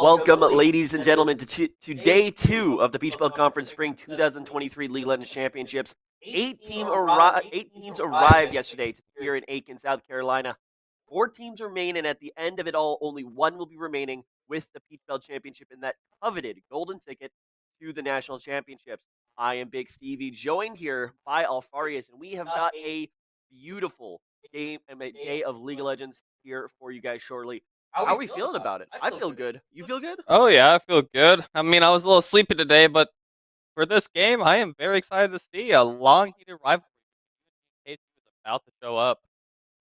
Welcome, ladies and gentlemen, to day 2 of the Peach Belt Conference Spring 2023 League Legends Championships. Eight teams arrived yesterday here in Aiken, South Carolina. 4 teams remain, and at the end of it all, only one will be remaining with the Peach Belt Championship in that coveted golden ticket to the national championships. I am Big Stevie, joined here by Alfarius, and we have got a beautiful game and a day of League of Legends here for you guys shortly. How are we feeling about it? I feel good. You feel good? Oh yeah, I feel good. I mean, I was a little sleepy today, but for this game, I am very excited to see a long-heated rivalry. Is about to show up.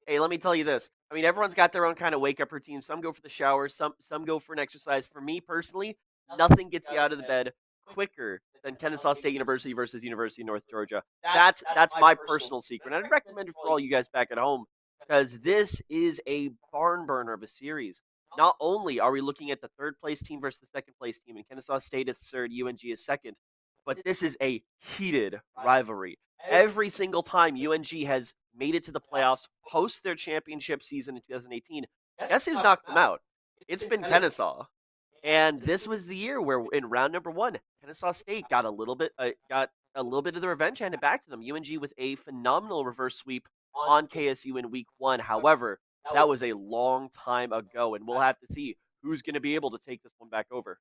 Hey, let me tell you this. I mean, everyone's got their own kind of wake-up routine. Some go for the shower, some go for an exercise. For me personally, nothing gets you out of the bed quicker than Kennesaw State University versus University of North Georgia. That's my personal secret. And I'd recommend it for all you guys back at home because this is a barn burner of a series. Not only are we looking at the third place team versus the second place team, and Kennesaw State is third, UNG is second, but this is a heated rivalry. Every single time UNG has made it to the playoffs post their championship season in 2018, guess who's knocked them out? It's been Kennesaw. And this was the year where in round number 1, Kennesaw State got a little bit of the revenge handed back to them. UNG with a phenomenal reverse sweep on KSU in week 1. However, that was a long time ago, and we'll have to see who's going to be able to take this one back over.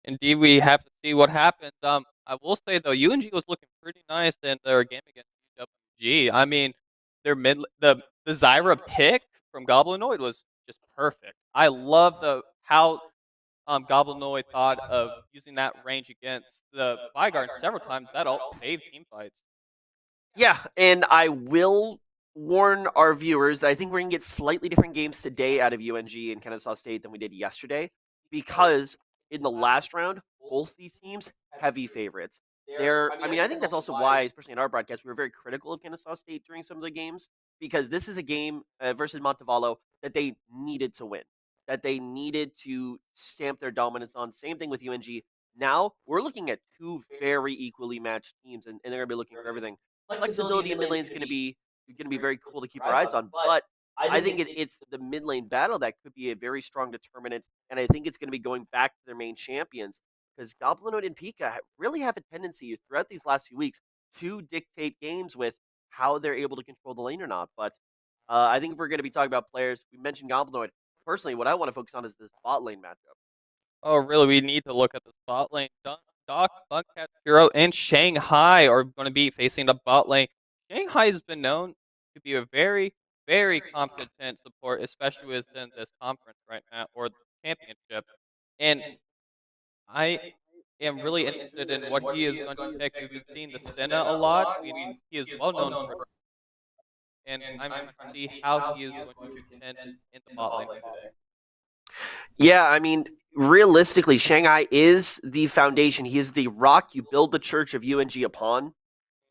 Indeed, we have to see what happens. I will say though, UNG was looking pretty nice in their game against UWG. I mean, the Zyra pick from Goblinoid was just perfect. I love how Goblinoid thought of using that range against the Vigard several times. That all saved team fights. Yeah, and I will warn our viewers that I think we're going to get slightly different games today out of UNG and Kennesaw State than we did yesterday because in the last round, both these teams heavy favorites. I think that's also why, especially in our broadcast, we were very critical of Kennesaw State during some of the games because this is a game versus Montevallo that they needed to win, that they needed to stamp their dominance on. Same thing with UNG. Now we're looking at 2 very equally matched teams, and they're going to be looking for everything. Flexibility in mid lane is going to be very cool to keep our eyes on, but I think it's the mid lane battle that could be a very strong determinant, and I think it's going to be going back to their main champions because Goblinoid and Pika really have a tendency throughout these last few weeks to dictate games with how they're able to control the lane or not. But I think if we're going to be talking about players, we mentioned Goblinoid. Personally, what I want to focus on is the bot lane matchup. Oh, really? We need to look at the bot lane. Doc, Buncat, Hero, and Shanghai are going to be facing the bot lane. Shanghai has been known to be a very, very competent support, especially within this conference right now, or the championship. And I am really interested in what he is going to pick. We've seen the Senna a lot. He is well known for, and I'm trying to see how he is going to contend in the bot lane today. Yeah, I mean, realistically, Shanghai is the foundation. He is the rock you build the church of UNG upon.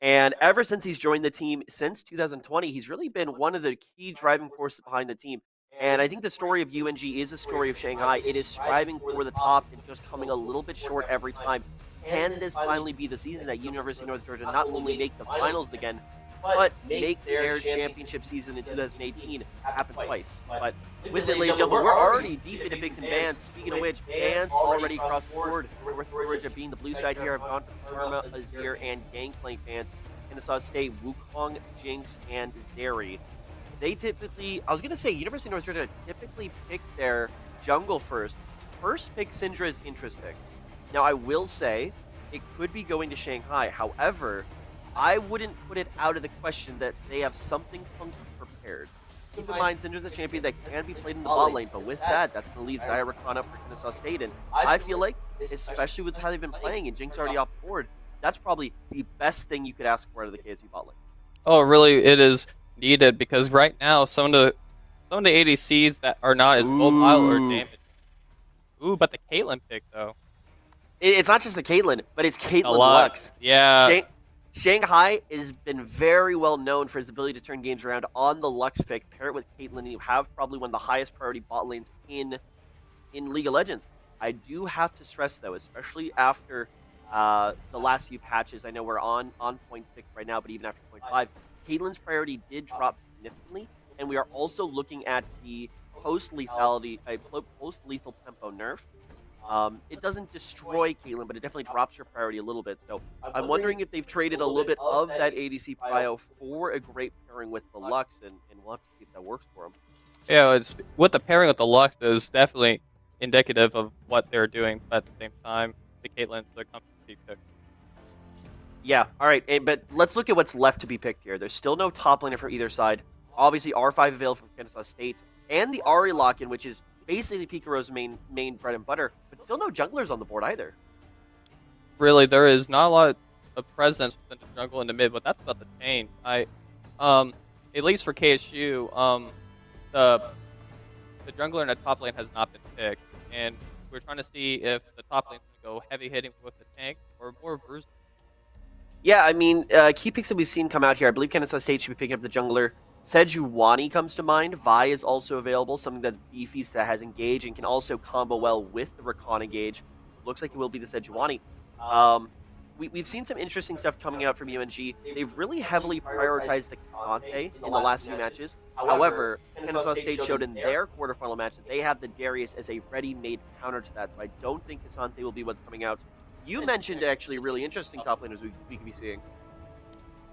And ever since he's joined the team since 2020, he's really been one of the key driving forces behind the team. And I think the story of UNG is a story of Shanghai. It is striving for the top and just coming a little bit short every time. Can this finally be the season that University of North Georgia not only make the finals again, but make their championship season in 2018 happen twice? But with it, ladies and gentlemen, we're already deep into Bigs and Bans. Speaking of which, Bans already across the board. North Georgia being the blue side here. I've gone for Karma, Azir, and Gangplank fans. Kennesaw State, Wukong, Jinx, and Zeri. they typically, I was gonna say University of North Georgia typically pick their jungle first. First pick Syndra is interesting. Now I will say it could be going to Shanghai. However, I wouldn't put it out of the question that they have something funky prepared. Keep in mind, Syndra's a champion that can be played in the bot lane, but with that, that's going to leave Zyrakan up for Kennesaw State. And I feel like, especially with how they've been playing and Jinx already off the board, that's probably the best thing you could ask for out of the KSU bot lane. Oh, really, it is needed because right now some of the ADCs that are not as mobile or Ooh. damaged. Ooh, but the Caitlyn pick though. It's not just the Caitlyn, but it's A Caitlyn lot. Lux. Yeah. Shanghai has been very well known for his ability to turn games around on the Lux pick. Pair it with Caitlyn, and you have probably one of the highest priority bot lanes in League of Legends. I do have to stress though, especially after the last few patches. I know we're on 0.6 right now, but even after 0.5, Caitlyn's priority did drop significantly, and we are also looking at the post lethality, post lethal tempo nerf. It doesn't destroy Caitlyn, but it definitely drops your priority a little bit. So I'm wondering if they've traded a little bit of that ADC prio for a great pairing with the Lux, and we'll have to see if that works for them. Yeah, it's with the pairing with the Lux is definitely indicative of what they're doing, but at the same time, the Caitlyn's the company pick. Yeah, all right, but let's look at what's left to be picked here. There's still no top laner for either side. Obviously, R5 available from Kennesaw State, and the Ahri lock-in, which is basically Pikaro's main bread and butter, but still no junglers on the board either. Really, there is not a lot of presence within the jungle in the mid, but that's about to change. At least for KSU, the jungler in the top lane has not been picked, and we're trying to see if the top lane is going to go heavy hitting with the tank or more versatile. Yeah, I mean, key picks that we've seen come out here. I believe Kennesaw State should be picking up the jungler. Sejuani comes to mind. Vi is also available, something that's beefy, that has engage and can also combo well with the Rakan engage. Looks like it will be the Sejuani. We've seen some interesting stuff coming out from UNG. They've really heavily prioritized the Kante in the last few matches. However, Kennesaw State showed in their quarterfinal match that they have the Darius as a ready-made counter to that, so I don't think Kante will be what's coming out. You mentioned actually really interesting top laners we could be seeing.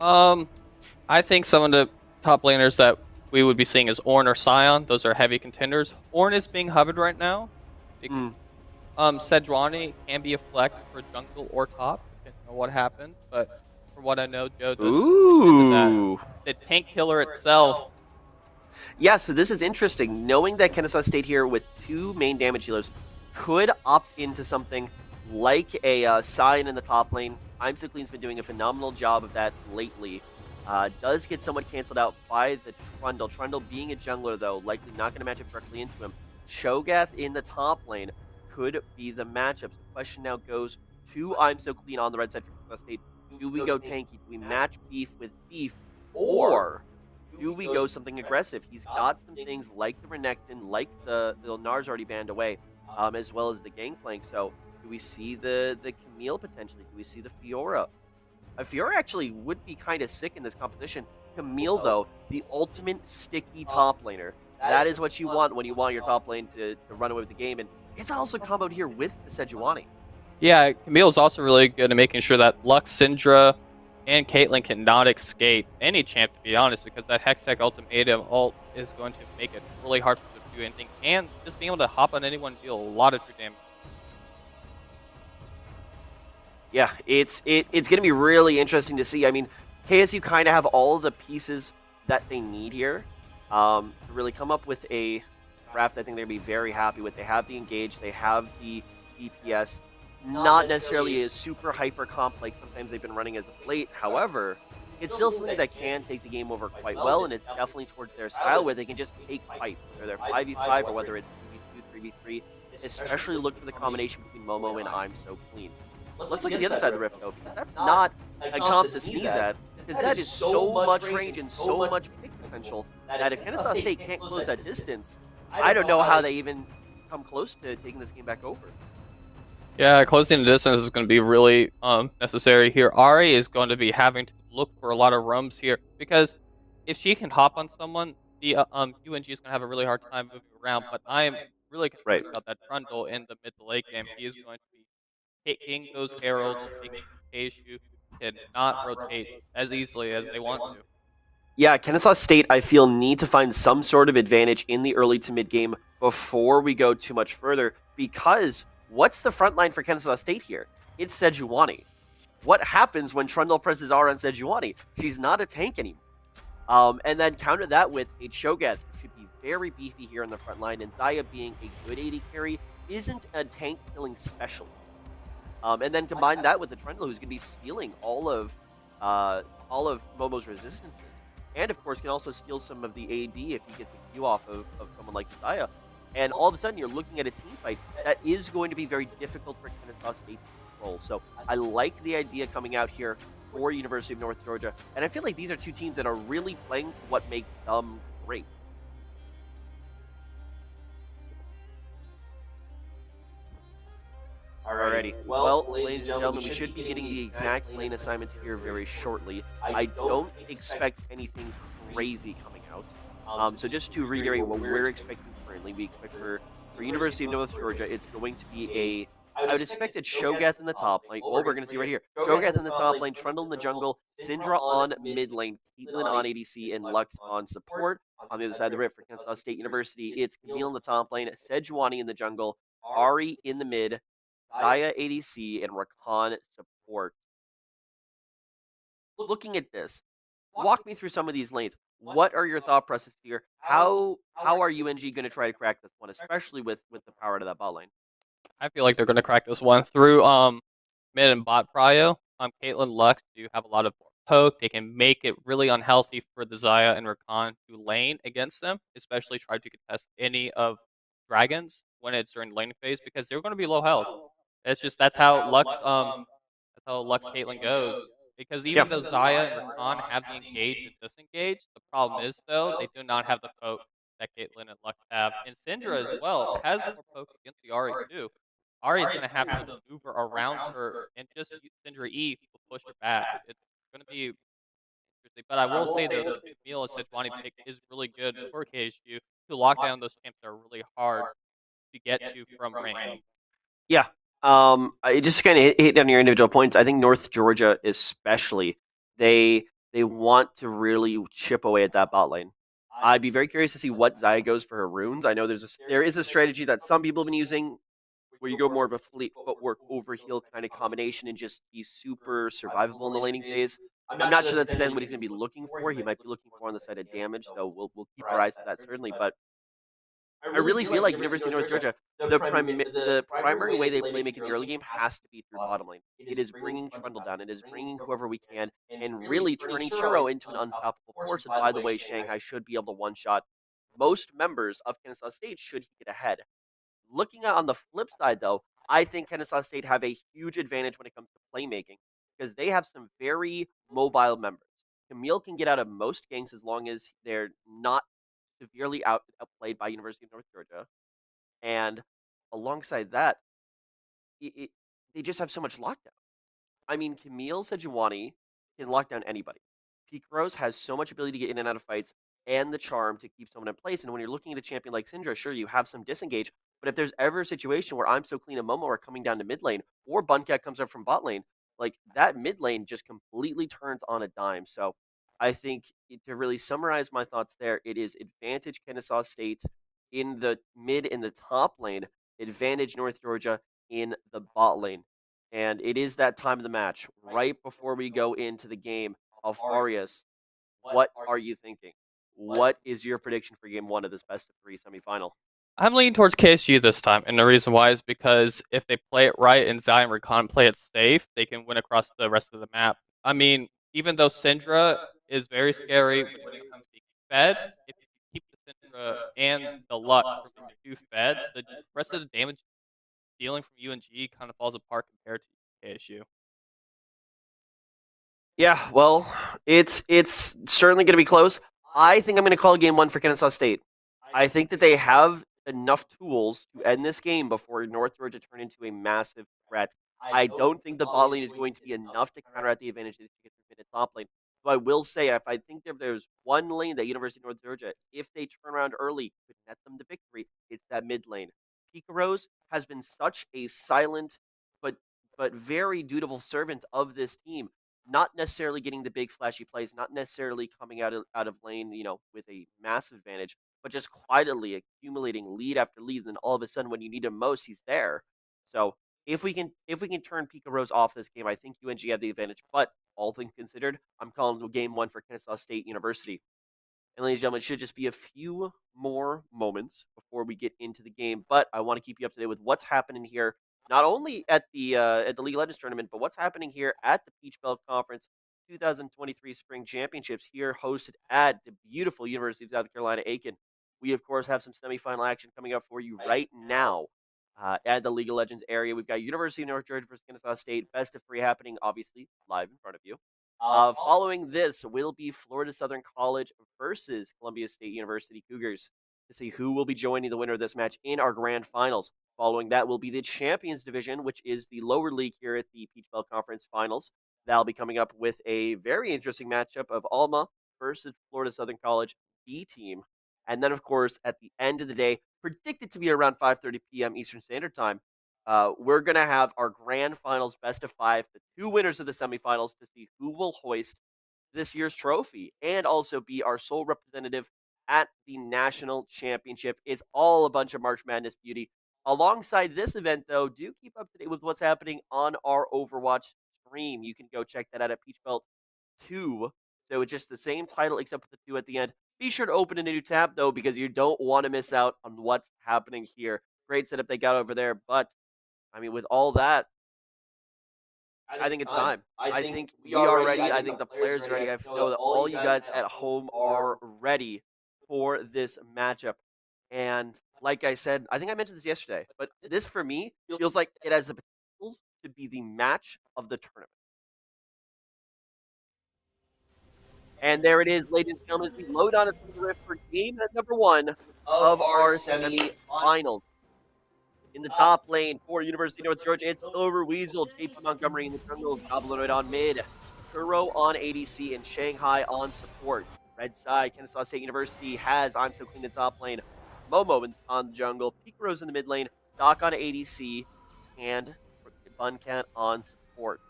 I think some of the top laners that we would be seeing is Ornn or Sion. Those are heavy contenders. Ornn is being hovered right now. Sejuani can be a flex for jungle or top, depending on what happens. But from what I know, Joe does that. The tank killer itself. Yeah, so this is interesting. Knowing that Kennesaw State here with two main damage healers could opt into something like a Sion in the top lane. Clean's been doing a phenomenal job of that lately. Does get somewhat canceled out by the Trundle. Trundle being a jungler, though, likely not going to match up directly into him. Cho'Gath in the top lane could be the matchup. So the question now goes to Clean on the red side for Kennesaw State. Do we go tanky? Do we match beef with beef? Or do we go something aggressive? He's got some things like the Renekton, like the Nar's already banned away, as well as the Gangplank. So do we see the Camille potentially? Do we see the Fiora? Fiora actually would be kind of sick in this competition. Camille, though, the ultimate sticky top laner. That is what you want when you want your top lane to run away with the game. And it's also comboed here with the Sejuani. Yeah, Camille's also really good at making sure that Lux, Syndra, and Caitlyn cannot escape any champ, to be honest, because that Hextech ultimatum ult is going to make it really hard for them to do anything. And just being able to hop on anyone and deal a lot of true damage. Yeah, it's going to be really interesting to see. I mean, KSU kind of have all the pieces that they need here to really come up with a draft I think they're going to be very happy with. They have the engage, they have the DPS, not necessarily a super hyper comp like sometimes they've been running as of late. However, it's still something that can take the game over quite well, and it's definitely towards their style where they can just take fights, whether they're 5v5 or whether it's 2v2, 3v3. Especially look for the combination between Momo and I'm So Clean. Let's look at the other side of the rift, though, because that's not a comp to sneeze at, because that is so much range and so much pick potential that if Kennesaw State can't close that distance, I don't know how they even come close to taking this game back over. Yeah, closing the distance is going to be really necessary here. Ahri is going to be having to look for a lot of roams here, because if she can hop on someone, the UNG is going to have a really hard time moving around, but I am really concerned about that Trundle in the mid to late game. He is going to be taking those heralds and making KSU cannot rotate as easily as they want to. Yeah, Kennesaw State, I feel, need to find some sort of advantage in the early to mid game before we go too much further. Because what's the front line for Kennesaw State here? It's Sejuani. What happens when Trundle presses R on Sejuani? She's not a tank anymore. And then counter that with a Cho'Gath, who should be very beefy here on the front line, and Zaya being a good AD carry isn't a tank killing specialist. And then combine that with the Trundle, who's going to be stealing all of Momo's resistances, and of course can also steal some of the AD if he gets a Q off of someone like Zaya. And all of a sudden, you're looking at a team fight that is going to be very difficult for Kennesaw State to control. So I like the idea coming out here for University of North Georgia, and I feel like these are two teams that are really playing to what makes them great. Alrighty. Well, ladies and gentlemen, we should be getting the exact lane assignments here very shortly. I don't expect anything crazy coming out. So just to reiterate what we're expecting currently, we expect for University of North Georgia, it's going to be a I would expect a Cho'Gath in the top lane. Well, we're going to see right here. Cho'Gath in the top lane, Trundle in the jungle, Syndra on mid lane, Caitlyn on ADC, and Lux on support. On the other side of the rift for Kansas State University, it's Camille in the top lane, Sejuani in the jungle, Ari in the mid, Gaia ADC, and Rakan support. Looking at this, walk me through some of these lanes. What are your thought processes here? How are UNG going to try to crack this one, especially with the power to that bot lane? I feel like they're going to crack this one through mid and bot prio. Caitlyn Lux do have a lot of poke. They can make it really unhealthy for the Zaya and Rakan to lane against them, especially try to contest any of dragons when it's during the laning phase because they're going to be low health. It's just that's how Lux Caitlyn goes. Because Yeah. even though Zaya and Rakan have the engage and disengage, the problem is though they do not have the poke that Caitlyn and Lux have. And Syndra as well has more poke against the Ahri too. Ahri is going to have to maneuver around her and just use Syndra E will push her back. It's going to be interesting. But I will say the Camille and Sejuani pick is really good for KSU to lock down those champs that are really hard to get to from range. Yeah. I just kind of hit on your individual points. I think North Georgia, especially, they want to really chip away at that bot lane. I'd be very curious to see what Zaya goes for her runes. I know there is a strategy that some people have been using where you go more of a fleet footwork over heal kind of combination and just be super survivable in the laning phase. I'm not sure that's exactly what he's going to be looking for. He might be looking for on the side of damage, so we'll keep our eyes to that certainly. But I really feel like University of North Georgia, the primary way they play make in the early game has to be through bottom lane. It is bringing Trundle down. It is bringing whoever we can and really turning Churro into an unstoppable force. And by the way, Shanghai should be able to one-shot most members of Kansas State should he get ahead. Looking at on the flip side, though, I think Kennesaw State have a huge advantage when it comes to playmaking because they have some very mobile members. Camille can get out of most ganks as long as they're not severely outplayed by University of North Georgia. And alongside that, it they just have so much lockdown. I mean, Camille Sejuani can lock down anybody. Picros has so much ability to get in and out of fights and the charm to keep someone in place. And when you're looking at a champion like Syndra, sure, you have some disengage. But if there's ever a situation where I'm so clean and Momo are coming down to mid lane or Buncat comes up from bot lane, like that mid lane just completely turns on a dime. So I think to really summarize my thoughts there, it is advantage Kennesaw State in the mid and the top lane, advantage North Georgia in the bot lane. And it is that time of the match, right before we go into the game. Alfarius, what are you thinking? What is your prediction for game one of this best of three semifinal? I'm leaning towards KSU this time, and the reason why is because if they play it right and Zion and Recon play it safe, they can win across the rest of the map. I mean, even though Syndra is very scary when it comes to being fed, if you keep the Syndra and the luck from being too fed, the rest of the damage dealing from UNG kind of falls apart compared to KSU. Yeah, well, it's certainly going to be close. I think I'm going to call game one for Kennesaw State. I think that they have enough tools to end this game before North Georgia turn into a massive threat. I don't think the bot lane is going to be enough to counteract the advantage that you get through mid and top lane. So I will say, if I think if there's one lane that University of North Georgia, if they turn around early, could net them the victory, it's that mid lane. Pikaros has been such a silent but very dutiful servant of this team. not necessarily getting the big flashy plays, not necessarily coming out of lane, with a massive advantage, but just quietly accumulating lead after lead. And then all of a sudden, when you need him most, he's there. So if we can turn Pika Rose off this game, I think UNG have the advantage. But all things considered, I'm calling game one for Kennesaw State University. And ladies and gentlemen, it should just be a few more moments before we get into the game. But I want to keep you up to date with what's happening here, not only at the League of Legends tournament, but what's happening here at the Peach Belt Conference 2023 Spring Championships here, hosted at the beautiful University of South Carolina, Aiken. We of course have some semifinal action coming up for you right now. At the League of Legends area, we've got University of North Georgia versus Kennesaw State, best of three happening, obviously live in front of you. Following this will be Florida Southern College versus Columbia State University Cougars to see who will be joining the winner of this match in our grand finals. Following that will be the Champions Division, which is the lower league here at the Peach Belt Conference Finals. That'll be coming up with a very interesting matchup of Alma versus Florida Southern College B team. And then, of course, at the end of the day, predicted to be around 5:30 p.m. Eastern Standard Time, we're going to have our grand finals best of five, the two winners of the semifinals to see who will hoist this year's trophy and also be our sole representative at the national championship. It's all a bunch of March Madness beauty. Alongside this event, though, do keep up to date with what's happening on our Overwatch stream. You can go check that out at Peach Belt 2. So it's just the same title except with the 2 at the end. Be sure to open a new tab, though, because you don't want to miss out on what's happening here. Great setup they got over there, but I mean, with all that, I think it's time. I think we are ready. I think the players are ready. I know that all you guys at home are ready for this matchup. And like I said, I think I mentioned this yesterday, but this for me feels like it has the potential to be the match of the tournament. And there it is, ladies and gentlemen, as we load on a rift for game number one of our semifinals. In the top lane for University of North Georgia, it's Silver Weasel, JP Montgomery in the jungle, Goblinoid on mid, Kuro on ADC, and Shanghai on support. Red side, Kennesaw State University has I'm So Clean in top lane, Momo on the jungle, Pikaros in the mid lane, Doc on ADC, and Buncat on support.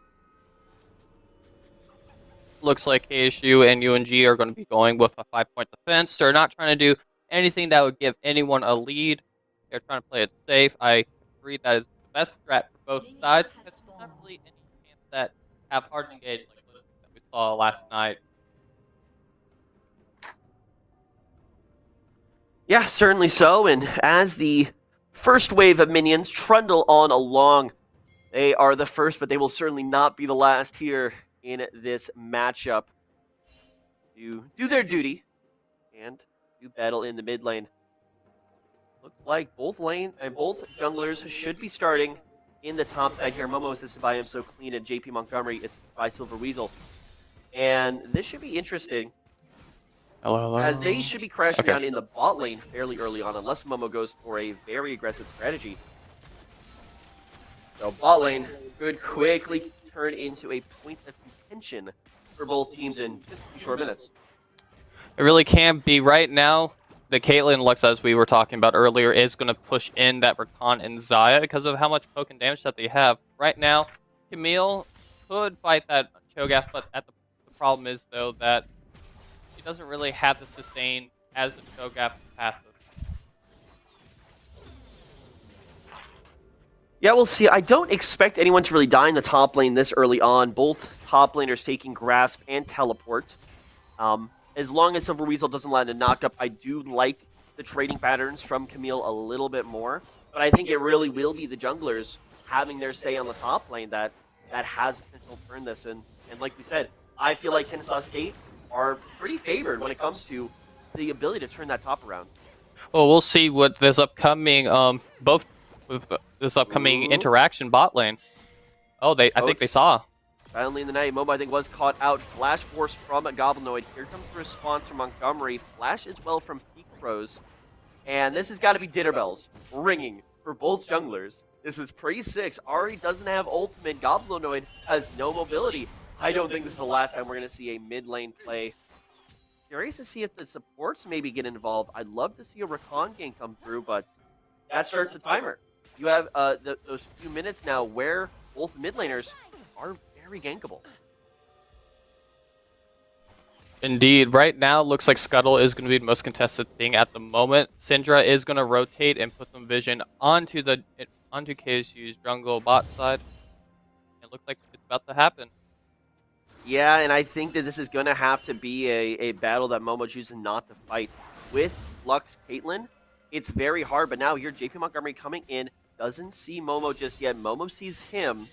Looks like KSU and UNG are going to be going with a 5-point defense. They're not trying to do anything that would give anyone a lead. They're trying to play it safe. I agree that is the best strat for both sides because there's not really any champs that have hard engage like Blitzkrieg that we saw last night. Yeah, certainly so. And as the first wave of minions trundle on along, they are the first, but they will certainly not be the last here in this matchup to do their duty and do battle in the mid lane. Looks like both junglers should be starting in the top side here. Momo assisted by So Clean and JP Montgomery assisted by Silver Weasel. And this should be interesting. Hello. As they should be crashing down in the bot lane fairly early on, unless Momo goes for a very aggressive strategy. So bot lane could quickly turn into a point of contention for both teams in just a few short minutes. It really can be right now. The Caitlyn Lux, as we were talking about earlier, is going to push in that Rakan and Xayah because of how much poke and damage that they have. Right now, Camille could fight that Cho'Gath, but the problem is, though, that he doesn't really have the sustain as the Cho'Gath passive. Yeah, we'll see. I don't expect anyone to really die in the top lane this early on. Both top laners taking Grasp and Teleport. As long as Silver Weasel doesn't land a knock-up, I do like the trading patterns from Camille a little bit more. But I think it really will be the junglers having their say on the top lane that has potential to turn this. And like we said, I feel like Kennesaw State are pretty favored when it comes to the ability to turn that top around. Well, we'll see what this upcoming this upcoming interaction bot lane. Oh, I think they saw. Finally in the night, Momo I think was caught out. Flash Force from Goblinoid. Here comes the response from Montgomery. Flash as well from Peak Rose. And this has got to be dinner bells ringing for both junglers. This is pre-6. Ari doesn't have ultimate. Goblinoid has no mobility. I don't think this is the last time we're going to see a mid lane play. Curious to see if the supports maybe get involved. I'd love to see a Rakan game come through, but that starts the timer. You have those few minutes now where both mid laners are very gankable. Indeed. Right now, looks like Scuttle is going to be the most contested thing at the moment. Syndra is going to rotate and put some vision onto KSU's jungle bot side. It looks like it's about to happen. Yeah, and I think that this is going to have to be a battle that Momo chooses not to fight. With Lux Caitlyn, it's very hard, but now here JP Montgomery coming in, doesn't see Momo just yet. Momo sees him.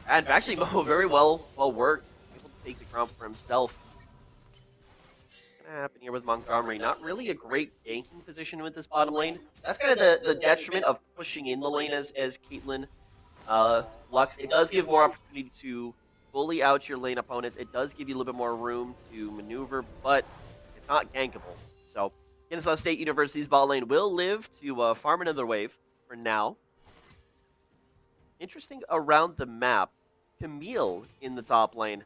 And actually, Momo very well worked. Able to take the crown for himself. What's going to happen here with Montgomery? Not really a great ganking position with this bottom lane. That's kind of the detriment of pushing in the lane as Caitlyn. Lux, it does give more opportunity to bully out your lane opponents. It does give you a little bit more room to maneuver, but it's not gankable. So, Kennesaw State University's bot lane will live to farm another wave for now. Interesting around the map, Camille in the top lane,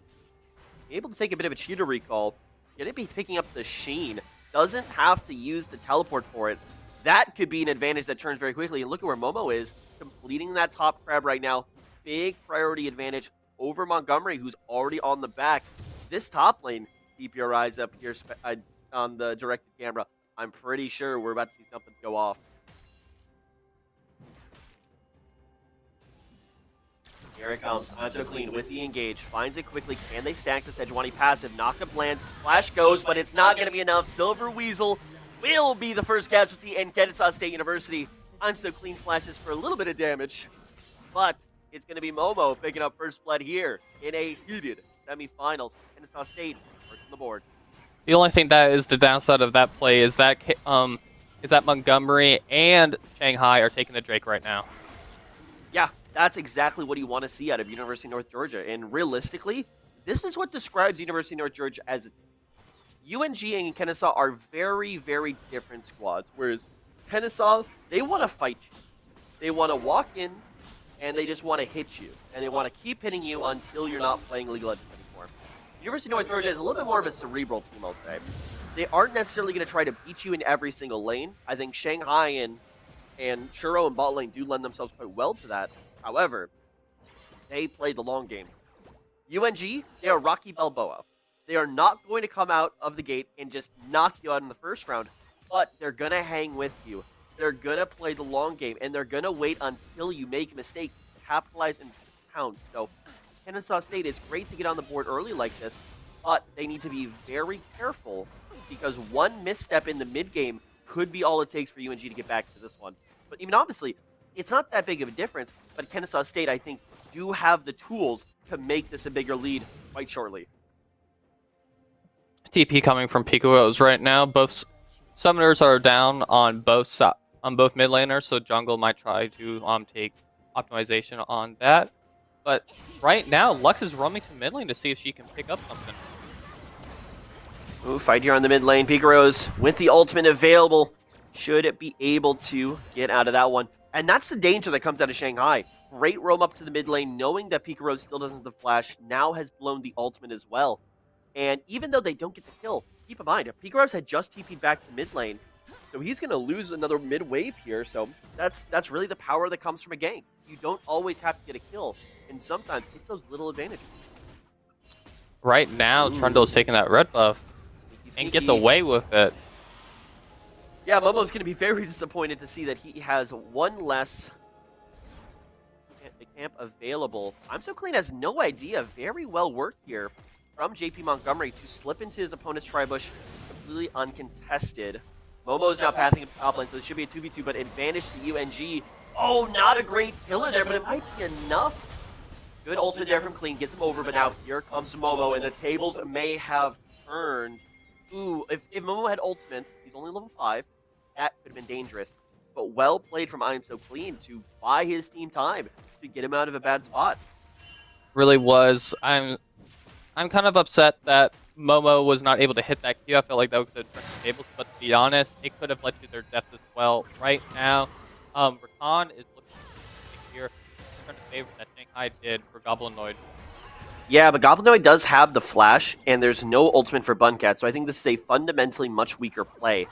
able to take a bit of a cheater recall. Gonna be picking up the Sheen. Doesn't have to use the teleport for it. That could be an advantage that turns very quickly. And look at where Momo is, completing that top crab right now. Big priority advantage over Montgomery, who's already on the back. This top lane, keep your eyes up here on the directed camera. I'm pretty sure we're about to see something go off. Here it comes. I'm so clean with the engage. Finds it quickly. Can they stack this Sejuani passive? Knockup lands. Splash goes, but it's not going to be enough. Silver Weasel will be the first casualty, and Kennesaw State University. I'm so clean flashes for a little bit of damage, but it's going to be Momo picking up first blood here in a heated semifinals. Kennesaw State first on the board. The only thing that is the downside of that play is that Montgomery and Shanghai are taking the Drake right now. Yeah, that's exactly what you want to see out of University of North Georgia. And realistically, this is what describes University of North Georgia as UNG and Kennesaw are very, very different squads. Whereas Kennesaw, they want to fight you. They want to walk in, and they just want to hit you. And they want to keep hitting you until you're not playing League of Legends anymore. University of North Georgia is a little bit more of a cerebral team, I'll say. They aren't necessarily going to try to beat you in every single lane. I think Shanghai and Churro and bot lane do lend themselves quite well to that. However, they play the long game. UNG, they are Rocky Balboa. They are not going to come out of the gate and just knock you out in the first round, but they're going to hang with you. They're going to play the long game, and they're going to wait until you make a mistake, capitalize, and pounce. So, Kennesaw State, it's great to get on the board early like this, but they need to be very careful because one misstep in the mid game could be all it takes for UNG to get back to this one. But even obviously, it's not that big of a difference, but Kennesaw State, I think, do have the tools to make this a bigger lead quite shortly. TP coming from Pico's right now. Both summoners are down on both mid laners, so jungle might try to take optimization on that. But right now, Lux is roaming to mid lane to see if she can pick up something. Ooh, fight here on the mid lane. Picaros with the ultimate available. Should it be able to get out of that one? And that's the danger that comes out of Shanghai. Great roam up to the mid lane, knowing that Picaros still doesn't have the flash, now has blown the ultimate as well. And even though they don't get the kill, keep in mind, Picaros had just TP'd back to mid lane, so he's going to lose another mid wave here. So that's really the power that comes from a gank. You don't always have to get a kill, and sometimes it's those little advantages. Right now, Trundle's taking that red buff and gets away with it. Yeah, Momo's going to be very disappointed to see that he has one less camp available. I'm so clean has no idea. Very well worked here from JP Montgomery to slip into his opponent's tri-bush completely uncontested. Momo's now pathing up top lane, so it should be a 2v2, but advantage to UNG. Oh, not a great killer there, but it might be enough. Good ultimate there from Clean, gets him over, but now here comes Momo, and the tables may have turned. Ooh, if Momo had ultimate, he's only level 5, that could have been dangerous. But well played from I Am So Clean to buy his team time to get him out of a bad spot. Really was. I'm kind of upset that Momo was not able to hit that Q. I felt like that could have turned the tables, but to be honest, it could have led to their death as well. Right now, Rakan is looking here, trying to favor that Shanghai did for Goblinoid. Yeah, but Goblinoid does have the flash, and there's no ultimate for Buncat, so I think this is a fundamentally much weaker play.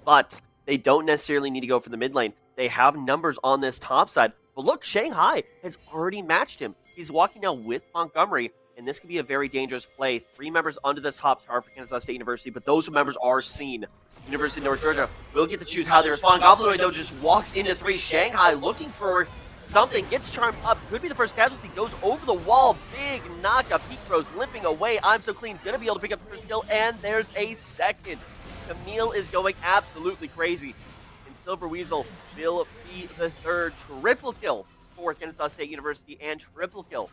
But they don't necessarily need to go for the mid lane. They have numbers on this top side. But look, Shanghai has already matched him. He's walking now with Montgomery. and this could be a very dangerous play. 3 members under this top tower for Kansas State University, but those members are seen. University of North Georgia will get to choose how they respond. Goblinoid, though, just walks into 3. Shanghai looking for something, gets charmed up, could be the first casualty, goes over the wall, big knockup. Peak Rose limping away. I'm So Clean, gonna be able to pick up the first kill, and there's a second. Camille is going absolutely crazy. And Silver Weasel will be the third. Triple kill for Kansas State University, and triple kill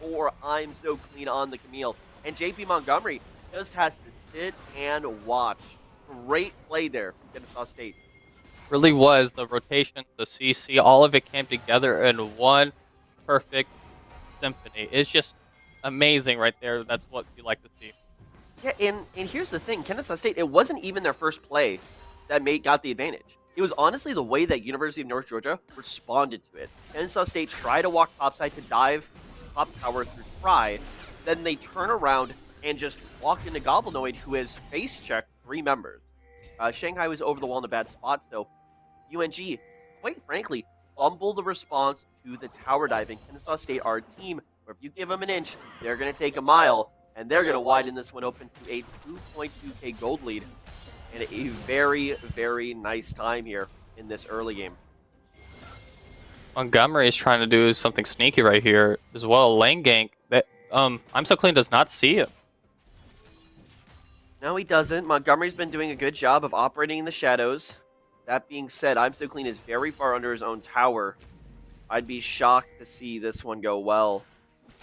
for I'm So Clean on the Camille. And JP Montgomery just has to sit and watch. Great play there from Kansas State. Really was the rotation, the CC, all of it came together in one perfect symphony. It's just amazing right there. That's what you like to see. Yeah, and here's the thing, Kansas State, it wasn't even their first play that got the advantage. It was honestly the way that University of North Georgia responded to it. Kansas State tried to walk topside to dive top tower through try, then they turn around and just walk into Goblinoid, who has face checked 3 members. Shanghai was over the wall in a bad spot, so UNG, quite frankly, fumbled the response to the tower diving. Kansas State are a team where if you give them an inch, they're going to take a mile, and they're going to widen this one open to a 2.2k gold lead. And a very, very nice time here in this early game. Montgomery is trying to do something sneaky right here as well. Lane gank that I'm So Clean does not see it. No, he doesn't. Montgomery's been doing a good job of operating in the shadows. That being said, I'm So Clean is very far under his own tower. I'd be shocked to see this one go well.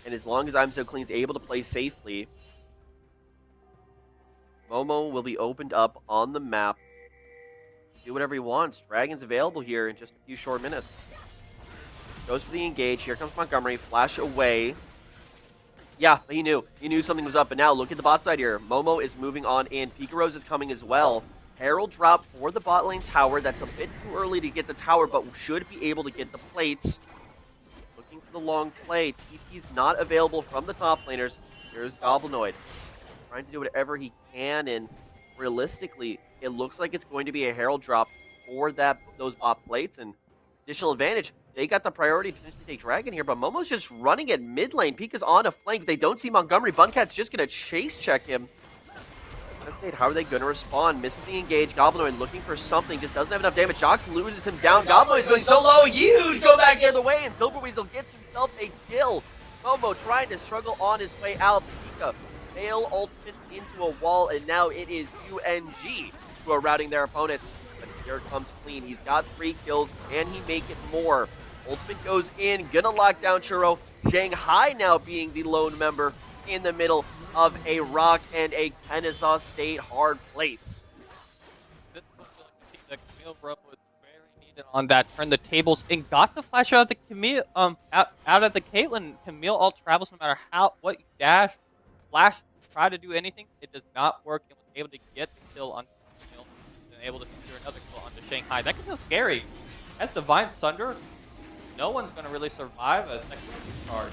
And as long as I'm So Clean's able to play safely, Momo will be opened up on the map. Do whatever he wants. Dragon's available here in just a few short minutes. Goes for the engage. Here comes Montgomery. Flash away. Yeah, he knew. He knew something was up. But now look at the bot side here. Momo is moving on in. Pika Rose is coming as well. Herald drop for the bot lane tower. That's a bit too early to get the tower, but should be able to get the plates. Looking for the long play. TP's not available from the top laners. Here's Goblinoid. Trying to do whatever he can, and realistically, it looks like it's going to be a Herald drop for those bot plates, and additional advantage. They got the priority to potentially take Dragon here, but Momo's just running at mid lane. Pika's on a flank. They don't see Montgomery. Buncat's just going to chase check him. How are they going to respond? Misses the engage. Goblinoid looking for something. Just doesn't have enough damage. Jox loses him down. Goblinoid's going so low. Huge! Go back the other way, and Silver Weasel gets himself a kill. Momo trying to struggle on his way out. Pika fail ultimate into a wall, and now it is UNG who are routing their opponents. But here comes Clean. He's got 3 kills. Can he make it more? Ultimate goes in. Gonna lock down Churro. Shanghai now being the lone member in the middle of a rock and a Kennesaw State hard place. The Camille bro was very needed on that. Turned the tables and got the flash out of the Camille out of the Caitlyn. Camille all travels no matter what you dash, flash, try to do anything. It does not work, and was able to get the kill on Camille and able to secure another kill onto Shanghai. That can feel scary. As Divine Sunder, no one's gonna really survive a second charge.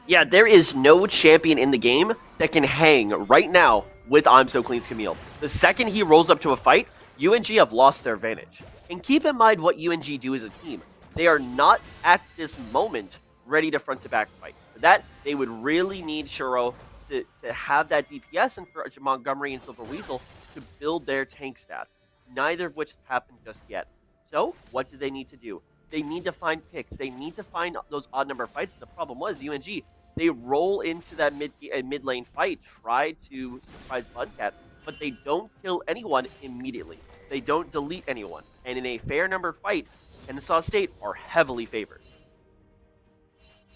Yeah, there is no champion in the game that can hang right now with I'm So Clean's Camille. The second he rolls up to a fight, UNG have lost their advantage. And keep in mind what UNG do as a team. They are not at this moment ready to front-to-back fight. For that, they would really need Churro to have that DPS, and for Montgomery and Silver Weasel to build their tank stats. Neither of which has happened just yet. So, what do they need to do? They need to find picks. They need to find those odd number fights. The problem was UNG. They roll into that mid lane fight, try to surprise Budcat, but they don't kill anyone immediately. They don't delete anyone. And in a fair numbered fight, Kennesaw State are heavily favored.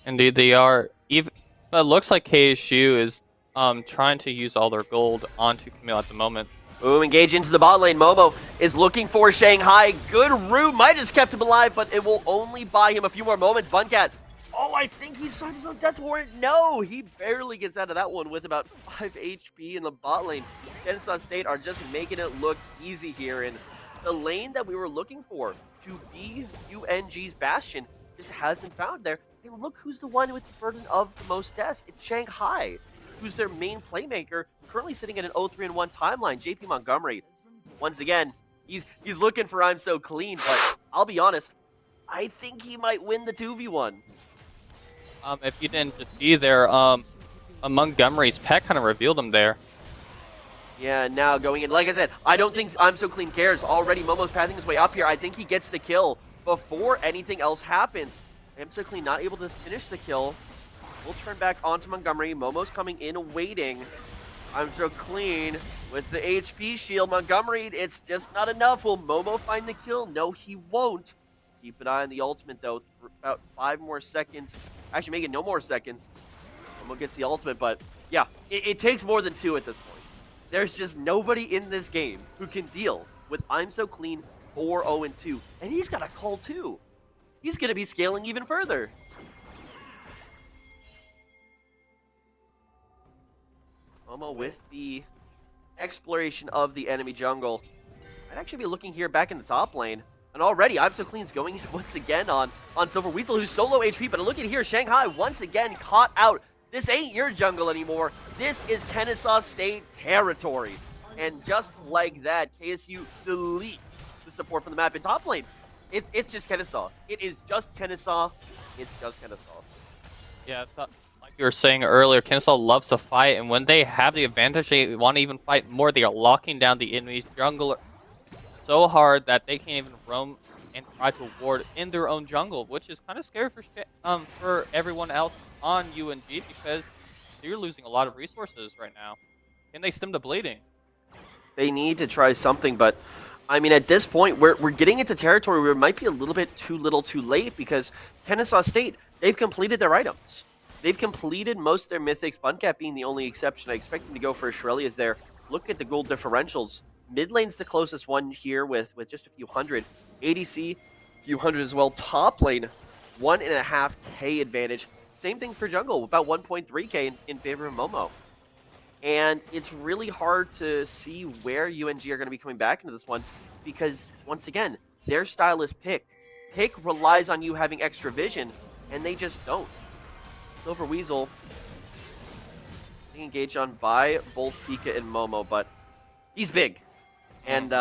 Indeed, they are. Even but it looks like KSU is trying to use all their gold onto Camille at the moment. Boom, engage into the bot lane. Momo is looking for Shanghai. Good root, might have kept him alive, but it will only buy him a few more moments. Buncat, oh, I think he signed his own death warrant. No, he barely gets out of that one with about 5 HP in the bot lane. Kennesaw State are just making it look easy here, and the lane that we were looking for to be UNG's bastion just hasn't found there. And look who's the one with the burden of the most deaths. It's Shanghai, who's their main playmaker, currently sitting at an 0-3-1 timeline. JP Montgomery, once again, he's looking for I'm So Clean, but I'll be honest, I think he might win the 2v1. If you didn't just see there, Montgomery's pet kind of revealed him there. Yeah, now going in. Like I said, I don't think I'm So Clean cares. Already Momo's pathing his way up here. I think he gets the kill before anything else happens. I'm So Clean not able to finish the kill. We'll turn back onto Montgomery. Momo's coming in waiting. I'm So Clean with the HP shield. Montgomery, it's just not enough. Will Momo find the kill? No, he won't. Keep an eye on the ultimate, though. For about 5 more seconds. Actually, make it no more seconds. Momo gets the ultimate, but yeah, it takes more than 2 at this point. There's just nobody in this game who can deal with I'm So Clean 4-0-2. And he's got a call, too. He's going to be scaling even further. Momo with the exploration of the enemy jungle. I'd actually be looking here back in the top lane. And already, I'm So Clean's going in once again on Silver Weasel, who's solo HP. But look at here, Shanghai once again caught out. This ain't your jungle anymore. This is Kennesaw State territory. And just like that, KSU deletes the support from the map in top lane. It's just Kennesaw. It is just Kennesaw. It's just Kennesaw. Yeah, it's like you were saying earlier, Kennesaw loves to fight, and when they have the advantage, they want to even fight more. They are locking down the enemy's jungle so hard that they can't even roam and try to ward in their own jungle, which is kind of scary for everyone else on UNG because they're losing a lot of resources right now. Can they stem the bleeding? They need to try something, but I mean, at this point, we're getting into territory where it might be a little bit too little too late because Kennesaw State, they've completed their items. They've completed most of their mythics, Buncat being the only exception. I expect them to go for Shirelias there. Look at the gold differentials. Mid lane's the closest one here with just a few hundred. ADC, a few hundred as well. Top lane, 1.5k advantage. Same thing for jungle, about 1.3k in favor of Momo. And it's really hard to see where UNG are going to be coming back into this one because, once again, their style is pick. Pick relies on you having extra vision, and they just don't. Silver Weasel being engaged on by both Pika and Momo, but he's big. And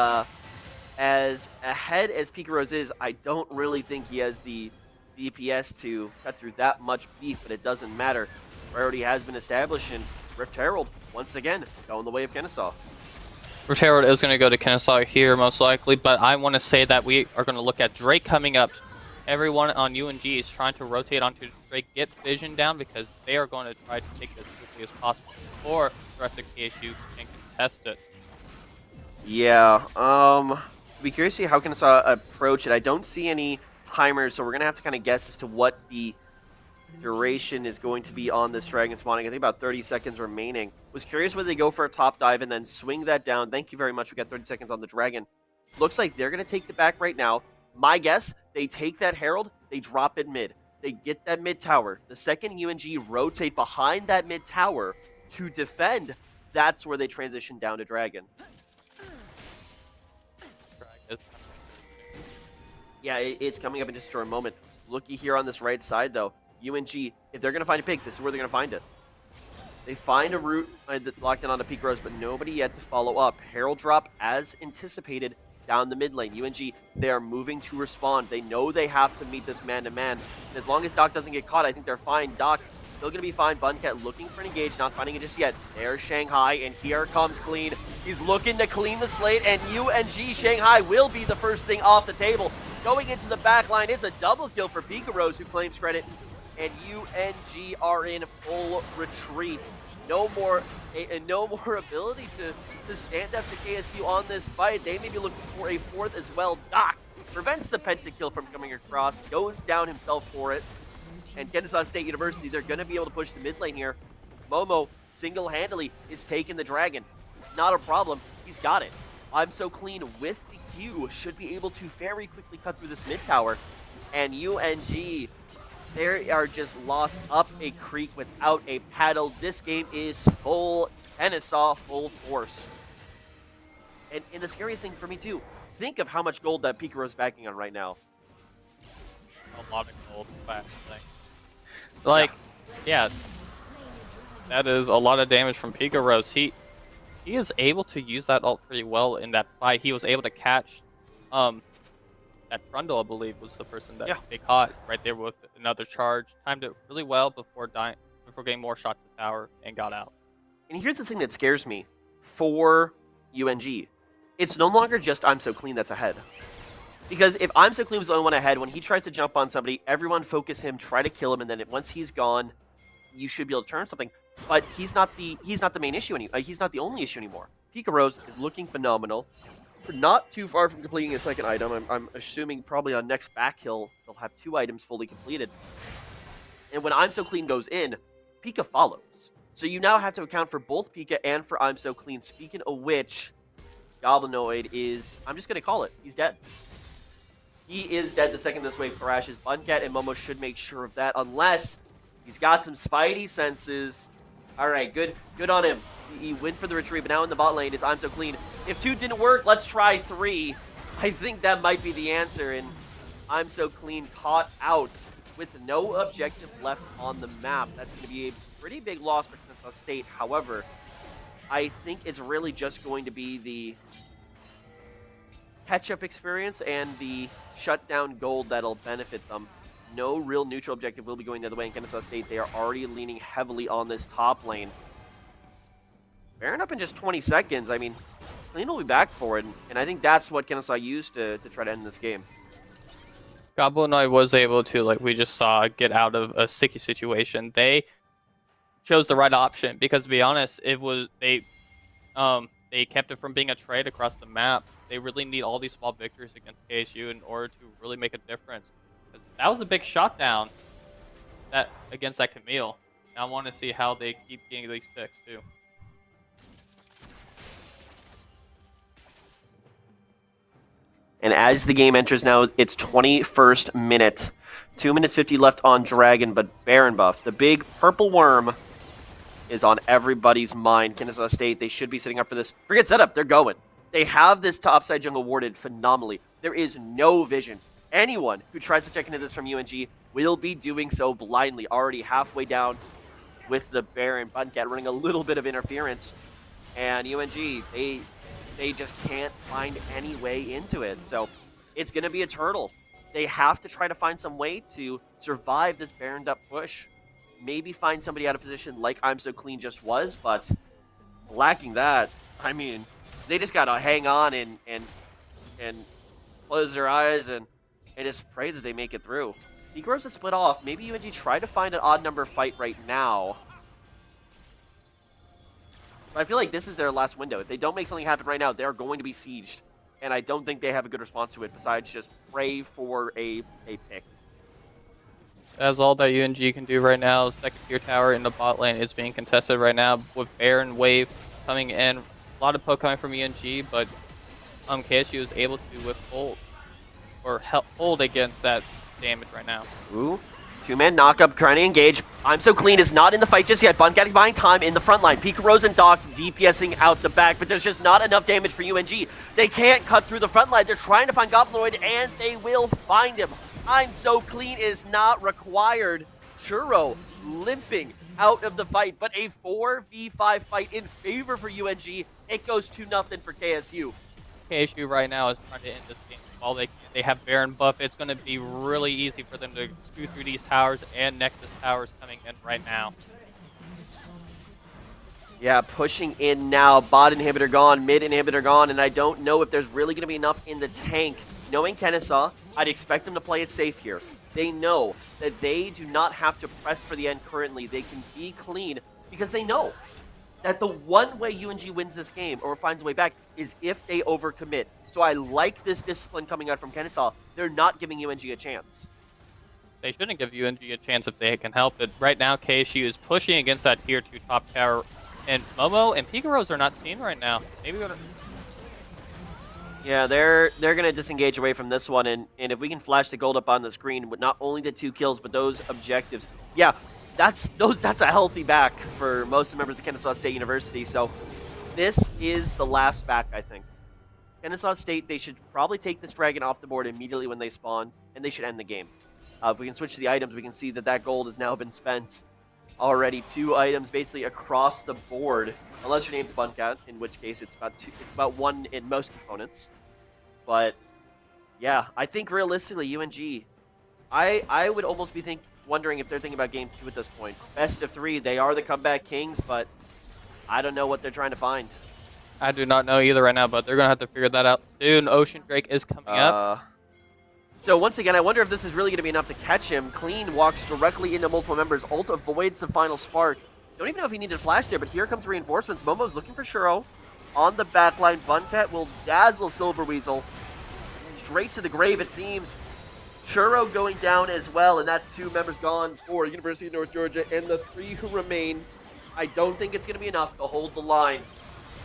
as ahead as Pika Rose is, I don't really think he has the DPS to cut through that much beef, but it doesn't matter. Priority has been established, and Rift Herald, once again, going the way of Kennesaw. Rift Herald is going to go to Kennesaw here, most likely, but I want to say that we are going to look at Drake coming up. Everyone on UNG is trying to rotate onto Drake, get vision down, because they are going to try to take it as quickly as possible before the rest of KSU can contest it. Yeah, be curious to see how Kennesaw approach it. I don't see any timers, so we're going to have to kind of guess as to what the duration is going to be on this dragon spawning. I think about 30 seconds remaining. Was curious whether they go for a top dive and then swing that down. Thank you very much. We got 30 seconds on the dragon. Looks like they're going to take the back right now. My guess, they take that Herald, they drop it mid. They get that mid tower. The second UNG rotate behind that mid tower to defend, that's where they transition down to dragon. Yeah, it's coming up in just a short moment. Looky here on this right side, though. UNG, if they're going to find a pick, this is where they're going to find it. They find a route locked in on the Peak Rose, but nobody yet to follow up. Herald drop, as anticipated, down the mid lane. UNG, they are moving to respond. They know they have to meet this man-to-man. As long as Doc doesn't get caught, I think they're fine. Doc, still going to be fine. Buncat looking for an engage, not finding it just yet. There's Shanghai, and here comes Clean. He's looking to clean the slate, and UNG Shanghai will be the first thing off the table. Going into the back line, it's a double kill for Pika Rose, who claims credit. And UNG are in full retreat. No more ability to stand up to KSU on this fight. They may be looking for a fourth as well. Doc prevents the pentakill from coming across, goes down himself for it. And Kennesaw State University, they're going to be able to push the mid lane here. Momo, single-handedly, is taking the dragon. Not a problem. He's got it. I'm So Clean with the Q should be able to very quickly cut through this mid tower. And UNG, they are just lost up a creek without a paddle. This game is full Kennesaw, full force. And the scariest thing for me, too, think of how much gold that Pika Rose backing on right now. A lot of gold. Like, yeah, that is a lot of damage from Pika Rose. He is able to use that ult pretty well in that fight. He was able to catch that Trundle, I believe, was the person that they caught right there with another charge. Timed it really well before for getting more shots to tower and got out. And here's the thing that scares me for UNG. It's no longer just I'm So Clean that's ahead. Because if I'm So Clean was the only one ahead, when he tries to jump on somebody, everyone focus him, try to kill him, and then once he's gone, you should be able to turn something. But he's not the main issue anymore. He's not the only issue anymore. Pika Rose is looking phenomenal. We're not too far from completing a second item. I'm assuming probably on next back hill, they'll have 2 items fully completed. And when I'm So Clean goes in, Pika follows. So you now have to account for both Pika and for I'm So Clean. Speaking of which, Goblinoid is, I'm just going to call it, he's dead. He is dead the second this wave crashes. Buncat and Momo should make sure of that, unless he's got some spidey senses. All right, good on him. He went for the retreat, but now in the bot lane is I'm So Clean. If 2 didn't work, let's try 3. I think that might be the answer, and I'm So Clean caught out with no objective left on the map. That's going to be a pretty big loss for Kansas State. However, I think it's really just going to be the catch-up experience and the shutdown gold that'll benefit them. No real neutral objective will be going the other way in Kansas State. They are already leaning heavily on this top lane. Baron up in just 20 seconds. I mean, Clean will be back for it, and I think that's what Kennesaw used to try to end this game. Goblinoid was able to, like we just saw, get out of a sticky situation. They chose the right option because, to be honest, it was they kept it from being a trade across the map. They really need all these small victories against KSU in order to really make a difference. That was a big shot down against that Camille. And I want to see how they keep getting these picks too. And as the game enters now, it's 21st minute. 2 minutes 50 left on Dragon, but Baron buff, the big purple worm, is on everybody's mind. Kansas State, they should be setting up for this. Forget setup, they're going. They have this topside jungle warded phenomenally. There is no vision. Anyone who tries to check into this from UNG will be doing so blindly. Already halfway down with the Baron. Buncat running a little bit of interference. And UNG, they just can't find any way into it. So it's going to be a turtle. They have to try to find some way to survive this Baroned up push. Maybe find somebody out of position like I'm So Clean just was, but lacking that, I mean, they just got to hang on and close their eyes and just pray that they make it through. Negros have split off. Maybe UNG try to find an odd number fight right now. But I feel like this is their last window. If they don't make something happen right now, they're going to be sieged. And I don't think they have a good response to it besides just pray for a pick. That's all that UNG can do right now. Second tier tower in the bot lane is being contested right now with Baron wave coming in. A lot of poke coming from UNG, but KSU is able to withhold or hold against that damage right now. Ooh. 2-man knockup, trying to engage. I'm So Clean is not in the fight just yet. Buncat buying time in the front line. Pika Rose and Doc DPSing out the back, but there's just not enough damage for UNG. They can't cut through the front line. They're trying to find Goblinoid, and they will find him. I'm So Clean is not required. Churro limping out of the fight, but a 4v5 fight in favor for UNG. It goes 2-0 for KSU. KSU right now is trying to end this game. While they have Baron buff, it's going to be really easy for them to go through these towers and Nexus towers coming in right now. Yeah, pushing in now. Bot inhibitor gone, mid inhibitor gone, and I don't know if there's really going to be enough in the tank. Knowing Kennesaw, I'd expect them to play it safe here. They know that they do not have to press for the end currently. They can be clean because they know that the one way UNG wins this game or finds a way back is if they overcommit. So I like this discipline coming out from Kennesaw. They're not giving UNG a chance. They shouldn't give UNG a chance if they can help it. Right now, KSU is pushing against that tier 2 top tower, and Momo and Pika Rose are not seen right now. Maybe we're gonna... Yeah, they're gonna disengage away from this one, and if we can flash the gold up on the screen with not only the 2 kills but those objectives, yeah, that's a healthy back for most of the members of Kennesaw State University. So this is the last back, I think. Kennesaw State, they should probably take this dragon off the board immediately when they spawn, and they should end the game. If we can switch to the items, we can see that gold has now been spent already. 2 items basically across the board, unless your name's Buncat, in which case it's about 1 in most components. But yeah, I think realistically, UNG, I would almost be wondering if they're thinking about game 2 at this point. Best of 3, they are the comeback kings, but I don't know what they're trying to find. I do not know either right now, but they're going to have to figure that out soon. Ocean Drake is coming up. So once again, I wonder if this is really going to be enough to catch him. Clean walks directly into multiple members. Ult avoids the final spark. Don't even know if he needed a flash there, but here comes reinforcements. Momo's looking for Shuro. On the backline, Buncat will dazzle Silver Weasel. Straight to the grave, it seems. Shuro going down as well, and that's 2 members gone for University of North Georgia, and the 3 who remain. I don't think it's going to be enough to hold the line.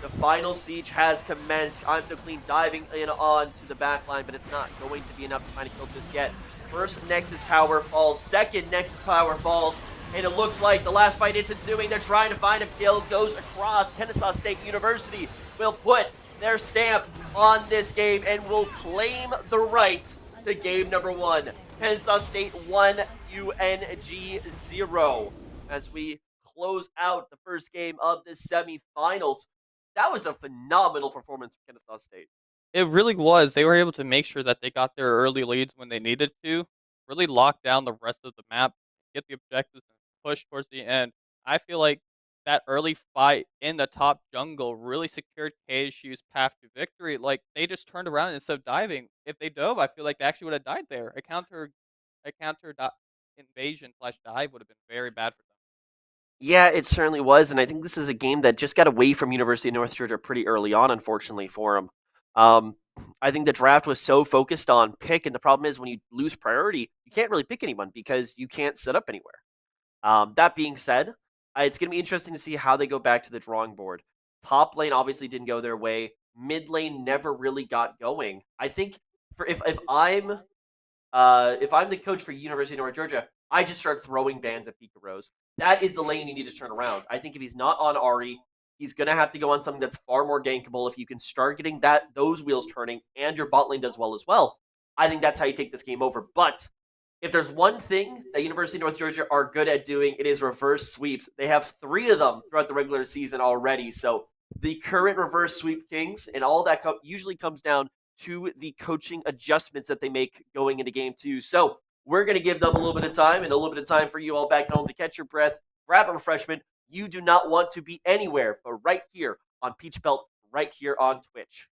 The final siege has commenced. I'm So Clean diving in on to the back line, but it's not going to be enough to find a kill this yet. First Nexus Tower falls. Second Nexus Tower falls. And it looks like the last fight is ensuing. They're trying to find a kill. Goes across. Kennesaw State University will put their stamp on this game and will claim the right to game number 1. Kennesaw State 1, UNG 0. As we close out the first game of the semifinals. That was a phenomenal performance from Kennesaw State. It really was. They were able to make sure that they got their early leads when they needed to, really lock down the rest of the map, get the objectives, and push towards the end. I feel like that early fight in the top jungle really secured KSU's path to victory. Like, they just turned around instead of diving. If they dove, I feel like they actually would have died there. Invasion slash dive would have been very bad for them. Yeah, it certainly was, and I think this is a game that just got away from University of North Georgia pretty early on, unfortunately, for them. I think the draft was so focused on pick, and the problem is when you lose priority, you can't really pick anyone because you can't set up anywhere. That being said, it's going to be interesting to see how they go back to the drawing board. Top lane obviously didn't go their way. Mid lane never really got going. I think if I'm the coach for University of North Georgia, I just start throwing bans at Pika Rose. That is the lane you need to turn around. I think if he's not on Ari, he's going to have to go on something that's far more gankable. If you can start getting those wheels turning and your bot lane does well, I think that's how you take this game over. But if there's one thing that University of North Georgia are good at doing, it is reverse sweeps. They have 3 of them throughout the regular season already. So the current reverse sweep kings and all that usually comes down to the coaching adjustments that they make going into game 2. So we're going to give them a little bit of time and a little bit of time for you all back home to catch your breath, grab a refreshment. You do not want to be anywhere but right here on Peach Belt, right here on Twitch.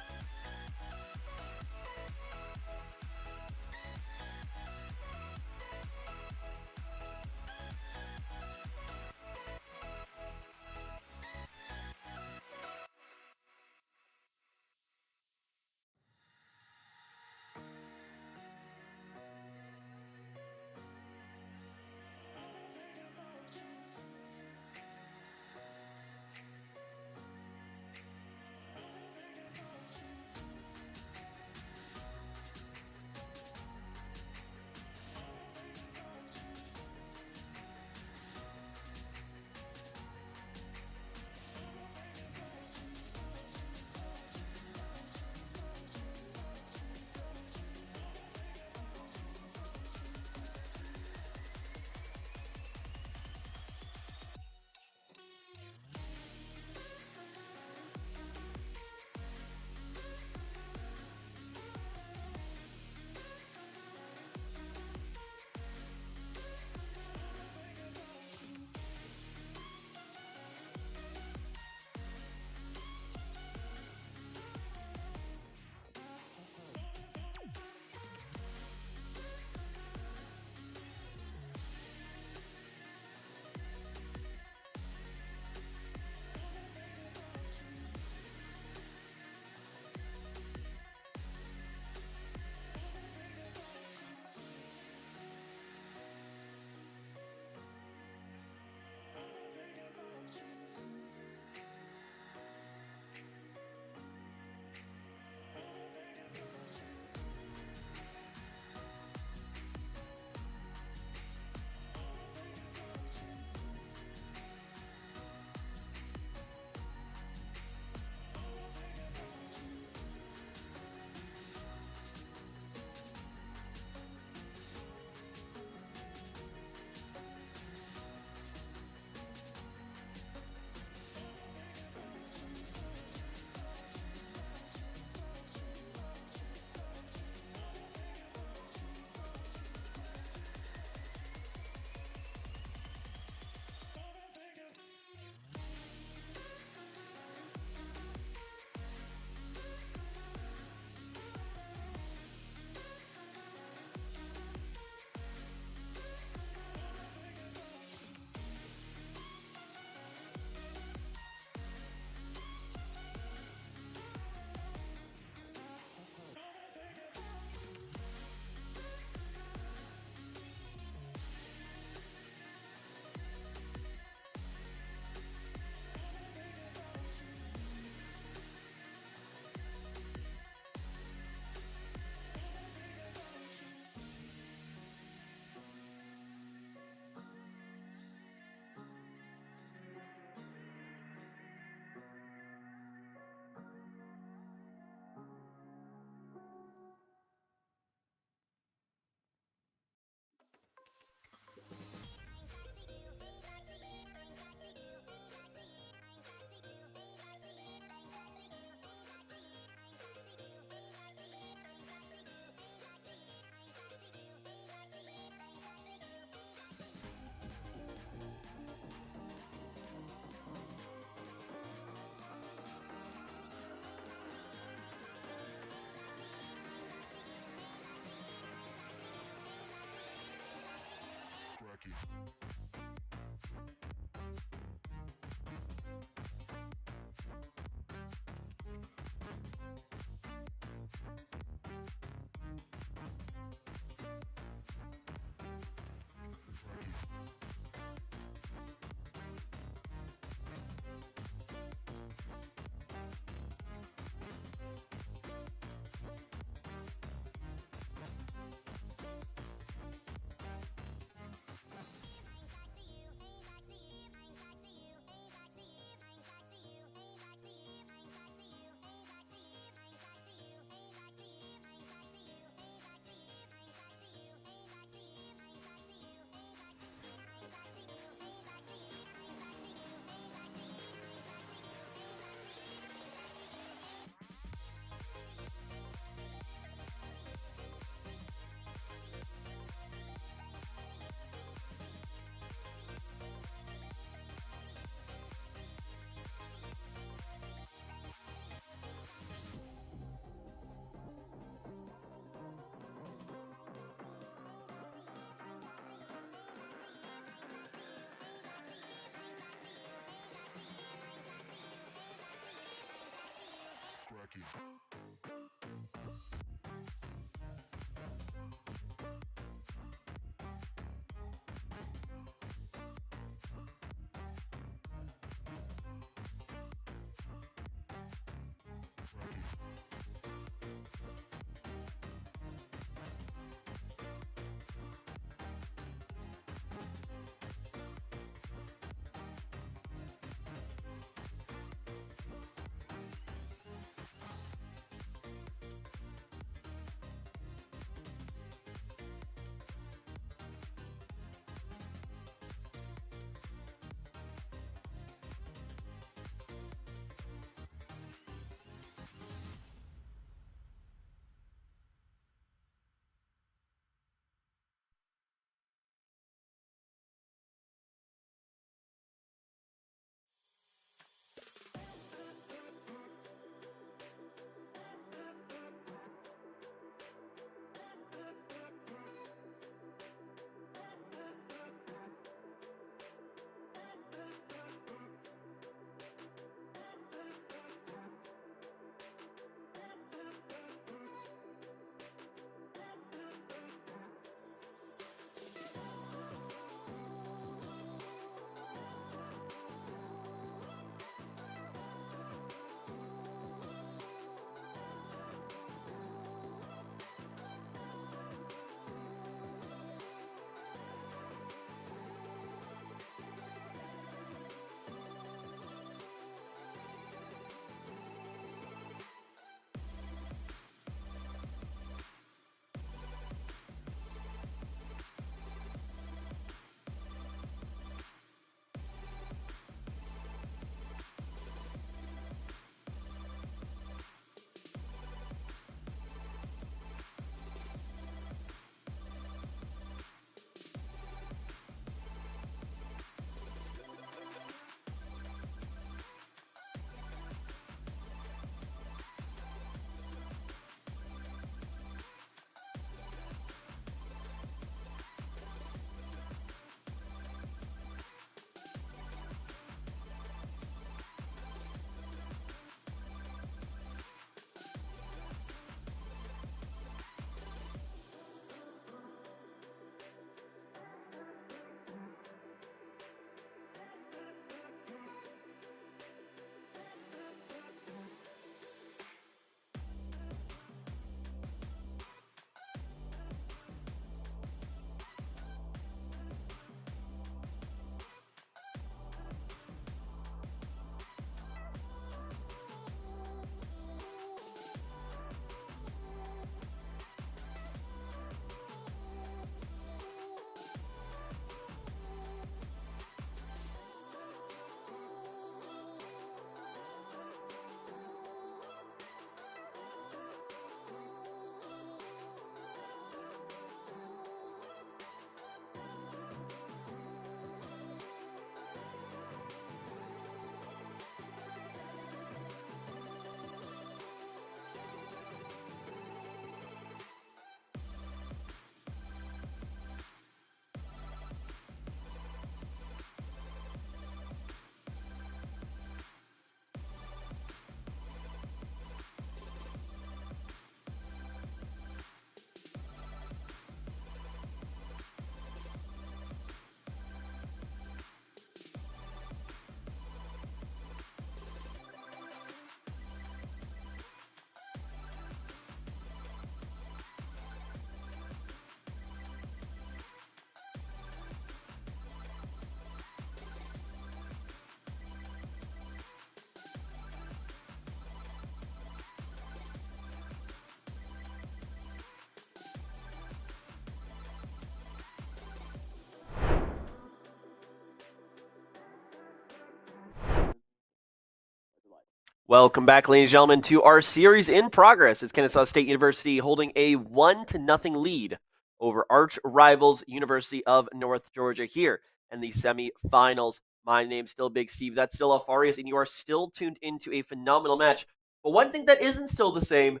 Welcome back, ladies and gentlemen, to our series in progress. It's Kennesaw State University holding a 1-0 lead over arch rivals University of North Georgia here in the semifinals. My name's still Big Steve. That's still Alfarius, and you are still tuned into a phenomenal match. But one thing that isn't still the same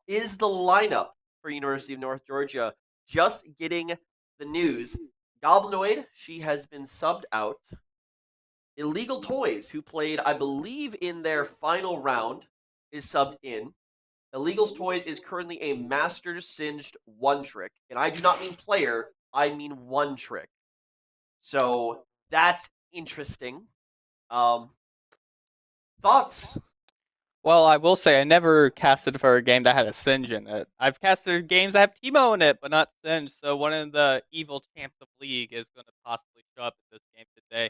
is the lineup for University of North Georgia. Just getting the news. Goblinoid, she has been subbed out. Illegal Toys, who played, I believe, in their final round, is subbed in. Illegal's Toys is currently a Master Singed one trick. And I do not mean player, I mean one trick. So that's interesting. Thoughts? Well, I will say I never casted for a game that had a Singe in it. I've casted games that have Teemo in it, but not Singe. So one of the evil champs of League is going to possibly show up in this game today.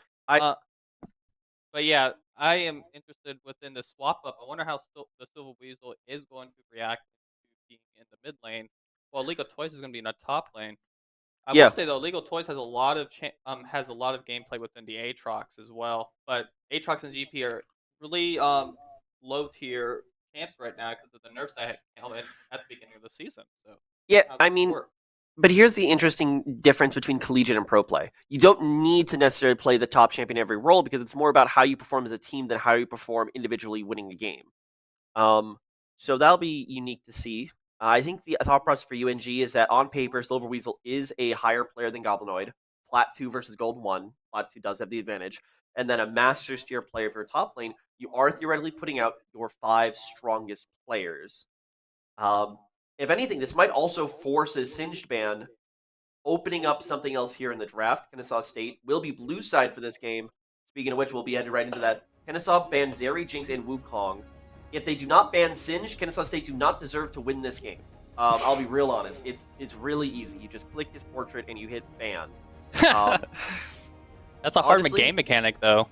But yeah, I am interested within the swap up. I wonder how the Silver Weasel is going to react to being in the mid lane. Well, League of Toys is going to be in the top lane. I will say though, League of Toys has a lot of gameplay within the Aatrox as well. But Aatrox and GP are really low tier champs right now because of the nerfs that held at the beginning of the season. So yeah, I mean, but here's the interesting difference between collegiate and pro play. You don't need to necessarily play the top champion every role because it's more about how you perform as a team than how you perform individually winning a game. So that'll be unique to see. I think the thought process for UNG is that on paper, Silver Weasel is a higher player than Goblinoid. Plat 2 versus Gold 1. Plat 2 does have the advantage. And then a Masters tier player for your top lane, you are theoretically putting out your 5 strongest players. If anything, this might also force a Singed ban, opening up something else here in the draft. Kennesaw State will be blue side for this game. Speaking of which, we'll be headed right into that. Kennesaw banned Zeri, Jinx, and Wukong. If they do not ban Singed, Kennesaw State do not deserve to win this game. I'll be real honest. It's really easy. You just click this portrait and you hit ban. That's a hard game mechanic, though.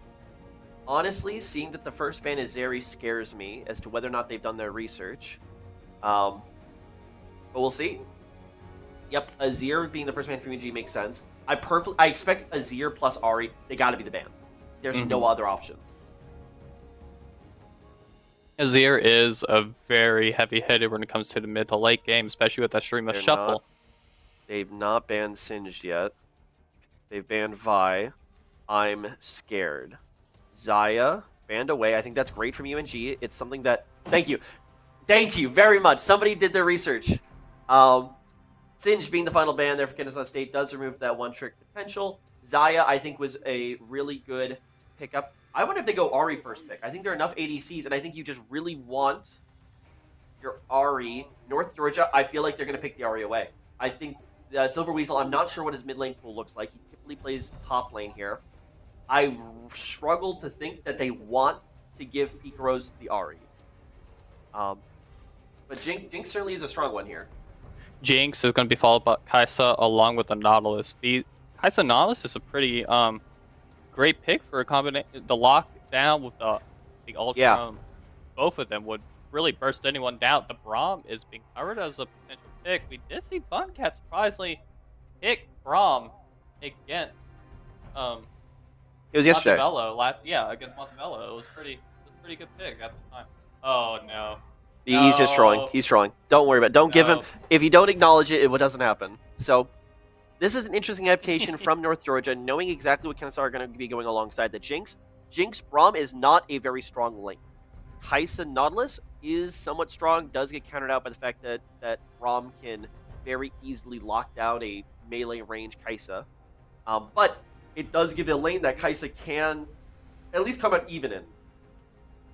Honestly, seeing that the first ban is Zeri scares me as to whether or not they've done their research. But we'll see. Yep, Azir being the first ban for UNG makes sense. I expect Azir plus Ahri. They got to be the ban. There's no other option. Azir is a very heavy hitter when it comes to the mid to late game, especially with that Stream of Shuffle. They've not banned Singed yet. They've banned Vi. I'm scared. Xayah banned away. I think that's great from UNG. It's something that... Thank you. Thank you very much. Somebody did their research. Singed being the final ban there for Kennesaw State does remove that one trick potential. Xayah, I think, was a really good pickup. I wonder if they go Ahri first pick. I think there are enough ADCs, and I think you just really want your Ahri. North Georgia, I feel like they're going to pick the Ahri away. I think Silver Weasel, I'm not sure what his mid lane pool looks like. He typically plays top lane here. I struggle to think that they want to give Pikaros the Ahri. But Jinx certainly is a strong one here. Jinx is going to be followed by Kai'Sa along with the Nautilus. The Kai'Sa Nautilus is a pretty great pick for a combination. The lockdown with the Ultra. Yeah. Both of them would really burst anyone down. The Braum is being covered as a potential pick. We did see Buncat surprisingly pick Braum against it was yesterday. Montevello against Montevello. It was a pretty good pick at the time. Oh no. He's just trolling. He's trolling. Don't worry about it. Don't give him... If you don't acknowledge it, it doesn't happen. So, this is an interesting adaptation from North Georgia, knowing exactly what Kennesaw are going to be going alongside the Jinx. Jinx Braum is not a very strong link. Kai'Sa Nautilus is somewhat strong, does get countered out by the fact that Braum can very easily lock down a melee range Kai'Sa. But it does give a lane that Kai'Sa can at least come out even in.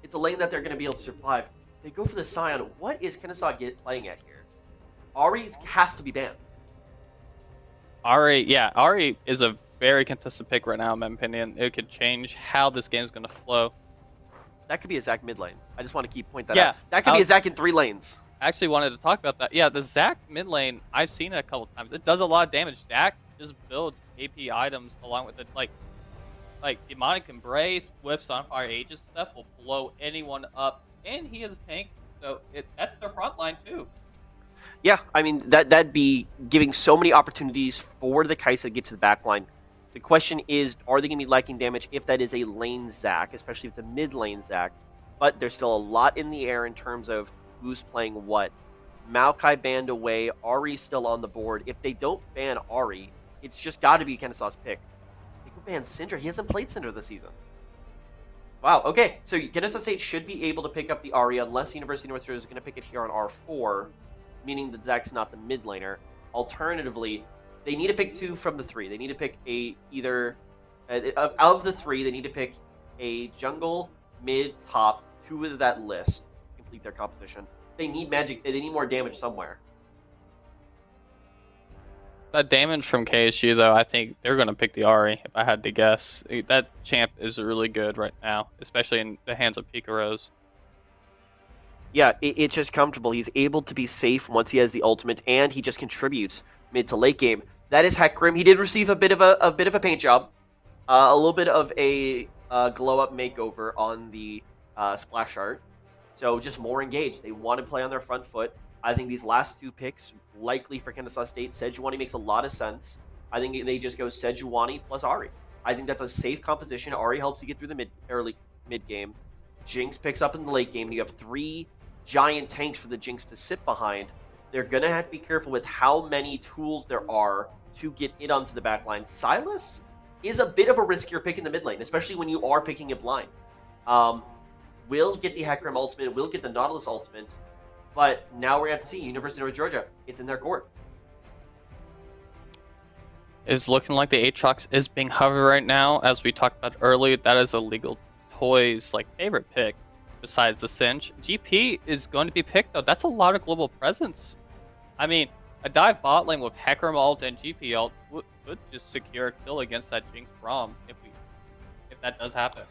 It's a lane that they're going to be able to survive. They go for the Scion. What is Kennesaw playing at here? Ahri has to be banned. Ahri is a very contested pick right now, in my opinion. It could change how this game is going to flow. That could be a Zac mid lane. I just want to point that out. That could be a Zac in 3 lanes. I actually wanted to talk about that. Yeah, the Zac mid lane, I've seen it a couple times. It does a lot of damage. Zac just builds AP items along with it. Like Demonic Embrace with Sunfire Aegis stuff will blow anyone up. And he is tank, so that's their front line too. Yeah, I mean, that'd be giving so many opportunities for the Kai'Sa to get to the back line. The question is, are they going to be liking damage if that is a lane Zac, especially if it's a mid lane Zac? but there's still a lot in the air in terms of who's playing what. Maokai banned away, Ari's still on the board. If they don't ban Ari, it's just got to be Kennesaw's pick. They could ban Syndra. He hasn't played Syndra this season. Wow, okay. So Kennesaw State should be able to pick up the Ari unless University of North Dakota is going to pick it here on R4, meaning that Zach's not the mid laner. Alternatively, they need to pick 2 from the 3. They need to pick either out of the 3, they need to pick a jungle, mid, top, 2 of that list to complete their composition. They need magic. They need more damage somewhere. That damage from KSU, though, I think they're going to pick the Ari, if I had to guess. That champ is really good right now, especially in the hands of Picarose. Yeah, it's just comfortable. He's able to be safe once he has the ultimate, and he just contributes mid to late game. That is Hecarim. He did receive a bit of a paint job, a little bit of a glow up makeover on the splash art. So just more engaged. They want to play on their front foot. I think these last 2 picks, likely for Kennesaw State, Sejuani makes a lot of sense. I think they just go Sejuani plus Ari. I think that's a safe composition. Ari helps you get through the early mid game. Jinx picks up in the late game. You have 3 giant tanks for the Jinx to sit behind. They're going to have to be careful with how many tools there are to get it onto the back line. Sylas is a bit of a riskier pick in the mid lane, especially when you are picking it blind. Will get the Hecarim ultimate, will get the Nautilus ultimate, but now we're going to have to see University of North Georgia. It's in their court. It's looking like the Aatrox is being hovered right now. As we talked about earlier, that is a Legal Toys favorite pick besides the Cinch. GP is going to be picked, though. That's a lot of global presence. I mean, a dive bot lane with Hecarim ult and GP ult would just secure a kill against that Jinx Braum if that does happen.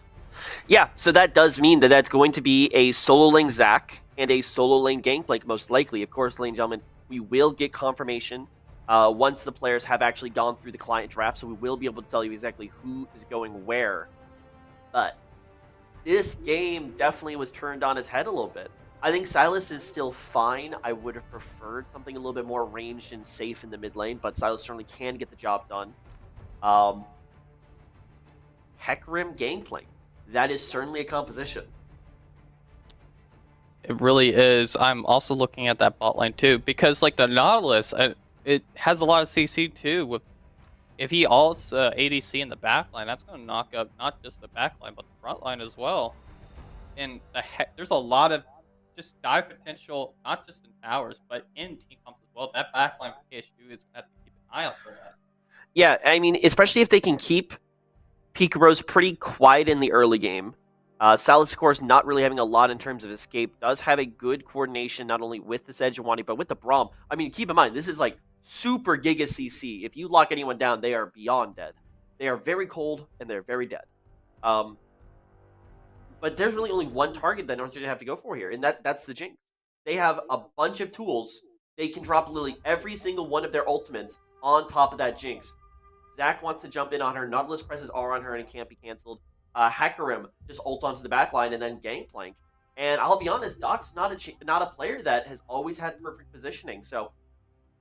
Yeah, so that does mean that that's going to be a solo lane Zac and a solo lane Gangplank, most likely. Of course, ladies and gentlemen, we will get confirmation once the players have actually gone through the client draft, so we will be able to tell you exactly who is going where. But this game definitely was turned on its head a little bit. I think Sylas is still fine. I would have preferred something a little bit more ranged and safe in the mid lane, but Sylas certainly can get the job done. Hecarim Gangplank. That is certainly a composition. It really is. I'm also looking at that bot lane too, because the Nautilus, it has a lot of CC too. If he ults ADC in the back line, that's going to knock up not just the back line, but the front line as well. And there's a lot of just dive potential, not just in towers, but in team comps as well. That back line for KSU is going to have to keep an eye out for that. Yeah, I mean, especially if they can keep Picarose pretty quiet in the early game. Sylas, of course, not really having a lot in terms of escape, does have a good coordination not only with the Sejuani, but with the Braum. I mean, keep in mind, this is super Giga CC. If you lock anyone down, they are beyond dead. They are very cold, and they're very dead. But there's really only one target that North Georgia have to go for here, and that's the Jinx. They have a bunch of tools. They can drop literally every single one of their ultimates on top of that Jinx. Zach wants to jump in on her. Nautilus presses R on her and it can't be canceled. Hecarim just ults onto the backline and then Gangplank. And I'll be honest, Doc's not a player that has always had perfect positioning. So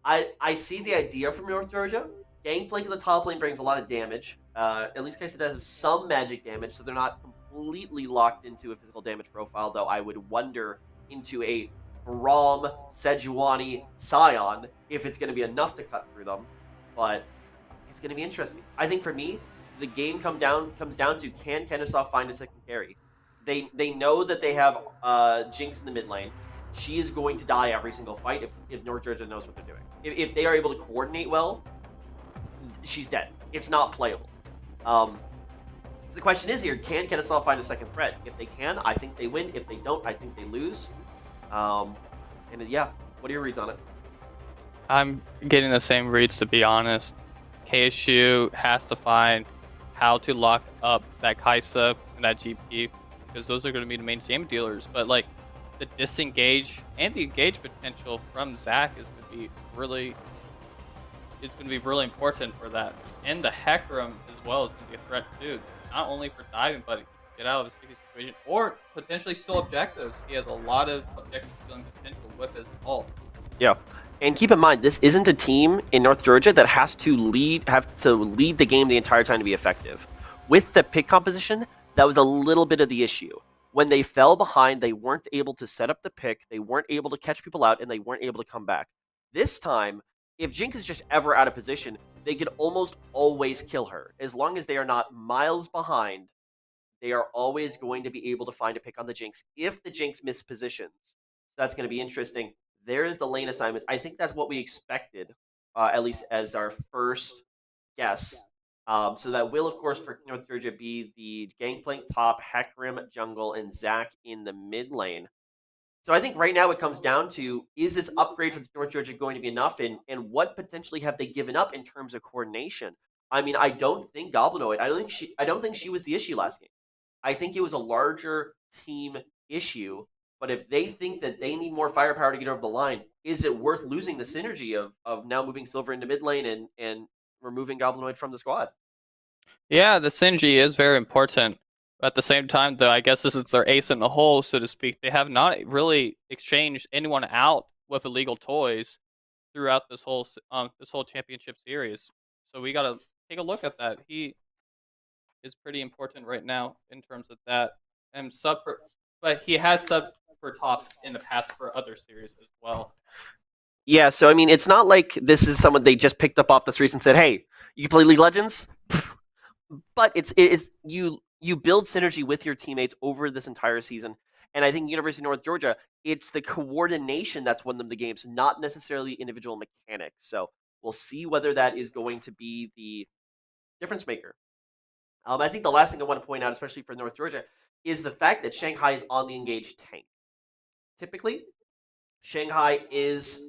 I see the idea from North Georgia. Gangplank in the top lane brings a lot of damage. At least Kai'Sa does have some magic damage, so they're not completely locked into a physical damage profile, though I would wonder into a Braum, Sejuani, Sion if it's going to be enough to cut through them. But it's going to be interesting. I think for me, the game comes down to, can Kennesaw find a second carry? They know that they have Jinx in the mid lane. She is going to die every single fight if North Georgia knows what they're doing. If they are able to coordinate well, she's dead. It's not playable. So the question is here, can Kennesaw find a second threat? If they can, I think they win. If they don't, I think they lose. And yeah, what are your reads on it? I'm getting the same reads, to be honest. KSU has to find how to lock up that Kai'Sa and that GP, because those are going to be the main game dealers. But the disengage and the engage potential from Zach is going to be really important for that. And the Hecarim as well is going to be a threat too, not only for diving, but get out of a sticky situation or potentially steal objectives. He has a lot of objective stealing potential with his ult. Yeah. And keep in mind, this isn't a team in North Georgia that has to lead the game the entire time to be effective. With the pick composition, that was a little bit of the issue. When they fell behind, they weren't able to set up the pick, they weren't able to catch people out, and they weren't able to come back. This time, if Jinx is just ever out of position, they could almost always kill her. As long as they are not miles behind, they are always going to be able to find a pick on the Jinx if the Jinx mispositions. So that's going to be interesting. There is the lane assignments. I think that's what we expected, at least as our first guess. So that will, of course, for North Georgia be the Gangplank top, Hecarim jungle, and Zac in the mid lane. So I think right now it comes down to, is this upgrade for North Georgia going to be enough, and what potentially have they given up in terms of coordination? I mean, I don't think Goblinoid. I don't think she was the issue last game. I think it was a larger team issue. But if they think that they need more firepower to get over the line, is it worth losing the synergy of now moving Silver into mid lane and removing Goblinoid from the squad? Yeah, the synergy is very important. But at the same time, though, I guess this is their ace in the hole, so to speak. They have not really exchanged anyone out with illegal toys throughout this whole championship series. So we gotta take a look at that. He is pretty important right now in terms of that. And but he has sub for top in the past for other series as well. Yeah, so I mean, it's not like this is someone they just picked up off the streets and said, "Hey, you can play League of Legends." But it's you build synergy with your teammates over this entire season, and I think University of North Georgia, it's the coordination that's won them the games, not necessarily individual mechanics. So we'll see whether that is going to be the difference maker. I think the last thing I want to point out, especially for North Georgia, is the fact that Shanghai is on the engaged tank. Typically, Shanghai is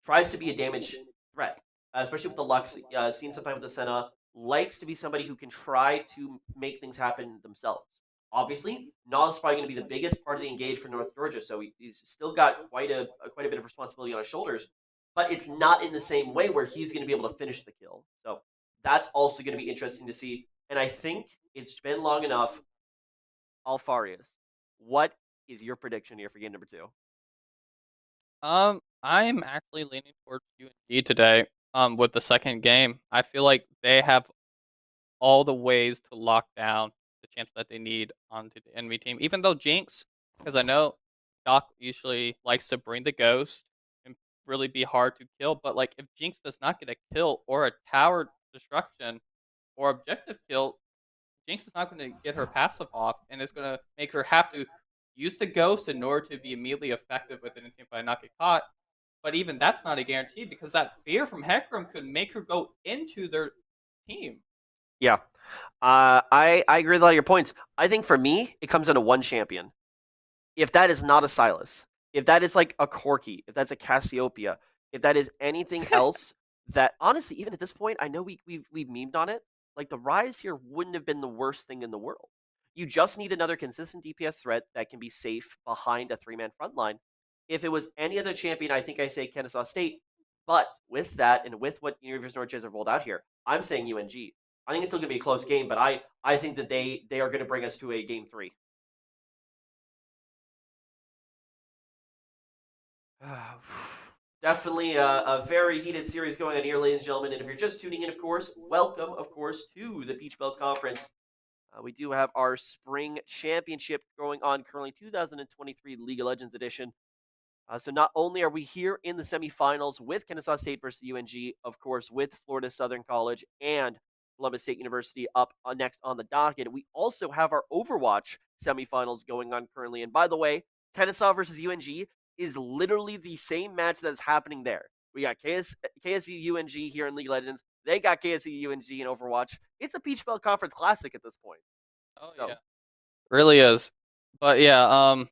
tries to be a damage threat, especially with the Lux. Seen sometimes with the Senna, likes to be somebody who can try to make things happen themselves. Obviously, Nas is probably going to be the biggest part of the engage for North Georgia, so he's still got quite a bit of responsibility on his shoulders. But it's not in the same way where he's going to be able to finish the kill. So that's also going to be interesting to see. And I think it's been long enough. Alfarius, what is your prediction here for game number two? I'm actually leaning towards UNG today. With the second game, I feel like they have all the ways to lock down the chance that they need onto the enemy team. Even though Jinx, because I know Doc usually likes to bring the ghost and really be hard to kill, but like if Jinx does not get a kill or a tower destruction or objective kill, Jinx is not going to get her passive off, and it's going to make her have to use the ghost in order to be immediately effective with an team fight, not get caught. But even that's not a guarantee because that fear from Hecarim could make her go into their team. Yeah, I agree with a lot of your points. I think for me, it comes down to one champion. If that is not a Silas, if that is like a Corki, if that's a Cassiopeia, if that is anything else that honestly, even at this point, I know we've memed on it. Like the Rise here wouldn't have been the worst thing in the world. You just need another consistent DPS threat that can be safe behind a three-man front line. If it was any other champion, I think I say Kennesaw State. But with that and with what University of North Georgia have rolled out here, I'm saying UNG. I think it's still going to be a close game, but I think that they are going to bring us to a game three. Definitely a very heated series going on here, ladies and gentlemen. And if you're just tuning in, of course, welcome, of course, to the Peach Belt Conference. We do have our Spring Championship going on currently, 2023 League of Legends Edition. So not only are we here in the semifinals with Kennesaw State versus UNG, of course, with Florida Southern College and Columbus State University up next on the docket, we also have our Overwatch semifinals going on currently. And by the way, Kennesaw versus UNG is literally the same match that is happening there. We got KSU UNG here in League of Legends. They got KSU UNG in Overwatch. It's a Peach Belt Conference Classic at this point. Oh yeah, really is. But yeah,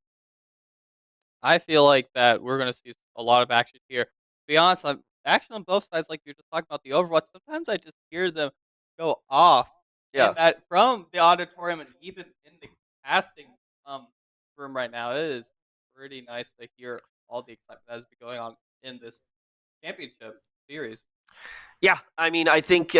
I feel like that we're gonna see a lot of action here. To be honest, action on both sides, like you're just talking about the Overwatch. Sometimes I just hear them go off, Yeah. and that from the auditorium and even in the casting room right now, it is pretty nice to hear all the excitement that has been going on in this championship series. Yeah, I mean, I think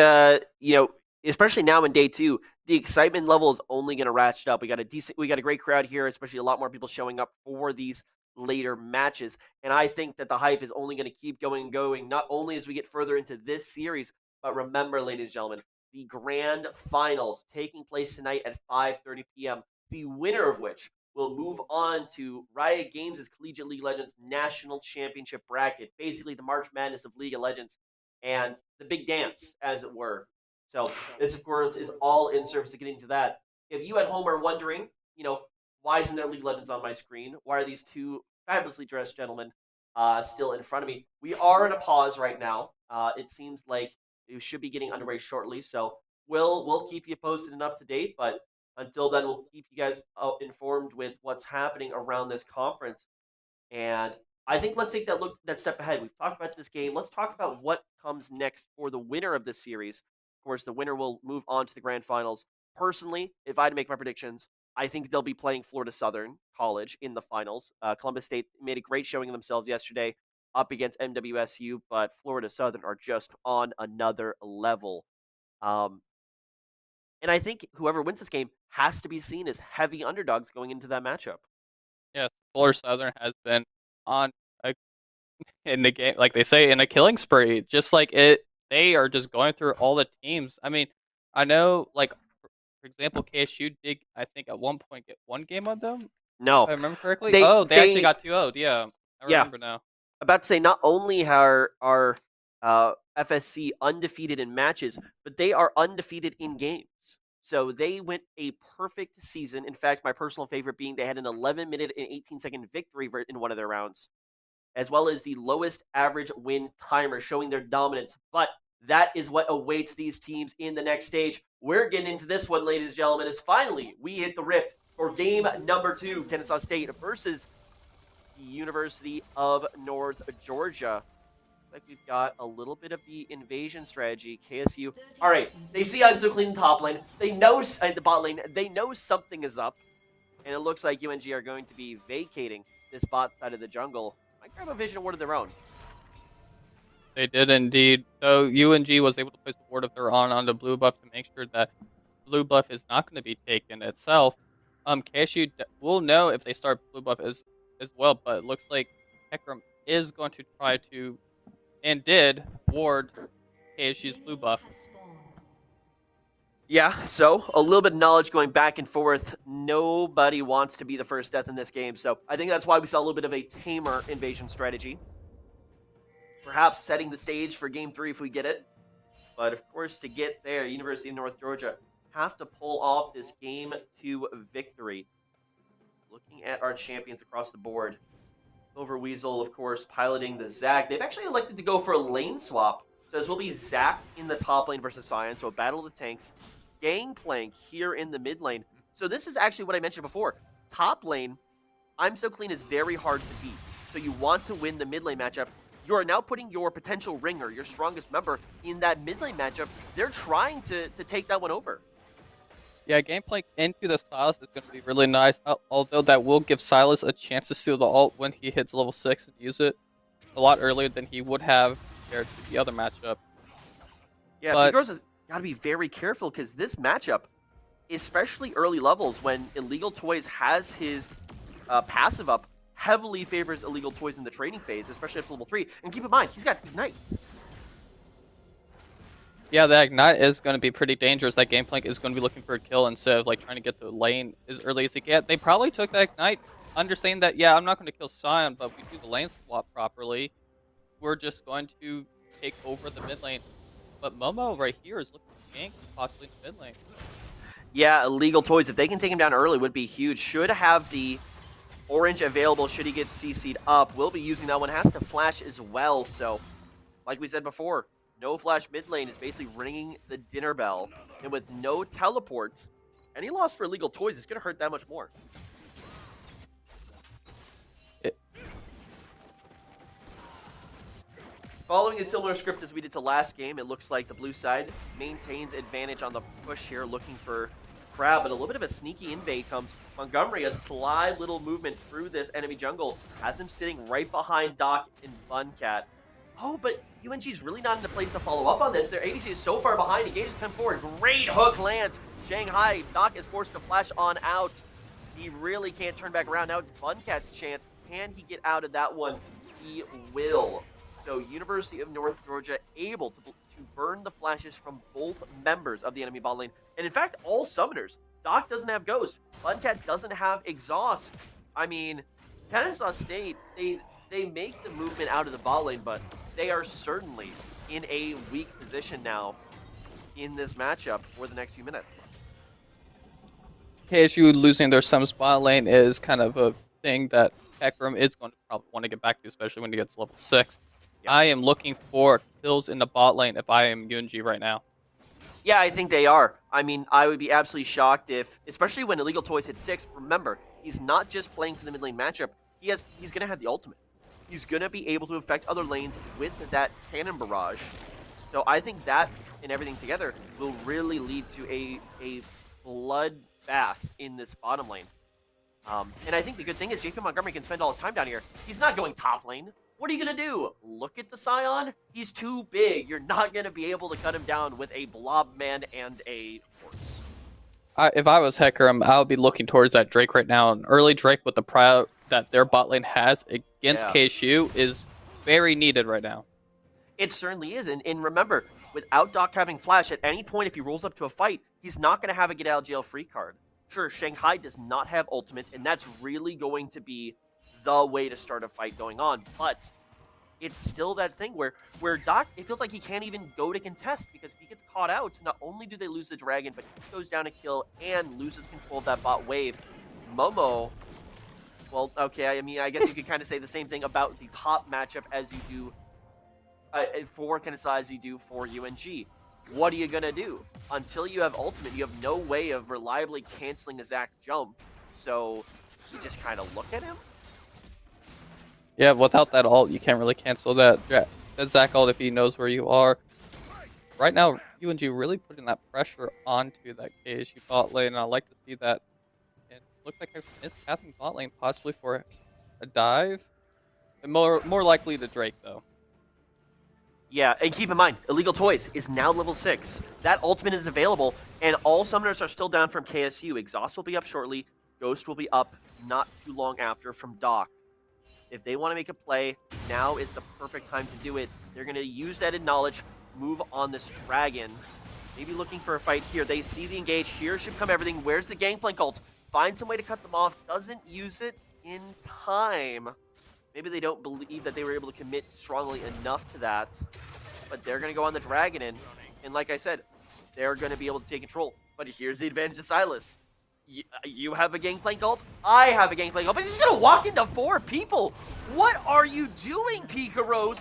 especially now in day two, the excitement level is only going to ratchet up. We got a great crowd here, especially a lot more people showing up for these later matches, and I think that the hype is only going to keep going and going. Not only as we get further into this series, but remember, ladies and gentlemen, the grand finals taking place tonight at 5:30 p.m. The winner of which will move on to Riot Games' Collegiate League of Legends National Championship bracket, basically the March Madness of League of Legends and the big dance, as it were. So this, of course, is all in service to getting to that. If you at home are wondering, why isn't there League of Legends on my screen? Why are these two fabulously dressed gentlemen still in front of me? We are in a pause right now. It seems like it should be getting underway shortly, so we'll keep you posted and up to date. But until then, we'll keep you guys informed with what's happening around this conference. And I think let's take that step ahead. We've talked about this game. Let's talk about what comes next for the winner of this series. Of course, the winner will move on to the grand finals. Personally, if I had to make my predictions, I think they'll be playing Florida Southern College in the finals. Columbus State made a great showing of themselves yesterday up against MWSU, but Florida Southern are just on another level. Um, and I think whoever wins this game has to be seen as heavy underdogs going into that matchup. Yes, Florida Southern has been on a, in the game, like they say, in a killing spree. Just like it, they are just going through all the teams. I mean, I know, like for example, KSU did, I think, at one point get one game on them, if No, I remember correctly. they Oh, they actually they got 2-0'd. Yeah, I yeah. remember now. About to say, not only are FSC undefeated in matches, but they are undefeated in games. So they went a perfect season. In fact, my personal favorite being they had an 11-minute and 18-second victory in one of their rounds, as well as the lowest average win timer, showing their dominance. But that is what awaits these teams in the next stage. We're getting into this one, ladies and gentlemen, as finally we hit the rift for game number 2, Kennesaw State versus the University of North Georgia. Like we've got a little bit of the invasion strategy. KSU. All right, they see I'm so clean in the top lane. They know the bot lane. They know something is up, and it looks like UNG are going to be vacating this bot side of the jungle. Might grab a vision ward of their own. They did indeed. So UNG was able to place the ward of their own on the blue buff to make sure that blue buff is not going to be taken itself. KSU will know if they start blue buff as well, but it looks like Hecarim is going to try to, and did, ward KSU's blue buff. Yeah, so a little bit of knowledge going back and forth. Nobody wants to be the first death in this game, so I think that's why we saw a little bit of a tamer invasion strategy. Perhaps setting the stage for game 3 if we get it. But of course, to get there, University of North Georgia have to pull off this game 2 victory. Looking at our champions across the board, Silver Weasel, of course, piloting the Zac. They've actually elected to go for a lane swap. So this will be Zac in the top lane versus Sion, so a battle of the tanks. Gangplank here in the mid lane. So this is actually what I mentioned before. Top lane, I'm So Clean is very hard to beat. So you want to win the mid lane matchup. You are now putting your potential ringer, your strongest member, in that mid lane matchup. They're trying to take that one over. Yeah, gameplay into the Silas is going to be really nice, although that will give Silas a chance to steal the ult when he hits level 6 and use it a lot earlier than he would have compared to the other matchup. Yeah, but Vigoro's has got to be very careful because this matchup, especially early levels when Illegal Toys has his passive up, heavily favors Illegal Toys in the trading phase, especially up to level 3. And keep in mind, he's got Ignite. Yeah, that Ignite is going to be pretty dangerous. That Gangplank is going to be looking for a kill instead of like trying to get the lane as early as he can. They probably took that Ignite, understanding that, yeah, I'm not going to kill Sion, but if we do the lane swap properly, we're just going to take over the mid lane. But Momo right here is looking to gank, possibly in the mid lane. Yeah, Illegal Toys, if they can take him down early, would be huge. Should have the orange available should he get CC'd up. We'll be using that one. Has to flash as well, so like we said before, no flash mid lane is basically ringing the dinner bell. And with no teleport, any loss for Illegal Toys is going to hurt that much more. Following a similar script as we did to last game, it looks like the blue side maintains advantage on the push here, looking for Crab, but a little bit of a sneaky invade comes. Montgomery, a sly little movement through this enemy jungle, has him sitting right behind Doc and Funcat. Oh, but UNG's really not in the place to follow up on this. Their ADC is so far behind. Engages come forward. Great hook lands. Shanghai. Doc is forced to flash on out. He really can't turn back around. Now it's Funcat's chance. Can he get out of that one? He will. So University of North Georgia able to burn the flashes from both members of the enemy bot lane. And in fact, all summoners. Doc doesn't have Ghost. Buncat doesn't have Exhaust. I mean, Kennesaw State, they make the movement out of the bot lane, but they are certainly in a weak position now in this matchup for the next few minutes. KSU losing their some spot lane is kind of a thing that Hecarim is going to probably want to get back to, especially when he gets level 6. Yeah. I am looking for kills in the bot lane if I am UNG right now. Yeah, I think they are. I mean, I would be absolutely shocked if, especially when Illegal Toys hit 6, remember, he's not just playing for the mid lane matchup, he's going to have the ultimate. He's going to be able to affect other lanes with that cannon barrage. So I think that and everything together will really lead to a bloodbath in this bottom lane. And I think the good thing is JP Montgomery can spend all his time down here. He's not going top lane. What are you going to do? Look at the Scion? He's too big. You're not going to be able to cut him down with a blob man and a horse. If I was Hecarim, I would be looking towards that Drake right now. An early Drake with the prio that their bot lane has against KSU is very needed right now. It certainly is. And remember, without Doc having Flash, at any point if he rolls up to a fight, he's not going to have a get out of jail free card. Sure, Shanghai does not have ultimate, and that's really going to be the way to start a fight going on. But it's still that thing where Doc, it feels like he can't even go to contest because if he gets caught out, not only do they lose the dragon, but he goes down a kill and loses control of that bot wave. Momo, well, okay, I mean, I guess you could kind of say the same thing about the top matchup as you do for Kennesaw as you do for UNG. What are you going to do? Until you have ultimate, you have no way of reliably canceling a Zac jump. So you just kind of look at him. Yeah, without that ult, you can't really cancel that Zac ult if he knows where you are. Right now, UNG really putting that pressure onto that KSU bot lane, and I like to see that. It looks like it's passing bot lane possibly for a dive. And more likely to Drake, though. Yeah, and keep in mind, Illegal Toys is now level 6. That ultimate is available, and all summoners are still down from KSU. Exhaust will be up shortly. Ghost will be up not too long after from Doc. If they want to make a play, now is the perfect time to do it. They're going to use that in knowledge, move on this dragon. Maybe looking for a fight here. They see the engage. Here should come everything. Where's the Gangplank ult? Find some way to cut them off. Doesn't use it in time. Maybe they don't believe that they were able to commit strongly enough to that. But they're going to go on the dragon in. And like I said, they're going to be able to take control. But here's the advantage of Silas. You have a Gangplank ult, I have a Gangplank ult, but he's gonna walk into 4 people. What are you doing, Pika Rose?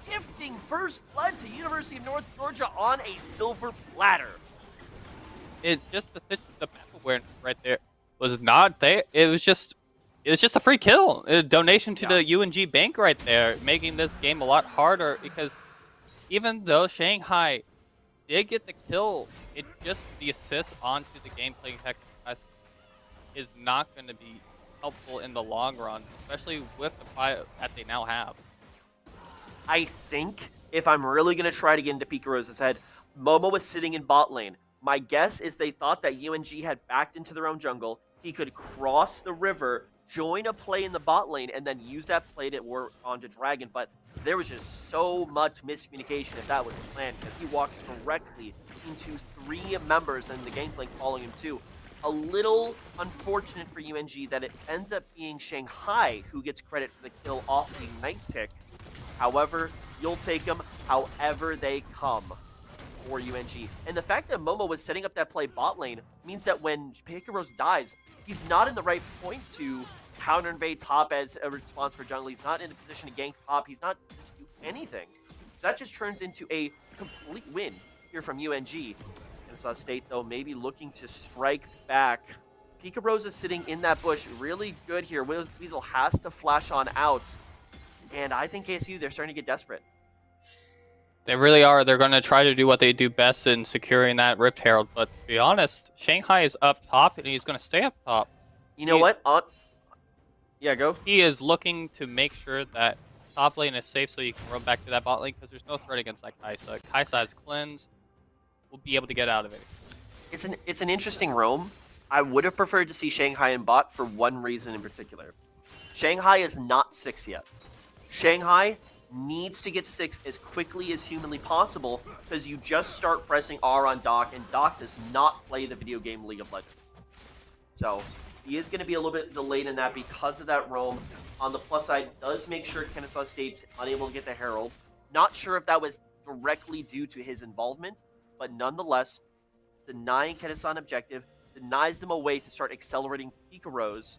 Gifting first blood to University of North Georgia on a silver platter. It just the map awareness right there was not there. It was just a free kill, a donation to the UNG bank right there, making this game a lot harder because even though Shanghai did get the kill, it just the assist onto the Gangplank tech is not going to be helpful in the long run, especially with the fight that they now have. I think if I'm really going to try to get into Pika Rose's head, Momo was sitting in bot lane. My guess is they thought that UNG had backed into their own jungle. He could cross the river, join a play in the bot lane, and then use that play to work onto Dragon. But there was just so much miscommunication if that was the plan, because he walks directly into 3 members and the Gangplank following him too. A little unfortunate for UNG that it ends up being Shanghai who gets credit for the kill off the Night Tick. However, you'll take them however they come for UNG. And the fact that Momo was setting up that play bot lane means that when Pika Rose dies, he's not in the right point to counter invade top as a response for jungle. He's not in a position to gank top. He's not to do anything. That just turns into a complete win here from UNG. Kennesaw State, though, maybe looking to strike back. Pika Rose is sitting in that bush. Really good here. Weasel has to flash on out. And I think KSU, they're starting to get desperate. They really are. They're going to try to do what they do best in securing that Rift Herald. But to be honest, Shanghai is up top, and he's going to stay up top. You know what? Yeah, go. He is looking to make sure that top lane is safe so you can run back to that bot lane because there's no threat against that Kaisa. Kaisa has cleanse. Will be able to get out of it. It's an interesting roam. I would have preferred to see Shanghai in bot for one reason in particular. Shanghai is not 6 yet. Shanghai needs to get 6 as quickly as humanly possible because you just start pressing R on Doc, and Doc does not play the video game League of Legends. So he is going to be a little bit delayed in that because of that roam. On the plus side, does make sure Kennesaw State's unable to get the Herald. Not sure if that was directly due to his involvement, but nonetheless, denying Kennesaw an objective, denies them a way to start accelerating Pikaros.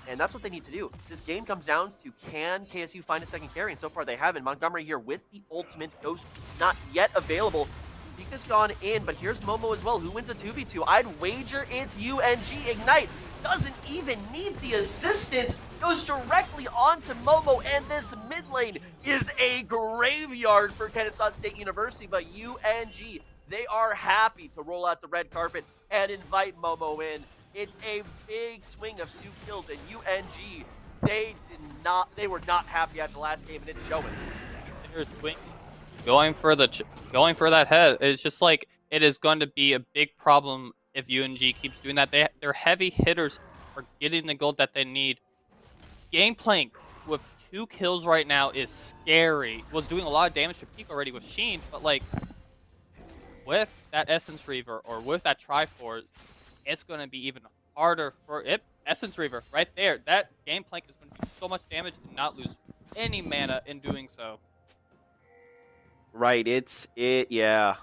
And that's what they need to do. This game comes down to, can KSU find a second carry? And so far they haven't. Montgomery here with the ultimate. Ghost not yet available. Pika's gone in, but here's Momo as well. Who wins a 2v2? I'd wager it's UNG. Ignite doesn't even need the assistance. Goes directly onto Momo, and this mid lane is a graveyard for Kennesaw State University. But UNG, they are happy to roll out the red carpet and invite Momo in. It's a big swing of 2 kills, and UNG, they were not happy after the last game, and it's showing. Here's Twink going for that head. It's just like, it is going to be a big problem if UNG keeps doing that. Their heavy hitters are getting the gold that they need. Gangplank with 2 kills right now is scary. Was doing a lot of damage to Peak already with Sheen, but like with that Essence Reaver or with that Triforce, it's going to be even harder for it. Essence Reaver right there. That Gangplank is going to do so much damage and not lose any mana in doing so. Right, yeah.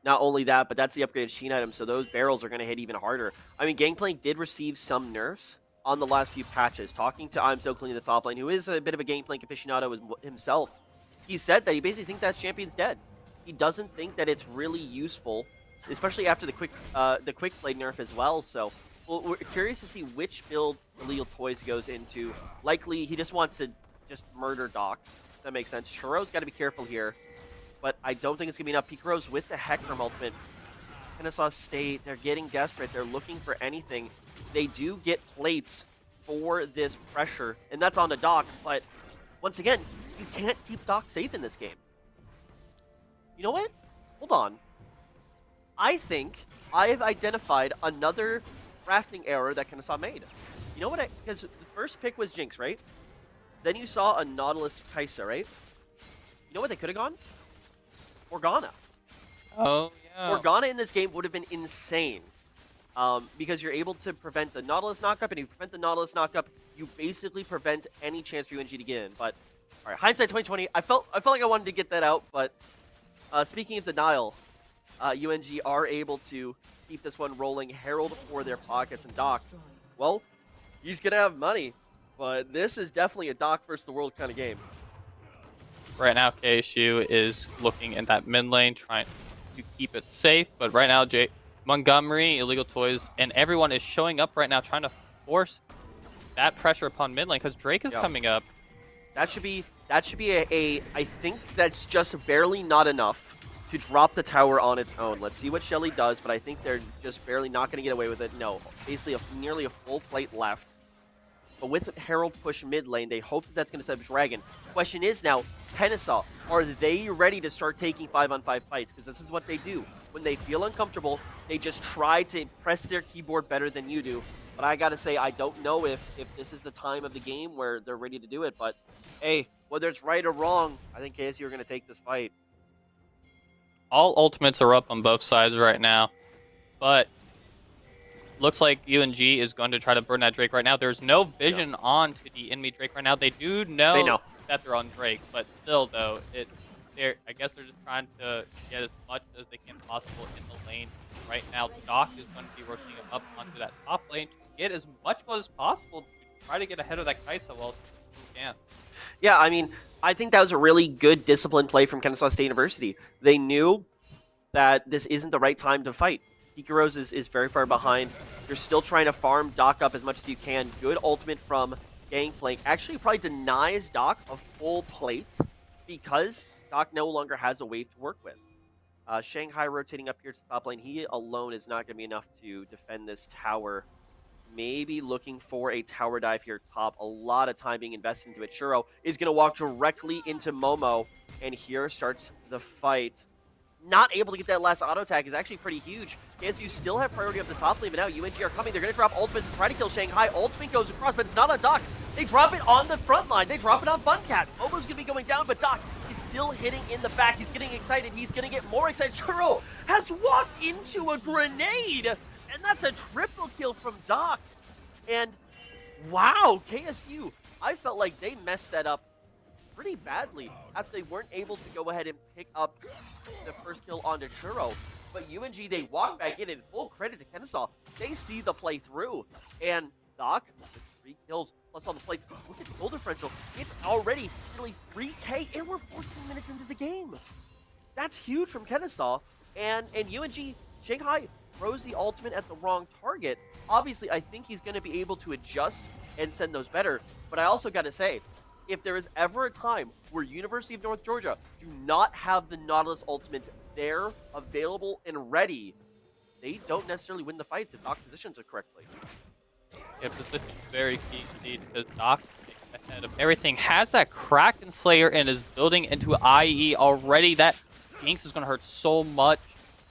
Not only that, but that's the upgraded Sheen item, so those barrels are going to hit even harder. I mean, Gangplank did receive some nerfs on the last few patches. Talking to I'm So Clean in the top lane, who is a bit of a Gangplank aficionado himself, he said that he basically thinks that champion's dead. He doesn't think that it's really useful, especially after the quick play nerf as well. So we're curious to see which build Illegal Toys goes into. Likely, he just wants to just murder Doc. That makes sense. Churro's got to be careful here, but I don't think it's going to be enough. Pikaros with the Hecarim ultimate. Kennesaw State, they're getting desperate. They're looking for anything. They do get plates for this pressure, and that's on the Doc, but once again, you can't keep Doc safe in this game. You know what? Hold on. I think I have identified another crafting error that Kennesaw made. You know what? Because the first pick was Jinx, right? Then you saw a Nautilus Kaisa, right? You know what they could have gone? Morgana. Oh, yeah. Morgana in this game would have been insane. Because you're able to prevent the Nautilus knockup, and if you prevent the Nautilus knockup, you basically prevent any chance for UNG to get in. But, all right, hindsight 2020, I felt like I wanted to get that out, but speaking of denial, UNG are able to keep this one rolling. Herald for their pockets, and Doc, well, he's going to have money. But this is definitely a Doc versus the world kind of game. Right now, KSU is looking in that mid lane, trying to keep it safe. But right now, Montgomery, Illegal Toys, and everyone is showing up right now, trying to force that pressure upon mid lane because Drake is coming up. That should be a I think that's just barely not enough to drop the tower on its own. Let's see what Shelly does, but I think they're just barely not going to get away with it. No, basically nearly a full plate left. But with Herald push mid lane, they hope that that's going to set up Dragon. Question is now, Kennesaw, are they ready to start taking 5-on-5 fights? Because this is what they do. When they feel uncomfortable, they just try to press their keyboard better than you do. But I got to say, I don't know if this is the time of the game where they're ready to do it. But, hey, whether it's right or wrong, I think KSU are going to take this fight. All ultimates are up on both sides right now. But looks like UNG is going to try to burn that Drake right now. There's no vision on to the enemy Drake right now. They do know that they're on Drake, but still, though, I guess they're just trying to get as much as they can possible in the lane right now. Doc is going to be working up onto that top lane to get as much as possible to try to get ahead of that Kaisa while he can. Yeah, I mean, I think that was a really good disciplined play from Kennesaw State University. They knew that this isn't the right time to fight. Hikaros is very far behind. You're still trying to farm Doc up as much as you can. Good ultimate from Gangplank. Actually, probably denies Doc a full plate because Doc no longer has a wave to work with. Shanghai rotating up here to the top lane. He alone is not going to be enough to defend this tower. Maybe looking for a tower dive here top. A lot of time being invested into it. Churro is going to walk directly into Momo, and here starts the fight. Not able to get that last auto attack is actually pretty huge. KSU still have priority up the top lane, but now UNG are coming. They're going to drop ultimates and try to kill Shanghai. Ultimate goes across, but it's not on Doc. They drop it on the front line. They drop it on Funcat. Momo's going to be going down, but Doc is still hitting in the back. He's getting excited. He's going to get more excited. Churro has walked into a grenade, and that's a triple kill from Doc. And wow, KSU, I felt like they messed that up pretty badly after they weren't able to go ahead and pick up the first kill onto Churro. But UNG, they walk back in, and full credit to Kennesaw. They see the play through. And Doc, with 3 kills, plus all the plates, look at the goal differential. It's already nearly 3K, and we're 14 minutes into the game. That's huge from Kennesaw. And UNG, Shanghai throws the ultimate at the wrong target. Obviously, I think he's going to be able to adjust and send those better. But I also got to say, if there is ever a time where University of North Georgia do not have the Nautilus ultimate there, available, and ready, they don't necessarily win the fights if Doc positions it correctly. Yeah, position is very key indeed because Doc, ahead of everything, has that Kraken Slayer and is building into IE already. That Jinx is going to hurt so much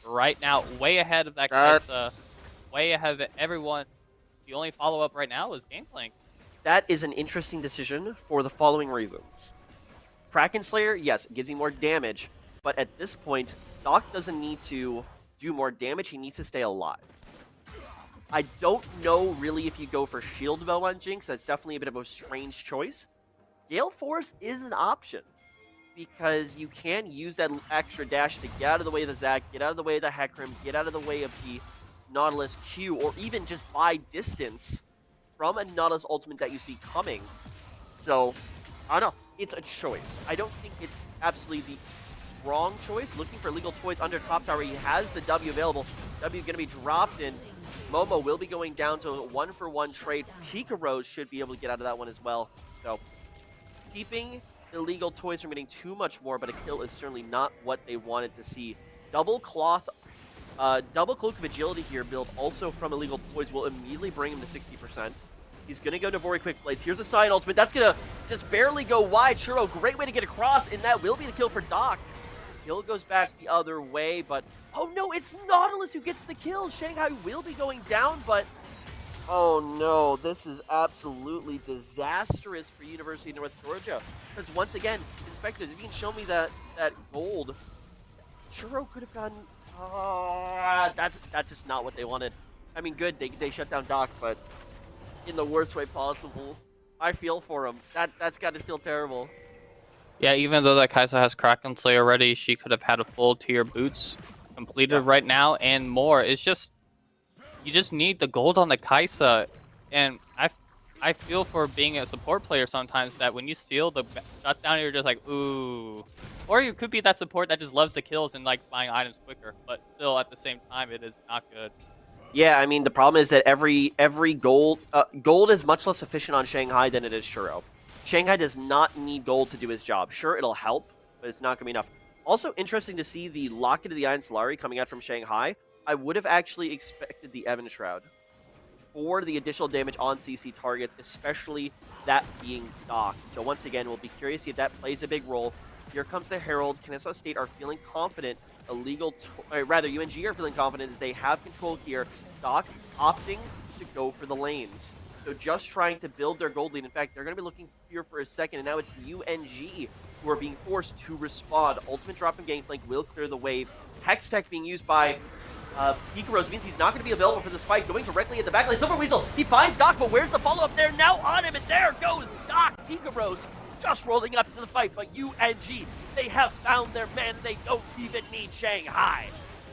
right now, way ahead of that Kaisa, way ahead of everyone. The only follow-up right now is Gameplank. That is an interesting decision for the following reasons. Kraken Slayer, yes, it gives you more damage, but at this point, Doc doesn't need to do more damage, he needs to stay alive. I don't know really if you go for Shield Bow on Jinx, that's definitely a bit of a strange choice. Gale Force is an option, because you can use that extra dash to get out of the way of the Zac, get out of the way of the Hecarim, get out of the way of the Nautilus Q, or even just buy distance from a Nautilus ultimate that you see coming. So, I don't know. It's a choice. I don't think it's absolutely the wrong choice. Looking for legal toys under top tower. He has the W available. W going to be dropped, and Momo will be going down to a 1-for-1 trade. Pika Rose should be able to get out of that one as well. So, keeping illegal toys from getting too much more, but a kill is certainly not what they wanted to see. Double Cloak of Agility here build also from illegal toys will immediately bring him to 60%. He's going to go to Vori Quick Blades. Here's a side ultimate. That's going to just barely go wide. Churro, great way to get across, and that will be the kill for Doc. Kill goes back the other way, but oh no, it's Nautilus who gets the kill. Shanghai will be going down, but oh no, this is absolutely disastrous for University of North Georgia. Because once again, Inspector, if you can show me that gold, Churro could have gotten. That's just not what they wanted. I mean, good, they shut down Doc, but in the worst way possible. I feel for him. That's got to feel terrible. Yeah, even though that Kaisa has Kraken Slayer already, she could have had a full tier boots completed right now and more. It's just, you just need the gold on the Kaisa, and I feel for being a support player sometimes that when you steal the shutdown, you're just like, ooh. Or you could be that support that just loves the kills and likes buying items quicker, but still at the same time, it is not good. Yeah, I mean, the problem is that every gold is much less efficient on Shanghai than it is Churro. Shanghai does not need gold to do his job. Sure, it'll help, but it's not going to be enough. Also interesting to see the Locket of the Iron Solari coming out from Shanghai. I would have actually expected the Evan Shroud for the additional damage on CC targets, especially that being Doc. So once again, we'll be curious to see if that plays a big role. Here comes the Herald. Kennesaw State are feeling confident. UNG are feeling confident as they have control here. Doc opting to go for the lanes. So just trying to build their gold lead. In fact, they're going to be looking here for a second, and now it's UNG who are being forced to respond. Ultimate drop in Gangplank will clear the wave. Hex Tech being used by Pika Rose means he's not going to be available for this fight. Going directly at the back lane. Silver Weasel, he finds Doc, but where's the follow-up there? Now on him, and there goes Doc. Pika Rose just rolling up to the fight, but UNG, they have found their man. They don't even need Shanghai.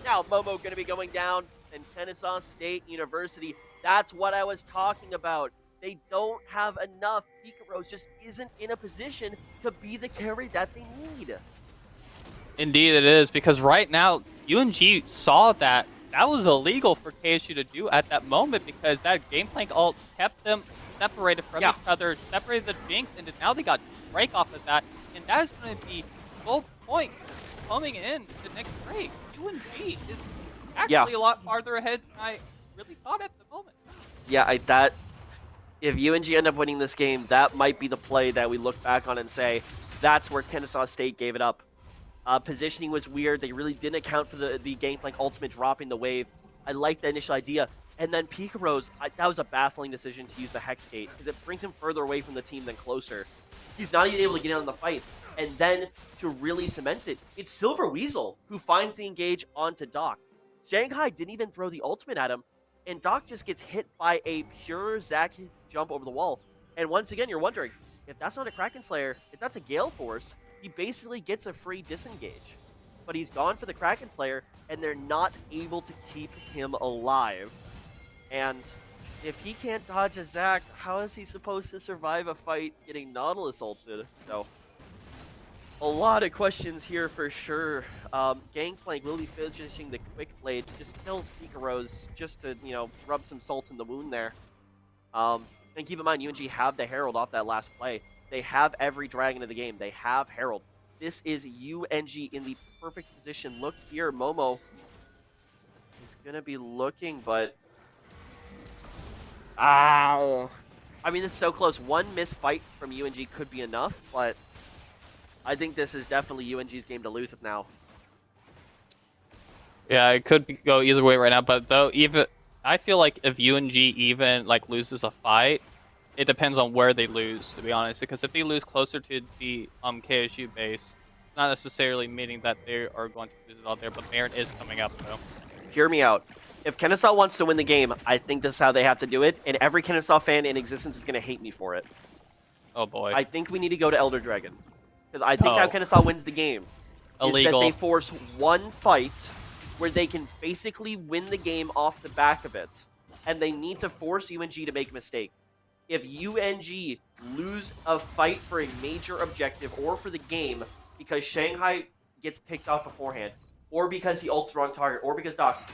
Now Momo going to be going down, and Kennesaw State University, that's what I was talking about. They don't have enough. Pika Rose just isn't in a position to be the carry that they need. Indeed it is, because right now, UNG saw that was illegal for KSU to do at that moment, because that Gameplank ult kept them separated from each other, separated the Jinx, and now they got break off of that, and that is going to be the whole point coming in the next break. UNG is actually a lot farther ahead than I really thought at the moment. Yeah, if UNG end up winning this game, that might be the play that we look back on and say, that's where Kennesaw State gave it up. Positioning was weird. They really didn't account for the Gameplank ultimate dropping the wave. I like the initial idea. And then Pika Rose, that was a baffling decision to use the Hex Gate, because it brings him further away from the team than closer. He's not even able to get in on the fight. And then, to really cement it, it's Silver Weasel who finds the engage onto Doc. Shanghai didn't even throw the ultimate at him. and Doc just gets hit by a pure Zac jump over the wall. And once again, you're wondering, if that's not a Kraken Slayer, if that's a Gale Force, he basically gets a free disengage. But he's gone for the Kraken Slayer, and they're not able to keep him alive. And if he can't dodge a Zac, how is he supposed to survive a fight getting Nautilus ulted? So, a lot of questions here for sure. Gangplank will be finishing the quick blades, just kills Pikaros just to, rub some salt in the wound there. And keep in mind, UNG have the Herald off that last play. They have every dragon of the game. They have Herald. This is UNG in the perfect position. Look here, Momo is going to be looking, but... Ow! I mean, it's so close. One missed fight from UNG could be enough, but I think this is definitely UNG's game to lose it now. Yeah, it could go either way right now, but though I feel like if UNG even loses a fight, it depends on where they lose, to be honest. Because if they lose closer to the KSU base, not necessarily meaning that they are going to lose it all there. But Baron is coming up, though. Hear me out. If Kennesaw wants to win the game, I think this is how they have to do it, and every Kennesaw fan in existence is going to hate me for it. Oh boy. I think we need to go to Elder Dragon. Because I think how Kennesaw wins the game Illegal. is that they force one fight where they can basically win the game off the back of it. And they need to force UNG to make a mistake. If UNG lose a fight for a major objective or for the game because Shanghai gets picked off beforehand, or because he ults the wrong target, or because Doc,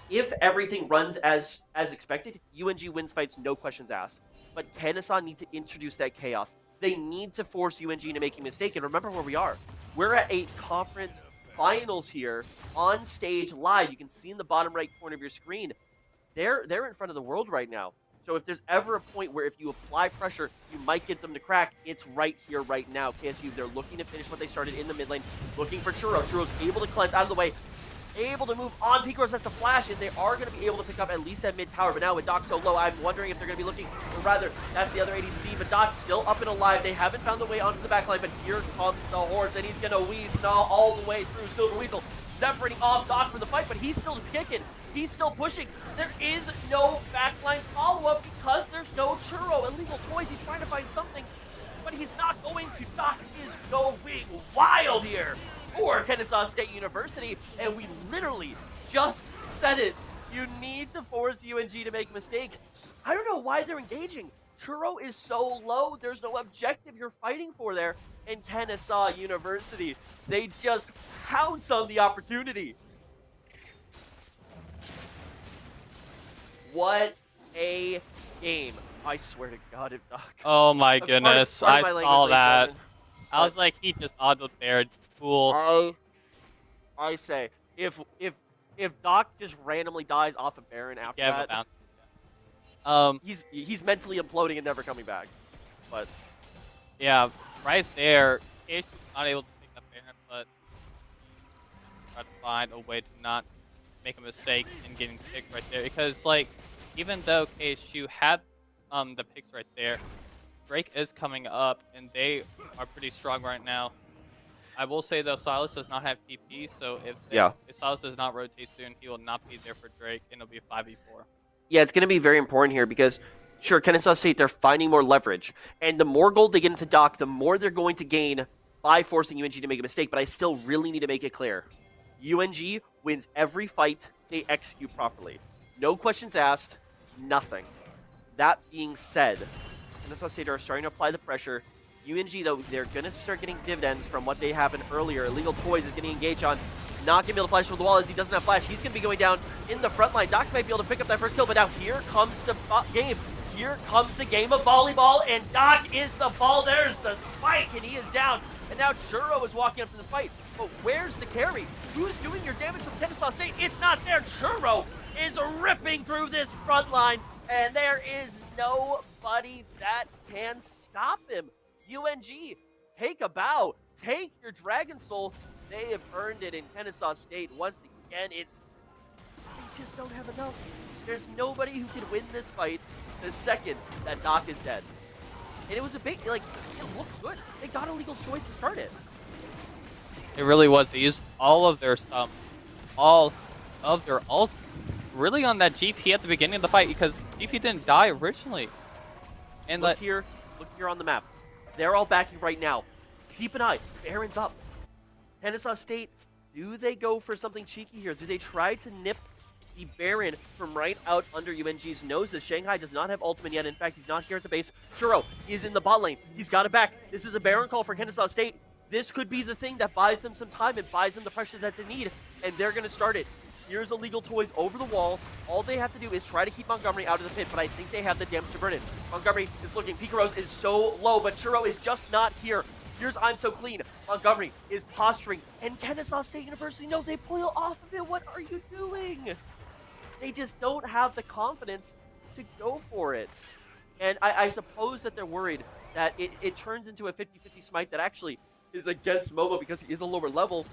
if everything runs as expected, UNG wins fights, no questions asked. But Kennesaw need to introduce that chaos. They need to force UNG to make a mistake. And remember where we are. We're at a conference finals here on stage live. You can see in the bottom right corner of your screen. They're in front of the world right now. So if there's ever a point where if you apply pressure, you might get them to crack, it's right here, right now. KSU, they're looking to finish what they started in the mid lane, looking for Churro. Churro's able to cleanse out of the way, able to move on. Pikaros has to flash, and they are going to be able to pick up at least that mid tower. But now with Doc so low, I'm wondering if they're going to be looking, or rather, that's the other ADC. But Doc's still up and alive. They haven't found the way onto the backline, but here comes the horse, and he's going to Weasnaw all the way through. Silver Weasel separating off Doc from the fight, but he's still kicking. He's still pushing. There is no backline follow-up because there's no Churro. Illegal Toys, he's trying to find something, but he's not going to. Doc is going wild here for Kennesaw State University, and we literally just said it. You need to force UNG to make a mistake. I don't know why they're engaging. Churro is so low, there's no objective you're fighting for there. And Kennesaw University, they just pounce on the opportunity. What a game. I swear to God, if Doc... Oh my goodness, I saw that. I was like, he just auto there, fool. I say, if Doc just randomly dies off of Baron after that, he's mentally imploding and never coming back. But yeah, right there, KSU's not able to pick up Baron, but try to find a way to not make a mistake in getting picked right there. Because even though KSU had the picks right there, Drake is coming up, and they are pretty strong right now. I will say, though, Silas does not have TP, so if Silas does not rotate soon, he will not be there for Drake, and it'll be a 5v4. Yeah, it's going to be very important here because, sure, Kennesaw State, they're finding more leverage. And the more gold they get into Doc, the more they're going to gain by forcing UNG to make a mistake. But I still really need to make it clear. UNG wins every fight they execute properly. No questions asked, nothing. That being said, Kennesaw State are starting to apply the pressure. UNG, though, they're going to start getting dividends from what they happened earlier. Illegal Toys is getting engaged on. Not going to be able to flash from the wall as he doesn't have flash. He's going to be going down in the front line. Doc might be able to pick up that first kill, but now here comes the game. Here comes the game of volleyball, and Doc is the ball. There's the spike, and he is down. And now Churro is walking up to this fight. But where's the carry? Who's doing your damage from Kennesaw State? It's not there. Churro is ripping through this front line, and there is nobody that can stop him. UNG, take a bow. Take your Dragon Soul. They have earned it in Kennesaw State. Once again, they just don't have enough. There's nobody who can win this fight the second that Doc is dead. And it was a big, it looked good. They got Illegal Toys to start it. It really was. They used all of their ult really on that GP at the beginning of the fight because GP didn't die originally. And look here on the map. They're all backing right now. Keep an eye. Baron's up. Kennesaw State, do they go for something cheeky here? Do they try to nip the Baron from right out under UNG's noses? Shanghai does not have ultimate yet. In fact, he's not here at the base. Churro is in the bot lane. He's got it back. This is a Baron call for Kennesaw State. This could be the thing that buys them some time and buys them the pressure that they need, and they're going to start it. Here's Illegal Toys over the wall. All they have to do is try to keep Montgomery out of the pit, but I think they have the damage to burn it. Montgomery is looking. Picaros is so low, but Churro is just not here. Here's I'm So Clean. Montgomery is posturing, and Kennesaw State University, no, they pull off of it. What are you doing? They just don't have the confidence to go for it. And I suppose that they're worried that it turns into a 50-50 smite that actually is against Momo because he is a lower level.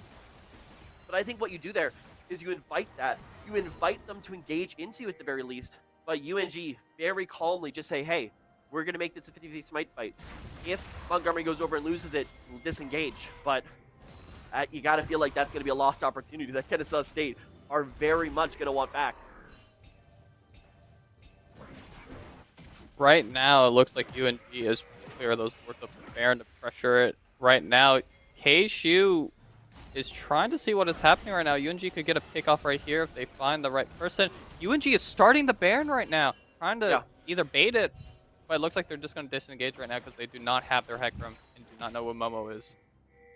But I think what you do there is you invite that. You invite them to engage into at the very least. But UNG very calmly just say, hey, we're going to make this a 50-50 smite fight. If Montgomery goes over and loses it, we'll disengage. But you got to feel like that's going to be a lost opportunity that Kennesaw State are very much going to want back. right now, it looks like UNG is trying to clear those boards up the Baron to pressure it. Right now, KSU is trying to see what is happening right now. UNG could get a pick off right here if they find the right person. UNG is starting the Baron right now, trying to either bait it, but it looks like they're just going to disengage right now because they do not have their Hecarim and do not know what Momo is.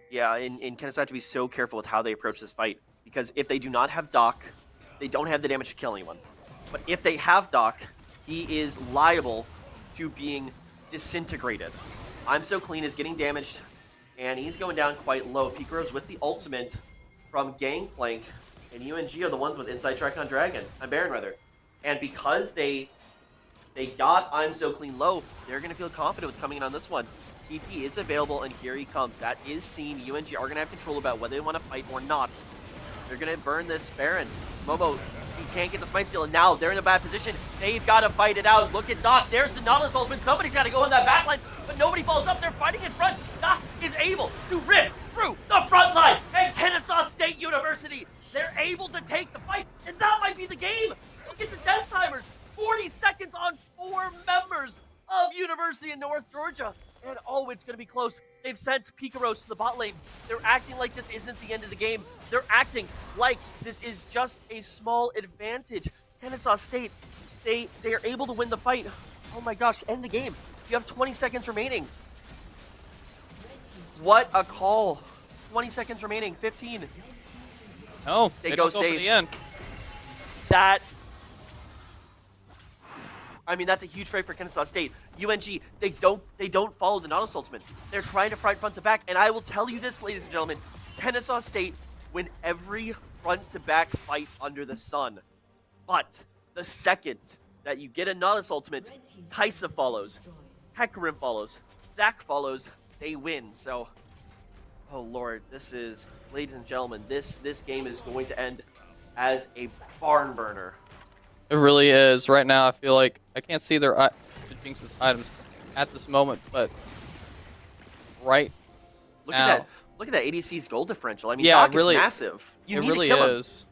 Yeah, and Kennesaw have to be so careful with how they approach this fight, because if they do not have Doc, they don't have the damage to kill anyone. But if they have Doc, he is liable to being disintegrated. I'm So Clean is getting damaged, and he's going down quite low. Picaros with the ultimate from Gangplank, and UNG are the ones with Inside Track on Dragon, on Baron rather. And because they got I'm So Clean low, they're going to feel confident with coming in on this one. TP is available, and here he comes. That is seen. UNG are going to have control about whether they want to fight or not. They're going to burn this Baron. Momo, he can't get the Smite Steal, and now they're in a bad position. They've got to fight it out. Look at Doc. There's the Nautilus ultimate. Somebody's got to go in that backline, but nobody falls up. They're fighting in front. Doc is able to rip through the front line, and Kennesaw State University, they're able to take the fight, and that might be the game. Look at the death timers. 40 seconds on 4 members of University of North Georgia. And oh, it's going to be close. They've sent Picaros to the bot lane. They're acting like this isn't the end of the game. They're acting like this is just a small advantage. Kennesaw State, they are able to win the fight. Oh my gosh, end the game. You have 20 seconds remaining. What a call. 20 seconds remaining, 15. No, they go don't go save. for the end. That, I mean, that's a huge fight for Kennesaw State. UNG, they don't follow the Nautilus ultimate. They're trying to fight front to back, and I will tell you this, ladies and gentlemen, Kennesaw State win every front to back fight under the sun. But the second that you get a Nautilus ultimate, Kaisa follows, Hecarim follows, Zach follows, they win. So, oh lord, this is, ladies and gentlemen, this game is going to end as a barn burner. It really is. Right now, I feel like I can't see the Jinx's items at this moment, but right Look now, at that. Look at that ADC's goal differential. I mean, Yeah, Doc really- is massive. You it need really to kill him. is.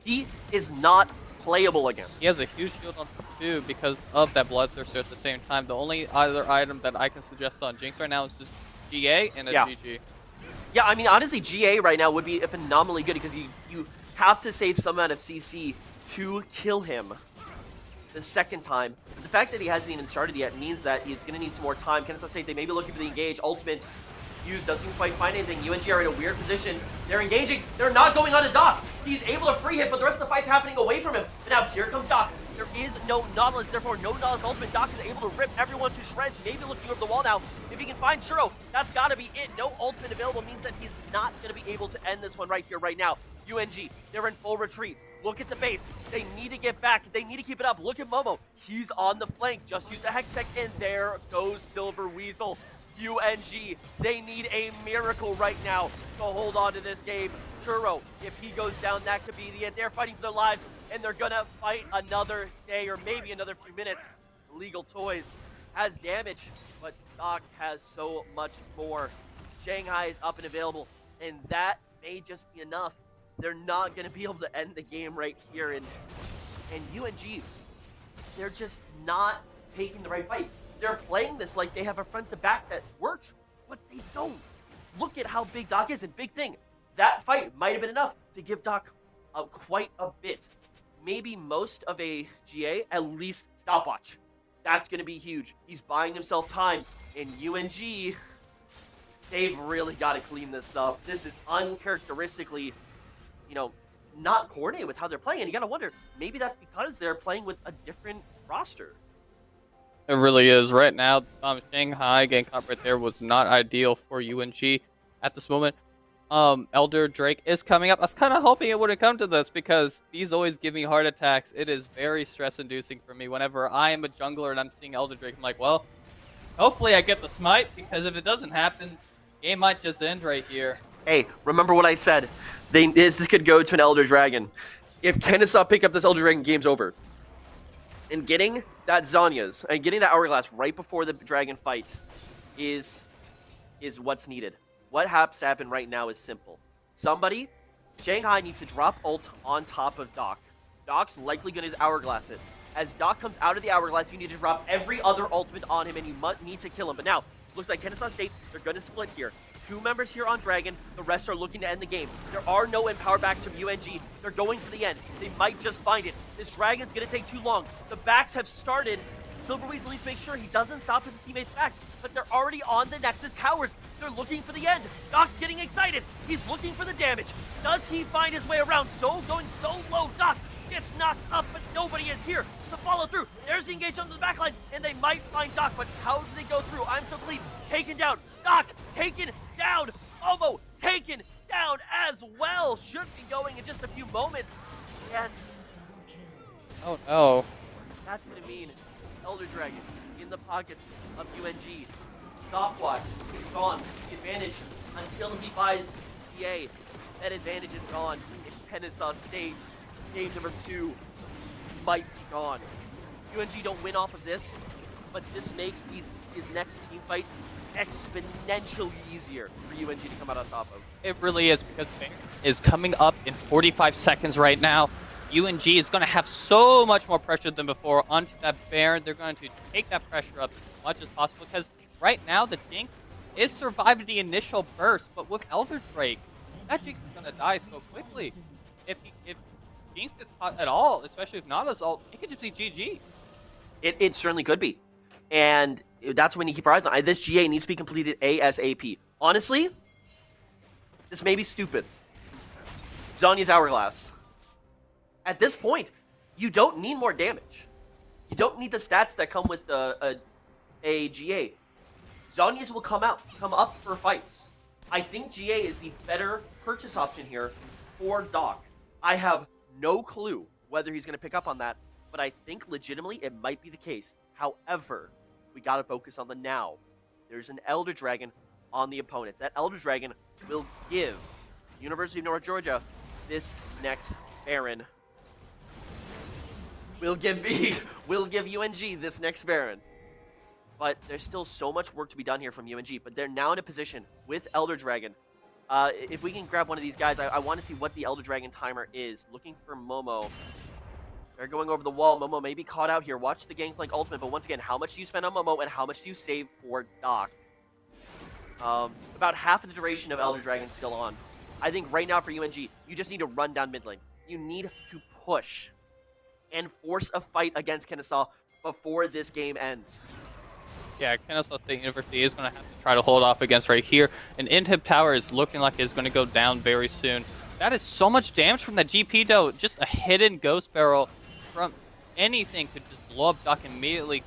He is not playable again. He has a huge shield on too because of that Bloodthirster at the same time. The only other item that I can suggest on Jinx right now is just GA and a GG. Yeah, I mean, honestly, GA right now would be phenomenally good because you have to save some amount of CC to kill him the second time. But the fact that he hasn't even started yet means that he's going to need some more time. Kennesaw State, they may be looking for the engage. Ultimate use doesn't quite find anything. UNG are in a weird position. They're engaging. They're not going on to Doc. He's able to free hit, but the rest of the fight's happening away from him. And now here comes Doc. There is no Nautilus, therefore no Nautilus ultimate. Doc is able to rip everyone to shreds. Maybe looking over the wall now. If he can find Churro, that's got to be it. No ultimate available means that he's not going to be able to end this one right here, right now. UNG, they're in full retreat. Look at the base. They need to get back. They need to keep it up. Look at Momo. He's on the flank. Just use the Hextech, and there goes Silver Weasel. UNG, they need a miracle right now to hold on to this game. Churro, if he goes down, that could be the end. They're fighting for their lives, and they're going to fight another day or maybe another few minutes. Legal Toys has damage, but Doc has so much more. Shanghai is up and available, and that may just be enough. They're not going to be able to end the game right here, and And UNG, they're just not taking the right fight. They're playing this like they have a front to back that works, but they don't. Look at how big Doc is, and big thing, that fight might have been enough to give Doc quite a bit. Maybe most of a GA, at least stopwatch. That's going to be huge. He's buying himself time, and UNG, they've really got to clean this up. This is uncharacteristically, not coordinated with how they're playing. And you got to wonder, maybe that's because they're playing with a different roster. It really is. Right now, Shanghai getting caught right there was not ideal for UNG at this moment. Elder Drake is coming up. I was kind of hoping it wouldn't come to this because these always give me heart attacks. It is very stress-inducing for me. Whenever I am a jungler and I'm seeing Elder Drake, I'm like, well, hopefully I get the smite, because if it doesn't happen, game might just end right here. Hey, remember what I said. This could go to an Elder Dragon. If Kennesaw pick up this Elder Dragon, game's over. And getting that Zhonya's and getting that Hourglass right before the Dragon fight is what's needed. What has to happen right now is simple. Shanghai needs to drop ult on top of Doc. Doc's likely going to Hourglass it. As Doc comes out of the Hourglass, you need to drop every other ultimate on him, and you need to kill him. But now, looks like Kennesaw State, they're going to split here. 2 members here on Dragon, the rest are looking to end the game. There are no empower backs from UNG. They're going for the end. They might just find it. This Dragon's going to take too long. The backs have started. Silverweasel needs to make sure he doesn't stop his teammates' backs, but they're already on the Nexus towers. They're looking for the end. Doc's getting excited. He's looking for the damage. Does he find his way around? Going so low. Doc gets knocked up, but nobody is here to follow through. There's the engage onto the backline, and they might find Doc, but how do they go through? I'm so pleased. Taken down. Doc taken down. Omo taken down as well. Should be going in just a few moments. And oh no. That's going to mean Elder Dragon in the pockets of UNG. Stopwatch is gone. The advantage until he buys EA. That advantage is gone. In Kennesaw State, game number 2 might be gone. UNG don't win off of this, but this makes his next team fight exponentially easier for UNG to come out on top of. It really is, because Baron is coming up in 45 seconds right now. UNG is going to have so much more pressure than before onto that Baron. They're going to take that pressure up as much as possible, because right now the Jinx is surviving the initial burst, but with Elder Drake, that Jinx is going to die so quickly. If Jinx gets caught at all, especially if not as ult, it could just be GG. It certainly could be. And that's when you keep our eyes on. This GA needs to be completed ASAP. Honestly, this may be stupid. Zhonya's Hourglass. At this point, you don't need more damage. You don't need the stats that come with a GA. Zhonya's will come up for fights. I think GA is the better purchase option here for Doc. I have no clue whether he's going to pick up on that, but I think legitimately it might be the case. However, we got to focus on the now. There's an Elder Dragon on the opponents. That Elder Dragon will give University of North Georgia this next Baron. We'll give UNG this next Baron. But there's still so much work to be done here from UNG. But they're now in a position with Elder Dragon. If we can grab one of these guys, I want to see what the Elder Dragon timer is. Looking for Momo. They're going over the wall. Momo may be caught out here. Watch the Gangplank ultimate. But once again, how much do you spend on Momo and how much do you save for Doc? About half of the duration of Elder Dragon still on. I think right now for UNG, you just need to run down mid lane. You need to push and force a fight against Kennesaw before this game ends. Yeah, Kennesaw State University is going to have to try to hold off against right here. And Inhib Tower is looking like it's going to go down very soon. That is so much damage from that GP though. Just a hidden Ghost Barrel from anything could just blow up Doc immediately.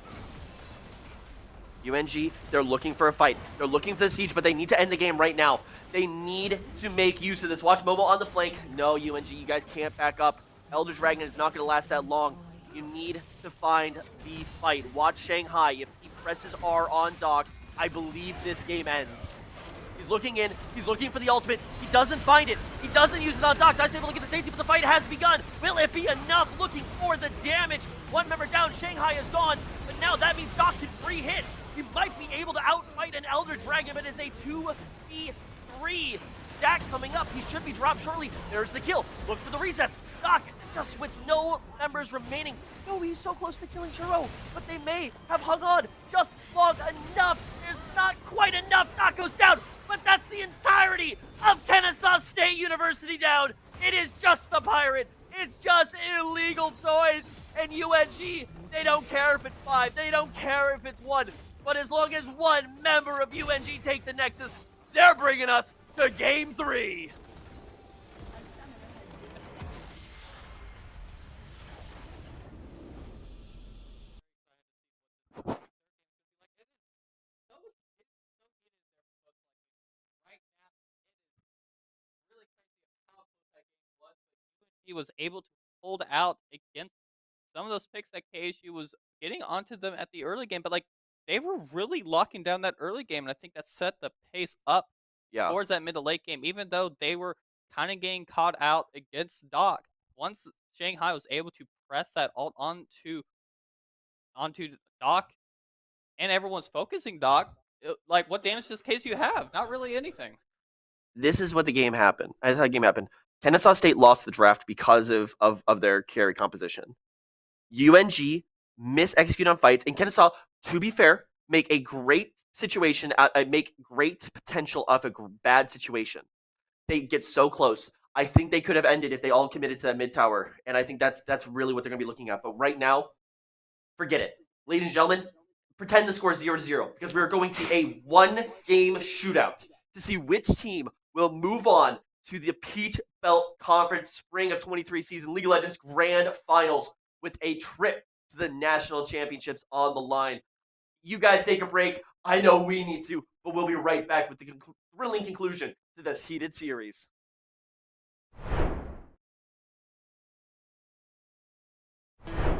UNG, they're looking for a fight. They're looking for the siege, but they need to end the game right now. They need to make use of this. Watch Momo on the flank. No, UNG, you guys can't back up. Elder Dragon is not going to last that long. You need to find the fight. Watch Shanghai. If he presses R on Doc, I believe this game ends. He's looking in. He's looking for the ultimate. He doesn't find it. He doesn't use it on Doc. Doc's able to get the safety, but the fight has begun. Will it be enough? Looking for the damage. One member down. Shanghai is gone. But now that means Doc can free hit. He might be able to outfight an Elder Dragon, but it's a 2v3. Jack coming up. He should be dropped shortly. There's the kill. Look for the resets. Doc just with no members remaining. No, he's so close to killing Shiro, but they may have hung on just long enough. There's not quite enough. Doc goes down, but that's the entirety of Kennesaw State University down. It is just the Pirate. It's just illegal toys. And UNG, they don't care if it's 5. They don't care if it's 1. But as long as one member of UNG take the Nexus, they're bringing us to Game 3. He was able to hold out against some of those picks that KSU was getting onto them at the early game, but like they were really locking down that early game, and I think that set the pace up Yeah. towards that mid to late game, even though they were kind of getting caught out against Doc. Once Shanghai was able to press that ult onto Doc, and everyone's focusing Doc, like what damage does KSU have? Not really anything. This is what the game happened. This is how the game happened. Kennesaw State lost the draft because of their carry composition. UNG mis-execute on fights, and Kennesaw, to be fair, make a great situation, make great potential of a bad situation. They get so close. I think they could have ended if they all committed to that mid tower, and I think that's really what they're going to be looking at. But right now, forget it. Ladies and gentlemen, pretend the score is 0-0 because we're going to a one-game shootout to see which team will move on to the Peach Belt Conference Spring of 23 season League of Legends Grand Finals with a trip to the National Championships on the line. You guys take a break. I know we need to, but we'll be right back with the thrilling conclusion to this heated series.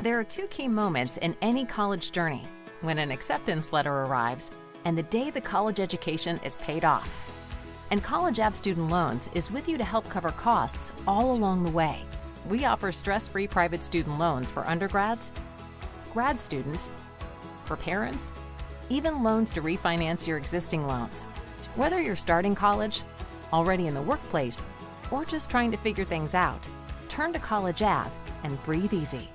There are two key moments in any college journey: when an acceptance letter arrives and the day the college education is paid off. And College Ave Student Loans is with you to help cover costs all along the way. We offer stress-free private student loans for undergrads, grad students, for parents, even loans to refinance your existing loans. Whether you're starting college, already in the workplace, or just trying to figure things out, turn to College Ave and breathe easy.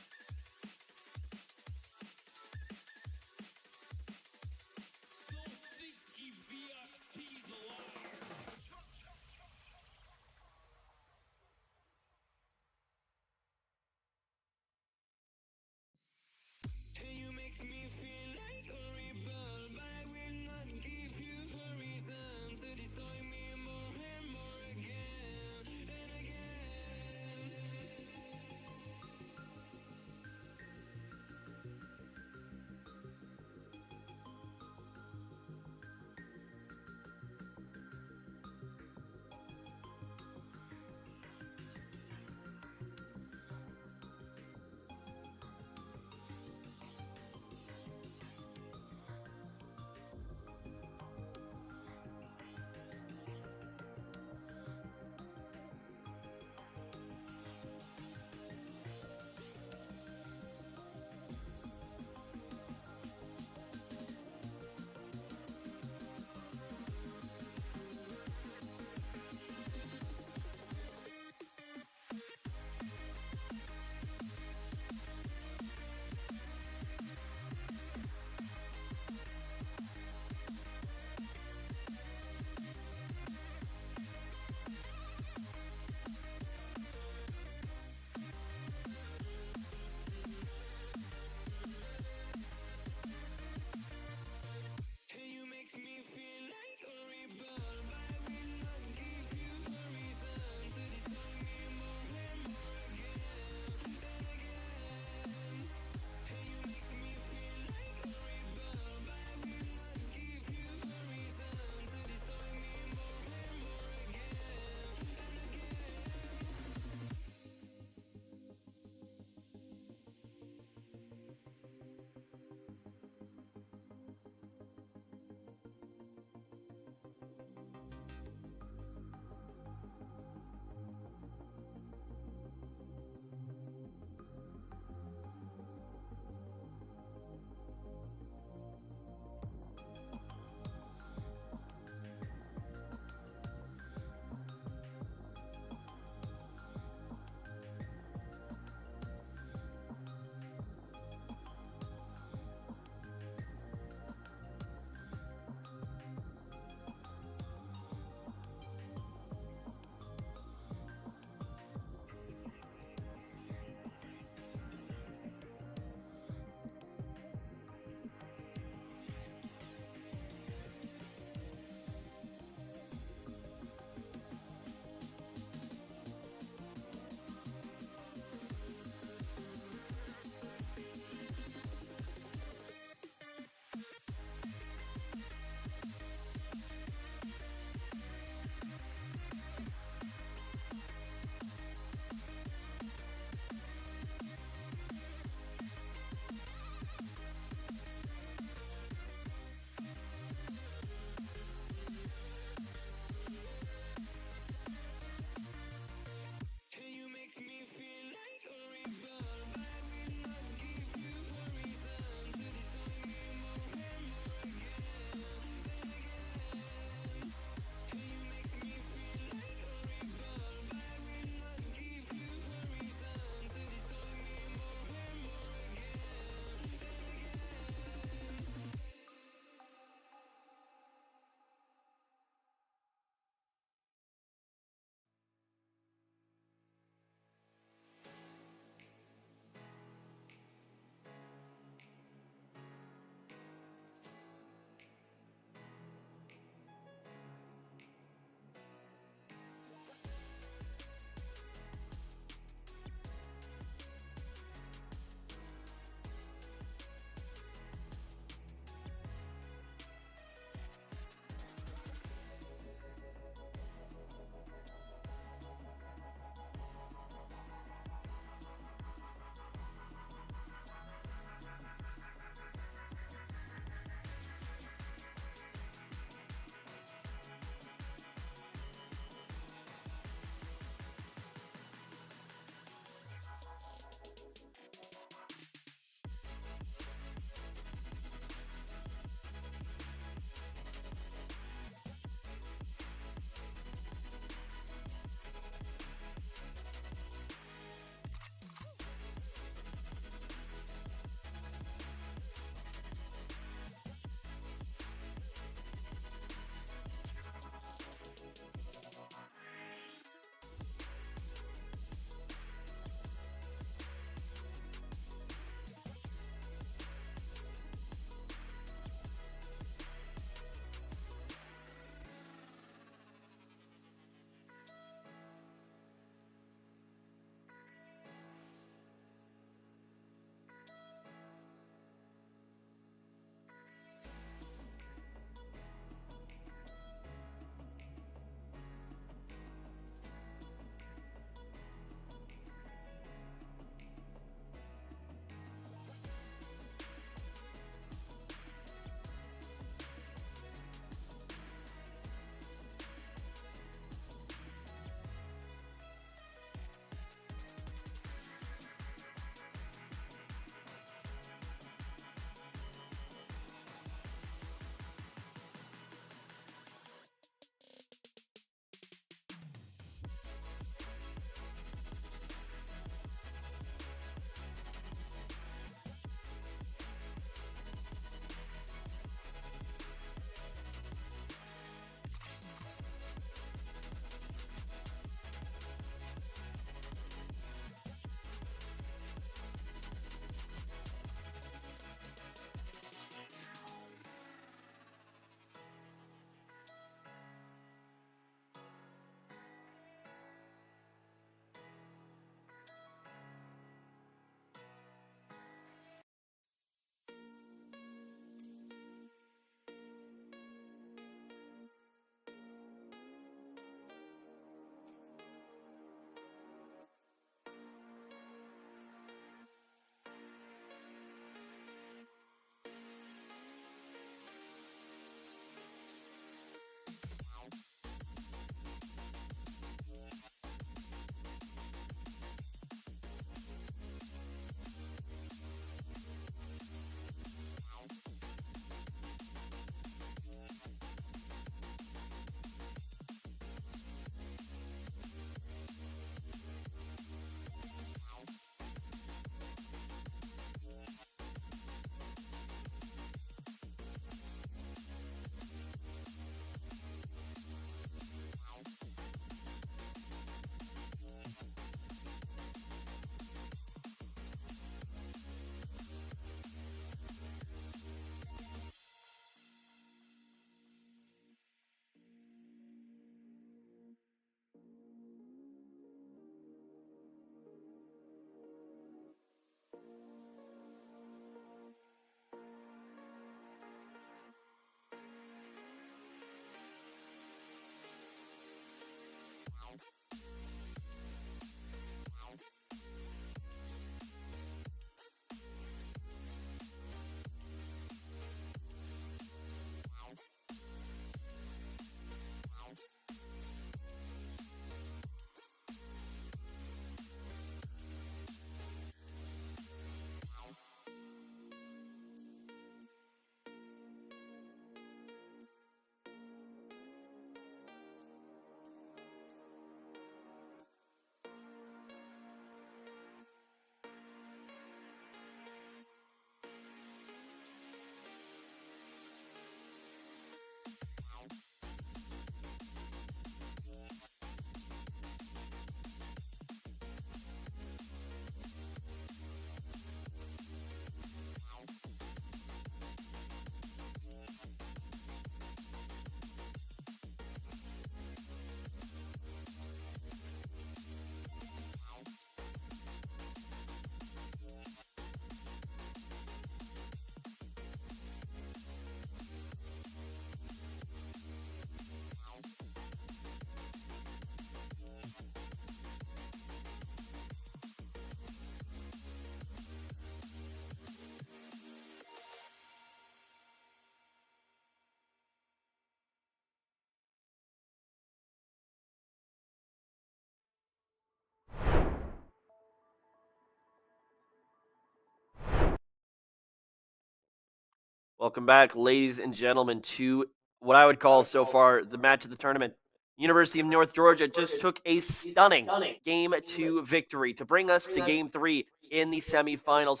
Welcome back, ladies and gentlemen, to what I would call so far the match of the tournament. University of North Georgia just took a stunning Game 2 victory to bring us to Game 3 in the semifinals.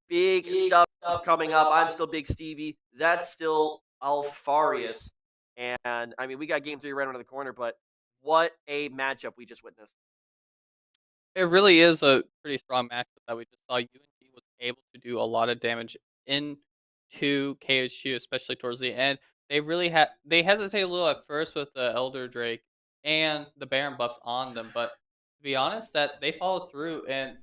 Big stuff coming up. I'm still Big Stevie. That's still Alfarius. And, I mean, we got Game 3 right around the corner, but what a matchup we just witnessed. It really is a pretty strong matchup that we just saw. UNG was able to do a lot of damage into KSU, especially towards the end. They hesitated a little at first with the Elder Drake and the Baron buffs on them, but to be honest, that they followed through and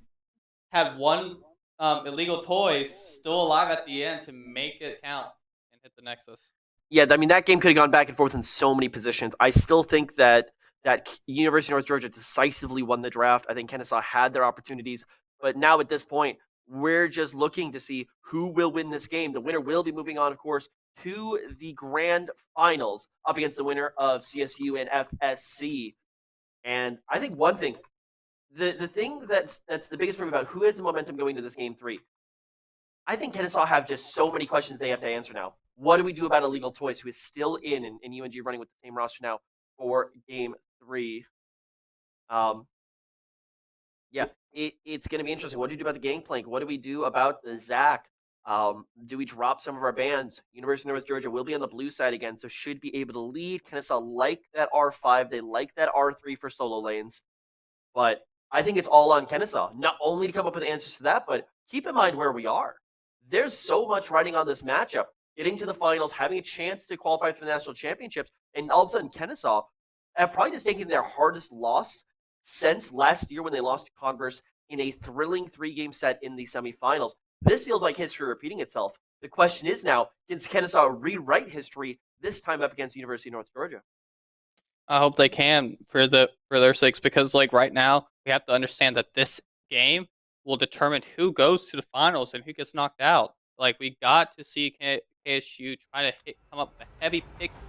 had one illegal toy still alive at the end to make it count and hit the Nexus. Yeah, I mean, that game could have gone back and forth in so many positions. I still think that University of North Georgia decisively won the draft. I think Kennesaw had their opportunities, but now at this point, we're just looking to see who will win this game. The winner will be moving on, of course, to the grand finals up against the winner of CSU and FSC. And I think one thing, the thing that's the biggest for me about who has the momentum going to this Game 3, I think Kennesaw have just so many questions they have to answer now. What do we do about Illegal Toys, who is still in UNG running with the same roster now for Game 3? Yeah, it's going to be interesting. What do we do about the Gangplank? What do we do about the Zach? Do we drop some of our bands? University of North Georgia will be on the blue side again, so should be able to lead. Kennesaw like that R5. They like that R3 for solo lanes. But I think it's all on Kennesaw, not only to come up with answers to that, but keep in mind where we are. There's so much riding on this matchup. Getting to the finals, having a chance to qualify for the national championships, and all of a sudden Kennesaw have probably just taken their hardest loss since last year when they lost to Converse in a thrilling 3-game set in the semifinals. This feels like history repeating itself. The question is now, can Kennesaw rewrite history this time up against University of North Georgia? I hope they can for their sakes, because like right now we have to understand that this game will determine who goes to the finals and who gets knocked out. Like, we got to see KSU try to come up with heavy picks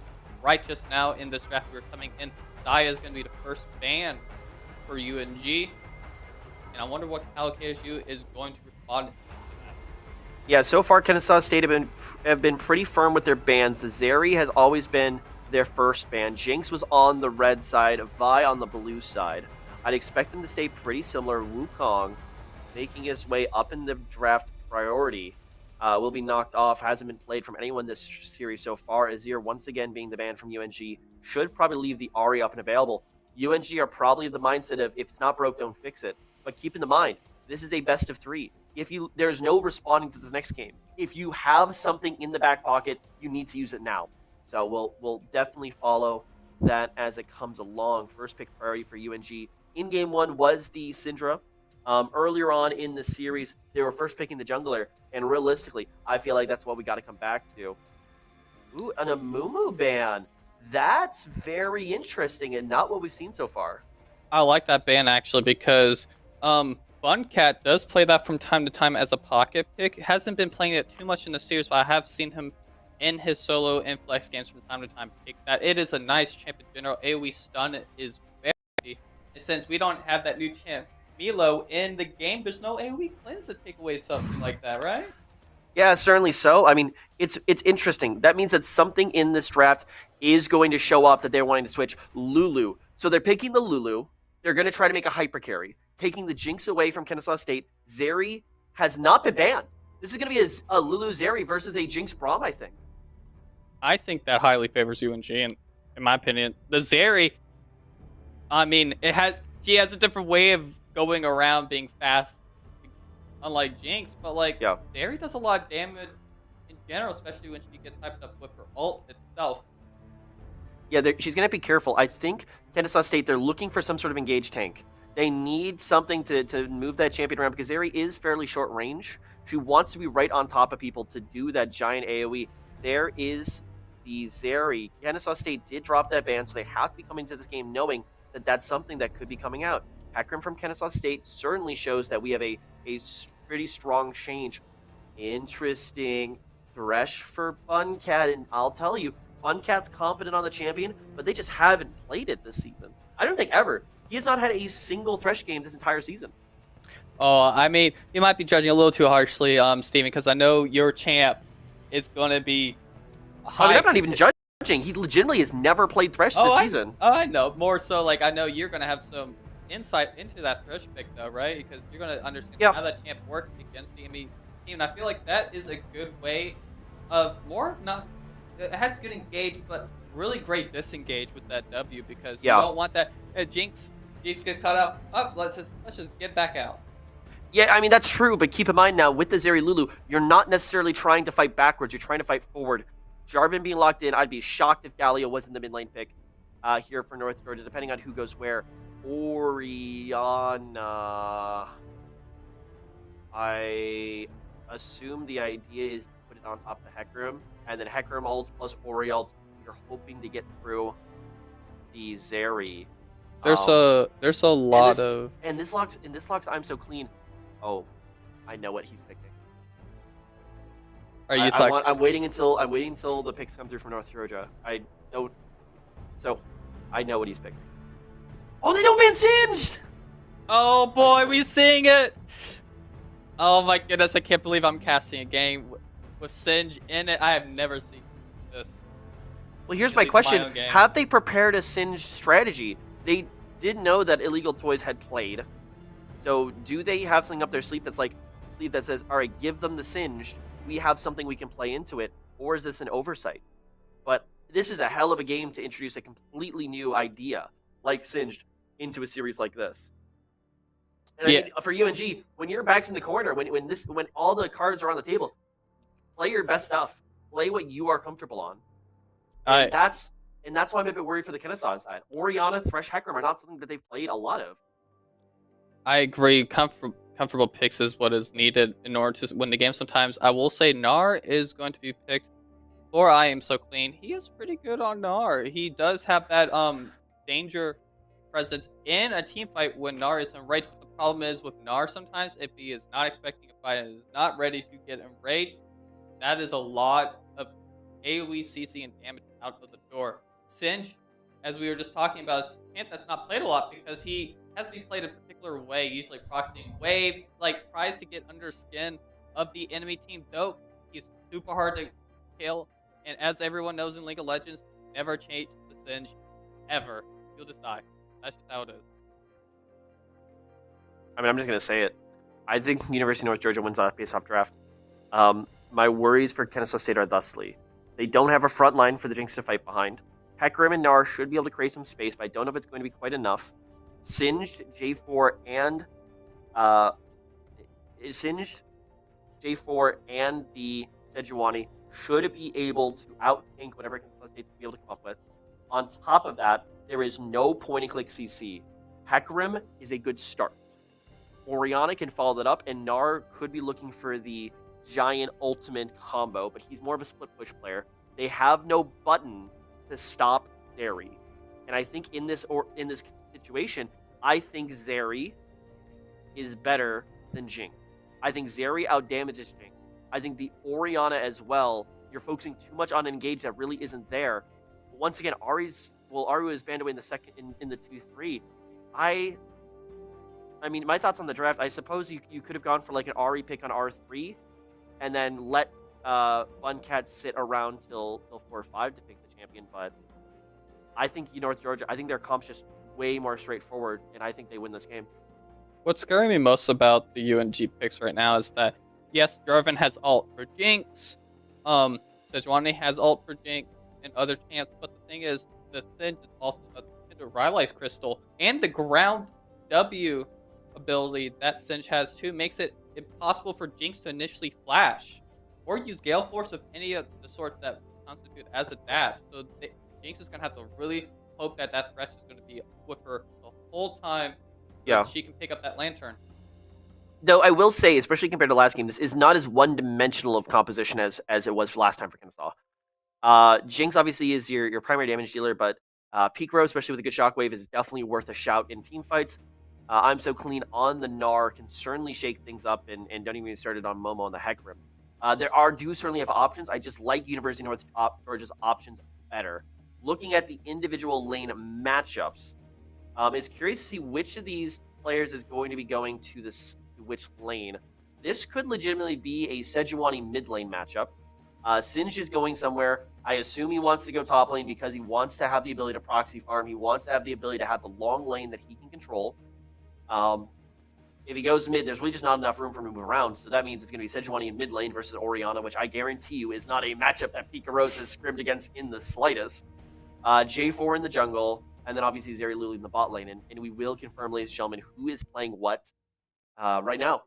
right just now in this draft. We're coming in. Daya is going to be the first ban for UNG, and I wonder how KSU is going to respond to that. Yeah, so far Kennesaw State have been pretty firm with their bans. The Zeri has always been their first ban. Jinx was on the red side, Vi on the blue side. I'd expect them to stay pretty similar. Wukong making his way up in the draft priority. Will be knocked off, hasn't been played from anyone this series so far. Azir once again being the ban from UNG. Should probably leave the Ahri up and available. UNG are probably of the mindset of, if it's not broke, don't fix it. But keep in mind, this is a best of 3. There's no responding to this next game. If you have something in the back pocket, you need to use it now. So we'll definitely follow that as it comes along. First pick priority for UNG in Game 1 was the Syndra. Earlier on in the series, they were first picking the jungler, and realistically, I feel like that's what we got to come back to. Ooh, an Amumu ban. That's very interesting and not what we've seen so far. I like that ban, actually, because Buncat does play that from time to time as a pocket pick. Hasn't been playing it too much in the series, but I have seen him in his solo and flex games from time to time pick that. It is a nice champ in general. AoE stun is very, and since we don't have that new champ Milo in the game, there's no AoE cleanse to take away something like that, right? Yeah, certainly so. I mean, it's interesting. That means that something in this draft is going to show up that they're wanting to switch. Lulu. So they're picking the Lulu. They're going to try to make a hyper carry, taking the Jinx away from Kennesaw State. Zeri has not been banned. This is going to be a Lulu Zeri versus a Jinx Braum, I think. I think that highly favors UNG, in my opinion. The Zeri, I mean, she has a different way of going around being fast, unlike Jinx, but like, Zeri does a lot of damage in general, especially when she gets hyped up with her ult itself. Yeah, she's going to be careful. I think Kennesaw State, they're looking for some sort of engaged tank. They need something to move that champion around, because Zeri is fairly short range. She wants to be right on top of people to do that giant AoE. There is the Zeri. Kennesaw State did drop that ban, so they have to be coming to this game knowing that that's something that could be coming out. Hecarim from Kennesaw State certainly shows that we have a pretty strong change. Interesting. Thresh for Buncat, and I'll tell you, Buncat's confident on the champion, but they just haven't played it this season. I don't think ever. He has not had a single Thresh game this entire season. Oh, I mean, you might be judging a little too harshly, Steven, because I know your champ is going to be I mean, high. I'm not even judging. He legitimately has never played Thresh this season. I know. More so, like, I know you're going to have some insight into that Thresh pick, though, right? Because you're going to understand how that champ works against the enemy team. And I feel like that is a good way of it has good engage, but really great disengage with that W, because you don't want that. Jinx gets caught out. Oh, let's just get back out. Yeah, I mean, that's true, but keep in mind now, with the Zeri Lulu, you're not necessarily trying to fight backwards, you're trying to fight forward. Jarvan being locked in, I'd be shocked if Galio wasn't the mid lane pick here for North Georgia, depending on who goes where. Orianna... I assume the idea is to put it on top of the Hecarim, and then Hecarim ult plus Ori ult, you're hoping to get through the Zeri. There's a lot of... And this locks, I'm so clean. Oh, I know what he's picking. Are you talking? I'm waiting until the picks come through from North Georgia. I know what he's picking. Oh, they don't ban Singed! Oh boy, we seeing it! Oh my goodness, I can't believe I'm casting a game with Singed in it. I have never seen this. Well, here's my question: have they prepared a Singed strategy? They did know that Illegal Toys had played. So do they have something up their sleeve that says, all right, give them the Singed, we have something we can play into it, or is this an oversight? But this is a hell of a game to introduce a completely new idea like Singed into a series like this. And I mean, for UNG, when your back's in the corner, when all the cards are on the table, play your best stuff, play what you are comfortable on. And that's why I'm a bit worried for the Kennesaw side. Orianna, Thresh, Hecarim are not something that they've played a lot of. I agree. Comfortable picks is what is needed in order to win the game sometimes. I will say Gnar is going to be picked for I Am So Clean. He is pretty good on Gnar. He does have that danger presence in a team fight when Gnar is enraged. But the problem is with Gnar sometimes, if he is not expecting a fight and is not ready to get enraged, that is a lot of AoE, CC, and damage out of the door. Singed, as we were just talking about, is a champ that's not played a lot because he has to be played a particular way, usually proxying waves, like tries to get under skin of the enemy team. Though he's super hard to kill, and as everyone knows in League of Legends, never change the Singed, ever. You'll just die. That's just how it is. I mean, I'm just gonna say it. I think University of North Georgia wins that face-off draft. My worries for Kennesaw State are thusly: they don't have a front line for the Jinx to fight behind. Hecarim and Gnar should be able to create some space, but I don't know if it's going to be quite enough. Singed, J4, and the Sejuani should be able to out-tank whatever Kennesaw State will be able to come up with. On top of that, there is no point-and-click CC. Hecarim is a good start. Orianna can follow that up, and Gnar could be looking for the giant ultimate combo, but he's more of a split-push player. They have no button to stop Zeri. And I think in this situation, I think Zeri is better than Jinx. I think Zeri outdamages Jinx. I think the Orianna as well, you're focusing too much on engage that really isn't there. Once again, Aru is banned away in the second in the 2-3. I mean, my thoughts on the draft, I suppose you could have gone for like an Ari pick on R3 and then let Funcat sit around till 4-5 to pick the champion, but I think North Georgia, I think their comp's just way more straightforward, and I think they win this game. What's scaring me most about the UNG picks right now is that, yes, Jarvan has ult for Jinx, Sejuani has ult for Jinx, and other champs, but the thing is, the Singed is also a Rylai's Crystal, and the ground W ability that Singed has too makes it impossible for Jinx to initially flash or use Gale Force of any of the sort that constitute as a dash. So Jinx is going to have to really hope that Thresh is going to be with her the whole time so she can pick up that Lantern. Though I will say, especially compared to last game, this is not as one-dimensional of composition as it was last time for Kennesaw. Jinx obviously is your primary damage dealer, but Picro, especially with a good shockwave, is definitely worth a shout in team fights. I'm So Clean on the Gnar can certainly shake things up, and don't even get started on Momo and the Hecarim. Do certainly have options. I just like University of North Georgia's options better. Looking at the individual lane matchups, it's curious to see which of these players is going to be going to which lane. This could legitimately be a Sejuani mid lane matchup. Singed is going somewhere. I assume he wants to go top lane because he wants to have the ability to proxy farm. He wants to have the ability to have the long lane that he can control. If he goes mid, there's really just not enough room for him to move around. So that means it's going to be Sejuani in mid lane versus Orianna, which I guarantee you is not a matchup that Pika Rose has scrimmed against in the slightest. J4 in the jungle, and then obviously Zeri Lulu in the bot lane. And we will confirm, ladies and gentlemen, who is playing what right now.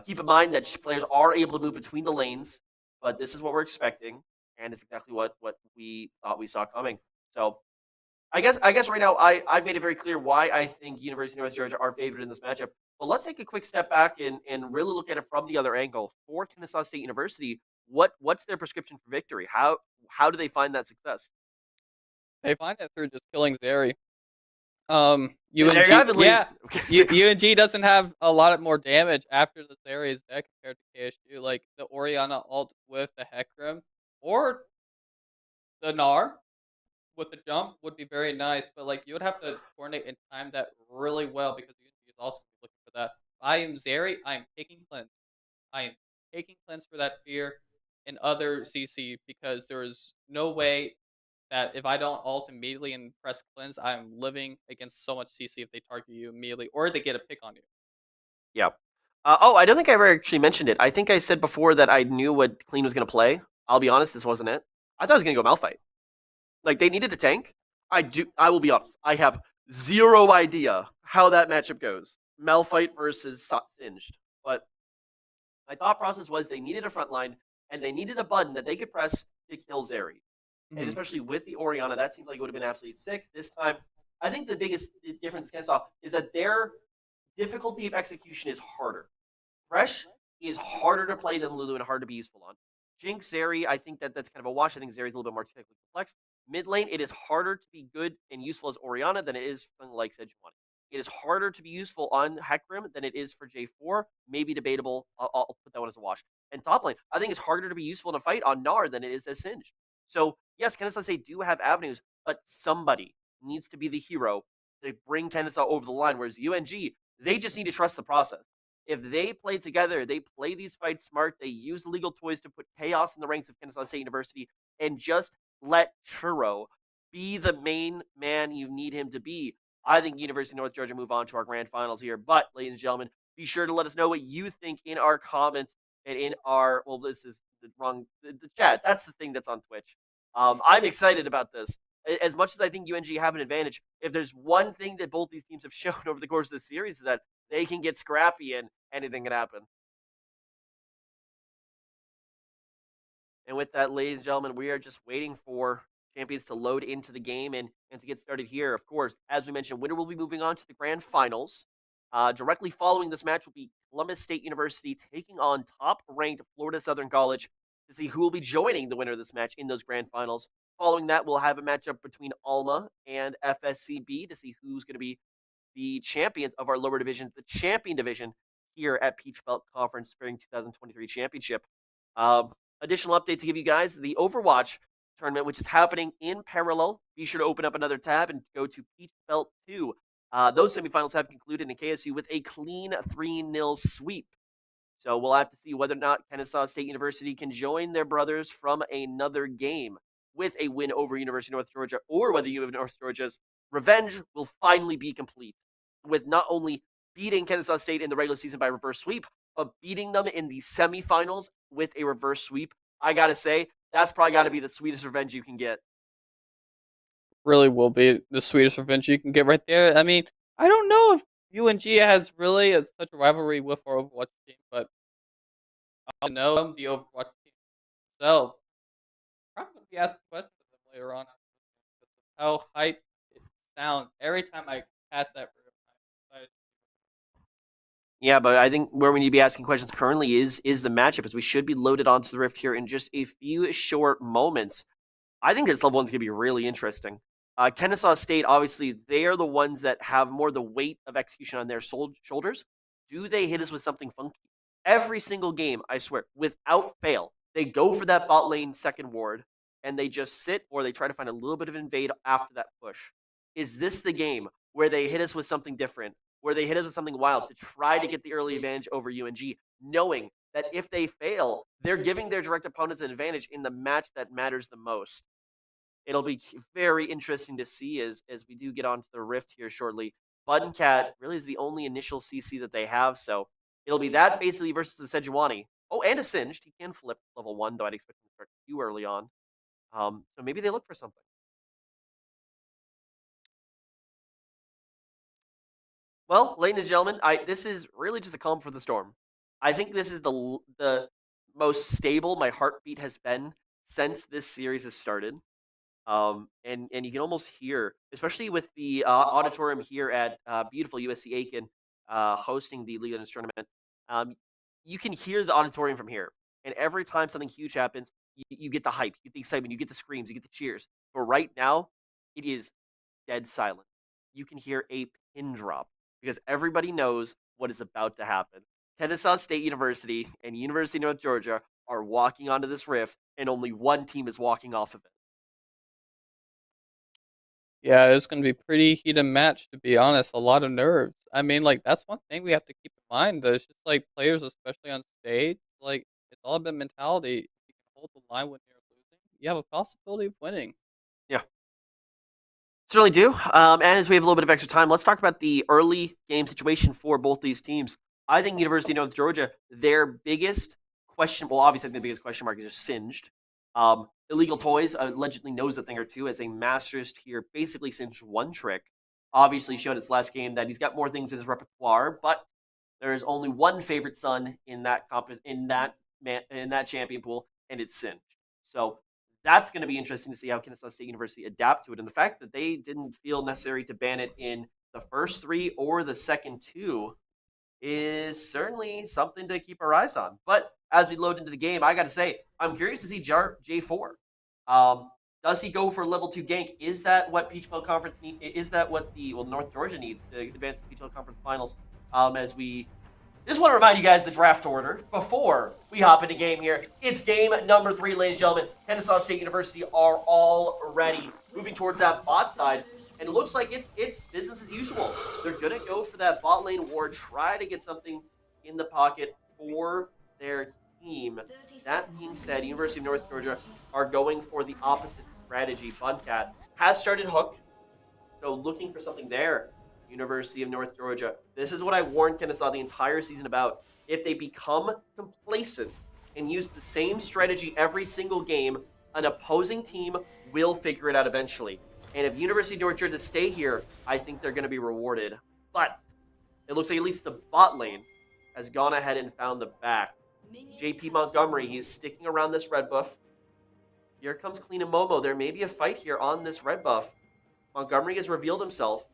Keep in mind that players are able to move between the lanes, but this is what we're expecting, and it's exactly what we thought we saw coming. So I guess right now I've made it very clear why I think University of North Georgia are favored in this matchup. But let's take a quick step back and really look at it from the other angle. For Kennesaw State University, what's their prescription for victory? How do they find that success? They find it through just killing Zeri. There you have it, yeah, ladies. UNG doesn't have a lot more damage after the Zeri's deck compared to KSU. Like the Orianna ult with the Hecarim or the Gnar with the jump would be very nice, but like you would have to coordinate and time that really well because UNG is also looking for that. I am Zeri. I am taking cleanse. I am taking cleanse for that fear and other CC because there's no way that if I don't ult immediately and press cleanse, I'm living against so much CC if they target you immediately or they get a pick on you. Yeah. I don't think I ever actually mentioned it. I think I said before that I knew what Clean was going to play. I'll be honest, this wasn't it. I thought it was going to go Malphite. Like, they needed a tank. I will be honest. I have zero idea how that matchup goes. Malphite versus Singed. But my thought process was they needed a front line, and they needed a button that they could press to kill Zeri. And especially with the Orianna, that seems like it would have been absolutely sick. This time, I think the biggest difference Kennesaw is that their difficulty of execution is harder. Thresh is harder to play than Lulu and hard to be useful on. Jinx, Zeri, I think that's kind of a wash. I think Zeri's a little bit more technically complex. Mid lane, it is harder to be good and useful as Orianna than it is something like Sejuani. It is harder to be useful on Hecarim than it is for J4. Maybe debatable. I'll put that one as a wash. And top lane, I think it's harder to be useful in a fight on Gnar than it is as Singed. So, yes, Kennesaw State do have avenues, but somebody needs to be the hero to bring Kennesaw over the line, whereas UNG, they just need to trust the process. If they play together, they play these fights smart, they use legal toys to put chaos in the ranks of Kennesaw State University, and just let Churro be the main man you need him to be, I think University of North Georgia move on to our grand finals here. But, ladies and gentlemen, be sure to let us know what you think in our comments and in our, well, this is the chat. That's the thing that's on Twitch. I'm excited about this. As much as I think UNG have an advantage, if there's one thing that both these teams have shown over the course of the series is that they can get scrappy and anything can happen. And with that, ladies and gentlemen, we are just waiting for champions to load into the game and to get started here. Of course, as we mentioned, winner will be moving on to the grand finals. Directly following this match will be Columbus State University taking on top-ranked Florida Southern College to see who will be joining the winner of this match in those grand finals. Following that, we'll have a matchup between Alma and FSCB to see who's going to be the champions of our lower divisions, the champion division here at Peach Belt Conference Spring 2023 Championship. Additional update to give you guys, the Overwatch tournament, which is happening in parallel. Be sure to open up another tab and go to Peach Belt 2. Those semifinals have concluded in KSU with a clean 3-0 sweep. So we'll have to see whether or not Kennesaw State University can join their brothers from another game with a win over University of North Georgia, or whether University of North Georgia's revenge will finally be complete with not only beating Kennesaw State in the regular season by reverse sweep, but beating them in the semifinals with a reverse sweep. I got to say, that's probably got to be the sweetest revenge you can get. Really will be the sweetest revenge you can get right there. I mean, I don't know if UNG has really such a rivalry with our Overwatch team, but I know the Overwatch team themselves. I'm going to be asking questions of them later on. How hype it sounds every time I pass that room. Yeah, but I think where we need to be asking questions currently is the matchup, as we should be loaded onto the Rift here in just a few short moments. I think this level one's going to be really interesting. Kennesaw State, obviously, they are the ones that have more the weight of execution on their shoulders. Do they hit us with something funky? Every single game, I swear, without fail, they go for that bot lane second ward, and they just sit, or they try to find a little bit of invade after that push. Is this the game where they hit us with something different, where they hit us with something wild to try to get the early advantage over UNG, knowing that if they fail, they're giving their direct opponents an advantage in the match that matters the most. It'll be very interesting to see as we do get onto the Rift here shortly. Cat really is the only initial CC that they have, so it'll be that basically versus a Sejuani. Oh, and a Singed. He can flip level 1, though I'd expect him to start too early on. So maybe they look for something. Well, ladies and gentlemen, this is really just a calm for the storm. I think this is the most stable my heartbeat has been since this series has started. And you can almost hear, especially with the auditorium here at beautiful USC Aiken hosting the League of Legends tournament. Um, you can hear the auditorium from here, and every time something huge happens, you get the hype, you get the excitement, you get the screams, you get the cheers. But right now, it is dead silent. You can hear a pin drop because everybody knows what is about to happen. Kennesaw State University and University of North Georgia are walking onto this rift, and only one team is walking off of it. Yeah, it's going to be pretty heated match, to be honest. A lot of nerves. I mean, like, that's one thing we have to keep in mind. There's just, like, players, especially on stage, like, it's all about mentality. If you can hold the line when you're losing, you have a possibility of winning. Yeah. Certainly do. And as we have a little bit of extra time, let's talk about the early game situation for both these teams. I think University of North Georgia, their biggest question, well, obviously the biggest question mark is just Singed. Illegal Toys allegedly knows a thing or two as a Masters tier, basically Singed one trick. Obviously showed its last game that he's got more things in his repertoire, but there is only one favorite son in that champion pool, and it's Singed. So that's going to be interesting to see how Kennesaw State University adapt to it. And the fact that they didn't feel necessary to ban it in the first 3 or the second 2 is certainly something to keep our eyes on. But as we load into the game, I got to say, I'm curious to see J4. Does he go for level 2 gank? Is that what Peach Belt Conference needs? Is that what North Georgia needs to advance to the Peach Belt Conference Finals? As we just want to remind you guys the draft order before we hop into game here. It's game number 3, ladies and gentlemen. Kennesaw State University are all ready, moving towards that bot side. And it looks like it's business as usual. They're going to go for that bot lane ward, try to get something in the pocket for their team. That being said, University of North Georgia are going for the opposite strategy. Buncat has started Hook, so looking for something there. University of North Georgia. This is what I warned Kennesaw the entire season about. If they become complacent and use the same strategy every single game, an opposing team will figure it out eventually. And if University of North Georgia stay here, I think they're going to be rewarded. But it looks like at least the bot lane has gone ahead and found the back. JP Montgomery, he is sticking around this red buff. Here comes Clean and Momo. There may be a fight here on this red buff. Montgomery has revealed himself.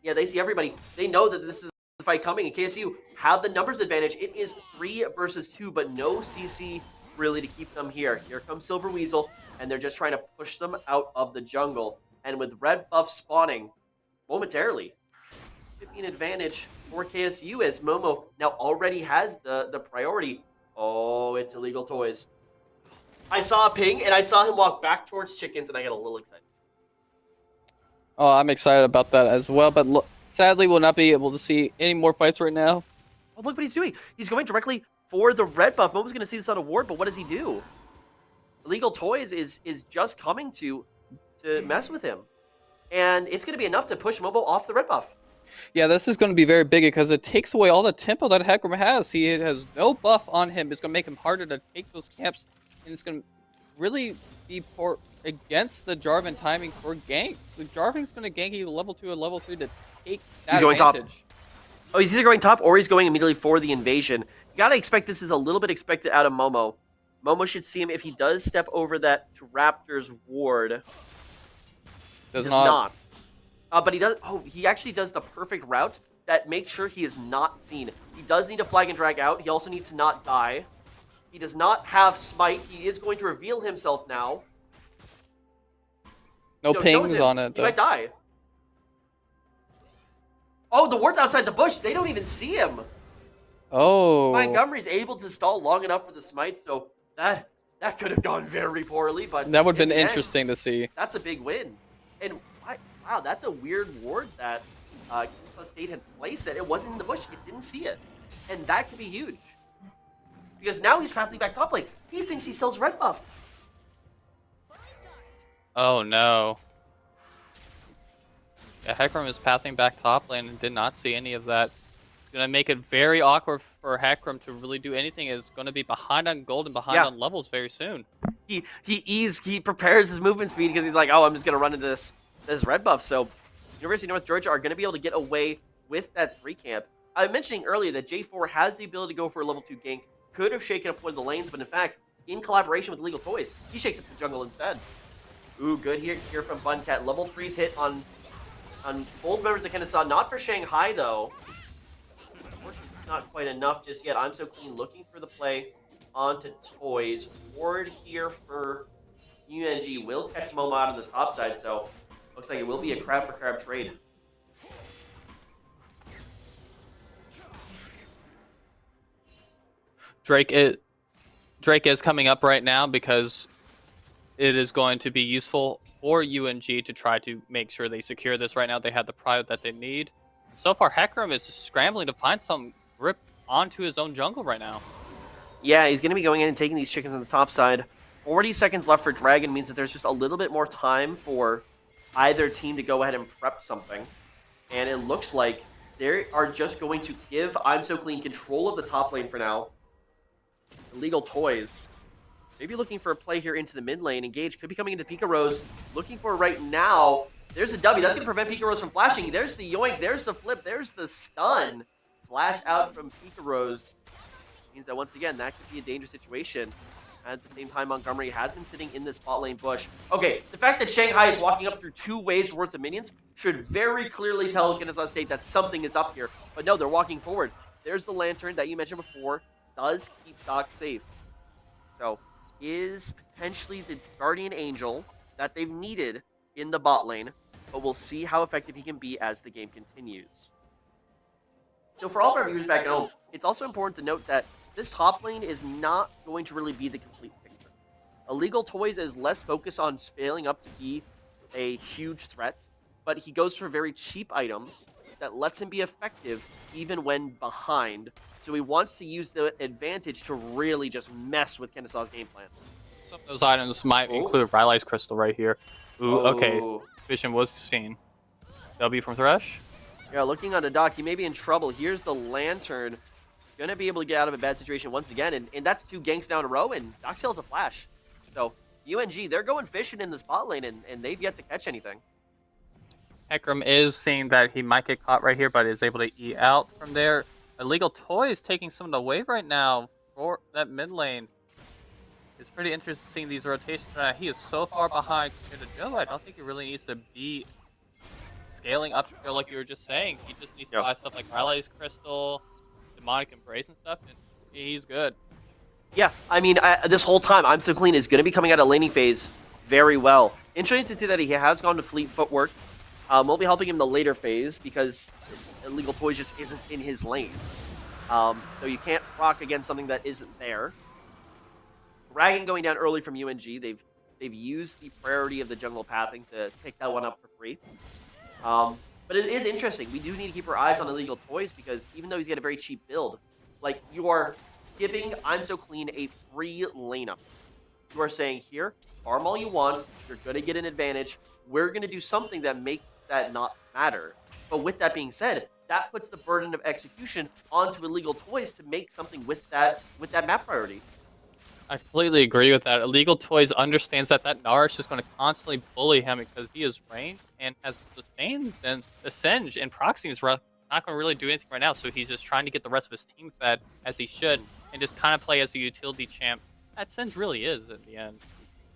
Yeah, they see everybody. They know that this is the fight coming, and KSU have the numbers advantage. It is 3 versus 2, but no CC really to keep them here. Here comes Silver Weasel, and they're just trying to push them out of the jungle. And with red buff spawning momentarily, could be an advantage for KSU as Momo now already has the priority. Oh, it's Illegal Toys. I saw a ping, and I saw him walk back towards chickens, and I got a little excited. Oh, I'm excited about that as well, but sadly we'll not be able to see any more fights right now. Oh, look what he's doing. He's going directly for the red buff. Momo's going to see this on a ward, but what does he do? Illegal Toys is just coming to mess with him. And it's going to be enough to push Momo off the red buff. Yeah, this is going to be very big because it takes away all the tempo that Hecarim has. He has no buff on him. It's going to make him harder to take those camps, and it's going to really be against the Jarvan timing for ganks. So Jarvan's going to gank you level 2 and level 3 to take that he's going advantage. Top. Oh, he's either going top or he's going immediately for the invasion. You got to expect this is a little bit expected out of Momo. Momo should see him if he does step over that Raptor's ward. Does not. But he does. Oh, he actually does the perfect route that makes sure he is not seen. He does need to flag and drag out. He also needs to not die. He does not have smite. He is going to reveal himself now. No pings on it, though. He might die. Oh, the ward's outside the bush. They don't even see him. Oh. Montgomery's able to stall long enough for the smite, so that could have gone very poorly. But that would have been interesting to see. That's a big win. And wow, that's a weird ward that Kennesaw State had placed it. It wasn't in the bush. It didn't see it. And that could be huge. because now he's pathing back top lane. He thinks he still has red buff. Oh no. Yeah, Hecarim is pathing back top lane and did not see any of that. It's going to make it very awkward for Hecarim to really do anything. It's going to be behind on gold and behind on levels very soon. He prepares his movement speed because he's like, oh, I'm just gonna run into this red buff. So University of North Georgia are gonna be able to get away with that 3 camp. I was mentioning earlier that J4 has the ability to go for a level 2 gank, could have shaken up one of the lanes, but in fact, in collaboration with Illegal Toys, he shakes up the jungle instead. Ooh, good here from Buncat. Level 3's hit on both members of Kennesaw, not for Shanghai though. Unfortunately, it's not quite enough just yet. I'm so clean looking for the play onto Toys. Ward here for UNG will catch Momo out on the top side, so looks like it will be a crab for crab trade. Drake is coming up right now because it is going to be useful for UNG to try to make sure they secure this right now. They have the pride that they need. So far, Hecarim is scrambling to find some grip onto his own jungle right now. Yeah, he's going to be going in and taking these chickens on the top side. 40 seconds left for Dragon means that there's just a little bit more time for either team to go ahead and prep something. And it looks like they are just going to give I'm So Clean control of the top lane for now. Illegal Toys. Maybe looking for a play here into the mid lane. Engage could be coming into Pika Rose. Looking for right now. There's a W. That's going to prevent Pika Rose from flashing. There's the yoink. There's the flip. There's the stun. Flash out from Pika Rose. Means that once again, that could be a dangerous situation. At the same time, Montgomery has been sitting in this bot lane bush. Okay, the fact that Shanghai is walking up through 2 waves worth of minions should very clearly tell Kennesaw State that something is up here. But no, they're walking forward. There's the Lantern that you mentioned before. Does keep Doc safe. So, is potentially the Guardian Angel that they've needed in the bot lane. But we'll see how effective he can be as the game continues. So for all of our viewers back at home, it's also important to note that this top lane is not going to really be the complete picture. Illegal Toys is less focused on scaling up to be a huge threat, but he goes for very cheap items that lets him be effective even when behind. So he wants to use the advantage to really just mess with Kennesaw's game plan. Some of those items might include Rylai's Crystal right here. Ooh, okay. Vision was seen. W from Thresh. Yeah, looking on the dock, he may be in trouble. Here's the Lantern. Gonna be able to get out of a bad situation once again, and that's 2 ganks down in a row, and Doc still has a flash. So, UNG, they're going fishing in the spot lane, and they've yet to catch anything. Hecarim is seeing that he might get caught right here, but is able to E out from there. Illegal Toys taking some of the wave right now for that mid lane. It's pretty interesting seeing these rotations right now. He is so far behind compared to Joe. I don't think he really needs to be scaling up like you were just saying. He just needs to buy stuff like Rylai's Crystal, Demonic Embrace and stuff, and he's good. Yeah, I mean, this whole time, I'm So Clean is going to be coming out of laning phase very well. Interesting to see that he has gone to Fleet Footwork. Won't be helping him in the later phase because Illegal Toys just isn't in his lane. So you can't proc against something that isn't there. Dragon going down early from UNG. They've used the priority of the jungle pathing to pick that one up for free. But it is interesting. We do need to keep our eyes on Illegal Toys because even though he's got a very cheap build, like, you are giving I'm So Clean a free lane up. You are saying, here, farm all you want, you're going to get an advantage, we're going to do something that makes that not matter. But with that being said, that puts the burden of execution onto Illegal Toys to make something with that map priority. I completely agree with that. Illegal Toys understands that Gnar is just going to constantly bully him because he is ranged and has sustained, and the Singe and Proxy is not going to really do anything right now, so he's just trying to get the rest of his team fed as he should and just kind of play as a utility champ. That Singe really is in the end.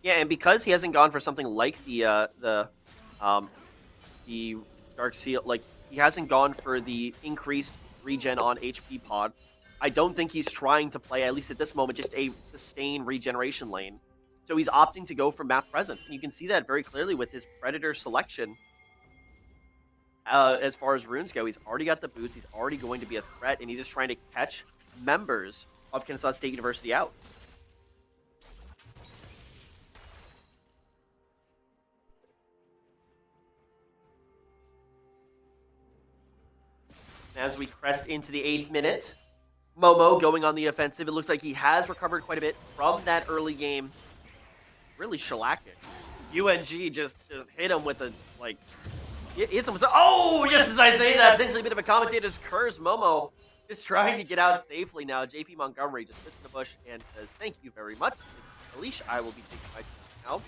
Yeah, and because he hasn't gone for something like the Dark Seal, like, he hasn't gone for the increased regen on HP pod, I don't think he's trying to play, at least at this moment, just a sustained regeneration lane. So he's opting to go for map present. And you can see that very clearly with his Predator selection. As far as runes go, he's already got the boots, he's already going to be a threat, and he's just trying to catch members of Kennesaw State University out. As we crest into the 8th minute, Momo going on the offensive. It looks like he has recovered quite a bit from that early game. Really shellacked it. UNG just hit him with a, like, hits him with oh, yes, as I say that, potentially a bit of a commentator's curse. Momo is trying to get out safely now. JP Montgomery just sits in the bush and says, thank you very much. Leash, I will be taking my turn now.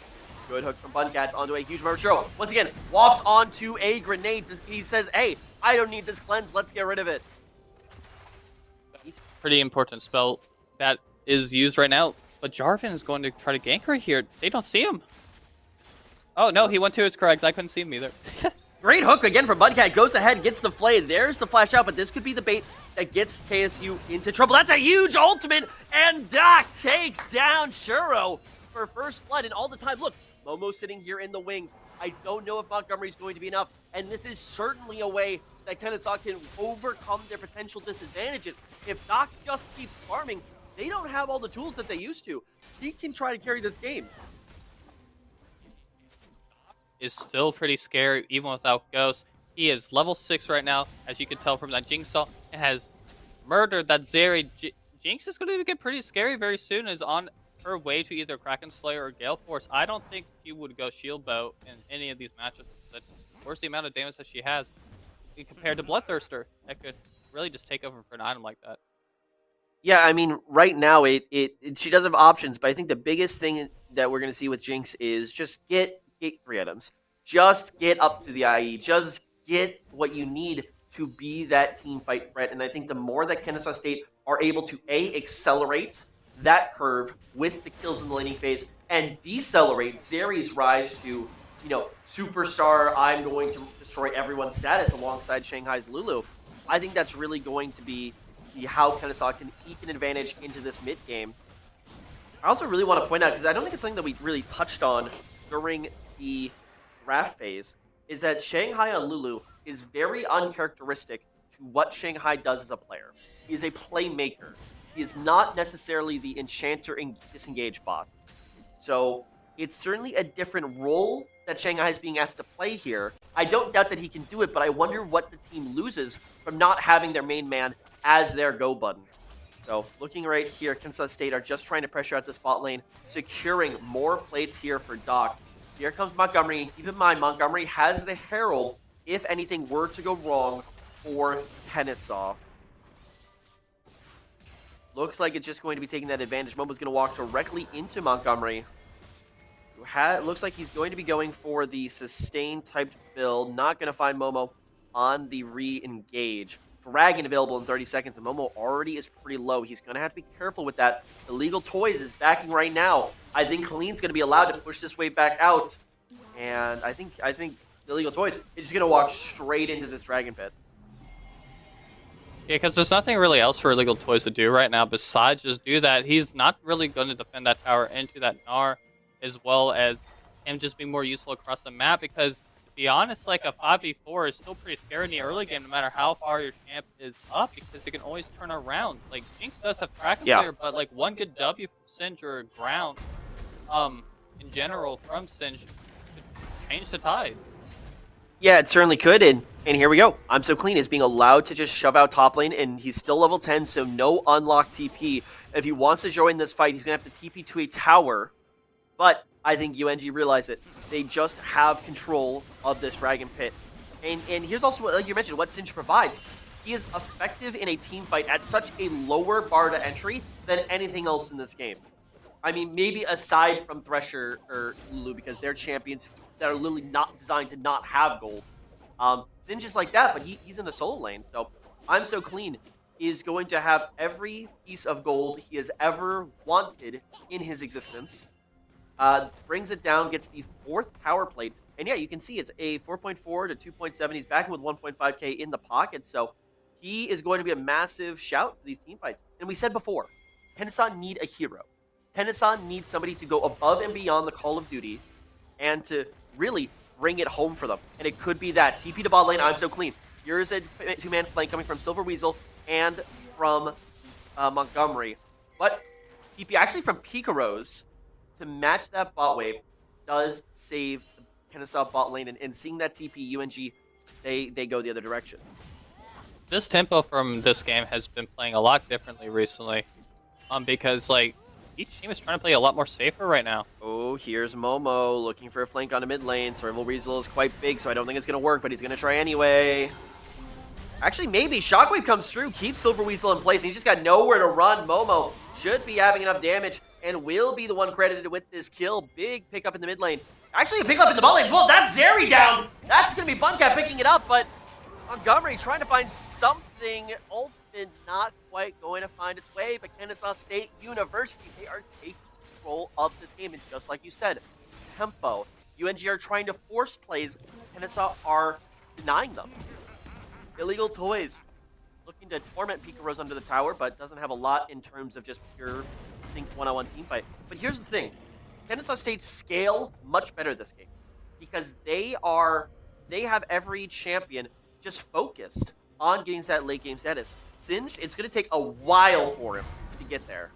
Good hook from Buncat onto a huge Marshall. Once again, walks onto a grenade. He says, hey, I don't need this cleanse. Let's get rid of it. Pretty important spell that is used right now. But Jarvan is going to try to gank her here. They don't see him. Oh, no, he went to his Krugs. I couldn't see him either. Great hook again from Buncat. Goes ahead, gets the flay. There's the flash out, but this could be the bait that gets KSU into trouble. That's a huge ultimate, and Doc takes down Shuro for first blood. And all the time, look, Momo sitting here in the wings. I don't know if Montgomery's going to be enough, and this is certainly a way that Kennesaw can overcome their potential disadvantages. If Doc just keeps farming, they don't have all the tools that they used to. He can try to carry this game. Is still pretty scary even without Ghost. He is level 6 right now, as you can tell from that Jinx ult, and has murdered that Zeri. Jinx is going to get pretty scary very soon, is on her way to either Kraken Slayer or Gale Force. I don't think she would go Shield Bow in any of these matches. That's worse the amount of damage that she has compared to Bloodthirster. That could really just take over for an item like that. Yeah, I mean, right now she does have options, but I think the biggest thing that we're going to see with Jinx is just get 3 items. Just get up to the IE. Just get what you need to be that team fight threat. And I think the more that Kennesaw State are able to accelerate that curve with the kills in the laning phase and decelerate Zeri's rise to, superstar, I'm going to destroy everyone's status alongside Shanghai's Lulu, I think that's really going to be how Kennesaw can eke an advantage into this mid game. I also really want to point out, because I don't think it's something that we really touched on during the draft phase, is that Shanghai on Lulu is very uncharacteristic to what Shanghai does as a player. He is a playmaker. He is not necessarily the enchanter and disengage bot. So it's certainly a different role that Shanghai is being asked to play here. I don't doubt that he can do it, but I wonder what the team loses from not having their main man as their go button. So looking right here, Kennesaw State are just trying to pressure out the spot lane, securing more plates here for Doc. Here comes Montgomery. Keep in mind, Montgomery has the Herald if anything were to go wrong for Kennesaw. Looks like it's just going to be taking that advantage. Momo's going to walk directly into Montgomery. Looks like he's going to be going for the sustain typed build. Not going to find Momo on the re-engage. Dragon available in 30 seconds, and Momo already is pretty low. He's going to have to be careful with that. Illegal Toys is backing right now. I think Kaleem's going to be allowed to push this wave back out. And I think Illegal Toys is just going to walk straight into this Dragon Pit. Yeah, because there's nothing really else for Illegal Toys to do right now besides just do that. He's not really going to defend that tower into that Gnar, as well as him just being more useful across the map, because to be honest, like a 5v4 is still pretty scary in the early game no matter how far your champ is up, because it can always turn around. Like, Jinx does have Kraken Slayer, but like one good W from Singe or Ground in general from Singe could change the tide. Yeah, it certainly could, and here we go. I'm So Clean is being allowed to just shove out top lane, and he's still level 10, so no unlocked TP. If he wants to join this fight, he's going to have to TP to a tower, but I think UNG realize it. They just have control of this Dragon Pit. And here's also, like you mentioned, what Singe provides. He is effective in a team fight at such a lower bar to entry than anything else in this game. I mean, maybe aside from Thresher or Lulu, because they're champions that are literally not designed to not have gold. Singe is like that, but he's in the solo lane. So I'm So Clean is going to have every piece of gold he has ever wanted in his existence. Brings it down, gets the 4th power plate. And yeah, you can see it's a 4.4 to 2.7. He's back with 1.5k in the pocket. So he is going to be a massive shout for these team fights. And we said before, Kennesaw need a hero. Kennesaw needs somebody to go above and beyond the Call of Duty and to really bring it home for them. And it could be that. TP to bot lane, I'm So Clean. Here's a 2-man flank coming from Silver Weasel and from Montgomery. But TP actually from Picaros to match that bot wave does save the Kennesaw bot lane. And seeing that TP, UNG, they go the other direction. This tempo from this game has been playing a lot differently recently. Because like each team is trying to play a lot more safer right now. Oh, here's Momo looking for a flank on the mid lane. Serval Weasel is quite big, so I don't think it's going to work, but he's going to try anyway. Actually, maybe. Shockwave comes through, keeps Silver Weasel in place, and he's just got nowhere to run. Momo should be having enough damage and will be the one credited with this kill. Big pickup in the mid lane. Actually, a pickup in the bot lane as well. That's Zeri down. That's going to be Buncat picking it up, but Montgomery trying to find something. Ultimate not quite going to find its way, but Kennesaw State University, they are taking control of this game. And just like you said, tempo. UNG are trying to force plays. Kennesaw are denying them. Illegal Toys looking to torment Pika Rose under the tower, but doesn't have a lot in terms of just pure sync one-on-one team fight. But here's the thing. Kennesaw State scale much better this game because they have every champion just focused on getting to that late game status. Singed, it's going to take a while for him to get there.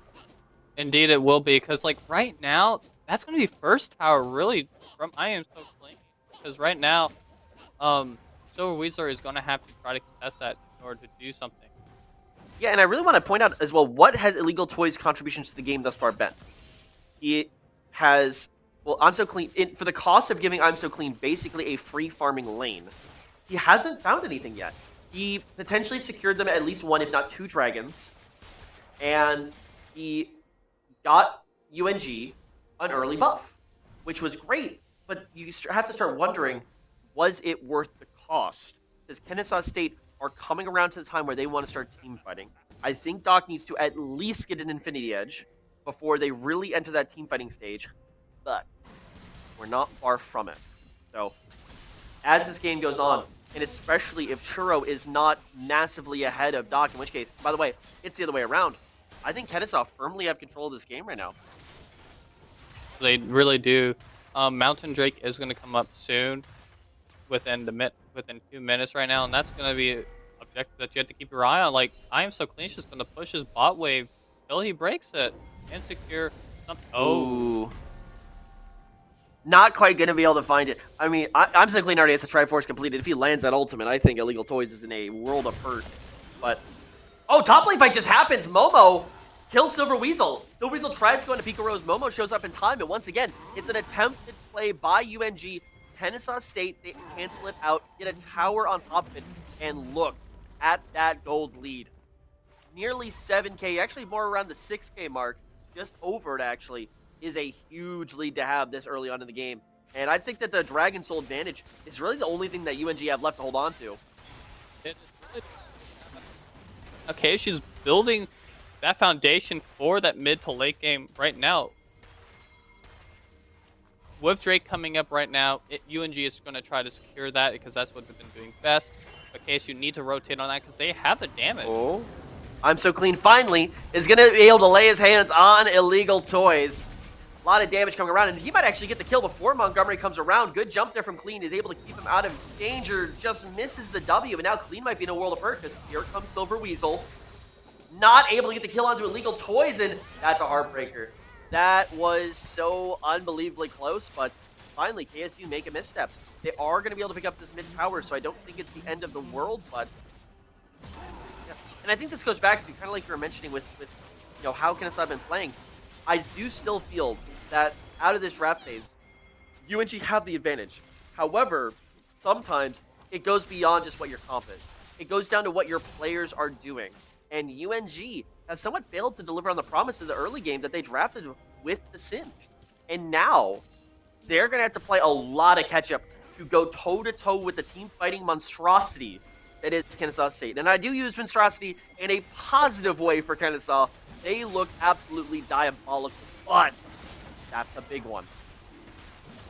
Indeed, it will be, because like right now, that's going to be first tower really from I Am So Clean. Because right now, Silver Weasler is going to have to try to contest that in order to do something. Yeah, and I really want to point out as well, what has Illegal Toys' contributions to the game thus far been? It has, well, I'm So Clean, for the cost of giving I'm So Clean basically a free farming lane, he hasn't found anything yet. He potentially secured them at least one, if not two dragons, and he got UNG an early buff, which was great, but you have to start wondering, was it worth the cost? Because Kennesaw State are coming around to the time where they want to start team fighting. I think Doc needs to at least get an Infinity Edge before they really enter that team fighting stage, but we're not far from it. So, as this game goes on, and especially if Churro is not massively ahead of Doc, in which case, by the way, it's the other way around. I think Kennesaw firmly have control of this game right now. They really do. Mountain Drake is going to come up soon, within 2 minutes right now, and that's going to be an objective that you have to keep your eye on. Like, I Am So Clean is just going to push his bot wave till he breaks it and secure something. Oh. Not quite going to be able to find it. I mean, I'm So Clean already has the Triforce completed. If he lands that ultimate, I think Illegal Toys is in a world of hurt. But, oh, top lane fight just happens. Momo kills Silver Weasel. Silver Weasel tries to go into Pika Rose. Momo shows up in time, and once again, it's an attempted play by UNG. Kennesaw State, they cancel it out, get a tower on top of it, and look at that gold lead. Nearly 7K, actually more around the 6K mark, just over it actually, is a huge lead to have this early on in the game. And I think that the Dragon Soul advantage is really the only thing that UNG have left to hold on to. Okay, she's building that foundation for that mid to late game right now. With Drake coming up right now, UNG is going to try to secure that because that's what they've been doing best. But Case, you need to rotate on that because they have the damage. Oh, I'm So Clean finally is going to be able to lay his hands on Illegal Toys. A lot of damage coming around, and he might actually get the kill before Montgomery comes around. Good jump there from Clean. Is able to keep him out of danger. Just misses the W, and now Clean might be in a world of hurt because here comes Silver Weasel. Not able to get the kill onto Illegal Toys, and that's a heartbreaker. That was so unbelievably close, but finally KSU make a misstep. They are going to be able to pick up this mid tower, so I don't think it's the end of the world, but yeah. And I think this goes back to kind of like you were mentioning with you know how Kennesaw have been playing. I do still feel that out of this draft phase, UNG have the advantage. However, sometimes it goes beyond just what you're confident. It goes down to what your players are doing. And UNG has somewhat failed to deliver on the promise of the early game that they drafted with the Singed. And now, they're going to have to play a lot of catch-up to go toe-to-toe with the team-fighting monstrosity that is Kennesaw State. And I do use monstrosity in a positive way for Kennesaw. They look absolutely diabolical, but that's a big one.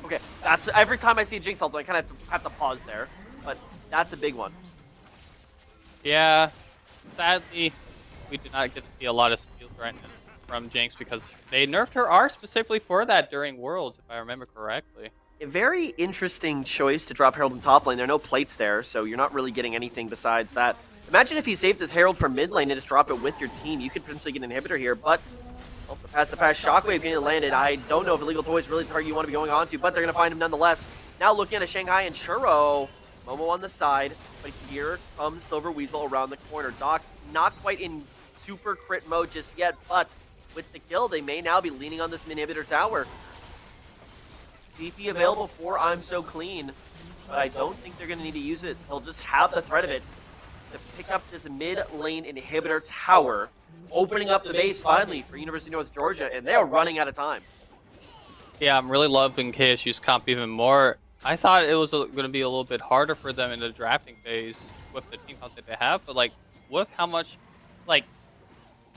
Okay, that's every time I see a Jinx ult, I kind of have to pause there, but that's a big one. Yeah. Sadly, we did not get to see a lot of steals right now from Jinx because they nerfed her R specifically for that during Worlds, if I remember correctly. A very interesting choice to drop Herald in top lane. There are no plates there, so you're not really getting anything besides that. Imagine if you saved this Herald from mid lane and just drop it with your team. You could potentially get an inhibitor here, but well, the pass Shockwave getting landed. I don't know if Illegal Toys really the target you want to be going on to, but they're going to find him nonetheless. Now looking at a Shanghai and Churro. Momo on the side, but here comes Silver Weasel around the corner. Doc not quite in super crit mode just yet, but with the kill, they may now be leaning on this inhibitor tower. DP available for I'm So Clean, but I don't think they're going to need to use it. They'll just have the threat of it to pick up this mid lane inhibitor tower, opening up the base finally for University of North Georgia, and they are running out of time. Yeah, I'm really loving KSU's comp even more. I thought it was going to be a little bit harder for them in the drafting phase with the team comp that they have, but like with how much like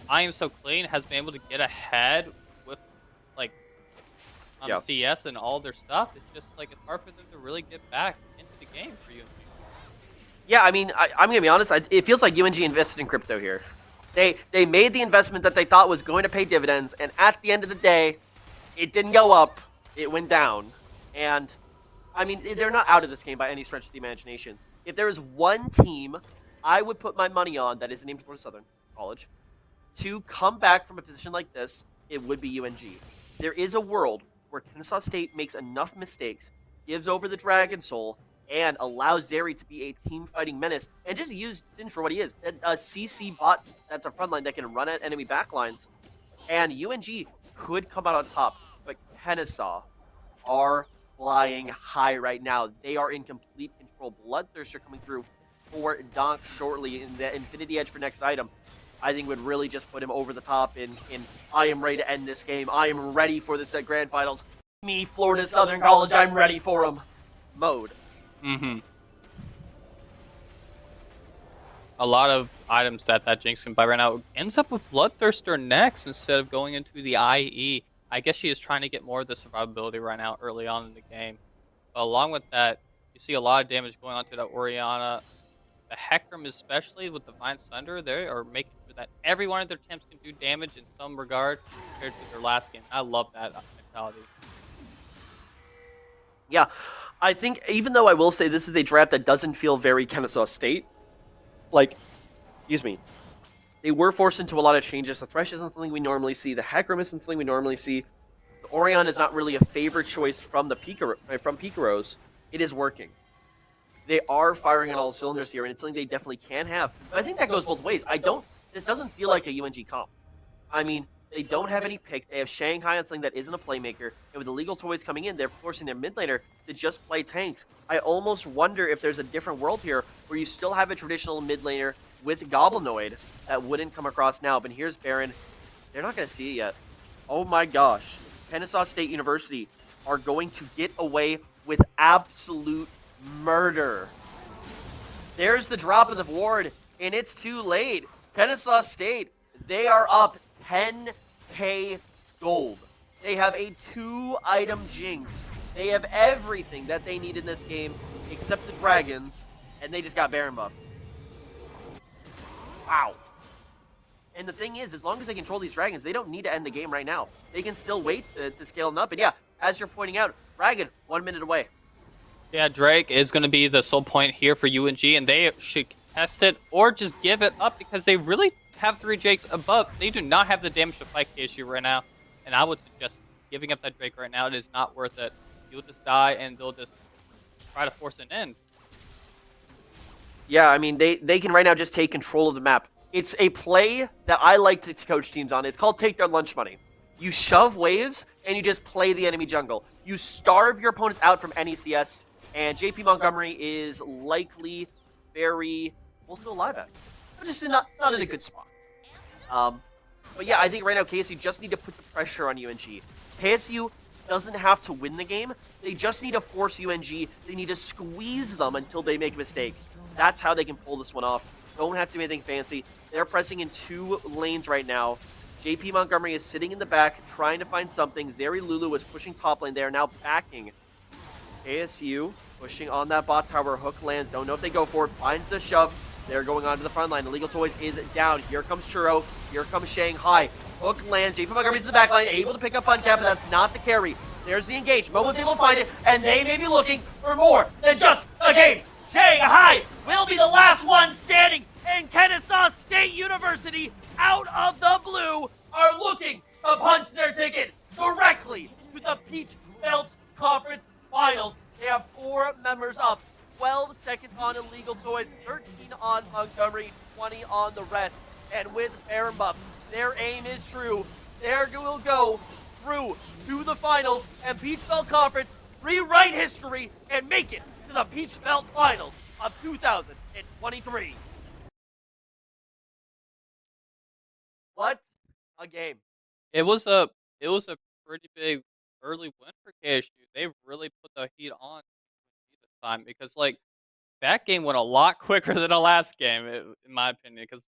I Am So Clean has been able to get ahead with like CS and all their stuff, it's just like it's hard for them to really get back into the game for UNG. Yeah, I mean, I'm gonna be honest. It feels like UNG invested in crypto here. They made the investment that they thought was going to pay dividends, and at the end of the day, it didn't go up. It went down. And I mean, they're not out of this game by any stretch of the imaginations. If there is one team I would put my money on that is named Florida Southern College to come back from a position like this, it would be UNG. There is a world where Kennesaw State makes enough mistakes, gives over the Dragon Soul, and allows Zeri to be a team-fighting menace, and just use Din for what he is. A CC bot that's a frontline that can run at enemy backlines. And UNG could come out on top, but Kennesaw are flying high right now. They are in complete control. Bloodthirster coming through for Donk shortly in the Infinity Edge for next item. I think would really just put him over the top in I am ready to end this game. I am ready for this at Grand Finals. Me, Florida Southern College, I'm ready for him. Mode. A lot of items that Jinx can buy right now ends up with Bloodthirster next instead of going into the IE. I guess she is trying to get more of the survivability right now early on in the game. But along with that, you see a lot of damage going on to that Orianna. The Hecarim especially with Divine Sunder, they are making sure that every one of their attempts can do damage in some regard compared to their last game. I love that mentality. Yeah, I think even though I will say this is a draft that doesn't feel very Kennesaw State, like, excuse me, they were forced into a lot of changes. The Thresh isn't something we normally see. The Hecarim isn't something we normally see. The Orion is not really a favorite choice from the Pikaros. It is working. They are firing on all cylinders here, and it's something they definitely can have. But I think that goes both ways. This doesn't feel like a UNG comp. I mean, they don't have any pick. They have Shanghai on something that isn't a playmaker. And with illegal toys coming in, they're forcing their mid laner to just play tanks. I almost wonder if there's a different world here where you still have a traditional mid laner with Goblinoid that wouldn't come across now. But here's Baron. They're not going to see it yet. Oh my gosh. Kennesaw State University are going to get away with absolute murder. There's the drop of the ward, and it's too late. Kennesaw State, they are up 10k gold. They have a 2-item Jinx. They have everything that they need in this game except the dragons, and they just got Baron buff. Wow. And the thing is, as long as they control these dragons, they don't need to end the game right now. They can still wait to scale them up. And yeah, as you're pointing out, Dragon, 1 minute away. Yeah, Drake is going to be the sole point here for UNG, and they should contest it or just give it up because they really have 3 Drakes above. They do not have the damage to fight KSU right now, and I would suggest giving up that Drake right now. It is not worth it. You'll just die, and they'll just try to force an end. Yeah, I mean, they can right now just take control of the map. It's a play that I like to coach teams on. It's called take their lunch money. You shove waves, and you just play the enemy jungle. You starve your opponents out from any CS, and JP Montgomery is likely very, well, still alive at. But just not in a good spot. But yeah, I think right now KSU just need to put the pressure on UNG. KSU doesn't have to win the game. They just need to force UNG. They need to squeeze them until they make a mistake. That's how they can pull this one off. Don't have to do anything fancy. They're pressing in 2 lanes right now. JP Montgomery is sitting in the back trying to find something. Zeri Lulu is pushing top lane. They are now backing. KSU pushing on that bot tower. Hook lands. Don't know if they go for it. Finds the shove. They're going on to the front line. Illegal Toys is down. Here comes Churro. Here comes Shanghai. Hook lands. JP Montgomery's in the back line. Able to pick up Uncap, but that's not the carry. There's the engage. Momo's able to find it, and they may be looking for more than just a game. Shanghai will be the last one standing, and Kennesaw State University, out of the blue, are looking to punch their ticket directly to the Peach Belt Conference Finals. They have 4 members up 12 seconds on Illegal Toys, 13 on Montgomery, 20 on the rest. And with Baron Buff, their aim is true. They will go through to the finals and Peach Belt Conference, rewrite history, and make it to the Peach Belt Finals of 2023. What a game. It was a pretty big early win for KSU. They really put the heat on this time because like that game went a lot quicker than the last game, in my opinion. Because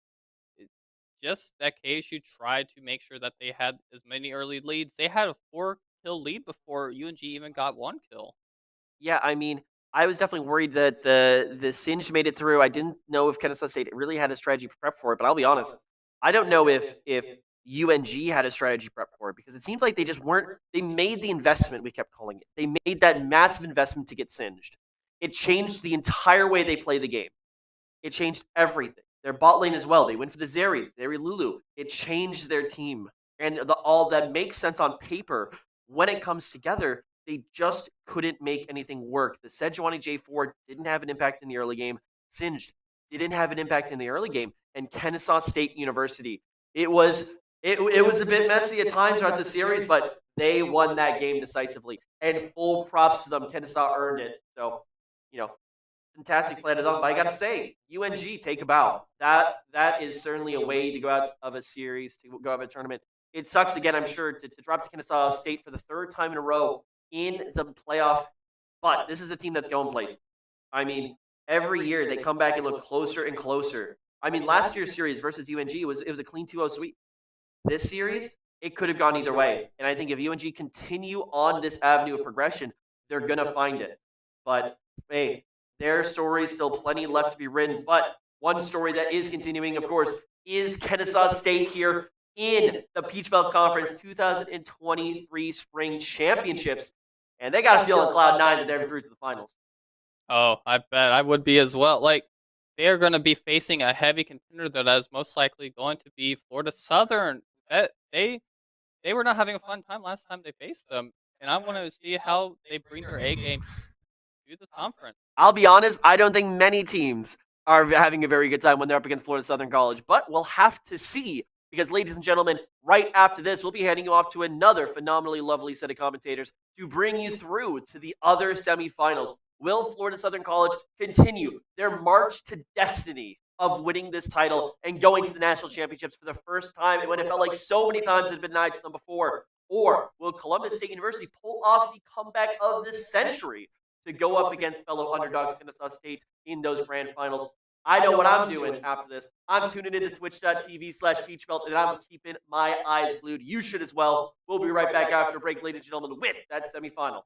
just that KSU tried to make sure that they had as many early leads. They had a 4-kill lead before UNG even got 1 kill. Yeah, I mean, I was definitely worried that the Singe made it through. I didn't know if Kennesaw State really had a strategy prep for it, but I'll be honest, I don't know if UNG had a strategy prep for it because it seems like they just weren't. They made the investment. We kept calling it. They made that massive investment to get singed. It changed the entire way they play the game. It changed everything. Their bot lane as well. They went for the Zeri Lulu. It changed their team, and all that makes sense on paper. When it comes together, they just couldn't make anything work. The Sejuani J4 didn't have an impact in the early game. Singed didn't have an impact in the early game, and Kennesaw State University. It was a bit messy at times throughout the series, but they won that game decisively. And full props to them. Kennesaw earned it. So, fantastic play to them. But I gotta say, UNG take a bow. That is certainly a way to go out of a series, to go out of a tournament. It sucks again, I'm sure, to drop to Kennesaw State for the third time in a row in the playoff. But this is a team that's going places. I mean, every year they come back and look closer and closer. I mean, last year's series versus UNG it was a clean 2-0 sweep. This series, it could have gone either way. And I think if UNG continue on this avenue of progression, they're going to find it. But, hey, their story's still plenty left to be written. But one story that is continuing, of course, is Kennesaw State here in the Peach Belt Conference 2023 Spring Championships. And they got to feel on cloud nine that they're through to the finals. Oh, I bet I would be as well. Like, they are going to be facing a heavy contender that is most likely going to be Florida Southern. They were not having a fun time last time they faced them, and I want to see how they bring their A game to this conference. I'll be honest, I don't think many teams are having a very good time when they're up against Florida Southern College, but we'll have to see. Because, ladies and gentlemen, right after this, we'll be handing you off to another phenomenally lovely set of commentators to bring you through to the other semifinals. Will Florida Southern College continue their march to destiny of winning this title and going to the national championships for the first time when it felt like so many times it had been denied to them before? Or will Columbus State University pull off the comeback of the century to go up against fellow underdogs Kennesaw State in those grand finals? I know what I'm doing after this. I'm tuning into twitch.tv/PeachBelt, and I'm keeping my eyes glued. You should as well. We'll be right back after a break, ladies and gentlemen, with that semifinal.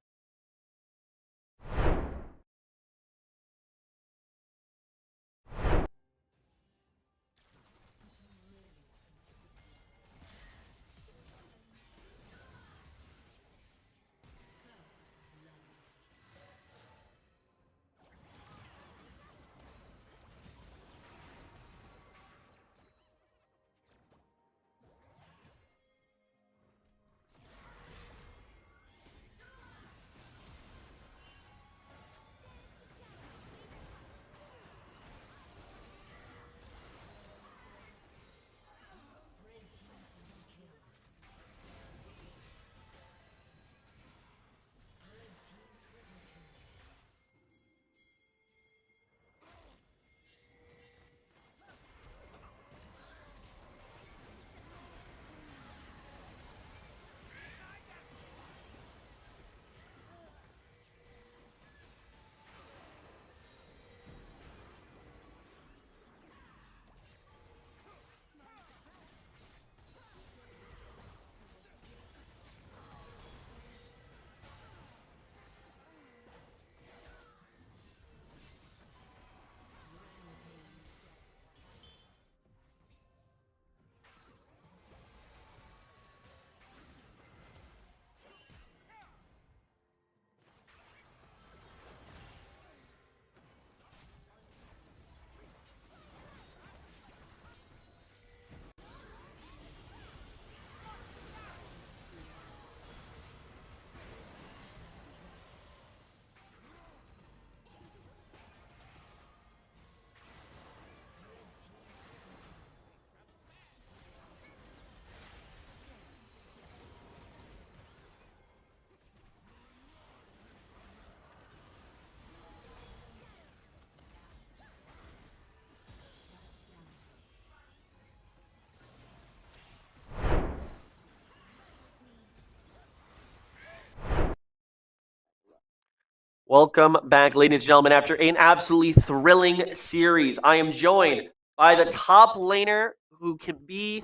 Welcome back, ladies and gentlemen, after an absolutely thrilling series. I am joined by the top laner who can be,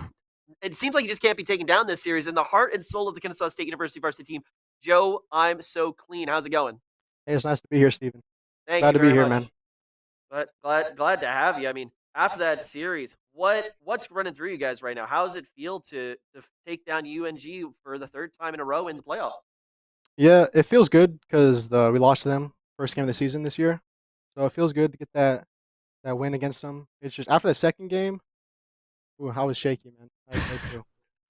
it seems like he just can't be taken down this series, in the heart and soul of the Kennesaw State University varsity team. Joe, I'm so clean. How's it going? Hey, it's nice to be here, Steven. Thank Glad you to be very here, much. man. Glad to have you. I mean, after that series, what's running through you guys right now? How does it feel to take down UNG for the third time in a row in the playoff? Yeah, it feels good because we lost to them first game of the season this year, so it feels good to get that win against them. It's just after the second game, ooh, I was shaky, man. I too.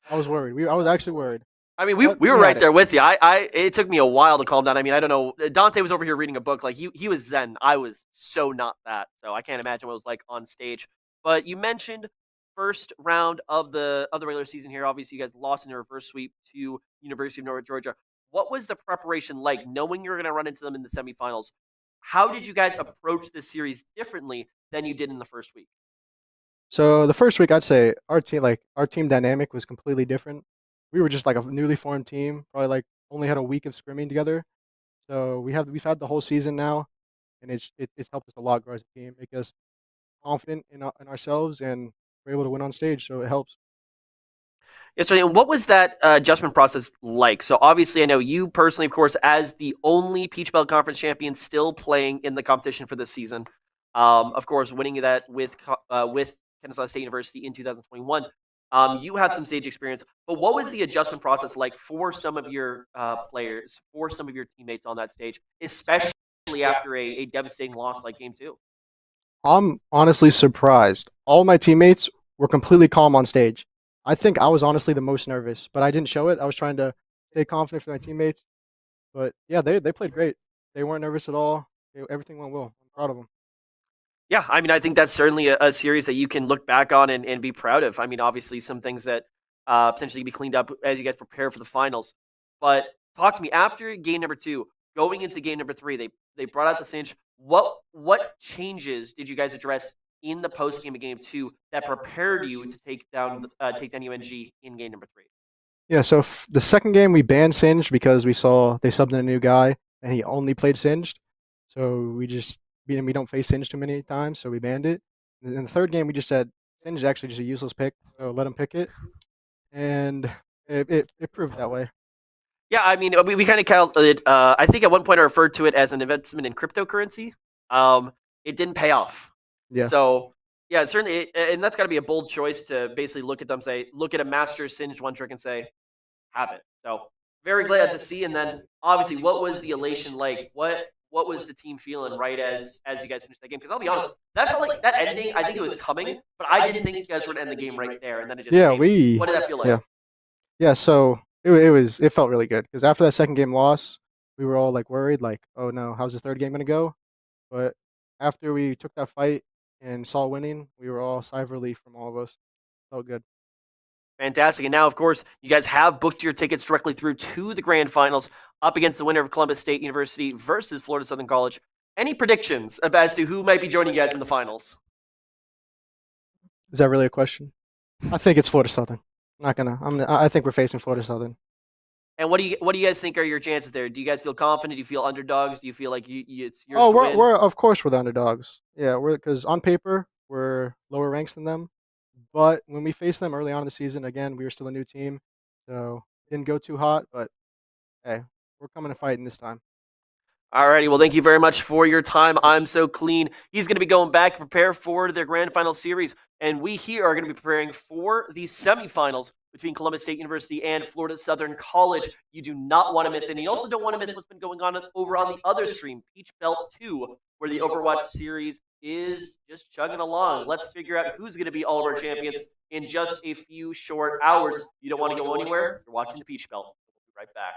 I was worried. I was actually worried, I mean, we but we were we right had it. there with you. It took me a while to calm down. I mean, I don't know. Dante was over here reading a book. Like he was zen. I was so not that. So I can't imagine what it was like on stage. But you mentioned first round of the regular season here. Obviously, you guys lost in a reverse sweep to University of North Georgia. What was the preparation like, knowing you're going to run into them in the semifinals? How did you guys approach this series differently than you did in the first week? So the first week, I'd say our team dynamic was completely different. We were just like a newly formed team, probably like only had a week of scrimming together. So we've had the whole season now, and it's helped us a lot grow as a team, make us confident in ourselves, and we're able to win on stage. So it helps. Yeah, so and what was that adjustment process like? So obviously, I know you personally, of course, as the only Peach Belt Conference champion still playing in the competition for this season. Of course, winning that with Kennesaw State University in 2021. You have some stage experience, but what was the adjustment process like for some of your players, for some of your teammates on that stage, especially after a devastating loss like Game Two? I'm honestly surprised. All my teammates were completely calm on stage. I think I was honestly the most nervous, but I didn't show it. I was trying to stay confident for my teammates. But yeah, they played great. They weren't nervous at all. Everything went well. I'm proud of them. Yeah, I mean, I think that's certainly a series that you can look back on and be proud of. I mean, obviously, some things that potentially be cleaned up as you guys prepare for the finals. But talk to me after game number two, going into game number three. They brought out the cinch. What changes did you guys address in the post game of game two that prepared you to take down UNG in game number three? Yeah, so the second game we banned Singed because we saw they subbed in a new guy and he only played Singed. So we don't face Singed too many times, so we banned it. And in the third game we just said Singed is actually just a useless pick, so let him pick it. And it proved that way. Yeah, I mean, we kind of called it. I think at one point I referred to it as an investment in cryptocurrency. It didn't pay off. Yes. So yeah, certainly, and that's got to be a bold choice to basically look at them, say, look at a master singed one trick, and say, have it. So very glad to see. And then obviously, what was the elation like? What was the team feeling right as you guys finished that game? Because I'll be honest, that felt like that ending. I think it was coming, but I didn't think you guys were going to end the game right there, and then it just Yeah, came. What did that feel like? yeah. So it felt really good because after that second game loss, we were all like worried, like, oh no, how's the third game gonna go? But after we took that fight and saw winning, we were all sigh of relief from all of us. Felt good. Fantastic. And now, of course, you guys have booked your tickets directly through to the grand finals up against the winner of Columbus State University versus Florida Southern College. Any predictions as to who might be joining you guys in the finals? Is that really a question? I think it's Florida Southern. I think we're facing Florida Southern. And what do you guys think are your chances there? Do you guys feel confident? Do you feel underdogs? Do you feel like it's yours Oh, to win? we're of course we're the underdogs. Yeah, we're because on paper we're lower ranks than them, but when we faced them early on in the season, again we were still a new team, so didn't go too hot. But hey, we're coming to fighting this time. Alrighty, well, thank you very much for your time. I'm so clean. He's going to be going back to prepare for their grand final series, and we here are going to be preparing for the semifinals between Columbus State University and Florida Southern College. You do not want to miss it, and you also don't want to miss what's been going on over on the other stream, Peach Belt 2, where the Overwatch series is just chugging along. Let's figure out who's going to be all of our champions in just a few short hours. You don't want to go anywhere. You're watching the Peach Belt. We'll be right back.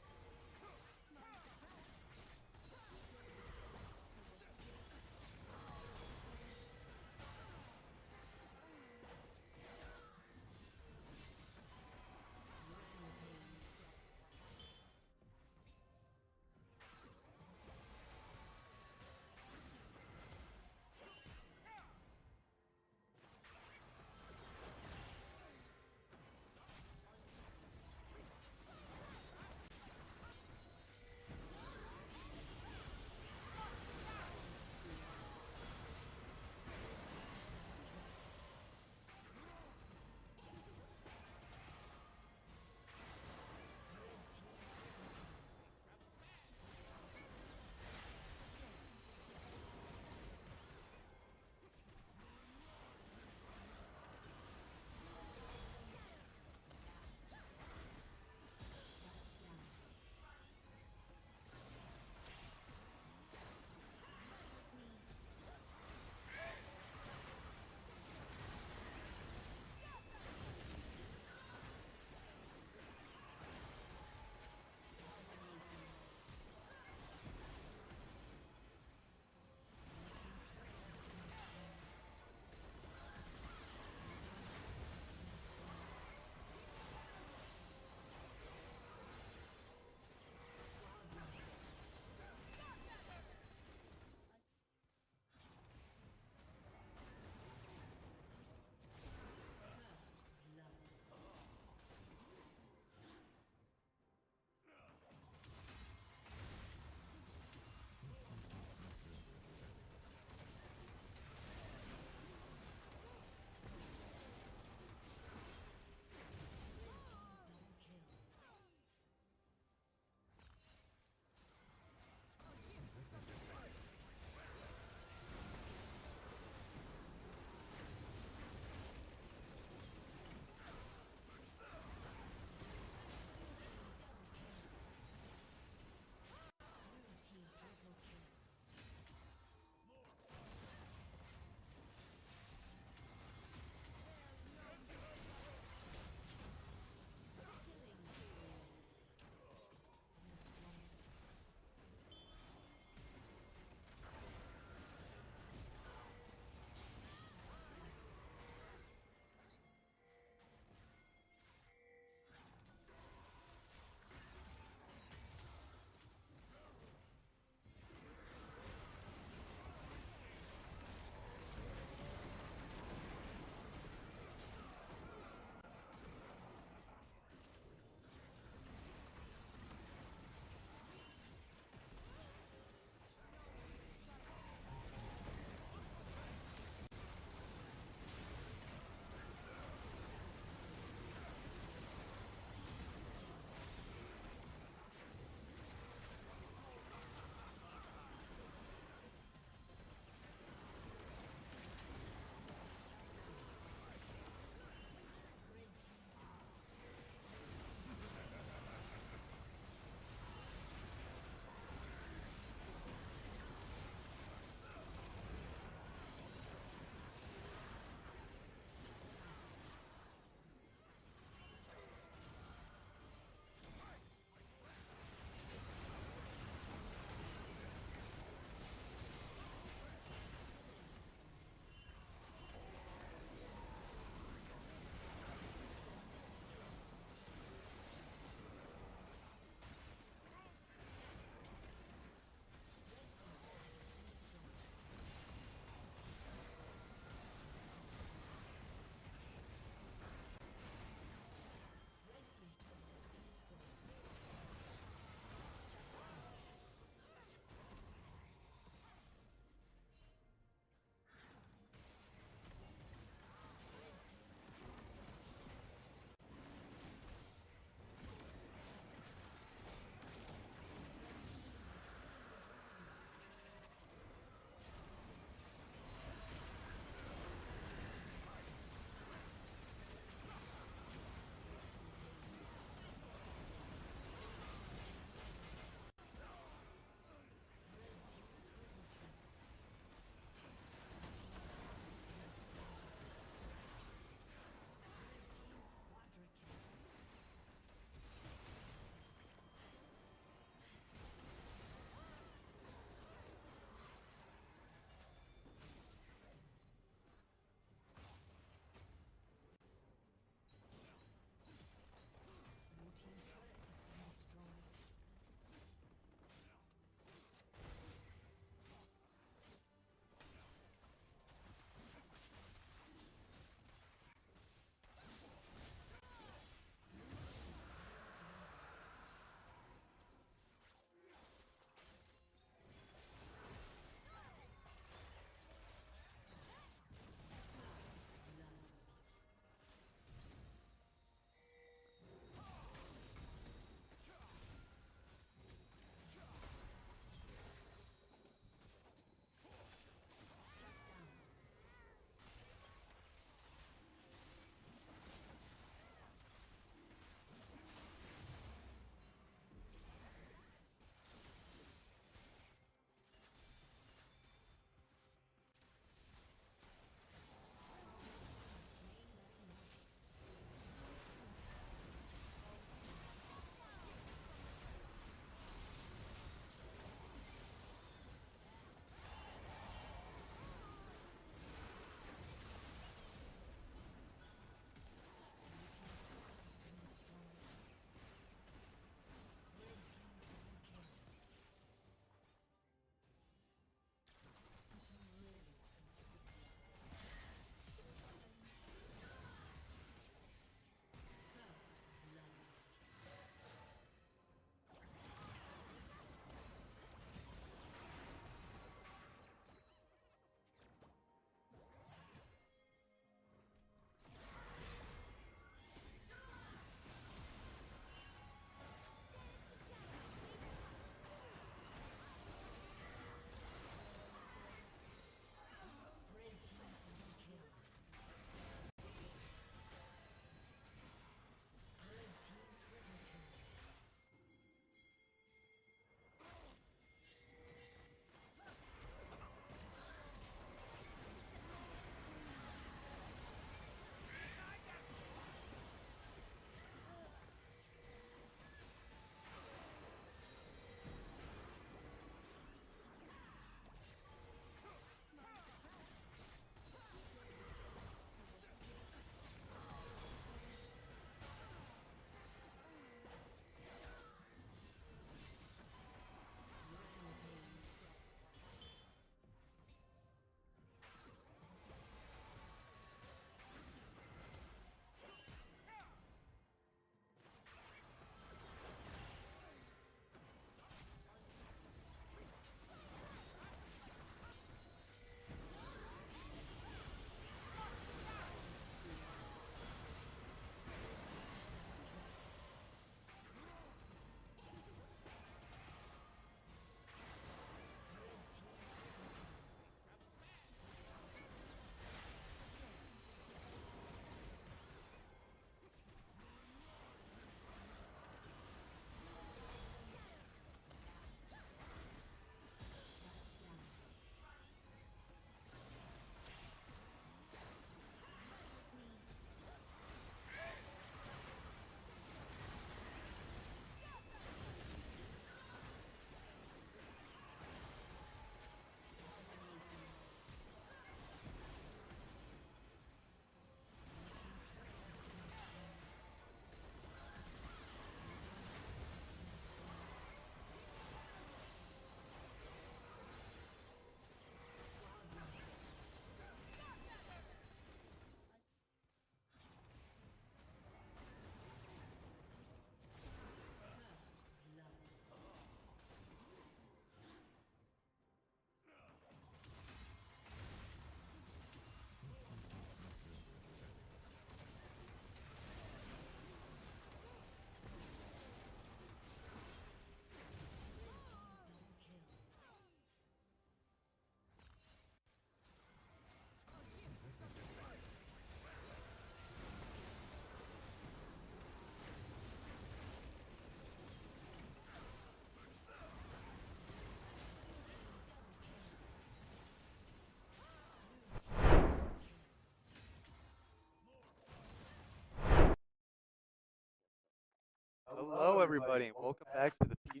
Hello, everybody, and welcome back to the PBC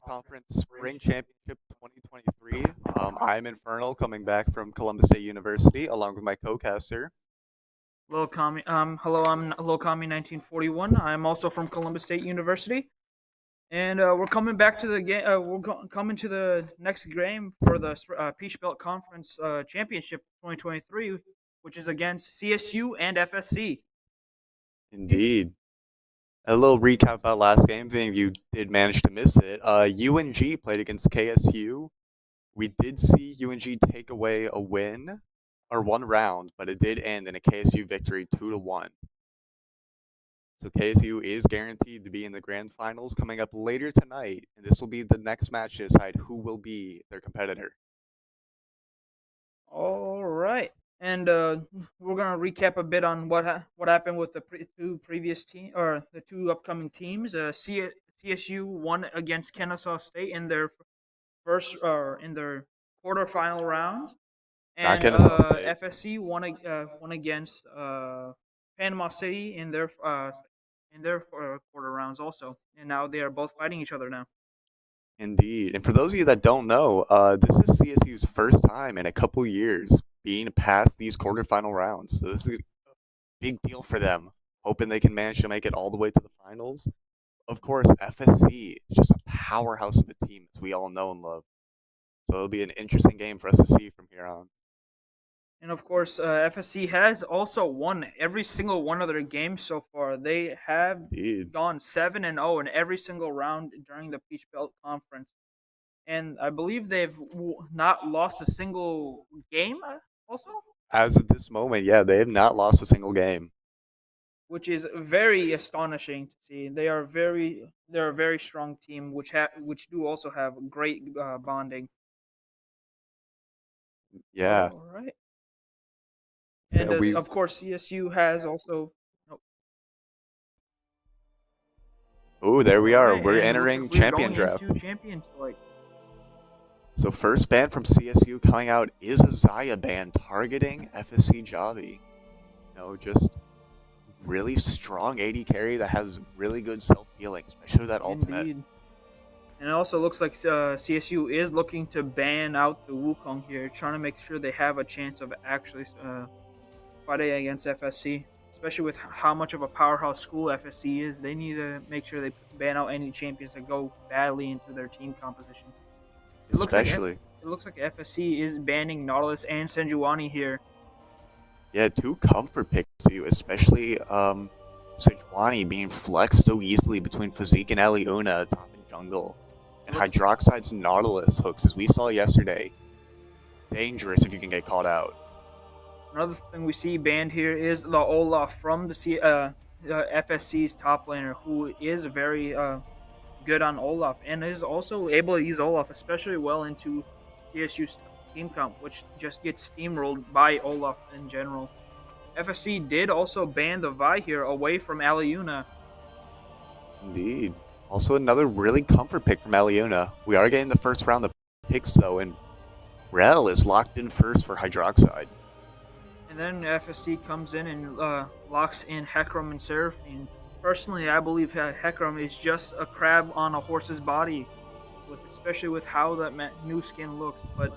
Conference Spring Championship 2023. I'm Infernal, coming back from Columbus State University, along with my co-caster. Hello, I'm Lokami 1941. I'm also from Columbus State University, and we're coming back to the game. Coming to the next game for the Peach Belt Conference Championship 2023, which is against CSU and FSC. Indeed. A little recap about last game, if you did manage to miss it. UNG played against KSU. We did see UNG take away a win, or one round, but it did end in a KSU victory 2-1. So KSU is guaranteed to be in the grand finals coming up later tonight, and this will be the next match to decide who will be their competitor. All right, and we're gonna recap a bit on what happened with the the two upcoming teams. CSU won against Kennesaw State in their in their quarterfinal rounds, Not and Kennesaw State. FSC won against Panama City in their quarter rounds also, and now they are both fighting each other now. Indeed. And for those of you that don't know, this is CSU's first time in a couple years being past these quarterfinal rounds. So this is a big deal for them, hoping they can manage to make it all the way to the finals. Of course, FSC is just a powerhouse of a team, as we all know and love. So it'll be an interesting game for us to see from here on. And of course, FSC has also won every single one of their games so far. They have Indeed. gone 7-0 in every single round during the Peach Belt Conference, and I believe they've not lost a single game. Also, As of this moment, yeah, they have not lost a single game. which is very astonishing to see. They're a very strong team, which do also have great bonding. Yeah. All right. Yeah, And of course, CSU has also. Oh, there we are. Alright, We're and entering looks like champion we're draft. going into champion select. So first ban from CSU coming out is a Zaya ban targeting FSC Javi. Just really strong AD carry that has really good self-healing, especially that ultimate. Indeed. And it also looks like CSU is looking to ban out the Wukong here, trying to make sure they have a chance of actually fighting against FSC. Especially with how much of a powerhouse school FSC is, they need to make sure they ban out any champions that go badly into their team composition. It looks like FSC is banning Nautilus and Senjuani here. Yeah, two comfort picks to you, especially Sejuani being flexed so easily between Physique and Aliuna, top and jungle. And Hydroxide's Nautilus hooks, as we saw yesterday. Dangerous if you can get caught out. Another thing we see banned here is the Olaf from the FSC's top laner, who is very good on Olaf and is also able to use Olaf especially well into CSU's team comp, which just gets steamrolled by Olaf in general. FSC did also ban the Vi here away from Aliuna. Indeed. Also another really comfort pick from Aliuna. We are getting the first round of picks though, and Rel is locked in first for Hydroxide. And then FSC comes in and locks in Hecarim and Seraphine. Personally, I believe Hecarim is just a crab on a horse's body, especially with how that new skin looks. But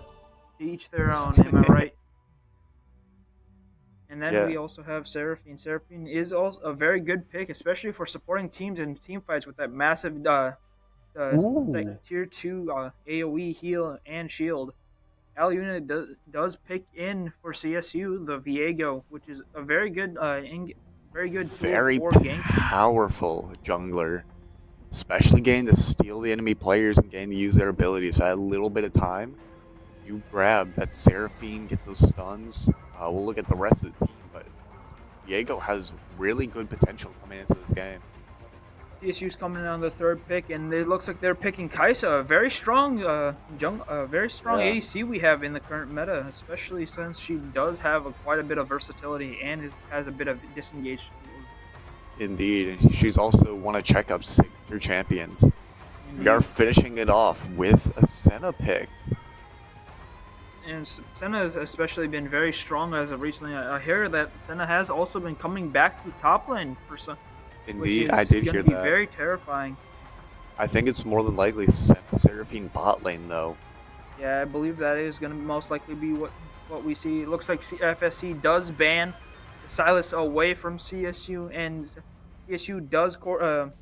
to each their own, am I right? And then we also have Seraphine. Seraphine is also a very good pick, especially for supporting teams in team fights with that massive tier 2 AoE heal and shield. Aliuna does pick in for CSU the Viego, which is a very good very powerful jungler, especially getting to steal the enemy players and getting to use their abilities. So at a little bit of time, you grab that Seraphine, get those stuns. We'll look at the rest of the team, but Viego has really good potential coming into this game. CSU's coming in on the third pick, and it looks like they're picking Kaisa, a very strong ADC we have in the current meta, especially since she does have quite a bit of versatility and has a bit of disengaged. Indeed, and she's also one of Checkup's signature champions. We are finishing it off with a Senna pick. And Senna has especially been very strong as of recently. I hear that Senna has also been coming back to top lane Indeed, which I is did going hear to be that. very terrifying. I think it's more than likely Seraphine bot lane though. Yeah, I believe that is going to most likely be what we see. It looks like FSC does ban Silas away from CSU, and CSU does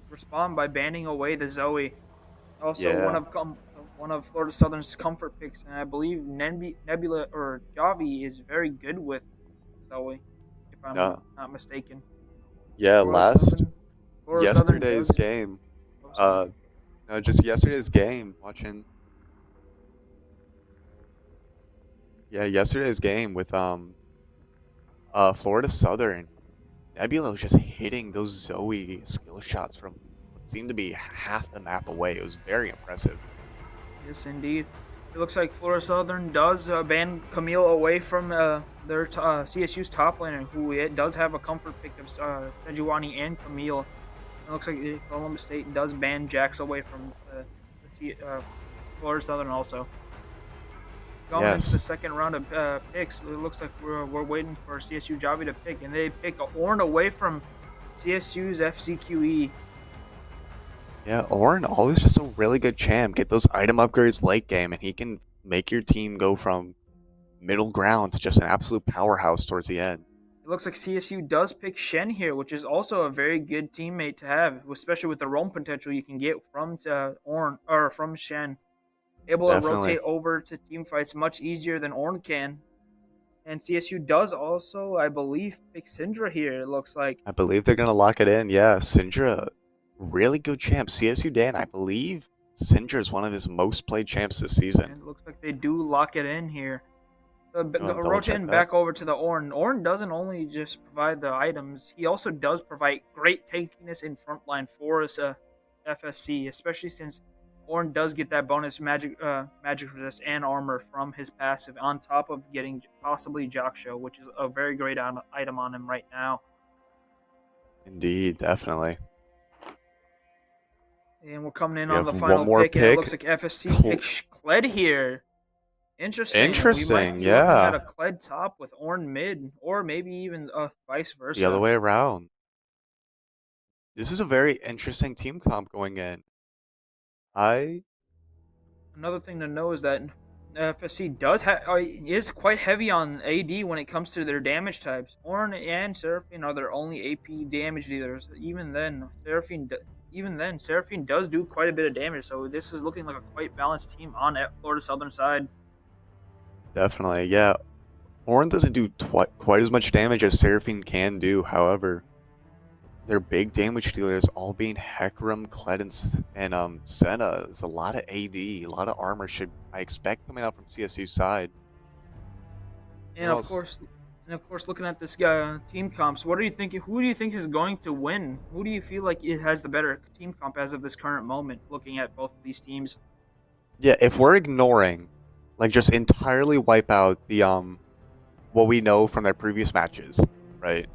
respond by banning away the Zoe. Also, Yeah. one of Florida Southern's comfort picks, and I believe Nebula or Javi is very good with Zoe, if I'm No. not mistaken. Yeah, Florida last Southern, Florida Southern yesterday's does. game. Oh, sorry. No, just yesterday's game. Watching. Yeah, yesterday's game with Florida Southern. Nebula was just hitting those Zoe skill shots from what seemed to be half the map away. It was very impressive. Yes, indeed. It looks like Florida Southern does ban Camille away from their CSU's top laner, who it does have a comfort pick of Sejuani and Camille. It looks like Columbus State does ban Jax away from Florida Southern also. Going into the Yes. second round of picks, it looks like we're waiting for CSU Javi to pick, and they pick Orn away from CSU's FCQE. Yeah, Orin always just a really good champ. Get those item upgrades late game, and he can make your team go from middle ground to just an absolute powerhouse towards the end. It looks like CSU does pick Shen here, which is also a very good teammate to have, especially with the roam potential you can get from Orn or from Shen. Able to Definitely. rotate over to team fights much easier than Orn can. And CSU does also, I believe, pick Syndra here, it looks like. I believe they're gonna lock it in. Yeah, Syndra, really good champ. CSU Dan, I believe Syndra is one of his most played champs this season. And it looks like they do lock it in here. Double Rotating check back over to the Orn. Orn doesn't only just provide the items, he also does provide great tankiness in frontline for us, FSC, especially since Orn does get that bonus magic resist and armor from his passive, on top of getting possibly Jockshow, which is a very great item on him right now. Indeed, definitely. And we're coming in We on the have final one more pick, and it pick. looks like FSC picks Kled here. Interesting. We might Interesting, be looking at yeah. a Kled top with Orn mid, or maybe even vice versa. The other way around. This is a very interesting team comp going in. Another thing to know is that FSC is quite heavy on AD when it comes to their damage types. Orn and Seraphine are their only AP damage dealers. Even then, Seraphine does do quite a bit of damage. So this is looking like a quite balanced team on Florida Southern side. Definitely, yeah. Ornn doesn't do quite as much damage as Seraphine can do, however, their big damage dealers all being Hecarim, Kled, and Senna. There's a lot of AD, a lot of armor I expect coming out from CSU's side. And of course, looking at this team comps, what are you thinking? Who do you think is going to win? Who do you feel like it has the better team comp as of this current moment? Looking at both of these teams. Yeah, if we're ignoring, like, just entirely wipe out the what we know from their previous matches, right?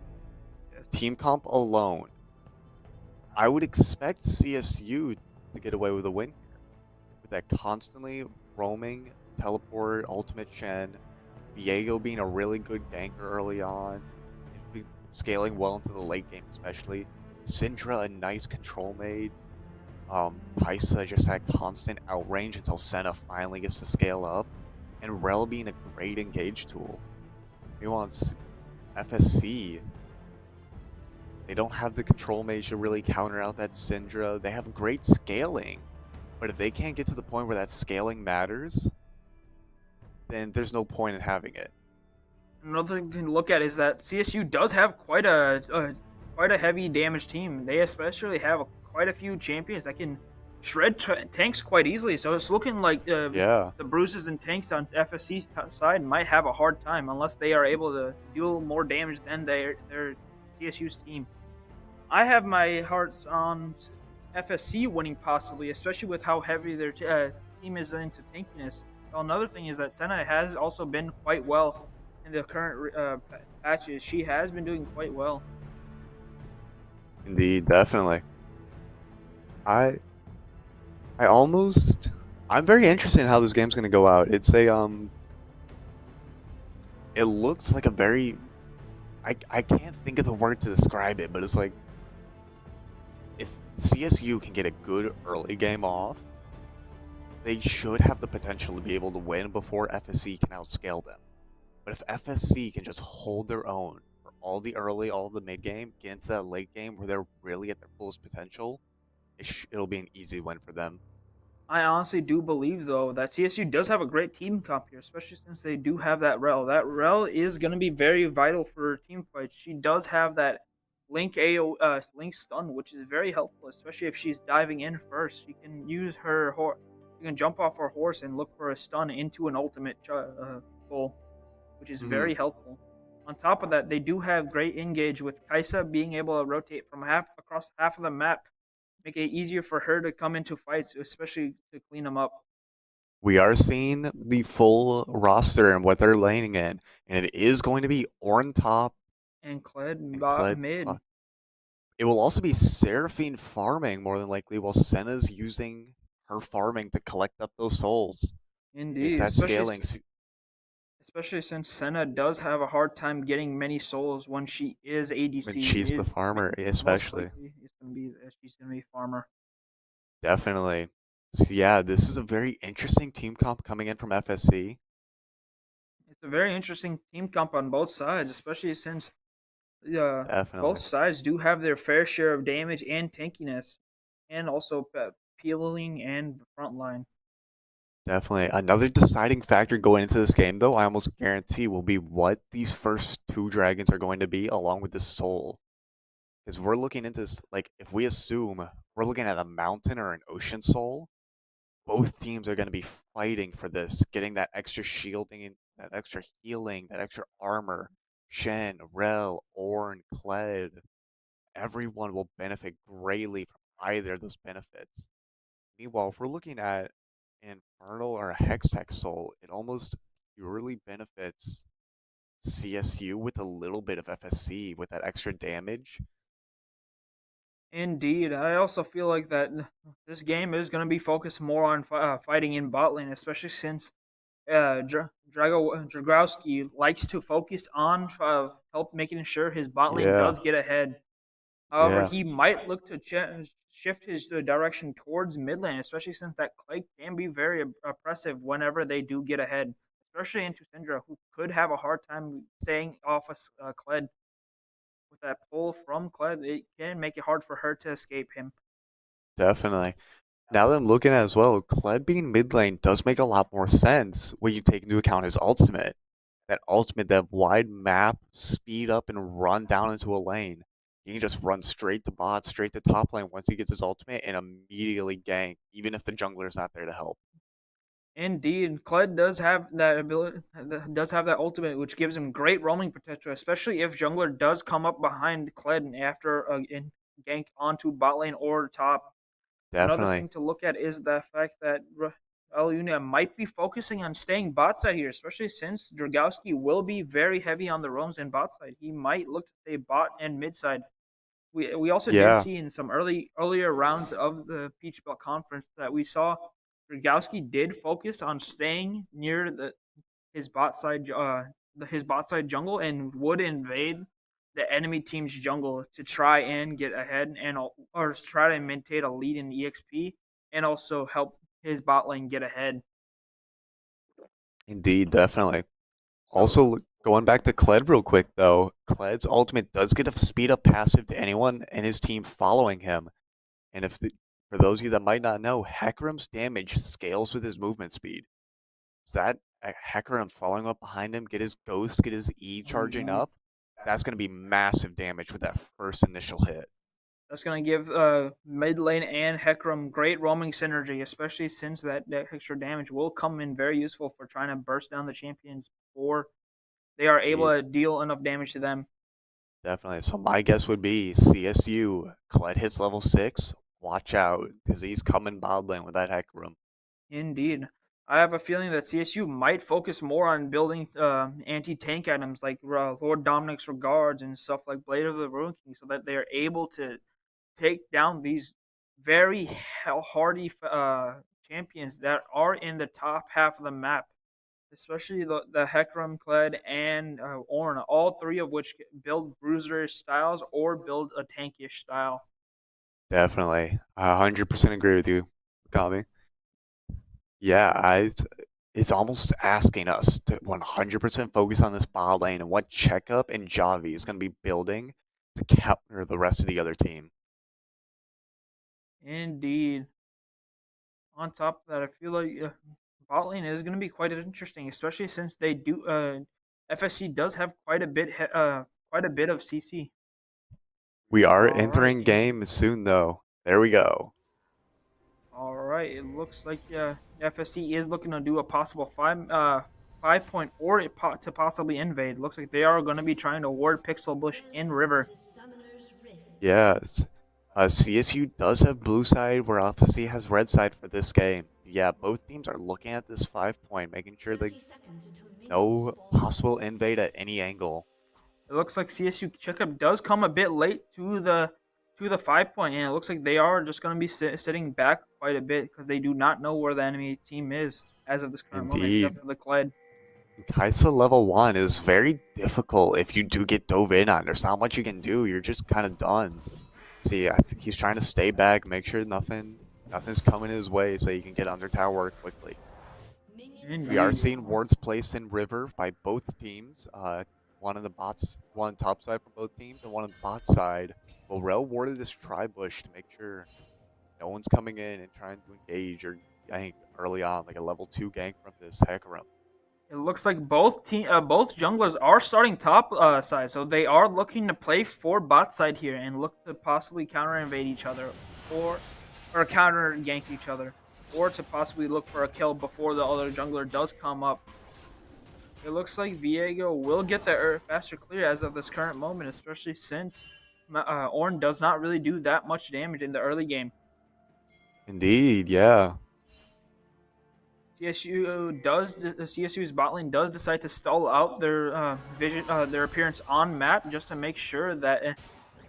Team comp alone, I would expect CSU to get away with a win here. With that constantly roaming, teleport, ultimate Shen, Viego being a really good ganker early on, and scaling well into the late game especially. Syndra, a nice control maid. Paisa just that constant outrange until Senna finally gets to scale up. And Rel being a great engage tool. Nuance, FSC, they don't have the control mage to really counter out that Syndra. They have great scaling, but if they can't get to the point where that scaling matters, then there's no point in having it. Another thing to look at is that CSU does have quite a heavy damage team. They especially have quite a few champions that can shred tanks quite easily. So it's looking like the bruises and tanks on FSC's side might have a hard time unless they are able to deal more damage than their CSU's team. I have my hearts on FSC winning possibly, especially with how heavy their team is into tankiness. Well, another thing is that Senna has also been quite well in the current patches. She has been doing quite well. Indeed, definitely. I'm very interested in how this game's gonna go out. It's it looks like a very, I can't think of the word to describe it, but it's like CSU can get a good early game off, they should have the potential to be able to win before FSC can outscale them. But if FSC can just hold their own for all the early, all the mid game, get into that late game where they're really at their fullest potential, it'll be an easy win for them. I honestly do believe though that CSU does have a great team comp here, especially since they do have that rel. That rel is going to be very vital for team fights. She does have that link stun, which is very helpful, especially if she's diving in first. She can use her horse. She can jump off her horse and look for a stun into an ultimate goal, which is Mhm. very helpful. On top of that, they do have great engage with Kaisa being able to rotate from across half of the map, make it easier for her to come into fights, especially to clean them up. We are seeing the full roster and what they're laning in, and it is going to be Orn top And Kled and bot Kled. mid. It will also be Seraphine farming more than likely, while Senna's using her farming to collect up those souls. Indeed, That scaling, especially since Senna does have a hard time getting many souls when she is when ADC. she's the farmer, Most especially. likely it's gonna be she's gonna be farmer. Definitely. So yeah, this is a very interesting team comp coming in from FSC. It's a very interesting team comp on both sides, especially since both Definitely. sides do have their fair share of damage and tankiness, and also peeling and frontline. Definitely. Another deciding factor going into this game, though, I almost guarantee will be what these first two dragons are going to be, along with the soul. Because we're looking into this, like, if we assume we're looking at a mountain or an ocean soul, both teams are going to be fighting for this, getting that extra shielding, that extra healing, that extra armor. Shen, Rel, Ornn, Kled, everyone will benefit greatly from either of those benefits. Meanwhile, if we're looking at an Infernal or a Hextech Soul, it almost purely benefits CSU with a little bit of FSC with that extra damage. Indeed, I also feel like that this game is going to be focused more on fighting in bot lane, especially since Dragowski likes to focus on help making sure his bot lane Yeah, does get ahead. However, yeah, he might look to shift his direction towards mid lane, especially since that Clay can be very oppressive whenever they do get ahead, especially into Syndra, who could have a hard time staying off of Kled. With that pull from Kled, it can make it hard for her to escape him. definitely. Now that I'm looking at it as well, Kled being mid lane does make a lot more sense when you take into account his ultimate. That ultimate, that wide map, speed up and run down into a lane. He can just run straight to bot, straight to top lane once he gets his ultimate and immediately gank, even if the jungler's not there to help. Indeed, Kled does have that ability, does have that ultimate, which gives him great roaming potential, especially if jungler does come up behind Kled after ganked onto bot lane or top. Another Definitely. thing to look at is the fact that Alunia might be focusing on staying bot side here, especially since Dragowski will be very heavy on the roams and bot side. He might look to stay bot and mid side. We also did Yeah, see in some earlier rounds of the Peach Belt Conference that we saw Dragowski did focus on staying near his bot side jungle and would invade the enemy team's jungle to try and get ahead and or try to maintain a lead in EXP and also help his bot lane get ahead. indeed, definitely. Also, going back to Kled real quick, though, Kled's ultimate does get a speed up passive to anyone and his team following him. And for those of you that might not know, Hecarim's damage scales with his movement speed. So that Hecarim following up behind him, get his ghost, get his E charging up, that's going to be massive damage with that first initial hit. That's going to give mid lane and Hecarim great roaming synergy, especially since that extra damage will come in very useful for trying to burst down the champions before they are able Indeed, to deal enough damage to them. definitely. So my guess would be CSU, Kled hits level 6, watch out, because he's coming bot lane with that Hecarim. Indeed. I have a feeling that CSU might focus more on building anti-tank items like Lord Dominic's Regards and stuff like Blade of the Ruin King so that they are able to take down these very hardy champions that are in the top half of the map, especially the Hecarim, Kled, and Ornn, all three of which build bruiser styles or build a tankish style. Definitely. I 100% agree with you, Kami. Yeah, it's almost asking us to 100% focus on this bot lane and what Checkup and Javi is going to be building to counter the rest of the other team. Indeed. On top of that, I feel like bot lane is going to be quite interesting, especially since they do. FSC does have quite a bit of CC. We are All entering right. game soon, though. There we go. All right. It looks like FSC is looking to do a possible 5 point or to possibly invade. Looks like they are going to be trying to ward Pixel Bush in River. Yes. CSU does have blue side, where FSC has red side for this game. Yeah, both teams are looking at this 5 point, making sure they no possible invade at any angle. It looks like CSU checkup does come a bit late to the 5 point, and it looks like they are just going to be sitting back quite a bit because they do not know where the enemy team is as of this current moment, Indeed. except for the Kled. Kaisa level 1 is very difficult if you do get dove in on. There's not much you can do. You're just kind of done. See, I think he's trying to stay back, make sure nothing's coming his way so he can get under tower quickly. Indeed. We are seeing wards placed in river by both teams. One top side for both teams, and one on the bot side. Lorel warded this tri-bush to make sure no one's coming in and trying to engage or gank early on, like a level 2 gank from this Hecarim. It looks like both junglers are starting top side, so they are looking to play for bot side here and look to possibly counter invade each other, or counter gank each other, or to possibly look for a kill before the other jungler does come up. It looks like Viego will get the faster clear as of this current moment, especially since Ornn does not really do that much damage in the early game. Indeed, yeah. CSU's bot lane does decide to stall out their their appearance on map just to make sure that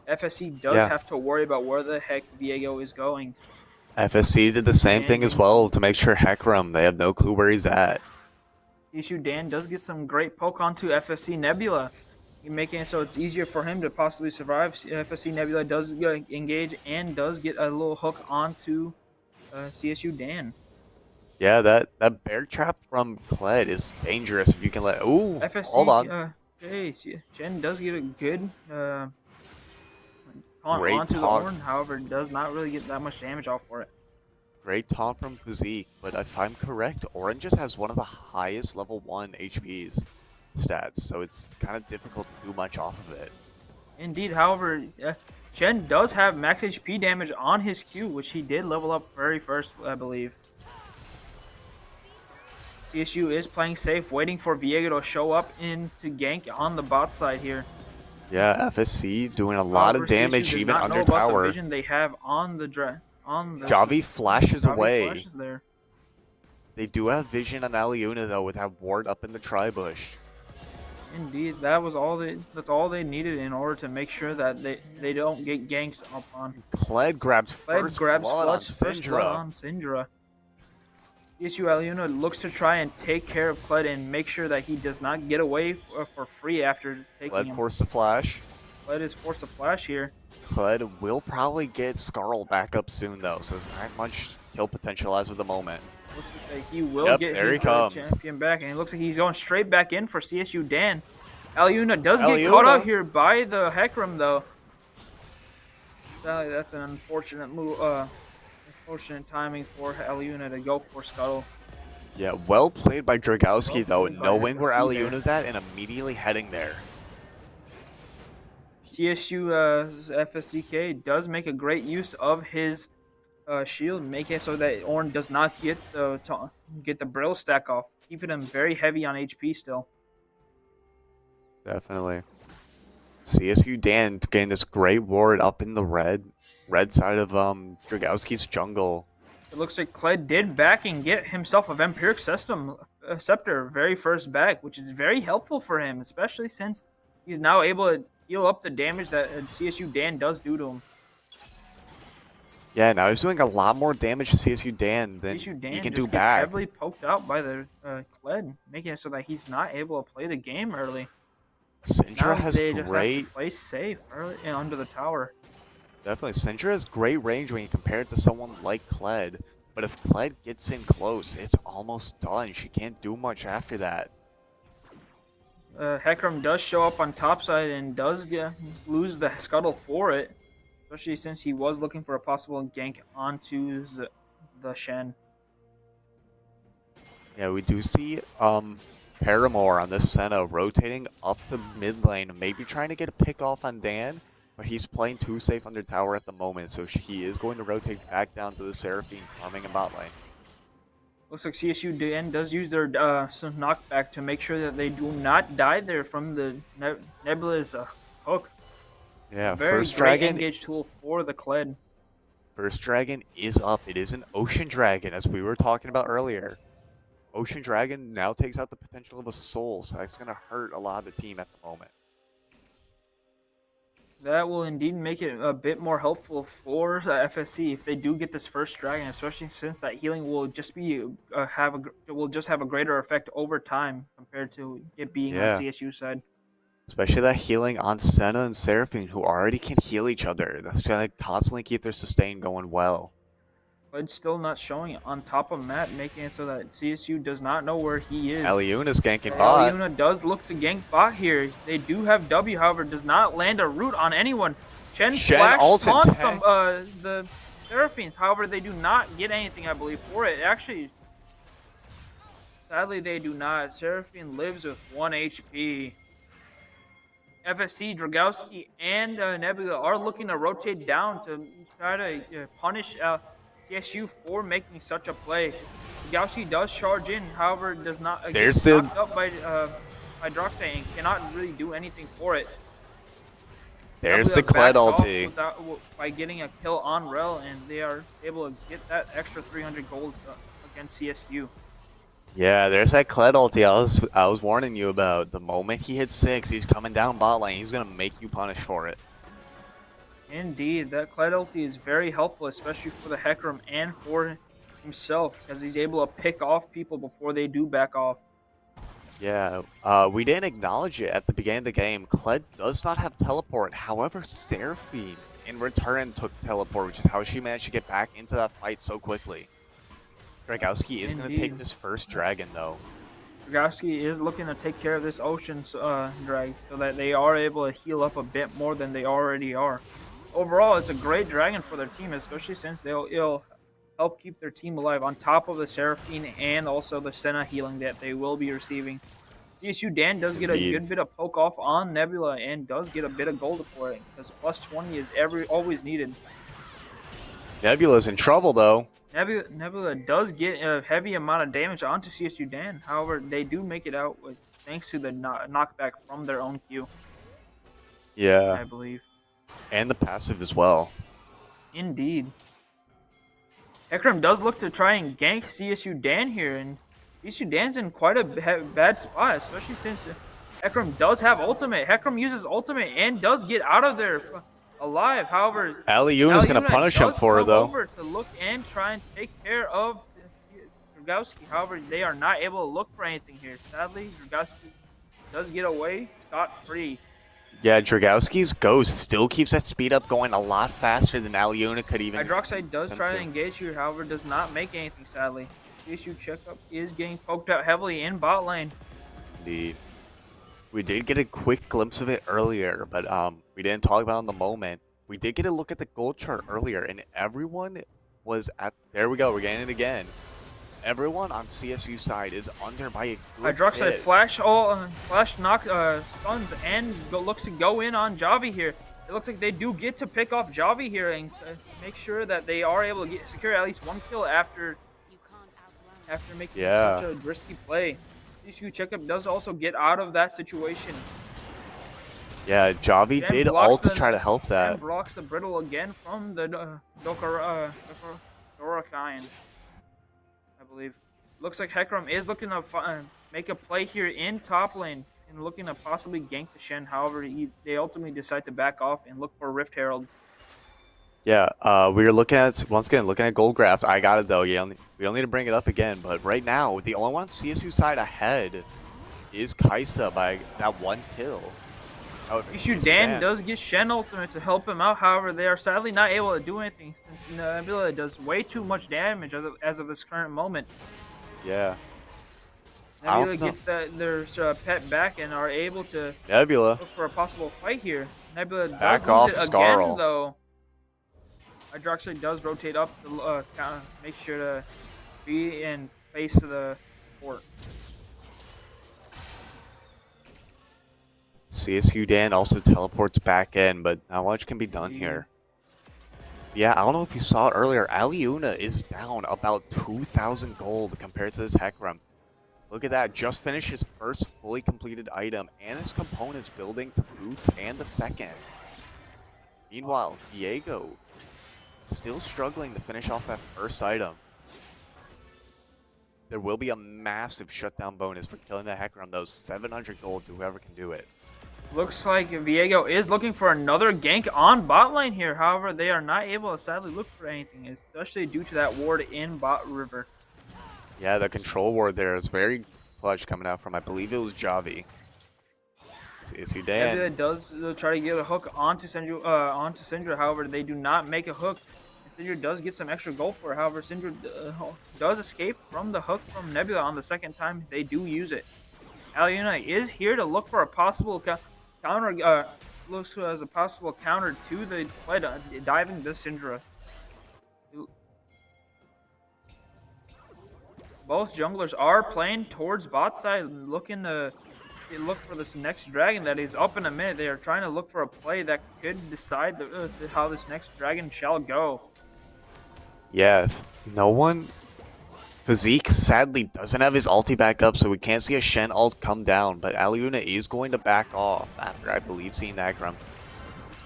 FSC does have to worry about where the heck Viego is going. FSC did the same thing as well to make sure Hecarim, they have no clue where he's at. CSU Dan does get some great poke onto FSC Nebula, making it so it's easier for him to possibly survive. FSC Nebula does engage and does get a little hook onto CSU Dan. Yeah, that bear trap from Kled is dangerous if you can let. Ooh, FSC, hold on. Jen does get a good Great onto the taunt. horn. However, does not really get that much damage off for it. Great taunt from Physique, but if I'm correct, Orange just has one of the highest level 1 HPs stats, so it's kind of difficult to do much off of it. Indeed, however, Chen does have max HP damage on his Q, which he did level up very first, I believe. CSU is playing safe, waiting for Viego to show up in to gank on the bot side here. Yeah, FSC doing a lot of damage CSU even does not under know about tower. the vision they have on the Javi flashes Javi away. flashes there. They do have vision on Aliuna though, with that ward up in the tri-bush. Indeed, that's all they needed in order to make sure that they don't get ganked up on. Kled grabs first blood on first blood Syndra. on Syndra. CSU Aliuna looks to try and take care of Kled and make sure that he does not get away for free after taking Kled him. forced to flash. Kled is forced to flash here. Kled will probably get Skarl back up soon though, so there's not much kill potential as of the moment. Looks like he will get there he his comes. champion back, and it looks like he's going straight back in for CSU Dan. Aliuna does get caught out here by the Hecarim though. That's an unfortunate move. Unfortunate timing for Aliuna to go for Scuttle. Yeah, well played by Dragowski though, played by knowing where FSC there. Aliuna's at and immediately heading there. CSU FSDK does make a great use of his shield, making it so that Ornn does not get the Brill stack off, keeping him very heavy on HP still. Definitely. CSU Dan getting this great ward up in the red side of Dragowski's jungle. It looks like Kled did back and get himself a Vampiric Scepter very first back, which is very helpful for him, especially since he's now able to heal up the damage that CSU Dan does do to him. Yeah, now he's doing a lot more damage to CSU Dan than CSU Dan he can just do gets back. heavily poked out by the Kled, making it so that he's not able to play the game early. Syndra Now has they just have great. to play safe early and under the tower. Definitely. Syndra has great range when you compare it to someone like Kled. But if Kled gets in close, it's almost done. She can't do much after that. Hecarim does show up on top side and does lose the scuttle for it, especially since he was looking for a possible gank onto the Shen. Yeah, we do see Paramore on this Senna rotating up the mid lane, maybe trying to get a pick off on Dan, but he's playing too safe under tower at the moment, so he is going to rotate back down to the Seraphine farming in bot lane. Looks like CSU DN does use their some knockback to make sure that they do not die there from the Nebula's hook. Yeah, Very first great dragon. engage tool for the Kled. First dragon is up. It is an ocean dragon, as we were talking about earlier. Ocean dragon now takes out the potential of a soul, so that's going to hurt a lot of the team at the moment. That will indeed make it a bit more helpful for FSC if they do get this first dragon, especially since that healing will just be have a greater effect over time compared to it being on CSU side. Especially that healing on Senna and Seraphine, who already can heal each other. That's going to constantly keep their sustain going well. But still not showing it on top of Matt, making it so that CSU does not know where he is. Aliuna's ganking bot. Aliuna does look to gank bot here. They do have W, however, does not land a root on anyone. Shen flash spawns some the Seraphines. However, they do not get anything, I believe, for it. Actually, sadly, they do not. Seraphine lives with 1 HP. FSC, Dragowski, and Nebula are looking to rotate down to try to punish CSU for making such a play. Dragowski does charge in, however, does not get knocked up by Droxay and cannot really do anything for it. There's the Kled ulti. By getting a kill on Rel, and they are able to get that extra 300 gold against CSU. Yeah, there's that Kled ulti I was warning you about. The moment he hits 6, he's coming down bot lane. He's going to make you punish for it. Indeed, that Kled ulti is very helpful, especially for the Hecarim and for himself, because he's able to pick off people before they do back off. Yeah, we didn't acknowledge it at the beginning of the game. Kled does not have teleport. However, Seraphine in return took teleport, which is how she managed to get back into that fight so quickly. Dragowski is going to take this first dragon, though. Dragowski is looking to take care of this Ocean's drag so that they are able to heal up a bit more than they already are. Overall, it's a great dragon for their team, especially since it'll help keep their team alive on top of the Seraphine and also the Senna healing that they will be receiving. CSU Dan does get a good bit of poke off on Nebula and does get a bit of gold for it, because plus 20 is always needed. Nebula's in trouble, though. Nebula does get a heavy amount of damage onto CSU Dan. However, they do make it out thanks to the knockback from their own Q. Yeah. I believe. And the passive as well. Indeed. Hecarim does look to try and gank CSU Dan here, and CSU Dan's in quite a bad spot, especially since Hecarim does have ultimate. Hecarim uses ultimate and does get out of there alive. However, Aliuna's going to punish him for it, though. Over to look and try and take care of Dragowski. However, they are not able to look for anything here. Sadly, Dragowski does get away scot-free. Yeah, Dragowski's ghost still keeps that speed up going a lot faster than Aliuna could even. Hydroxide does try to engage here, however, does not make anything, sadly. CSU checkup is getting poked out heavily in bot lane. Indeed. We did get a quick glimpse of it earlier, but we didn't talk about it in the moment. We did get a look at the gold chart earlier, and everyone was at. There we go, we're getting it again. Everyone on CSU side is under by a good Hydroxide bit. flash knock stuns and looks to go in on Javi here. It looks like they do get to pick off Javi here and make sure that they are able to secure at least 1 kill after making such a risky play. CSU checkup does also get out of that situation. Yeah, Javi did ult to try to help that. And blocks the brittle again from the Dorokayan, I believe. Looks like Hecarim is looking to make a play here in top lane and looking to possibly gank the Shen. However, they ultimately decide to back off and look for Rift Herald. Yeah, we are looking at, once again, looking at Gold Graft. I got it, though. We don't need to bring it up again, but right now, the only one on CSU side ahead is Kaisa by that 1 kill. Oh, CSU Dan does get Shen ultimate to help him out. However, they are sadly not able to do anything since Nebula does way too much damage as of this current moment. Yeah. Nebula gets their pet back and are able to Nebula. look for a possible fight here. Nebula does Back lose off, it again, Scarl. though. Hydroxide does rotate up to make sure to be in face to the fort. CSU Dan also teleports back in, but not much can be done here. Yeah, I don't know if you saw it earlier. Aliuna is down about 2,000 gold compared to this Hecarim. Look at that, just finished his first fully completed item and his components building to boots and the second. Meanwhile, Diego still struggling to finish off that first item. There will be a massive shutdown bonus for killing the Hecarim, though, 700 gold to whoever can do it. Looks like Viego is looking for another gank on bot lane here. However, they are not able to sadly look for anything, especially due to that ward in bot river. Yeah, the control ward there is very clutch coming out from, I believe it was Javi. CSU Dan. Nebula does try to get a hook onto Syndra. However, they do not make a hook. Syndra does get some extra gold for it. However, Syndra does escape from the hook from Nebula on the second time they do use it. Aliuna is here to look for a possible counter. Looks as a possible counter to the play diving the Syndra. Both junglers are playing towards bot side, looking to look for this next dragon that is up in a minute. They are trying to look for a play that could decide how this next dragon shall go. Yeah, no one. Physique sadly doesn't have his ulti back up, so we can't see a Shen ult come down, but Aliuna is going to back off after, I believe, seeing that Hecarim.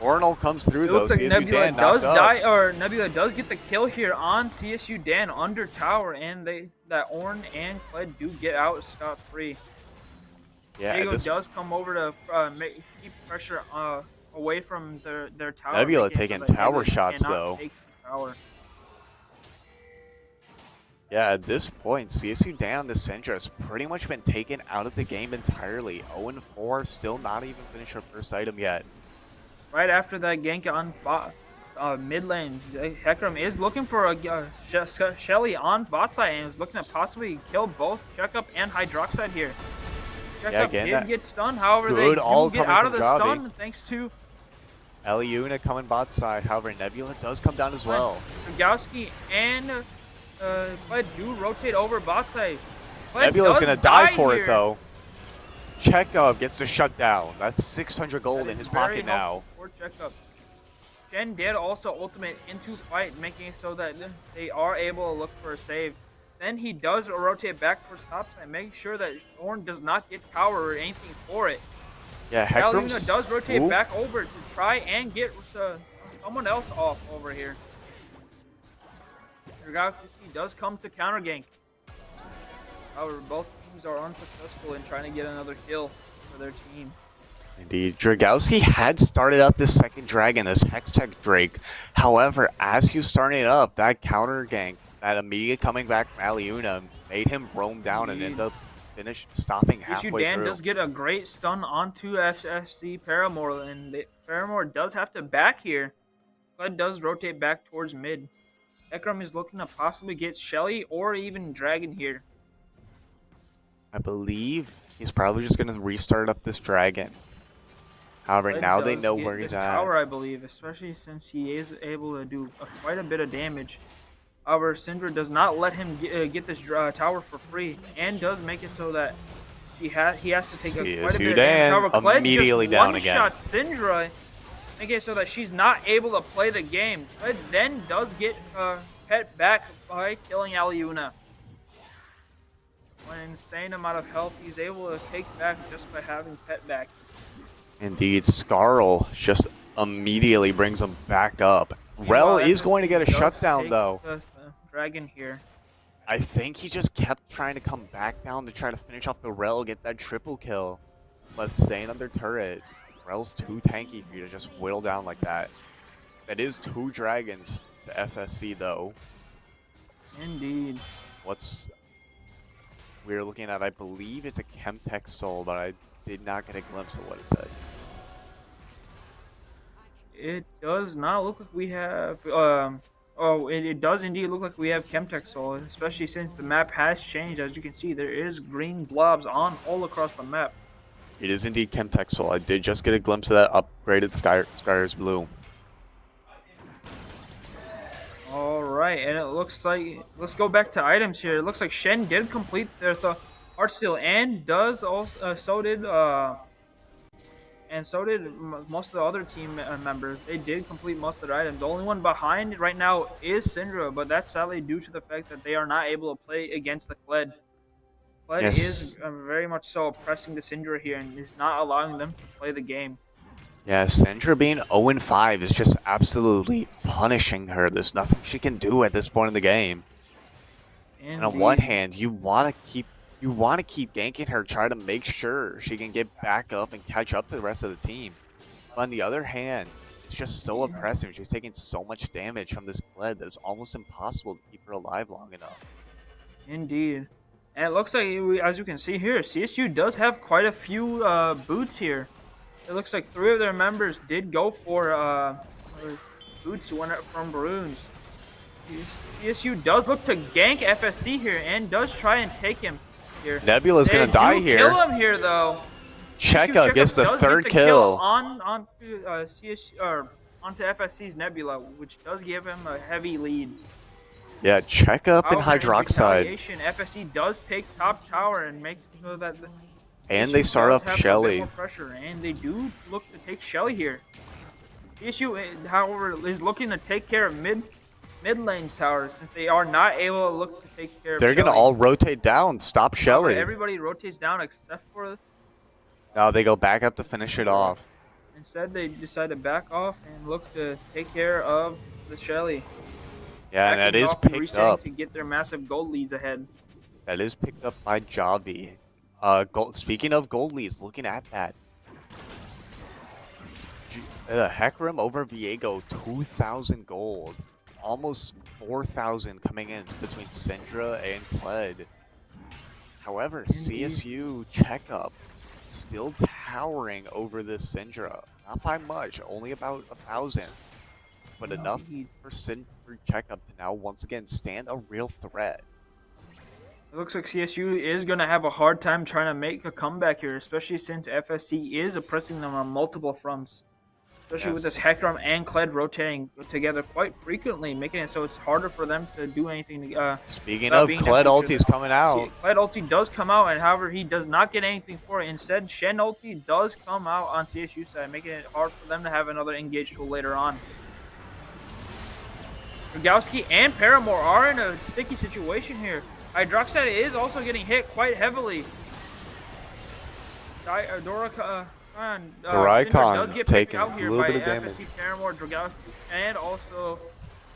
Ornal comes through, though. Looks like CSU Nebula Dan does knocked up. die, or Nebula does get the kill here on CSU Dan under tower, and that Ornn and Kled do get out scot-free. Yeah, Diego does come over to keep pressure away from their tower. Nebula taking tower shots, though. Take the tower. Yeah, at this point, CSU Dan on the Syndra has pretty much been taken out of the game entirely. 0-4, still not even finished her first item yet. Right after that gank on mid lane, Hecarim is looking for a Shelly on bot side and is looking to possibly kill both Checkup and Hydroxide here. Checkup did get stunned, however they do get out of the stun thanks to Aliuna coming bot side, however Nebula does come down as well. Dragowski and Kled do rotate over bot side. Nebula's gonna die for it though. Checkup gets the shutdown. That's 600 gold in his pocket now. For Checkup. Shen did also ultimate into fight, making it so that they are able to look for a save. Then he does rotate back for top side, making sure that Ornn does not get power or anything for it. Yeah, Aliuna does rotate back over to try and get someone else off over here. Dragowski does come to counter gank. However, both teams are unsuccessful in trying to get another kill for their team. Indeed, Dragowski had started up this second dragon, this Hextech Drake. However, as he was starting it up, that counter gank, that immediate coming back from Aliuna, made him roam down and end up stopping halfway Dan through. does get a great stun onto FFC Paramore, and Paramore does have to back here. Kled does rotate back towards mid. Hecarim is looking to possibly get Shelly or even Dragon here. I believe he's probably just going to restart up this dragon. However, Kled now they does know get where he's this at. tower, I believe, especially since he is able to do quite a bit of damage. However, Syndra does not let him get this tower for free, and does make it so that he has to take quite a bit of damage. However, Kled immediately just down again. one-shot Syndra, making it so that she's not able to play the game. Kled then does get Pet back by killing Aliuna. An insane amount of health he's able to take back just by having Pet back. Indeed, Scarl just immediately brings him back up. Rel is going to get a shutdown, though. The dragon here. I think he just kept trying to come back down to try to finish off the Rel, get that triple kill. But staying under turret, Rel's too tanky for you to just whittle down like that. That is 2 dragons to FSC, though. Indeed. What's we're looking at, I believe it's a Chemtech Soul, but I did not get a glimpse of what it said. it does not look like we have. It does indeed look like we have Chemtech Soul, especially since the map has changed. As you can see, there is green blobs on all across the map. It is indeed Chemtexel. I did just get a glimpse of that upgraded Skyers Blue. All right, and it looks like, let's go back to items here. It looks like Shen did complete their art seal, and does also so did most of the other team members. They did complete most of their items. The only one behind right now is Syndra, but that's sadly due to the fact that they are not able to play against the Kled. Kled Yes. is very much so oppressing the Syndra here and is not allowing them to play the game. Yeah, Sandra being 0-5 is just absolutely punishing her. There's nothing she can do at this point in the game. And on one hand, you want to keep ganking her, try to make sure she can get back up and catch up to the rest of the team. But on the other hand, it's just so oppressive. She's taking so much damage from this Kled that it's almost impossible to keep her alive long enough. Indeed. And it looks like, as you can see here, CSU does have quite a few boots here. It looks like 3 of their members did go for boots from Baroons. CSU does look to gank FSC here and does try and take him here. Nebula's going to die here. Kill him here, though. Checkup gets the third kill. Onto CSU, or onto FSC's Nebula, which does give him a heavy lead. Yeah, Checkup and However, in Hydroxide. retaliation, FSC does take top tower and makes it so that And they start does off have a bit Shelly. more pressure, and they do look to take Shelly here. The issue, however, is looking to take care of mid lane's tower, since they are not able to look to take care of They're going to Shelly. all rotate down, stop Shelly. Everybody rotates down except for... Now they go back up to finish it off. Instead, they decide to back off and look to take care of the Shelly. Yeah, and that Backing is off and picked resetting up. to get their massive gold leads ahead. That is picked up by Javi. Speaking of gold leads, looking at that. Hecarim over Viego, 2,000 gold. Almost 4,000 coming in between Syndra and Kled. However, CSU Checkup still towering over this Syndra. Not by much, only about 1,000. But enough for Checkup to now once again stand a real threat. It looks like CSU is going to have a hard time trying to make a comeback here, especially since FSC is oppressing them on multiple fronts. Especially with this Hecarim and Kled rotating together quite frequently, making it so it's harder for them to do anything. Speaking of, Kled ulti's coming out. Kled ulti does come out, and however, he does not get anything for it. Instead, Shen ulti does come out on CSU side, making it hard for them to have another engage tool later on. Dragowski and Paramore are in a sticky situation here. Hydroxide is also getting hit quite heavily. Doricon does get taking picked out a here little by bit of damage. FSC Paramore, Dragowski, and also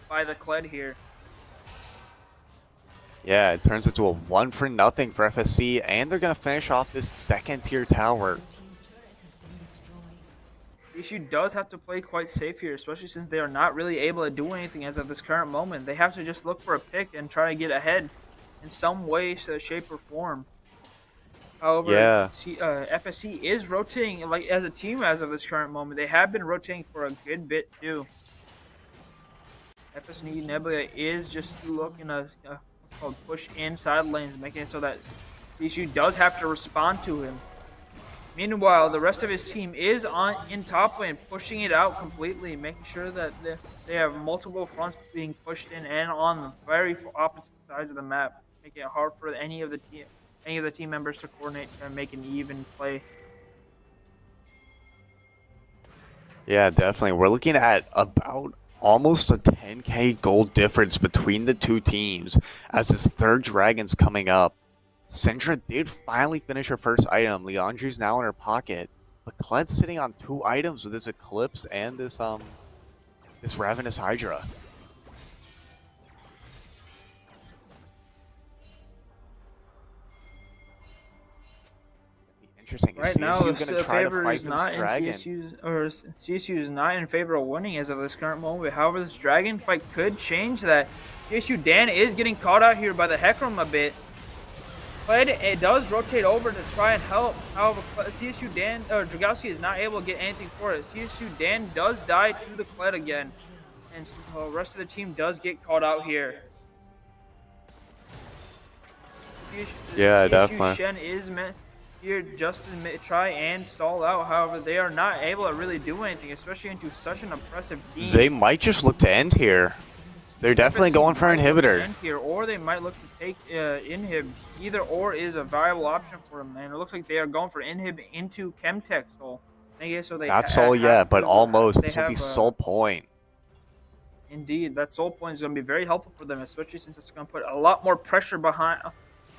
by the Kled here. Yeah, it turns into a 1-0 for FSC, and they're going to finish off this second-tier tower. Issue does have to play quite safe here, especially since they are not really able to do anything as of this current moment. They have to just look for a pick and try to get ahead in some way, shape, or form. However, Yeah. FSC is rotating like as a team as of this current moment. They have been rotating for a good bit too. FSC Nebula is just looking to push inside lanes, making it so that Issue does have to respond to him. Meanwhile, the rest of his team is in top lane, pushing it out completely, making sure that they have multiple fronts being pushed in and on the very opposite sides of the map, making it hard for any of the team members to coordinate and make an even play. Yeah, definitely. We're looking at about almost a 10k gold difference between the two teams as this third dragon's coming up. Syndra did finally finish her first item. Leandri's now in her pocket. But Kled's sitting on 2 items with this Eclipse and this Ravenous Hydra. Interesting. Right Is now, CSU the gonna try to favor fight is for not this in dragon? CSU is not in favor of winning as of this current moment. However, this dragon fight could change that. CSU Dan is getting caught out here by the Hecarim a bit. But it does rotate over to try and help. However, CSU Dan or Dragowski is not able to get anything for it. CSU Dan does die to the Kled again, and the rest of the team does get called out here. Yeah, CSU definitely. Shen is meant here just to try and stall out. However, they are not able to really do anything, especially into such an oppressive team. They might just look to end here. They're definitely FSC going for might look to inhibitor. end here, or they might look to take inhib. Either or is a viable option for them, and it looks like they are going for inhib into Chemtech Soul. I guess so. They Not Soul yet, but almost. This will be Soul Point. Indeed, that Soul Point is going to be very helpful for them, especially since it's going to put a lot more pressure behind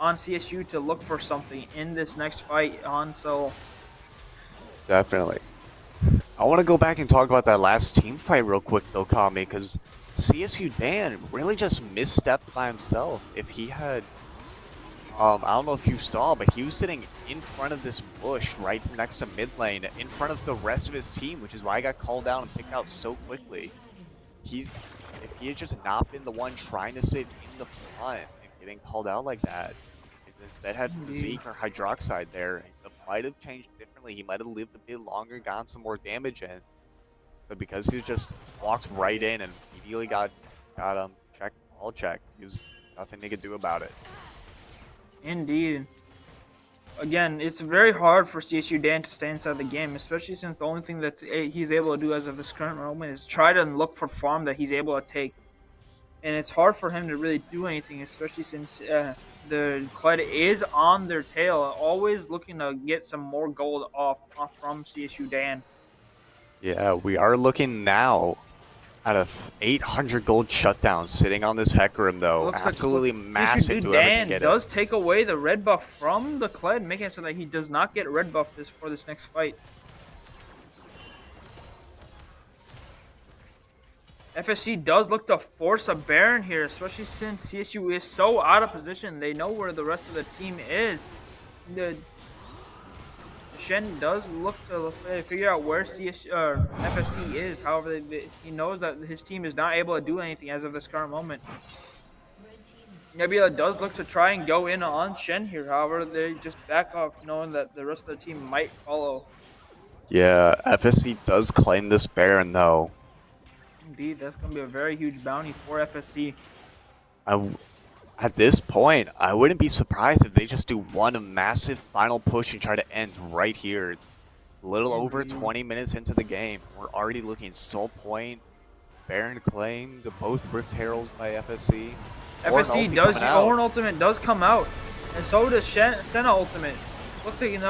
on CSU to look for something in this next fight on Soul. Definitely. I want to go back and talk about that last team fight real quick, though, Kami, because CSU Dan really just misstepped by himself. If he had, I don't know if you saw, but he was sitting in front of this bush right next to mid lane, in front of the rest of his team, which is why I got called down and picked out so quickly. If he had just not been the one trying to sit in the front and getting called out like that, and instead had Zeke or Hydroxide there, the might have changed differently. He might have lived a bit longer, gotten some more damage in. But because he just walked right in and immediately got all check, there's nothing they could do about it. Indeed. Again, it's very hard for CSU Dan to stay inside the game, especially since the only thing that he's able to do as of this current moment is try to look for farm that he's able to take. And it's hard for him to really do anything, especially since the Kled is on their tail, always looking to get some more gold off from CSU Dan. Yeah, we are looking now at a 800 gold shutdown sitting on this Hecarim, though. Absolutely massive to whoever can get it. Does take away the red buff from the Kled, making it so that he does not get red buff for this next fight. FSC does look to force a Baron here, especially since CSU is so out of position. They know where the rest of the team is. The Shen does look to figure out where FSC is. However, he knows that his team is not able to do anything as of this current moment. Nebula does look to try and go in on Shen here. However, they just back off, knowing that the rest of the team might follow. Yeah, FSC does claim this Baron, though. Indeed, that's going to be a very huge bounty for FSC. At this point, I wouldn't be surprised if they just do one massive final push and try to end right here. A little over 20 minutes into the game, we're already looking Soul Point, Baron claimed, both Rift Heralds by FSC. FSC does, the Ornn ultimate does come out, and so does Senna ultimate. Looks like,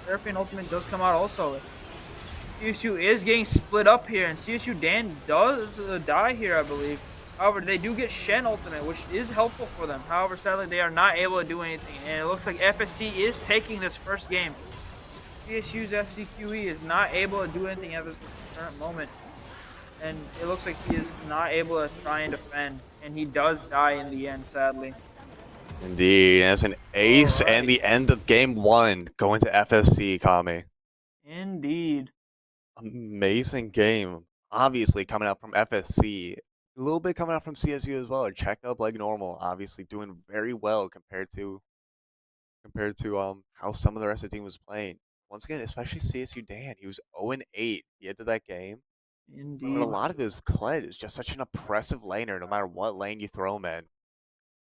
Seraphine ultimate does come out also. CSU is getting split up here, and CSU Dan does die here, I believe. However, they do get Shen ultimate, which is helpful for them. However, sadly, they are not able to do anything, and it looks like FSC is taking this first game. CSU's FCQE is not able to do anything at this current moment, and it looks like he is not able to try and defend, and he does die in the end, sadly. Indeed, as an ace and the end of game 1 going to FSC, Kami. Indeed. Amazing game. Obviously coming out from FSC. A little bit coming out from CSU as well. Check up like normal. Obviously doing very well compared to how some of the rest of the team was playing. Once again, especially CSU Dan. He was 0-8 the end of that game. Indeed. But a lot of his Kled is just such an oppressive laner, no matter what lane you throw him in.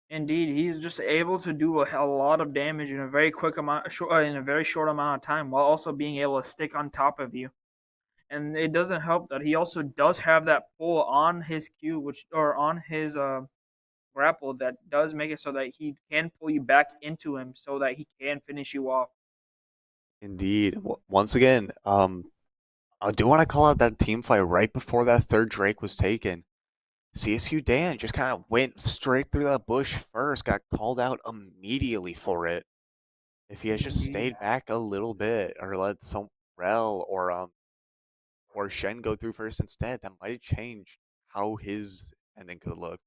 Indeed, he's just able to do a lot of damage in a very quick amount, in a very short amount of time, while also being able to stick on top of you. And it doesn't help that he also does have that pull on his Q, on his grapple, that does make it so that he can pull you back into him, so that he can finish you off. Indeed. Once again, I do want to call out that team fight right before that third Drake was taken. CSU Dan just kind of went straight through that bush first, got called out immediately for it. If he had just stayed back a little bit, or let some Rel or Shen go through first instead, that might have changed how his ending could have looked.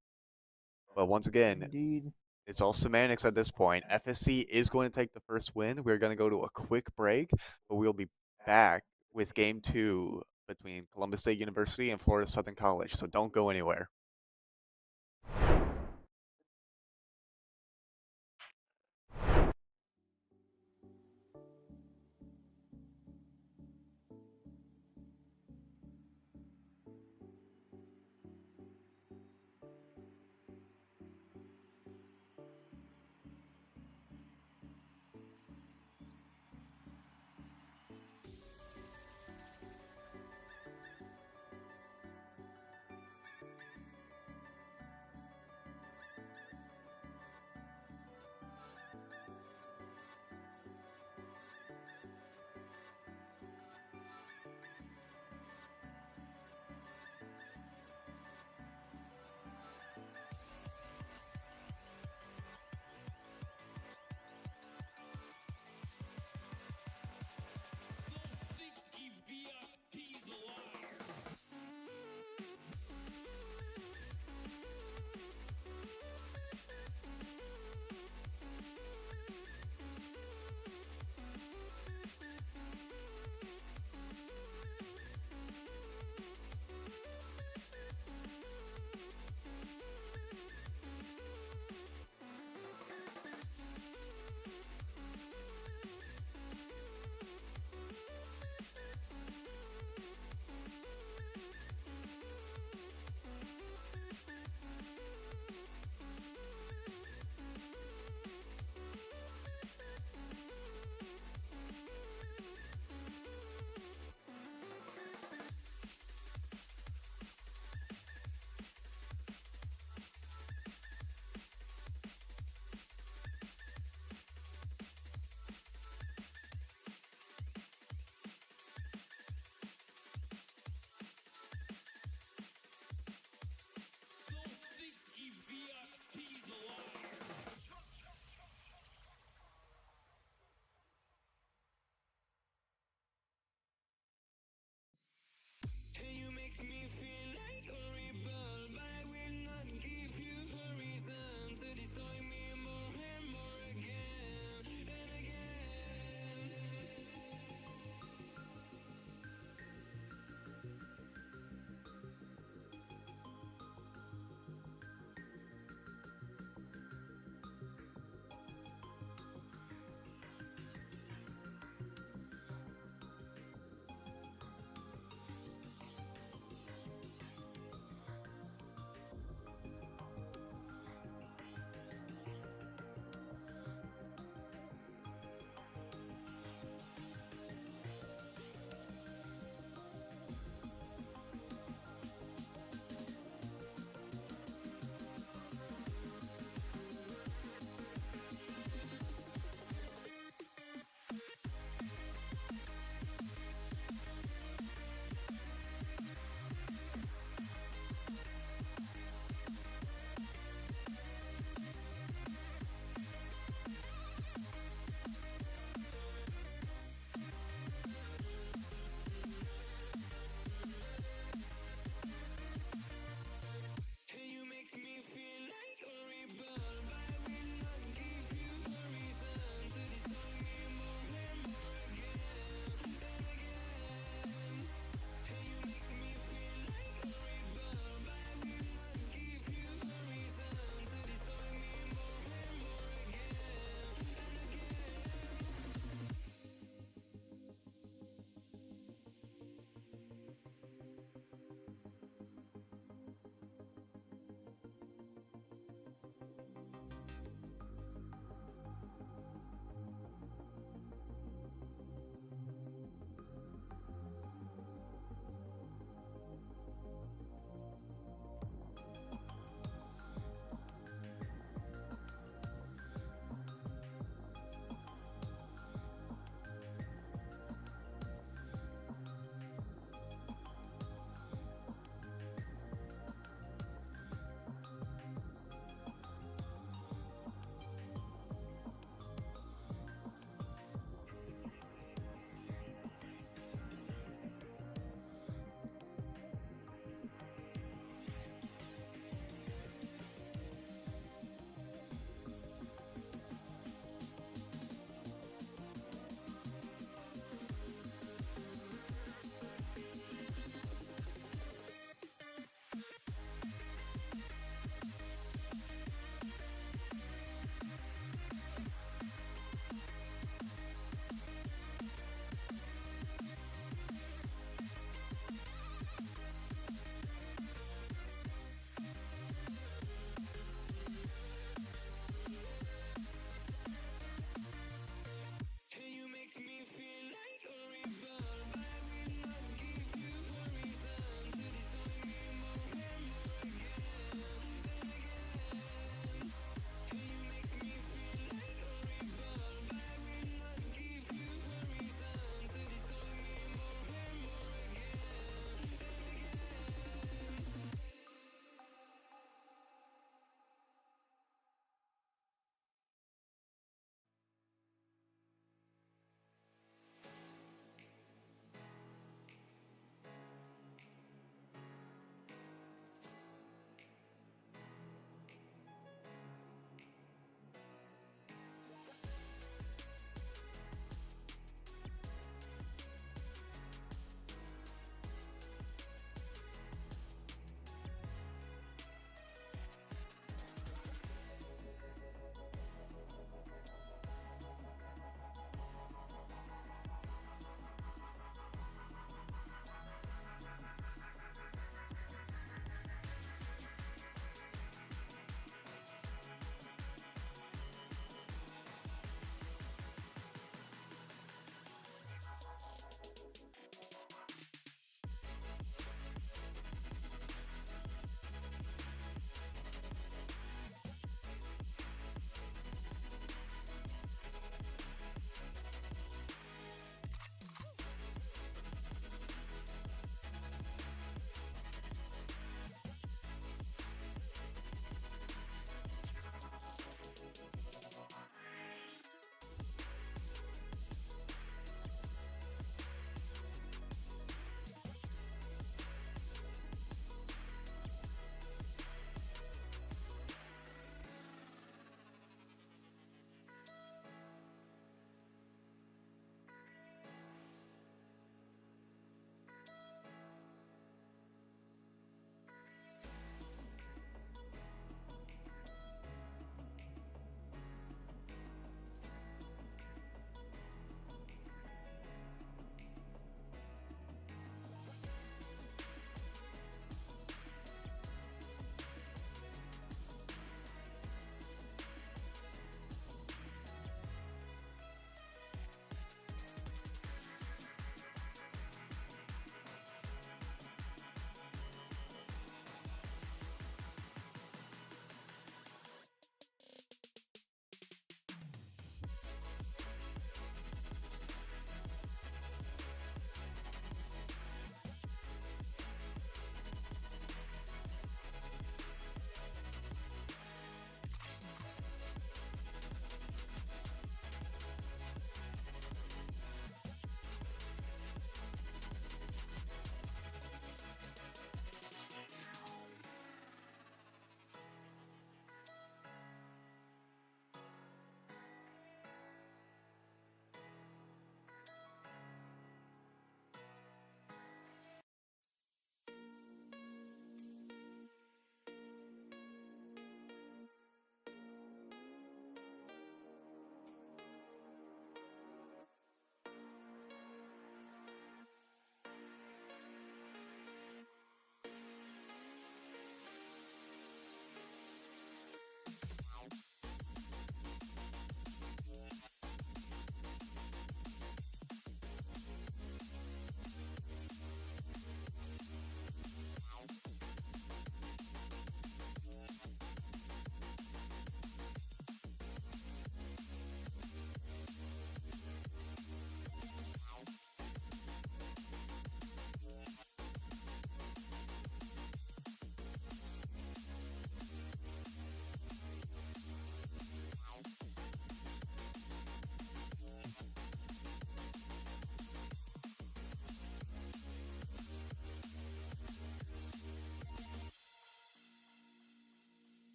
But once again, it's all semantics at this point. FSC is going to take the first win. We're going to go to a quick break, but we'll be back with Game 2 between Columbus State University and Florida Southern College, so don't go anywhere.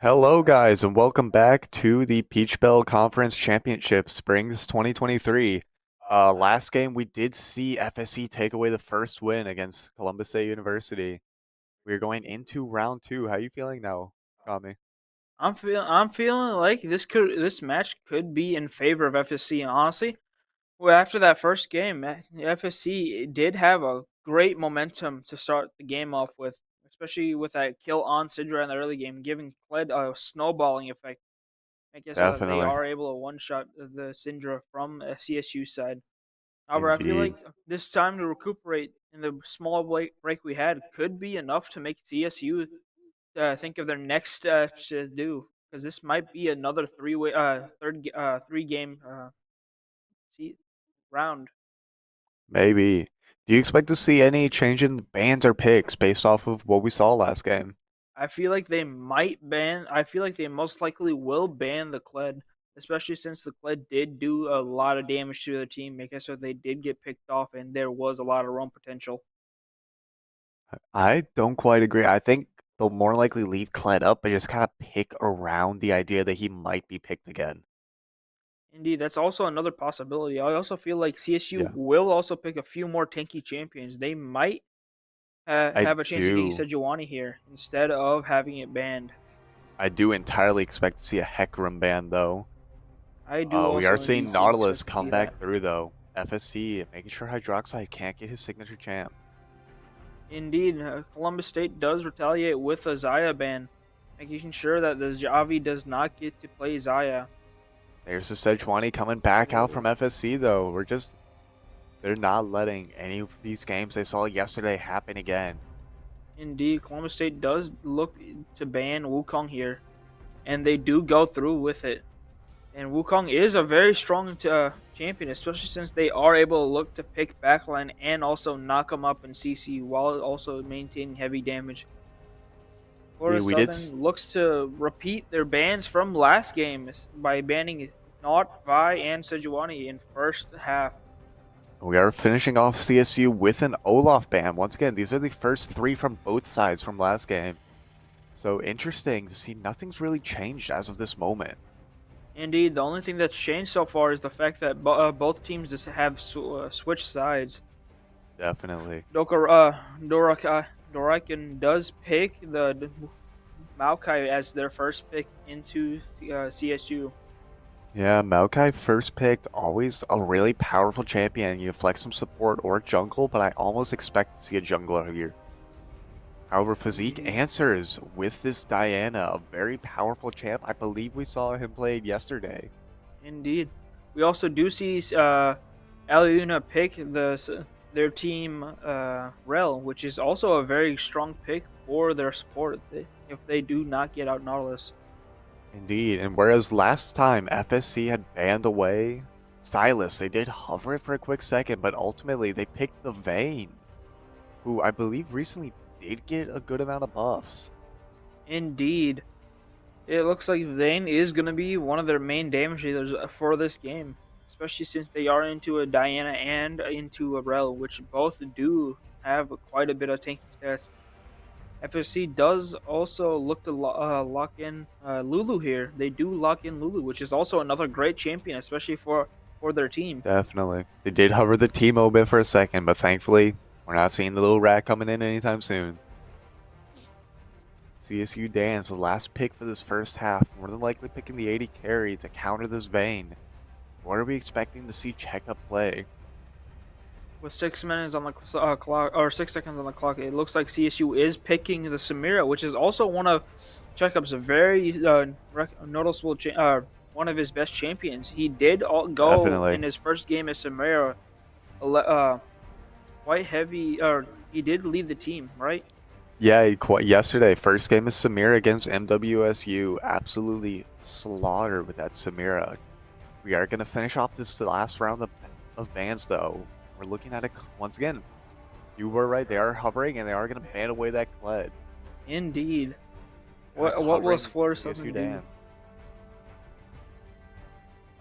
Hello, guys, and welcome back to the Peach Bell Conference Championship Springs 2023. Last game we did see FSC take away the first win against Columbus State University. We're going into round 2. How are you feeling now, Kami? I'm feeling like this match could be in favor of FSC. And honestly, well, after that first game, FSC did have a great momentum to start the game off with, especially with that kill on Sidra in the early game, giving Kled a snowballing effect. I guess so that they Definitely. are able to one shot the Syndra from CSU side. However, I feel Indeed. like this time to recuperate in the small break we had could be enough to make CSU think of their next steps to do, because this might be another three game round. Maybe. Do you expect to see any change in bans or picks based off of what we saw last game? I feel like they might ban. I feel like they most likely will ban the Kled, especially since the Kled did do a lot of damage to their team. I guess so they did get picked off, and there was a lot of roam potential. I don't quite agree. I think they'll more likely leave Kled up, but just kind of pick around the idea that he might be picked again. Indeed, that's also another possibility. I also feel like CSU Yeah. will also pick a few more tanky champions. They might I have a chance of getting do. Sejuani here instead of having it banned. I do entirely expect to see a Hecarim ban, though. I do We are also seeing indeed Nautilus expect to come see back that. through, though. FSC making sure Hydroxide can't get his signature champ. Indeed, Columbus State does retaliate with a Zaya ban, making sure that the Javi does not get to play Zaya. There's the Sejuani coming back out from FSC, though. They're not letting any of these games they saw yesterday happen again. Indeed, Columbus State does look to ban Wukong here, and they do go through with it. And Wukong is a very strong champion, especially since they are able to look to pick backline and also knock him up in CC while also maintaining heavy damage. Florida We did. Southern looks to repeat their bans from last game by banning Not, Vi, and Sejuani in first half. We are finishing off CSU with an Olaf ban. Once again, these are the first 3 from both sides from last game. So interesting to see nothing's really changed as of this moment. Indeed, the only thing that's changed so far is the fact that both teams just have switched sides. Definitely. Dorican does pick the Maokai as their first pick into CSU. Yeah, Maokai first picked, always a really powerful champion. You flex some support or jungle, but I almost expect to see a jungler here. However, Physique answers with this Diana, a very powerful champ. I believe we saw him played yesterday. Indeed. We also do see Aliuna pick their team Rel, which is also a very strong pick for their support if they do not get out Nautilus. Indeed, and whereas last time FSC had banned away Silas, they did hover it for a quick second, but ultimately they picked the Vayne, who I believe recently did get a good amount of buffs. Indeed. It looks like Vayne is going to be one of their main damage dealers for this game, especially since they are into a Diana and into a Rel, which both do have quite a bit of tanking stats. FSC does also look to lock in Lulu here. They do lock in Lulu, which is also another great champion, especially for their team. Definitely. They did hover the Teemo bit for a second, but thankfully, we're not seeing the little rat coming in anytime soon. CSU Dan's the last pick for this first half, more than likely picking the 80 carry to counter this Vayne. What are we expecting to see Checkup play? With 6 minutes on the clock, or 6 seconds on the clock, it looks like CSU is picking the Samira, which is also one of Checkup's very noticeable, one of his best champions. He did go Definitely. in his first game as Samira, quite heavy, or he did lead the team, right? Yeah, yesterday, first game is Samira against MWSU. Absolutely slaughtered with that Samira. We are going to finish off this last round of bans, though. We're looking at it once again. You were right. They are hovering, and they are going to ban away that Kled. Indeed. What was Florida Southern do?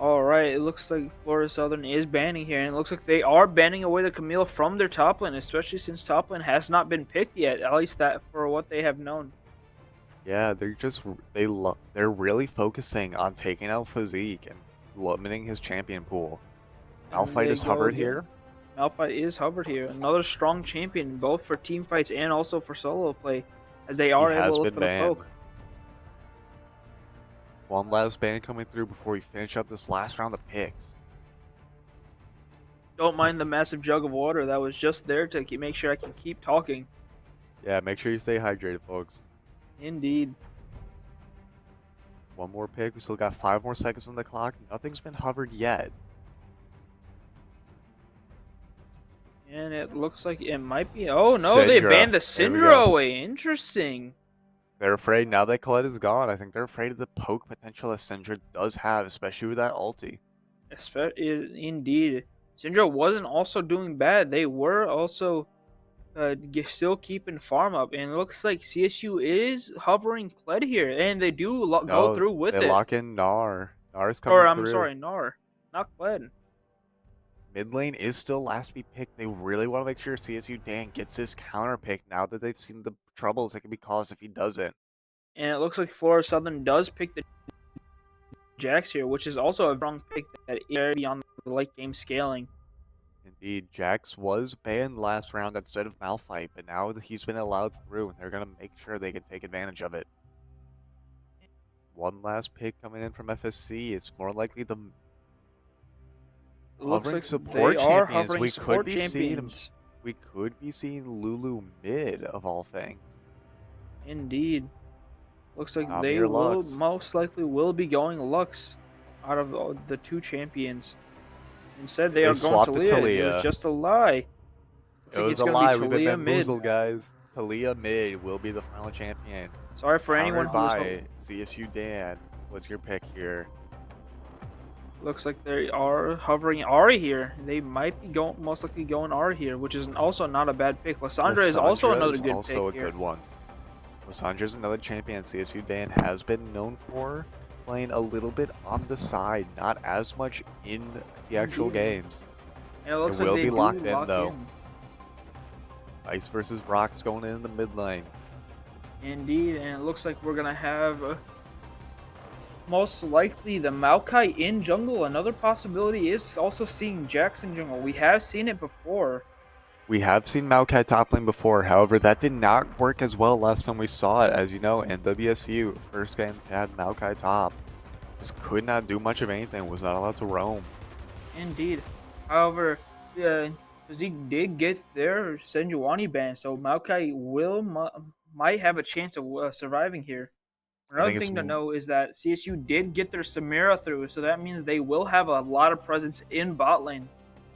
Alright, it looks like Florida Southern is banning here, and it looks like they are banning away the Camille from their top lane, especially since top lane has not been picked yet, at least that for what they have known. Yeah, they're really focusing on taking out Physique and limiting his champion pool. And Malphite they is go hovered again. here. Malphite is hovered here. Another strong champion, both for team fights and also for solo play, as they He are able has to look been for the banned. poke. One last ban coming through before we finish up this last round of picks. Don't mind the massive jug of water that was just there to make sure I can keep talking. Yeah, make sure you stay hydrated, folks. Indeed. One more pick. We still got 5 more seconds on the clock. Nothing's been hovered yet. And it looks like it might be. Oh no, they Syndra. banned the There we Syndra go. away. Interesting. They're afraid now that Colette is gone. I think they're afraid of the poke potential that Syndra does have, especially with that ulti. Indeed. Syndra wasn't also doing bad. They were also still keeping farm up. And it looks like CSU is hovering Kled here. And they do go No, through with they it. lock in Gnar. Gnar's Or coming I'm through. sorry, Gnar. Not Kled. Mid lane is still last to be picked. They really want to make sure CSU Dan gets this counter pick now that they've seen the troubles that can be caused if he doesn't. And it looks like Florida Southern does pick the Jax here, which is also a strong pick that is beyond the late game scaling. Indeed, Jax was banned last round instead of Malphite, but now that he's been allowed through, and they're going to make sure they can take advantage of it. One last pick coming in from FSC. It's more likely the It looks hovering like support they are champions. hovering support champions. We could be seeing Lulu mid of all things. Indeed. Looks like they Amir will Lux. most likely will be going Lux out of the two champions. Instead, they are going swapped to Talia. It Talia. was just a lie. Looks It like was it's a gonna lie. be We've been Talia mid. bamboozled, guys. Talia mid will be the final champion. Sorry for anyone Countered who was by CSU Dan. What's your pick here? Looks like they are hovering Ari here. They might be going most likely going Ari here, which is also not a bad pick. Lysandra is also Lysandra another is good also pick a here. good one. Lysandra's another champion CSU Dan has been known for playing a little bit on the side, not as much in the actual Indeed. games. And it looks It like will they be do locked in, lock though. in. Ice versus Rocks going in the mid lane. Indeed, and it looks like we're gonna have most likely the Maokai in jungle. Another possibility is also seeing Jax in jungle. We have seen it before. We have seen Maokai top lane before, however, that did not work as well last time we saw it. As you know, in WSU, first game had Maokai top. Just could not do much of anything, was not allowed to roam. Indeed. However, Zeke did get their Senjuani ban, so Maokai might have a chance of surviving here. Another think it's thing to know is that CSU did get their Samira through, so that means they will have a lot of presence in bot lane.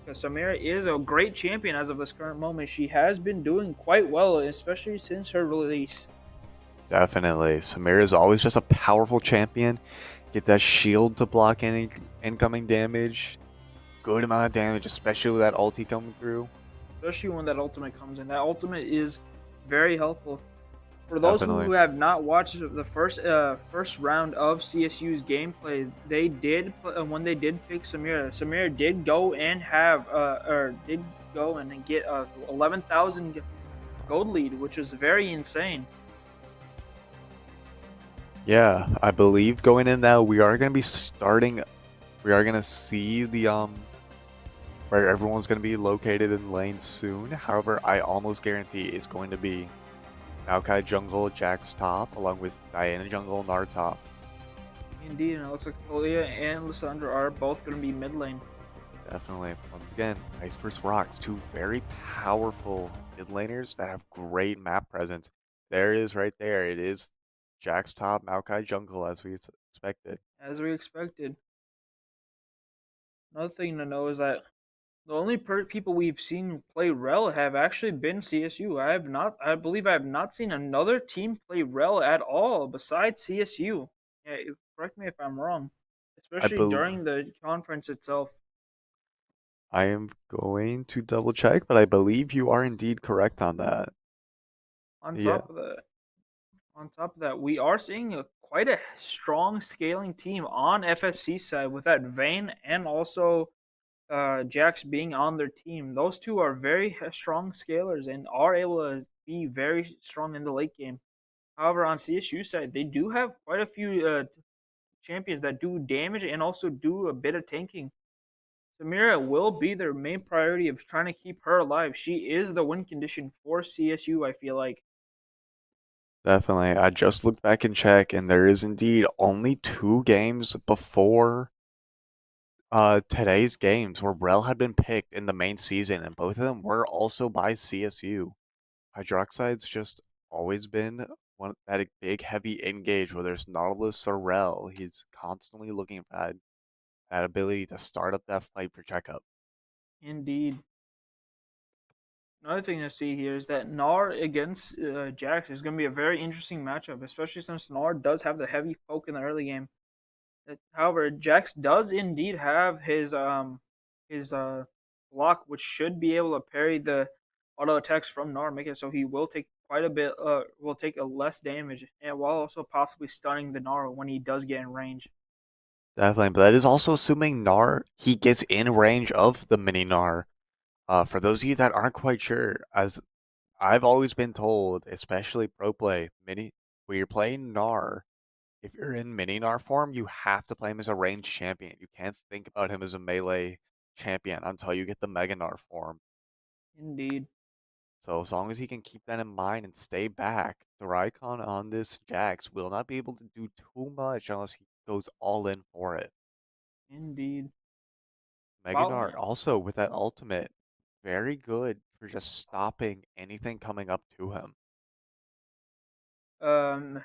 Because Samira is a great champion as of this current moment. She has been doing quite well, especially since her release. Definitely. Samir is always just a powerful champion. Get that shield to block any incoming damage. Good amount of damage, especially with that ulti coming through. Especially when that ultimate comes in. That ultimate is very helpful. For those Definitely. who have not watched the first round of CSU's gameplay, they did when they did pick Samira. Samira did go and get a 11,000 gold lead, which was very insane. Yeah, I believe going in now, we are going to be starting. We are going to see the where everyone's going to be located in lane soon. However, I almost guarantee it's going to be Maokai jungle, Jax top, along with Diana jungle, Gnar top. Indeed, and it looks like Talia and Lysandra are both going to be mid lane. Definitely. Once again, Ice vs. Rocks, two very powerful mid laners that have great map presence. There it is right there. It is Jax top, Maokai jungle, as we expected. As we expected. Another thing to know is that the only people we've seen play Rel have actually been CSU. I believe I have not seen another team play Rel at all besides CSU. Yeah, correct me if I'm wrong. Especially during the conference itself. I am going to double check, but I believe you are indeed correct on that. On top of that, we are seeing quite a strong scaling team on FSC side with that Vayne and also Jax being on their team. Those two are very strong scalers and are able to be very strong in the late game. However, on CSU side, they do have quite a few champions that do damage and also do a bit of tanking. Samira will be their main priority of trying to keep her alive. She is the win condition for CSU, I feel like. Definitely. I just looked back and checked, and there is indeed only 2 games before today's games where Rel had been picked in the main season, and both of them were also by CSU. Hydroxide's just always been one that big heavy engage where there's Nautilus or Rel. He's constantly looking for that ability to start up that fight for checkup. Indeed. Another thing to see here is that Nar against Jax is going to be a very interesting matchup, especially since Nar does have the heavy poke in the early game. However, Jax does indeed have his block, which should be able to parry the auto attacks from Nar, making it so he will take quite a bit, will take a less damage, and while also possibly stunning the Nar when he does get in range. Definitely, but that is also assuming Gnar he gets in range of the mini Gnar. For those of you that aren't quite sure, as I've always been told, especially pro play, when you're playing Gnar, if you're in mini Gnar form, you have to play him as a ranged champion. You can't think about him as a melee champion until you get the Mega Gnar form. Indeed. So as long as he can keep that in mind and stay back, the Raikon on this Jax will not be able to do too much unless he goes all in for it. Indeed. Meganar also with that ultimate, very good for just stopping anything coming up to him. Um,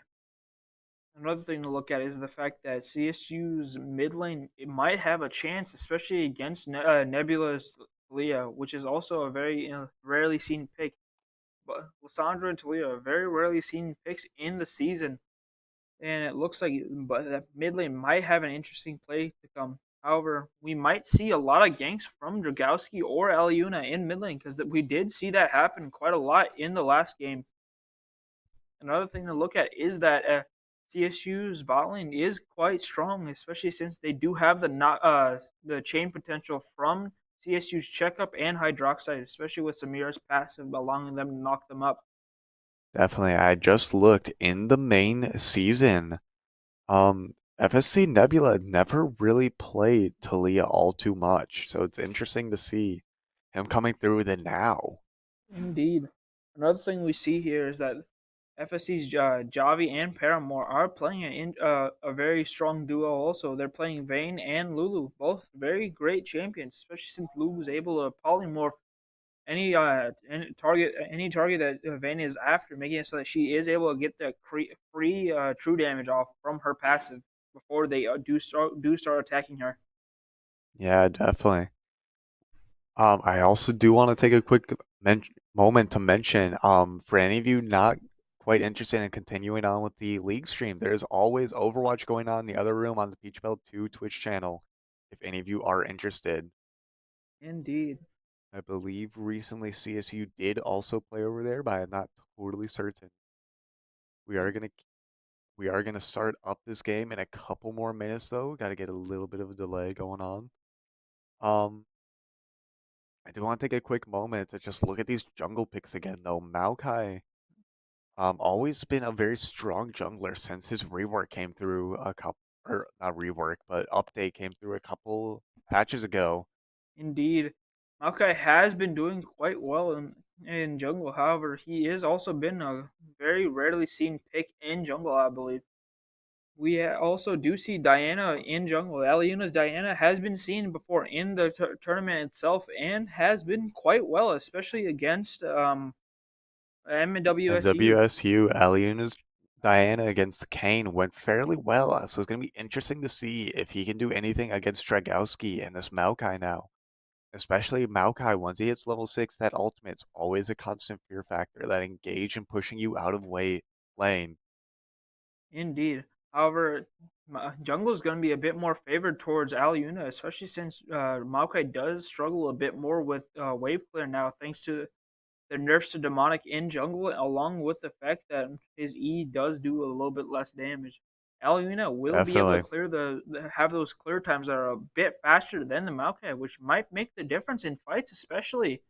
Another thing to look at is the fact that CSU's mid lane it might have a chance, especially against Nebula's Talia, which is also a very rarely seen pick. But Lissandra and Talia are very rarely seen picks in the season, and it looks like but that mid lane might have an interesting play to come. However, we might see a lot of ganks from Dragowski or Aliuna in mid lane because we did see that happen quite a lot in the last game. Another thing to look at is that CSU's bot lane is quite strong, especially since they do have the chain potential from CSU's checkup and hydroxide, especially with Samira's passive allowing them to knock them up. Definitely, I just looked in the main season. FSC Nebula never really played Talia all too much, so it's interesting to see him coming through with it now. Indeed. Another thing we see here is that FSC's Javi and Paramore are playing a very strong duo also. They're playing Vayne and Lulu, both very great champions, especially since Lulu's able to polymorph any target that Vayne is after, making it so that she is able to get the free true damage off from her passive before they do start attacking her. Yeah, definitely. I also do want to take a quick moment to mention, for any of you not quite interested in continuing on with the league stream, there's always Overwatch going on in the other room on the Peach Belt 2 Twitch channel, if any of you are interested. Indeed. I believe recently CSU did also play over there, but I'm not totally certain. We are gonna we are gonna start up this game in a couple more minutes though. Got to get a little bit of a delay going on. Um, I do want to take a quick moment to just look at these jungle picks again though. Maokai, always been a very strong jungler since his rework came through a couple, or not rework, but update came through a couple patches ago. Indeed. Maokai has been doing quite well in jungle. However, he has also been a very rarely seen pick in jungle, I believe. We also do see Diana in jungle. Aliuna's Diana has been seen before in the tournament itself and has been quite well, especially against And MWSU. WSU, Aliuna's Diana against Kane went fairly well, so it's going to be interesting to see if he can do anything against Dragowski and this Maokai now. Especially Maokai, once he hits level 6, that ultimate's always a constant fear factor, that engage and pushing you out of lane. Indeed. However, jungle is going to be a bit more favored towards Aliuna, especially since Maokai does struggle a bit more with wave clear now, thanks to the nerfs to demonic in jungle, along with the fact that his E does do a little bit less damage. Aliuna will be able to Definitely. clear have those clear times that are a bit faster than the Maokai, which might make the difference in fights, especially.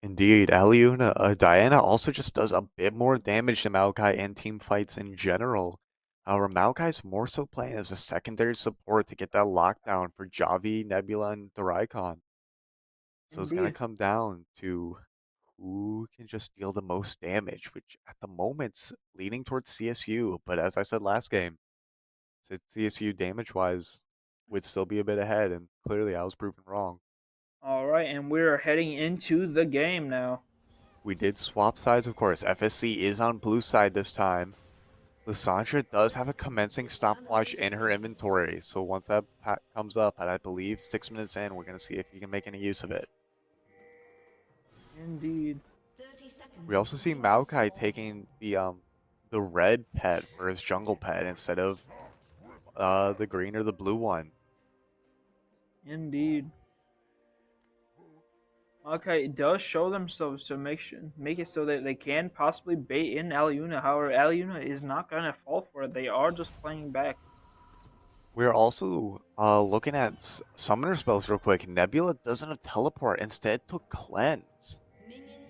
Indeed, Aliuna, Diana also just does a bit more damage to Maokai and team fights in general. However, Maokai's more so playing as a secondary support to get that lockdown for Javi, Nebula, and Doraikon. So it's gonna Indeed. come down to who can just deal the most damage, which at the moment's leaning towards CSU. But as I said last game, CSU damage-wise would still be a bit ahead, and clearly I was proven wrong. All right, and we're heading into the game now. We did swap sides, of course. FSC is on blue side this time. Lissandra does have a commencing stopwatch in her inventory, so once that comes up at, I believe, 6 minutes in, we're going to see if you can make any use of it. Indeed. We also see Maokai taking the red pet for his jungle pet instead of the green or the blue one. Indeed. Okay, it does show themselves to make it so that they can possibly bait in Aliuna. However, Aliuna is not gonna fall for it. They are just playing back. We're also looking at summoner spells real quick. Nebula doesn't have teleport, instead took cleanse.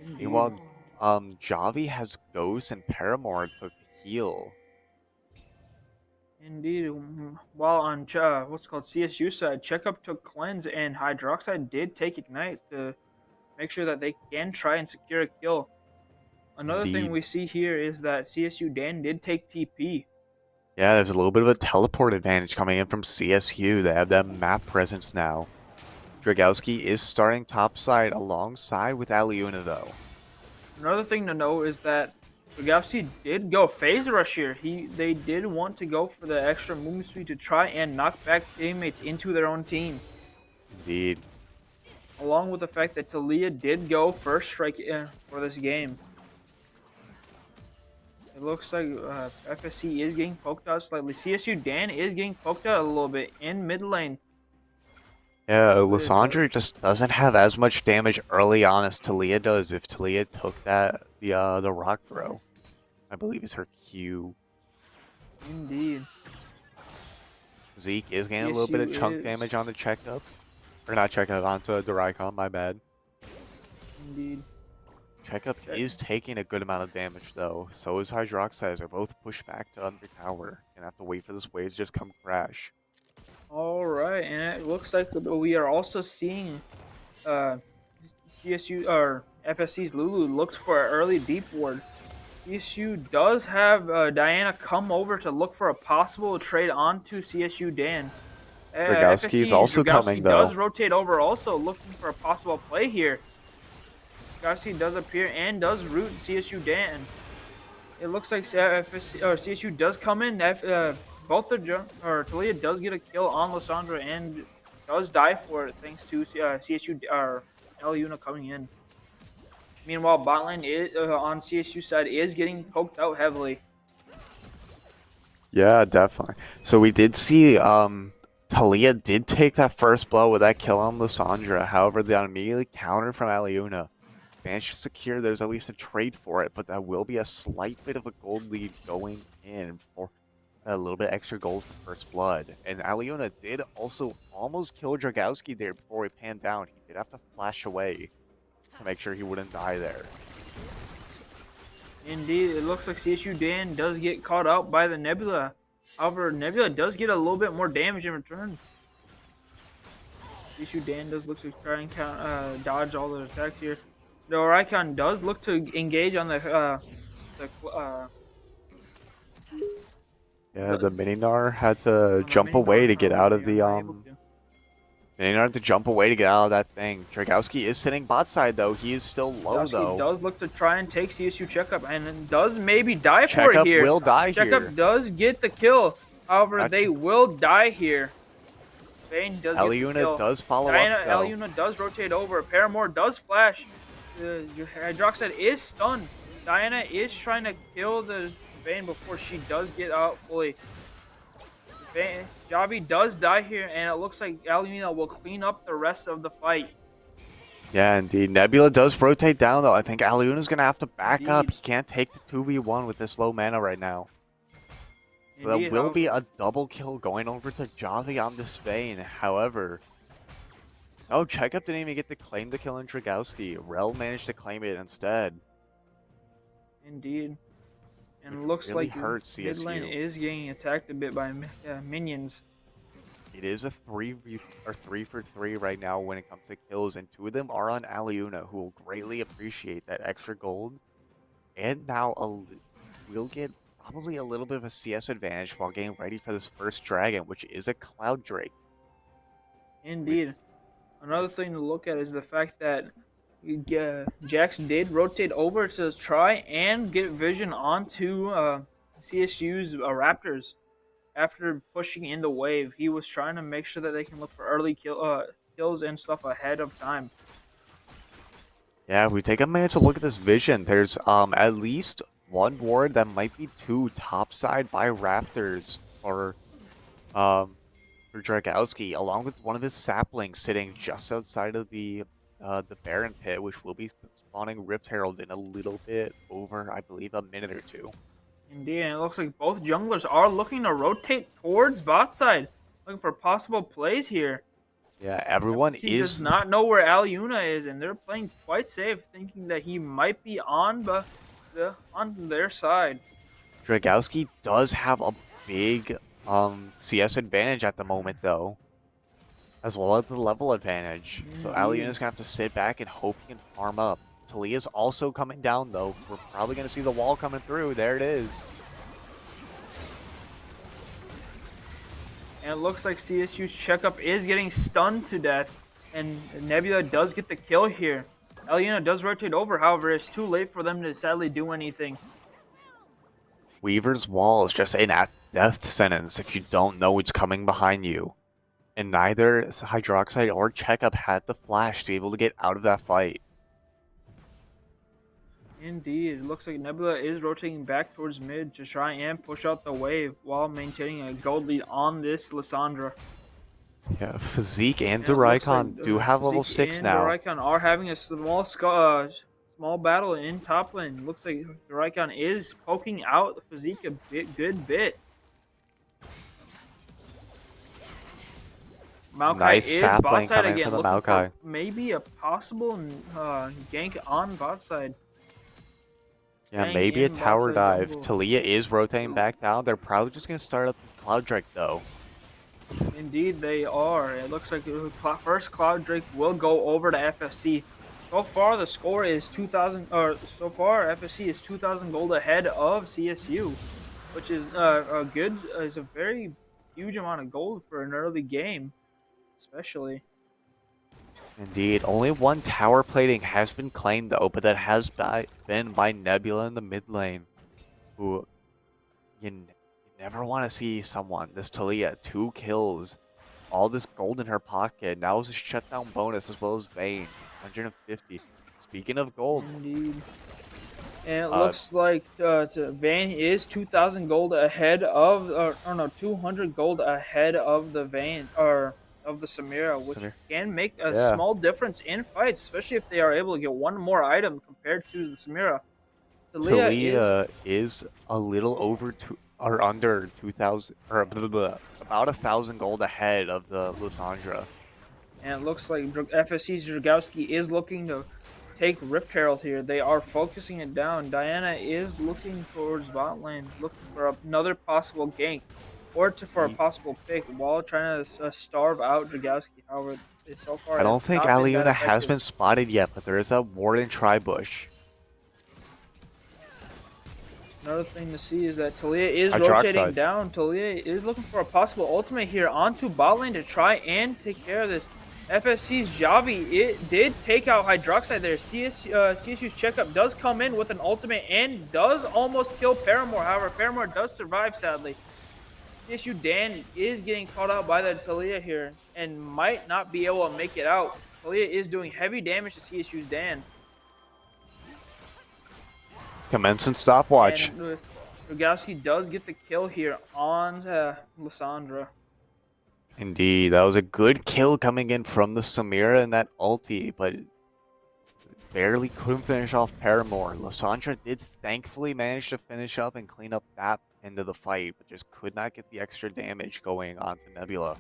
Indeed. Meanwhile, Javi has ghost and Paramore took heal. Indeed. While on what's called CSU side, Checkup took cleanse and Hydroxide did take ignite to make sure that they can try and secure a kill. Another thing Indeed. we see here is that CSU Dan did take TP. Yeah, there's a little bit of a teleport advantage coming in from CSU. They have that map presence now. Dragowski is starting topside alongside with Aliuna though. Another thing to know is that Dragowski did go phase rush here. They did want to go for the extra movement speed to try and knock back teammates into their own team. Indeed. Along with the fact that Talia did go first strike for this game. It looks like FSC is getting poked out slightly. CSU Dan is getting poked out a little bit in mid lane. Yeah, Lissandra just doesn't have as much damage early on as Talia does. If Talia took the rock throw, I believe is her Q. Indeed. Zeke is getting a little bit of chunk damage on the checkup. Or not checkup, onto Doraikon, my bad. Indeed. Checkup is taking a good amount of damage though. So is Hydroxide. They're both pushed back to under tower. Gonna have to wait for this wave to just come crash. Alright, and it looks like we are also seeing CSU or FSC's Lulu looked for an early deep ward. CSU does have Diana come over to look for a possible trade onto CSU Dan. Dragowski is also coming though. Does rotate over, also looking for a possible play here. Dragowski does appear and does root CSU Dan. It looks like FSC, or CSU does come in. Both Talia does get a kill on Lissandra and does die for it thanks to CSU or Aliuna coming in. Meanwhile, bot lane on CSU side is getting poked out heavily. Yeah, definitely. So we did see Talia did take that first blow with that kill on Lissandra. However, the immediately counter from Aliuna managed to secure there's at least a trade for it, but that will be a slight bit of a gold lead going in for a little bit extra gold for first blood. And Aliuna did also almost kill Dragowski there before he panned down. He did have to flash away to make sure he wouldn't die there. Indeed, it looks like CSU Dan does get caught out by the Nebula. However, Nebula does get a little bit more damage in return. CSU Dan does look to try and dodge all the attacks here. The Oricon does look to engage on the Yeah, the Mininar had to jump away to get out of the Mininar had to jump away to get out of that thing. Dragowski is sitting bot side though. He is still low though. Does look to try and take CSU Checkup and does maybe die for Checkup it here. will die here. Checkup does get the kill. However, they will die here. Vayne does get the kill. Aliuna does follow Diana, up though. Aliuna does rotate over. Paramore does flash. Hydroxide is stunned. Diana is trying to kill the Vayne before she does get out fully. Javi does die here, and it looks like Aliuna will clean up the rest of the fight. Yeah, indeed. Nebula does rotate down though. I think Aliuna's gonna have to back up. Indeed. He can't take the 2v1 with this low mana right now. So Indeed, that will be a double kill going over to Javi on this Vayne. However, Oh, Checkup didn't even get to claim the kill on Dragowski. Rel managed to claim it instead. Indeed. And Which it looks really like hurts mid lane CSU. is getting attacked a bit by minions. It is a 3 for 3 right now when it comes to kills, and 2 of them are on Aliuna, who will greatly appreciate that extra gold. And now we'll get probably a little bit of a CS advantage while getting ready for this first dragon, which is a Cloud Drake. Indeed. Another thing to look at is the fact that Jax did rotate over to try and get vision onto CSU's Raptors. After pushing in the wave, he was trying to make sure that they can look for early kills and stuff ahead of time. Yeah, if we take a minute to look at this vision, there's at least one ward that might be 2 topside by Raptors for Dragowski, along with one of his saplings sitting just outside of the Baron pit, which will be spawning Rift Herald in a little bit over, I believe, a minute or 2. Indeed, and it looks like both junglers are looking to rotate towards bot side, looking for possible plays here. Yeah, everyone FPC does is not know where Aliuna is, and they're playing quite safe, thinking that he might be on on their side. Dragowski does have a big CS advantage at the moment though, as well as the level advantage. So Aliuna's gonna have to sit back and hope he can farm up. Talia's also coming down though. We're probably gonna see the wall coming through. There it is. And it looks like CSU's Checkup is getting stunned to death, and Nebula does get the kill here. Aliuna does rotate over, however, it's too late for them to sadly do anything. Weaver's wall is just an death sentence if you don't know what's coming behind you. And neither Hydroxide or Checkup had the flash to be able to get out of that fight. Indeed, it looks like Nebula is rotating back towards mid to try and push out the wave while maintaining a gold lead on this Lissandra. Yeah, Physique and And it looks Duraikon like, do have level Zeke 6 and now. Duraikon are having a small battle in top lane. Looks like Duraikon is poking out the Physique a good bit. Maokai Nice is sap bot lane side coming again, from the looking Maokai. for maybe a possible gank on bot side. Yeah, Staying maybe a in bot tower side dive. jungle. Talia is rotating back down. They're probably just going to start up this Cloud Drake, though. Indeed, they are. It looks like the first Cloud Drake will go over to FFC. So far, the score is 2,000. Or so far, FFC is 2,000 gold ahead of CSU, which is is a very huge amount of gold for an early game, especially. Indeed, only one tower plating has been claimed, though, but that has been by Nebula in the mid lane, who you never want to see someone. This Talia, 2 kills, all this gold in her pocket. Now is a shutdown bonus as well as Vayne, 150. Speaking of gold, Indeed. And it looks like Vayne is 2,000 gold ahead of, or no, 200 gold ahead of the Vayne, or of the Samira, which can make a small difference in fights, especially if they are able to get one more item compared to the Samira. Talia is a little over or under 2,000, or about 1,000 gold ahead of the Lissandra. And it looks like FSC's Dragowski is looking to take Rift Herald here. They are focusing it down. Diana is looking towards bot lane, looking for another possible gank, or for a possible pick while trying to starve out Dragowski. However, so far I don't think Aliuna has been spotted yet, but there is a ward in Tribush. Another thing to see is that Talia is rotating down. Talia is looking for a possible ultimate here onto bot lane to try and take care of this. FSC's Javi, it did take out Hydroxide there. CSU's Checkup does come in with an ultimate and does almost kill Paramore. However, Paramore does survive, sadly. CSU Dan is getting caught out by the Talia here and might not be able to make it out. Talia is doing heavy damage to CSU's Dan. Commence and stopwatch. And Dragowski does get the kill here on Lissandra. Indeed, that was a good kill coming in from the Samira and that ulti, but barely couldn't finish off Paramore. Lissandra did thankfully manage to finish up and clean up that end of the fight, but just could not get the extra damage going onto Nebula.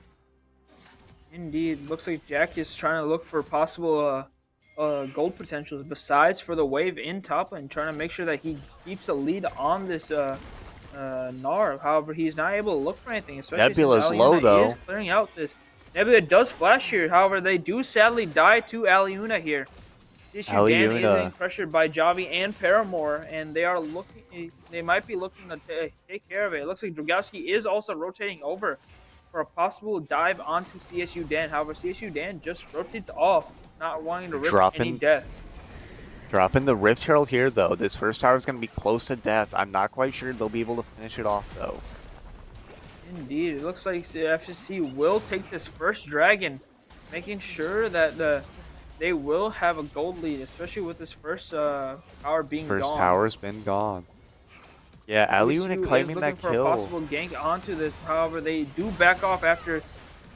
Indeed, looks like Jack is trying to look for possible gold potentials besides for the wave in top lane, trying to make sure that he keeps a lead on this Gnar. However, he's not able to look for anything, especially since Nebula's low, Aliuna is though. clearing out this. Nebula does flash here, however, they do sadly die to Aliuna here. Issue Dan is getting Aliuna. pressured by Javi and Paramore, and they are looking. They might be looking to take care of it. It looks like Dragowski is also rotating over for a possible dive onto CSU Dan. However, CSU Dan just rotates off, not wanting to risk any deaths. Dropping the Rift Herald here, though. This first tower is going to be close to death. I'm not quite sure they'll be able to finish it off, though. Indeed, it looks like the FSC will take this first dragon, making sure that they will have a gold lead, especially with this first tower being gone. First tower's been gone. Yeah, Aliuna claiming that for kill. a possible gank onto this. However, they do back off after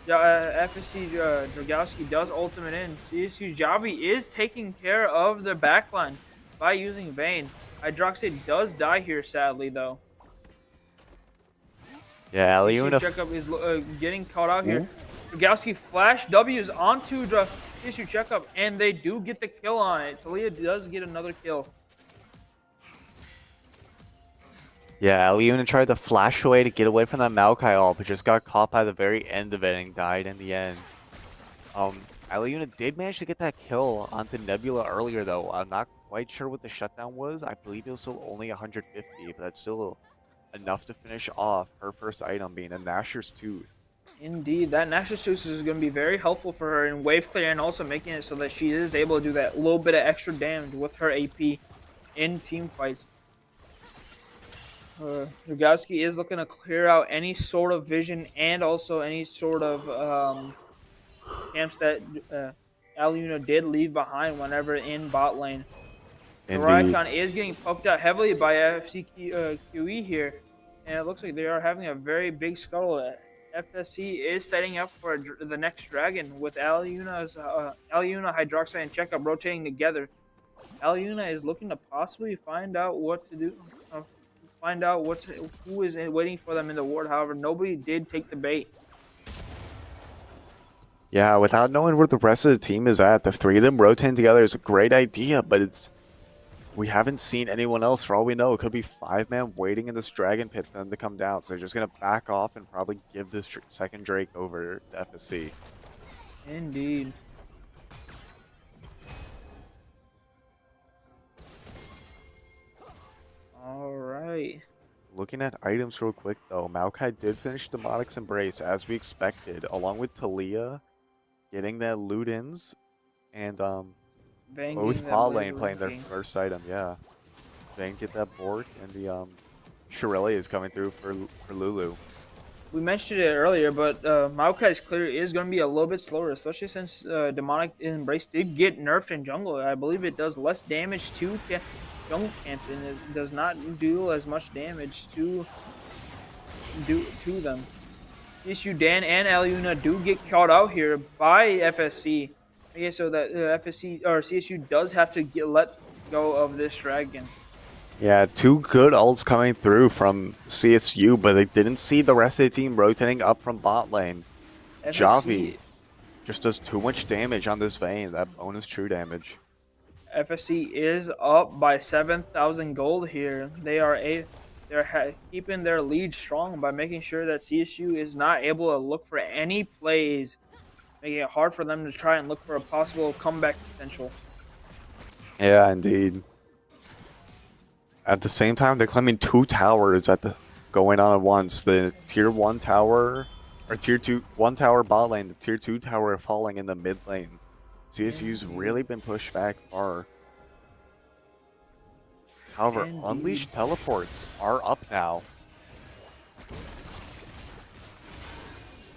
FSC Dragowski does ultimate in. CSU Javi is taking care of the backline by using Vayne. Hydroxide does die here, sadly, though. Yeah, Aliuna. Checkup is getting caught out here. Dragowski flash W's onto CSU Checkup, and they do get the kill on it. Talia does get another kill. Yeah, Aliuna tried to flash away to get away from that Maokai ult, but just got caught by the very end of it and died in the end. Aliuna did manage to get that kill onto Nebula earlier, though. I'm not quite sure what the shutdown was. I believe it was still only 150, but that's still enough to finish off her first item, being a Nashor's Tooth. Indeed, that Nashor's Tooth is going to be very helpful for her in wave clear and also making it so that she is able to do that little bit of extra damage with her AP in team fights. Dragowski is looking to clear out any sort of vision and also any sort of camps that Aliuna did leave behind whenever in bot lane. Raycon is getting poked out heavily by FCQE here, and it looks like they are having a very big scuttle. FSC is setting up for the next dragon with Aliuna, Hydroxide, and Checkup rotating together. Aliuna is looking to possibly find out what to do. Find out who is waiting for them in the ward. However, nobody did take the bait. Yeah, without knowing where the rest of the team is at, the three of them rotating together is a great idea, but we haven't seen anyone else. For all we know, it could be 5-man waiting in this dragon pit for them to come down. So they're just going to back off and probably give this second Drake over to FSC. Indeed. Alright. Looking at items real quick, though, Maokai did finish Demonic's Embrace as we expected, along with Talia getting that loot-ins and both bot lane playing their first item, yeah. Vayne get that Bork, and the Shirelli is coming through for Lulu. We mentioned it earlier, but Maokai's clear is going to be a little bit slower, especially since Demonic Embrace did get nerfed in jungle. I believe it does less damage to jungle camps, and it does not do as much damage to them. Issue Dan and Aliuna do get caught out here by FSC. Okay, so that FSC or CSU does have to let go of this dragon. Yeah, two good ults coming through from CSU, but they didn't see the rest of the team rotating up from bot lane. Javi just does too much damage on this Vayne, that bonus true damage. FSC is up by 7,000 gold here. They're keeping their lead strong by making sure that CSU is not able to look for any plays, making it hard for them to try and look for a possible comeback potential. Yeah, indeed. At the same time, they're claiming 2 towers going on at once. The tier 1 tower, or tier 2, 1 tower bot lane, the tier 2 tower falling in the mid lane. CSU's really been pushed back far. However, Unleashed teleports are up now.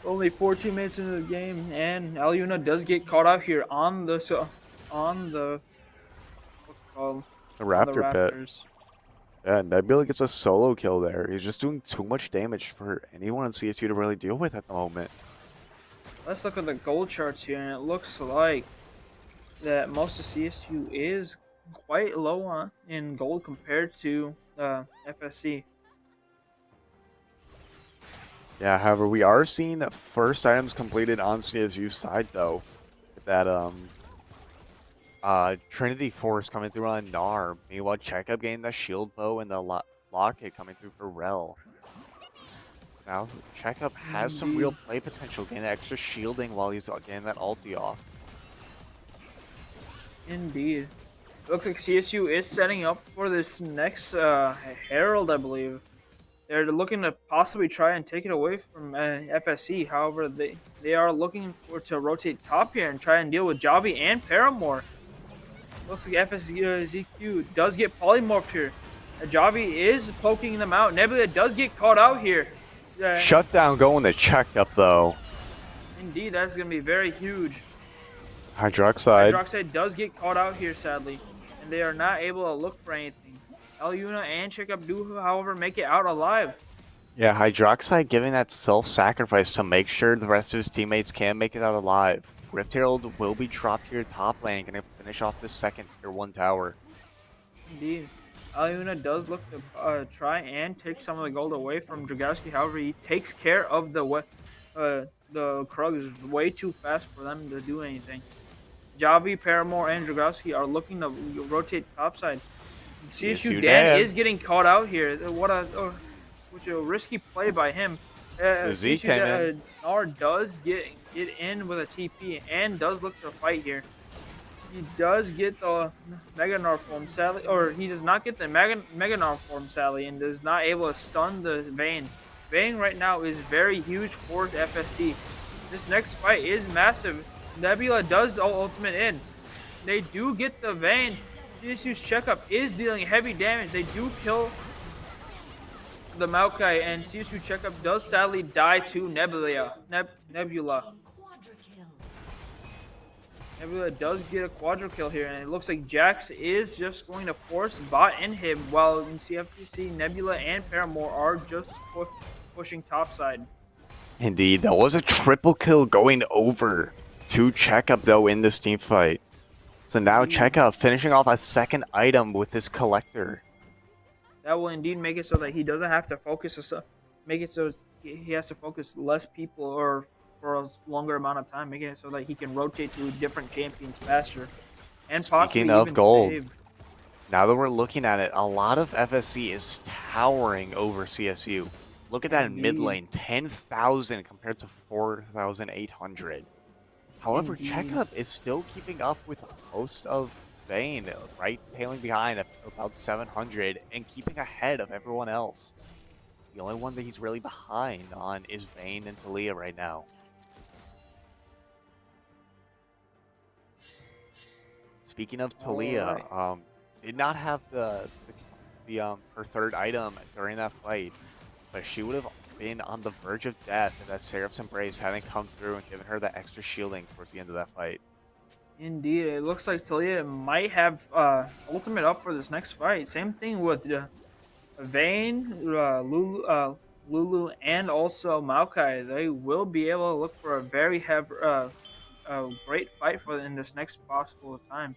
Only 14 minutes into the game, and Aliuna does get caught out here on the what's it called? The Raptor pit. Yeah, Nebula gets a solo kill there. He's just doing too much damage for anyone in CSU to really deal with at the moment. Let's look at the gold charts here, and it looks like that most of CSU is quite low in gold compared to FSC. Yeah, however, we are seeing first items completed on CSU side though. With that Trinity Force coming through on Gnar. Meanwhile, Checkup getting the shield bow and the locket coming through for Rel. Now Checkup has some real Indeed. play potential, getting extra shielding while he's getting that ulti off. Indeed. Looks like CSU is setting up for this next Herald, I believe. They're looking to possibly try and take it away from FSC. However, they are looking for to rotate top here and try and deal with Javi and Paramore. Looks like FSC ZQ does get polymorphed here. Javi is poking them out. Nebula does get caught out here. Shutdown going to Checkup though. Indeed, that's going to be very huge. Hydroxide. Hydroxide does get caught out here, sadly, and they are not able to look for anything.Elyuna and Checkup do, however, make it out alive. Yeah, Hydroxide giving that self-sacrifice to make sure the rest of his teammates can make it out alive. Rift Herald will be dropped here top lane, gonna finish off the second tier 1 tower. Indeed.Elyuna does look to try and take some of the gold away from Dragowski. However, he takes care of the Krugs way too fast for them to do anything. Javi, Paramore, and Dragowski are looking to rotate topside. CSU Dan is getting caught out here. What a risky play by him. Zeke came in. Gnar does get in with a TP and does look to fight here. He does get the Mega Gnar form, sadly, or he does not get the Mega Gnar form, sadly, and is not able to stun the Vayne. Vayne right now is very huge for FSC. This next fight is massive. Nebula does ultimate in. They do get the Vayne. CSU's Checkup is dealing heavy damage. They do kill the Maokai, and CSU Checkup does sadly die to Nebula. Nebula does get a quadra kill here, and it looks like Jax is just going to force bot inhib while in CFPC, Nebula and Paramore are just pushing topside. Indeed, that was a triple kill going over to Checkup though in this team fight. So now Checkup finishing off a second item with this collector. That will indeed make it so that he doesn't have to focus, make it so he has to focus less people or for a longer amount of time, making it so that he can rotate to different champions faster. And Speaking of gold, now that we're looking at it, a lot of FSC is towering over CSU. Look at that in mid lane, 10,000 compared to 4,800. However, Checkup is still keeping up with most of Vayne, right? Tailing behind at about 700 and keeping ahead of everyone else. The only one that he's really behind on is Vayne and Talia right now. Speaking of Talia, did not have her third item during that fight, but she would have been on the verge of death if that Seraph's Embrace hadn't come through and given her the extra shielding towards the end of that fight. Indeed, it looks like Talia might have ultimate up for this next fight. Same thing with Vayne, Lulu, and also Maokai. They will be able to look for a very great fight in this next possible time.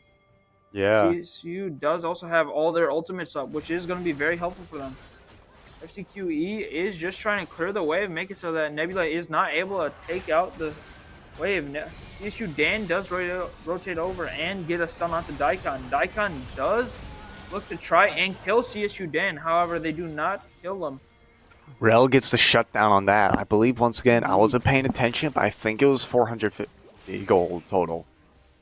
Yeah. CSU does also have all their ultimates up, which is going to be very helpful for them. FCQE is just trying to clear the wave, make it so that Nebula is not able to take out the wave. CSU Dan does rotate over and get a stun onto Daikon. Daikon does look to try and kill CSU Dan, however, they do not kill him. Rel gets the shutdown on that. I believe, once again, I wasn't paying attention, but I think it was 450 gold total.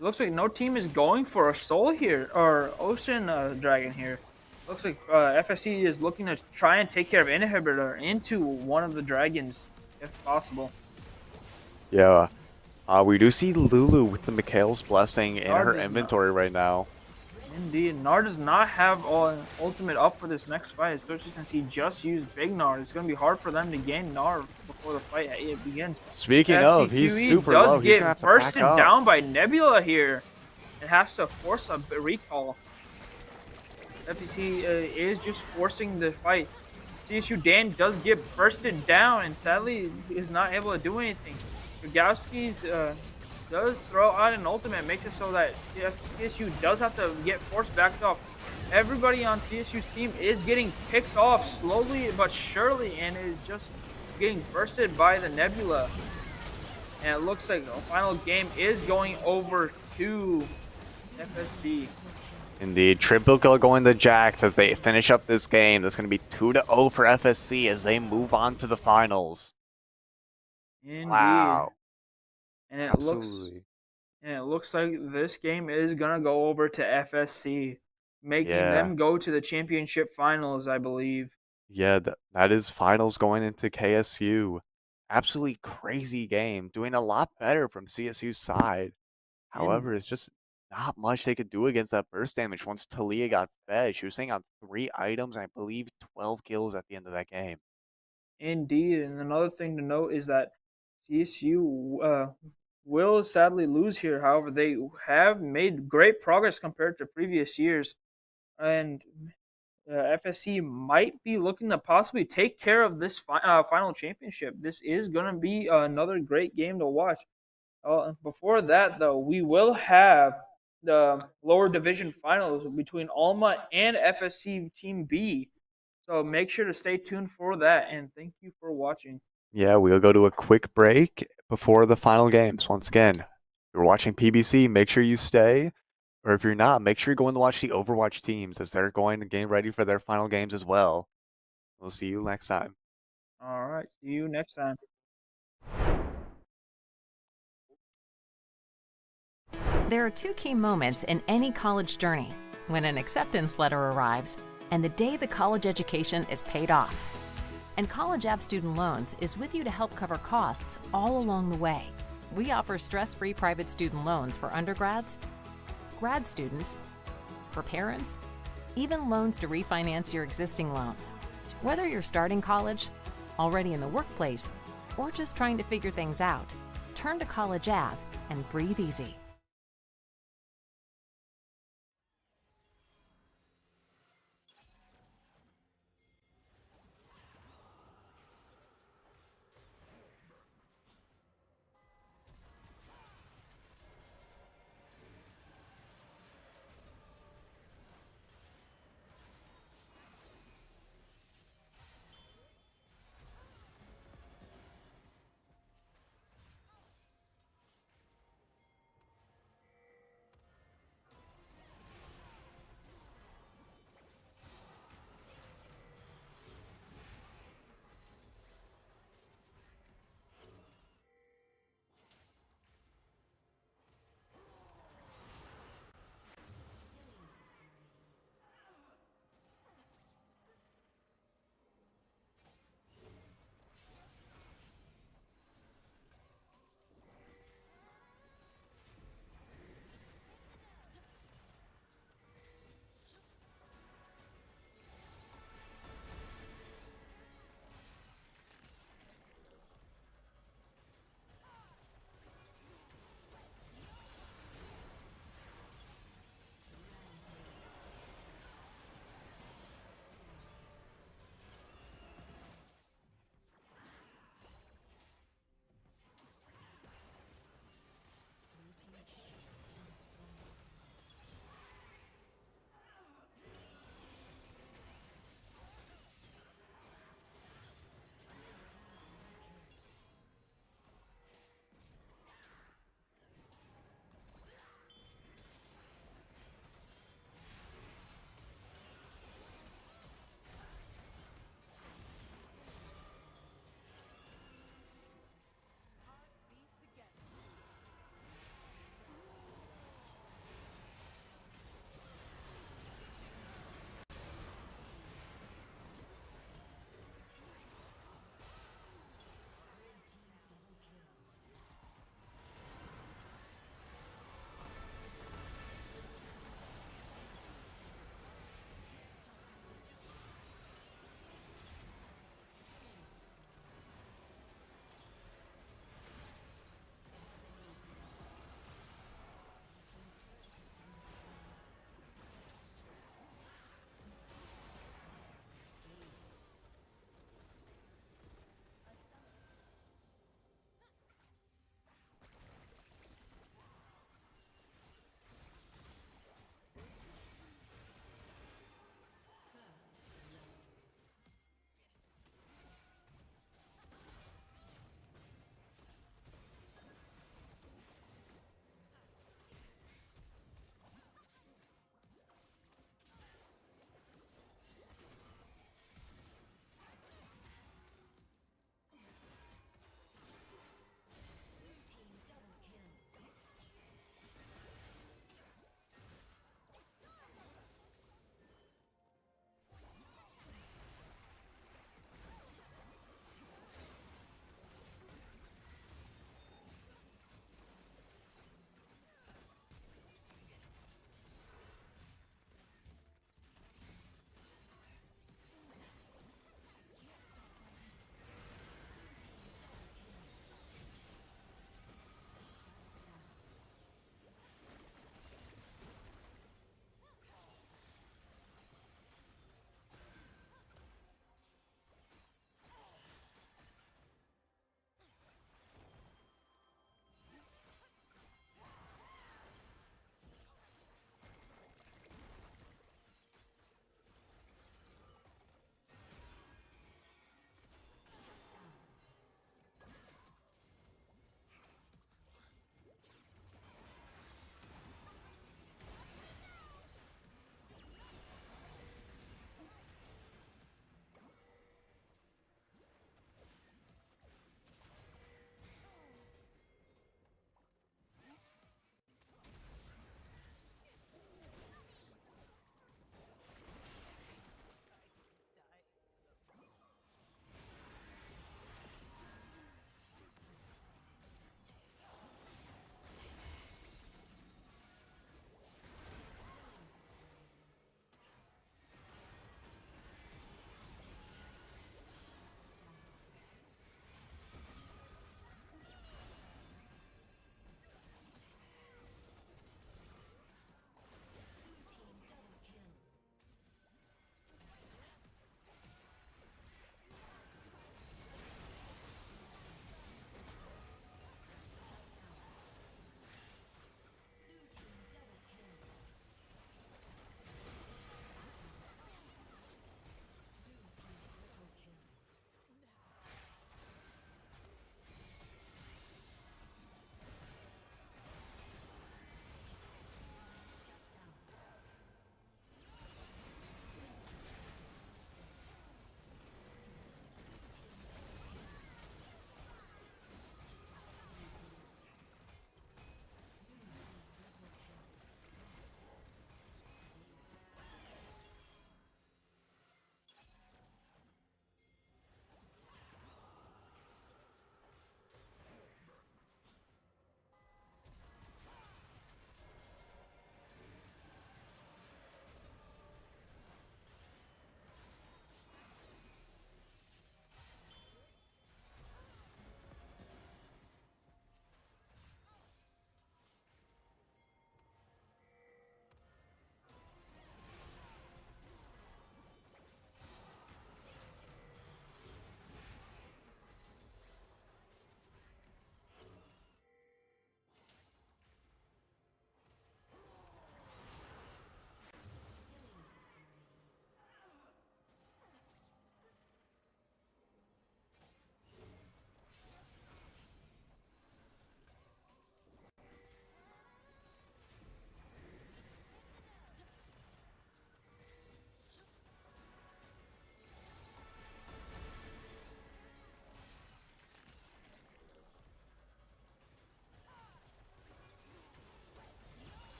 It looks like no team is going for a soul here, or Ocean Dragon here. Looks like FSC is looking to try and take care of Inhibitor into one of the dragons, if possible. Yeah. We do see Lulu with the Mikhail's Blessing in her inventory right now. Indeed. Gnar does not have ultimate up for this next fight, especially since he just used Big Gnar. It's going to be hard for them to gain Gnar before the fight begins. Speaking of, he's super low. He's going to have to bursted back up. down by Nebula here. It has to force a recall. FPC is just forcing the fight. CSU Dan does get bursted down and sadly is not able to do anything. Dragowski's does throw out an ultimate, makes it so that CSU does have to get forced back off. Everybody on CSU's team is getting picked off slowly but surely, and is just getting bursted by the Nebula. And it looks like the final game is going over to FSC. Indeed, triple kill going to Jax as they finish up this game. That's going to be 2-0 for FSC as they move on to the finals. Indeed. Wow. And it Absolutely. looks like this game is gonna go over to FSC, making them go to the championship finals, I believe. Yeah, that is finals going into KSU. Absolutely crazy game. Doing a lot better from CSU's side. However, it's just not much they could do against that burst damage once Talia got fed. She was saying on 3 items, and I believe 12 kills at the end of that game. Indeed, and another thing to note is that CSU will sadly lose here. However, they have made great progress compared to previous years, and FSC might be looking to possibly take care of this final championship. This is going to be another great game to watch. Before that, though, we will have the lower division finals between Alma and FSC Team B. So make sure to stay tuned for that, and thank you for watching. Yeah, we'll go to a quick break before the final games. Once again, if you're watching PBC, make sure you stay. Or if you're not, make sure you're going to watch the Overwatch teams as they're going to get ready for their final games as well. We'll see you next time. All right, see you next time. There are two key moments in any college journey: when an acceptance letter arrives and the day the college education is paid off. And College Ave Student Loans is with you to help cover costs all along the way. We offer stress-free private student loans for undergrads, grad students, for parents, even loans to refinance your existing loans. Whether you're starting college, already in the workplace, or just trying to figure things out, turn to College Ave and breathe easy.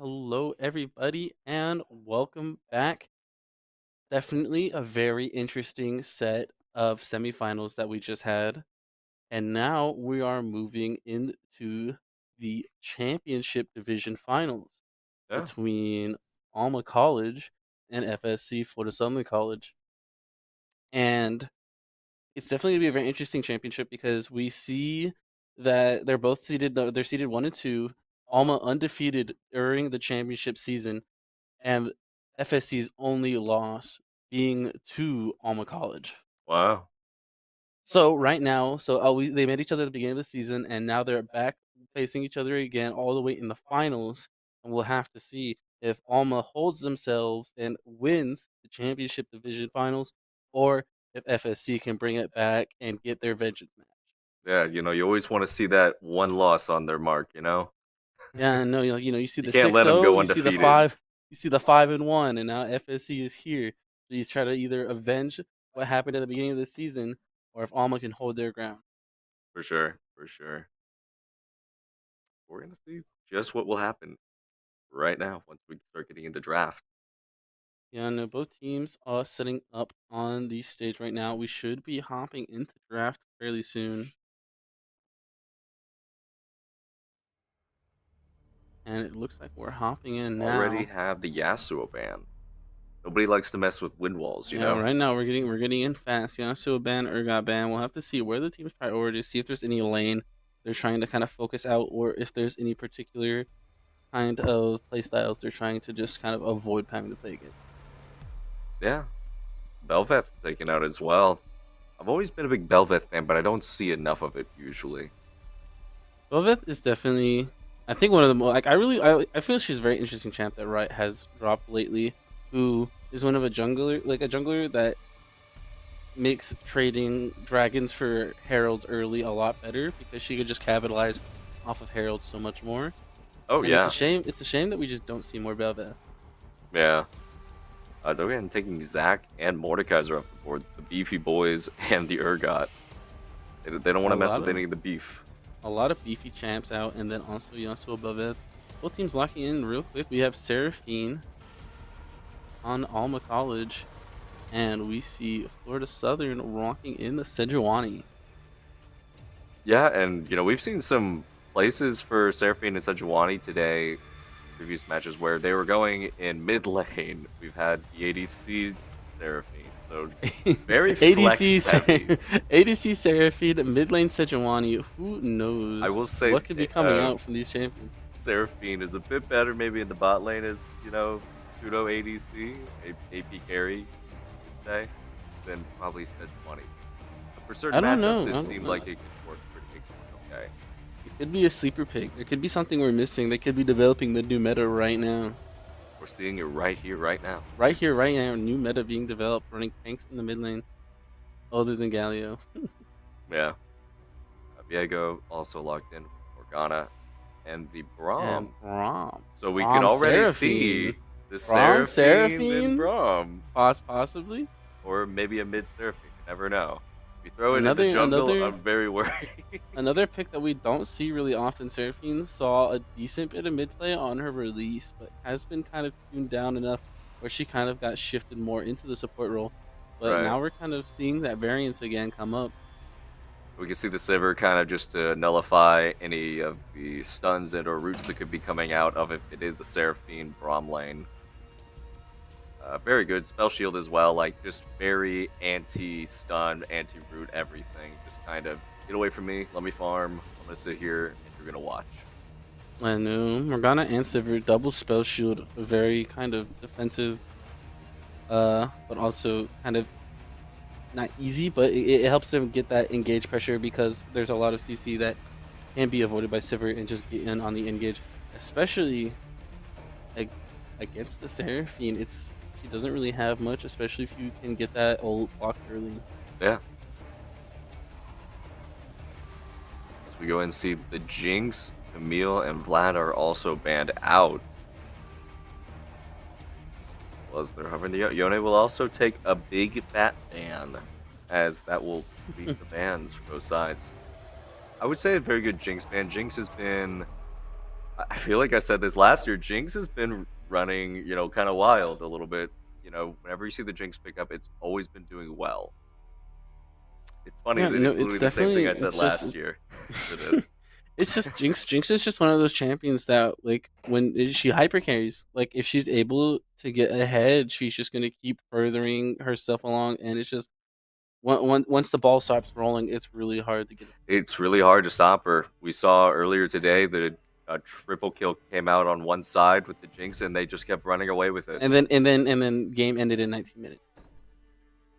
Hello, everybody, and welcome back. Definitely a very interesting set of semifinals that we just had. And now we are moving into the championship division finals Yeah. between Alma College and FSC, Florida Southern College. And it's definitely going to be a very interesting championship because we see that they're both seeded, they're seeded 1 and 2. Alma undefeated during the championship season, and FSC's only loss being to Alma College. Wow. So right now, they met each other at the beginning of the season, and now they're back facing each other again, all the way in the finals. And we'll have to see if Alma holds themselves and wins the championship division finals, or if FSC can bring it back and get their vengeance match. Yeah, you always want to see that one loss on their mark. Yeah, I know. You see You the can't let 'em 6-0, go you see the undefeated. 5-1, and now FSC is here. So he's trying to either avenge what happened at the beginning of the season, or if Alma can hold their ground. For sure. For sure. We're going to see just what will happen right now once we start getting into draft. Yeah, no, both teams are setting up on the stage right now. We should be hopping into draft fairly soon. And it looks like we're hopping in now. Already have the Yasuo ban. Nobody likes to mess with wind walls, you Yeah, know? right now we're getting in fast. Yasuo ban, Urgot ban. We'll have to see where the team's priorities, see if there's any lane they're trying to kind of focus out, or if there's any particular kind of playstyles they're trying to just kind of avoid having to play against. Yeah. Belveth taken out as well. I've always been a big Belveth fan, but I don't see enough of it usually. Velvet is definitely, I think, one of the more, like, I feel she's a very interesting champ that Riot has dropped lately, who is one of a jungler that makes trading dragons for heralds early a lot better, because she could just capitalize off of heralds so much more. Oh, And yeah. it's a shame that we just don't see more Belveth. Yeah. They're again taking Zac and Mordekaiser off the board, the beefy boys and the Urgot. They don't want to mess with any of the beef. A lot of beefy champs out, and then also Yasuo Belveth. Both teams locking in real quick. We have Seraphine on Alma College, and we see Florida Southern rocking in the Sejuani. Yeah, and we've seen some places for Seraphine and Sejuani today, previous matches where they were going in mid lane. We've had the ADC Seraphine, so very flex heavy. ADC Seraphine, mid lane Sejuani. Who knows? I will say what could be coming out from these champions. Seraphine is a bit better, maybe in the bot lane as pseudo ADC, AP carry, you could say, than probably Sejuani. For certain matchups, it seemed like it could work pretty okay. It could be a sleeper pick. There could be something we're missing. They could be developing the new meta right now. We're seeing it right here, right now. Right here, right now, new meta being developed, running tanks in the mid lane, other than Galio. Yeah. Viego also locked in Morgana and the Braum. So we can already see the Seraphine and Braum. Possibly. Or maybe a mid Seraphine. You never know. If you throw it in the jungle, I'm very worried. Another pick that we don't see really often. Seraphine saw a decent bit of mid play on her release, but has been kind of tuned down enough where she kind of got shifted more into the support role. But now we're kind of seeing that variance again come up. We can see the Sivir kind of just to nullify any of the stuns and or roots that could be coming out of it. It is a Seraphine Braum lane. Very good spell shield as well, like just very anti-stun, anti-root, everything. Just kind of get away from me, let me farm. I'm gonna sit here and you're gonna watch. I know Morgana and Sivir double spell shield, very kind of defensive, but also kind of not easy, but it helps them get that engage pressure because there's a lot of CC that can be avoided by Sivir and just get in on the engage, especially against the Seraphine. She doesn't really have much, especially if you can get that ult blocked early. Yeah. As we go and see the Jinx, Camille, and Vlad are also banned out. As they're hovering, the Yone will also take a big fat ban, as that will beat the bans for both sides. I would say a very good Jinx ban. Jinx has been I feel like I said this last year. Jinx has been running, kind of wild a little bit. Whenever you see the Jinx pick up, it's always been doing well. It's funny Yeah, that it's it's literally the same thing definitely I said it's just last year. It is. it's just Jinx. Jinx is just one of those champions that like when she hyper carries, like if she's able to get ahead, she's just gonna keep furthering herself along, and it's just once the ball stops rolling, it's really hard to get it. It's really hard to stop her. We saw earlier today that a triple kill came out on one side with the Jinx, and they just kept running away with it. And then game ended in 19 minutes.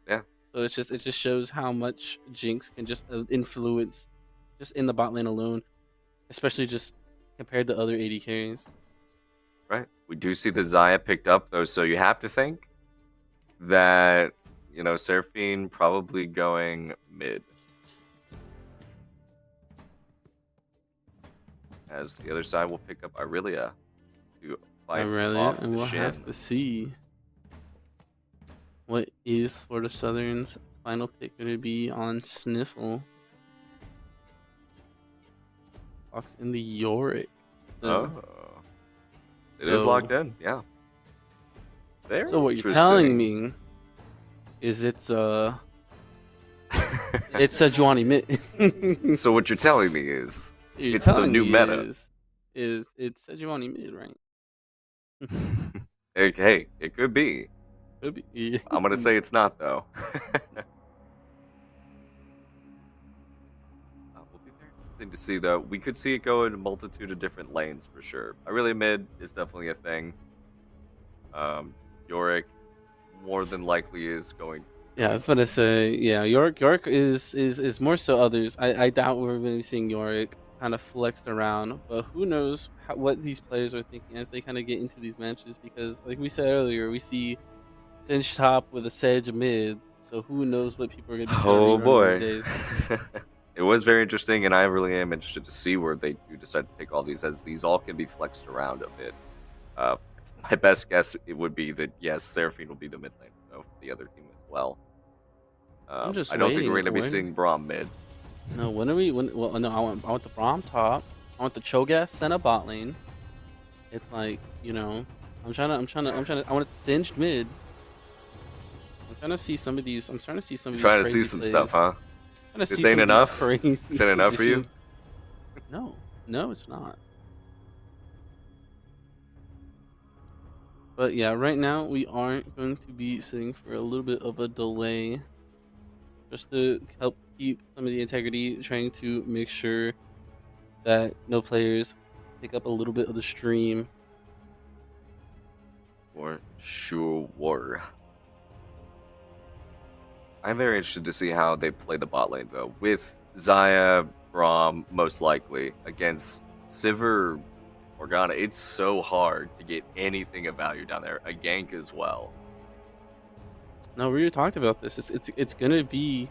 Yeah. So it just shows how much Jinx can just influence just in the bot lane alone, especially just compared to other AD carries. Right. We do see the Xayah picked up, though, so you have to think that, Seraphine probably going mid. As the other side will pick up Irelia to fight off And the we'll Shin. have to see what is Florida Southern's final pick going to be on Sniffle. Fox in the Yorick. Oh. It is locked in, yeah. Very So what you're interesting. telling me is it's Sejuani mid. So what you're telling me is You're it's the telling new me meta. Is it's Sejuani mid, right? Hey, it could be. Could be. I'm gonna say it's not, though. Will be very interesting to see, though. We could see it go in a multitude of different lanes for sure. Irelia mid is definitely a thing. Yorick more than likely is going. Yeah, I was gonna say, yeah, Yorick is more so others. I doubt we're gonna be seeing Yorick kind of flexed around, but who knows what these players are thinking as they kind of get into these matches, because like we said earlier, we see Finch top with a Sedge mid, so who knows what people are gonna be trying to Oh rerun boy. these days. It was very interesting, and I really am interested to see where they do decide to pick all these, as these all can be flexed around a bit. My best guess it would be that yes, Seraphine will be the mid lane, so the other team as well. I'm just I don't think we're waiting. going to be seeing Braum mid. No, when are we? Well, no, I want the Braum top. I want the Cho'Gath Senna bot lane. It's like, I want it singed mid. I'm trying to see some of these. I'm trying to see some of these. Trying to see crazy some plays. stuff, huh? I'm trying to This see ain't some of these enough? crazy This ain't enough for you? positions. No, it's not. But yeah, right now we aren't going to be sitting for a little bit of a delay, just to help keep some of the integrity, trying to make sure that no players pick up a little bit of the stream. For sure. I'm very interested to see how they play the bot lane, though, with Xayah, Braum, most likely, against Sivir, Morgana. It's so hard to get anything of value down there. A gank as well. No, we already talked about this. It's gonna be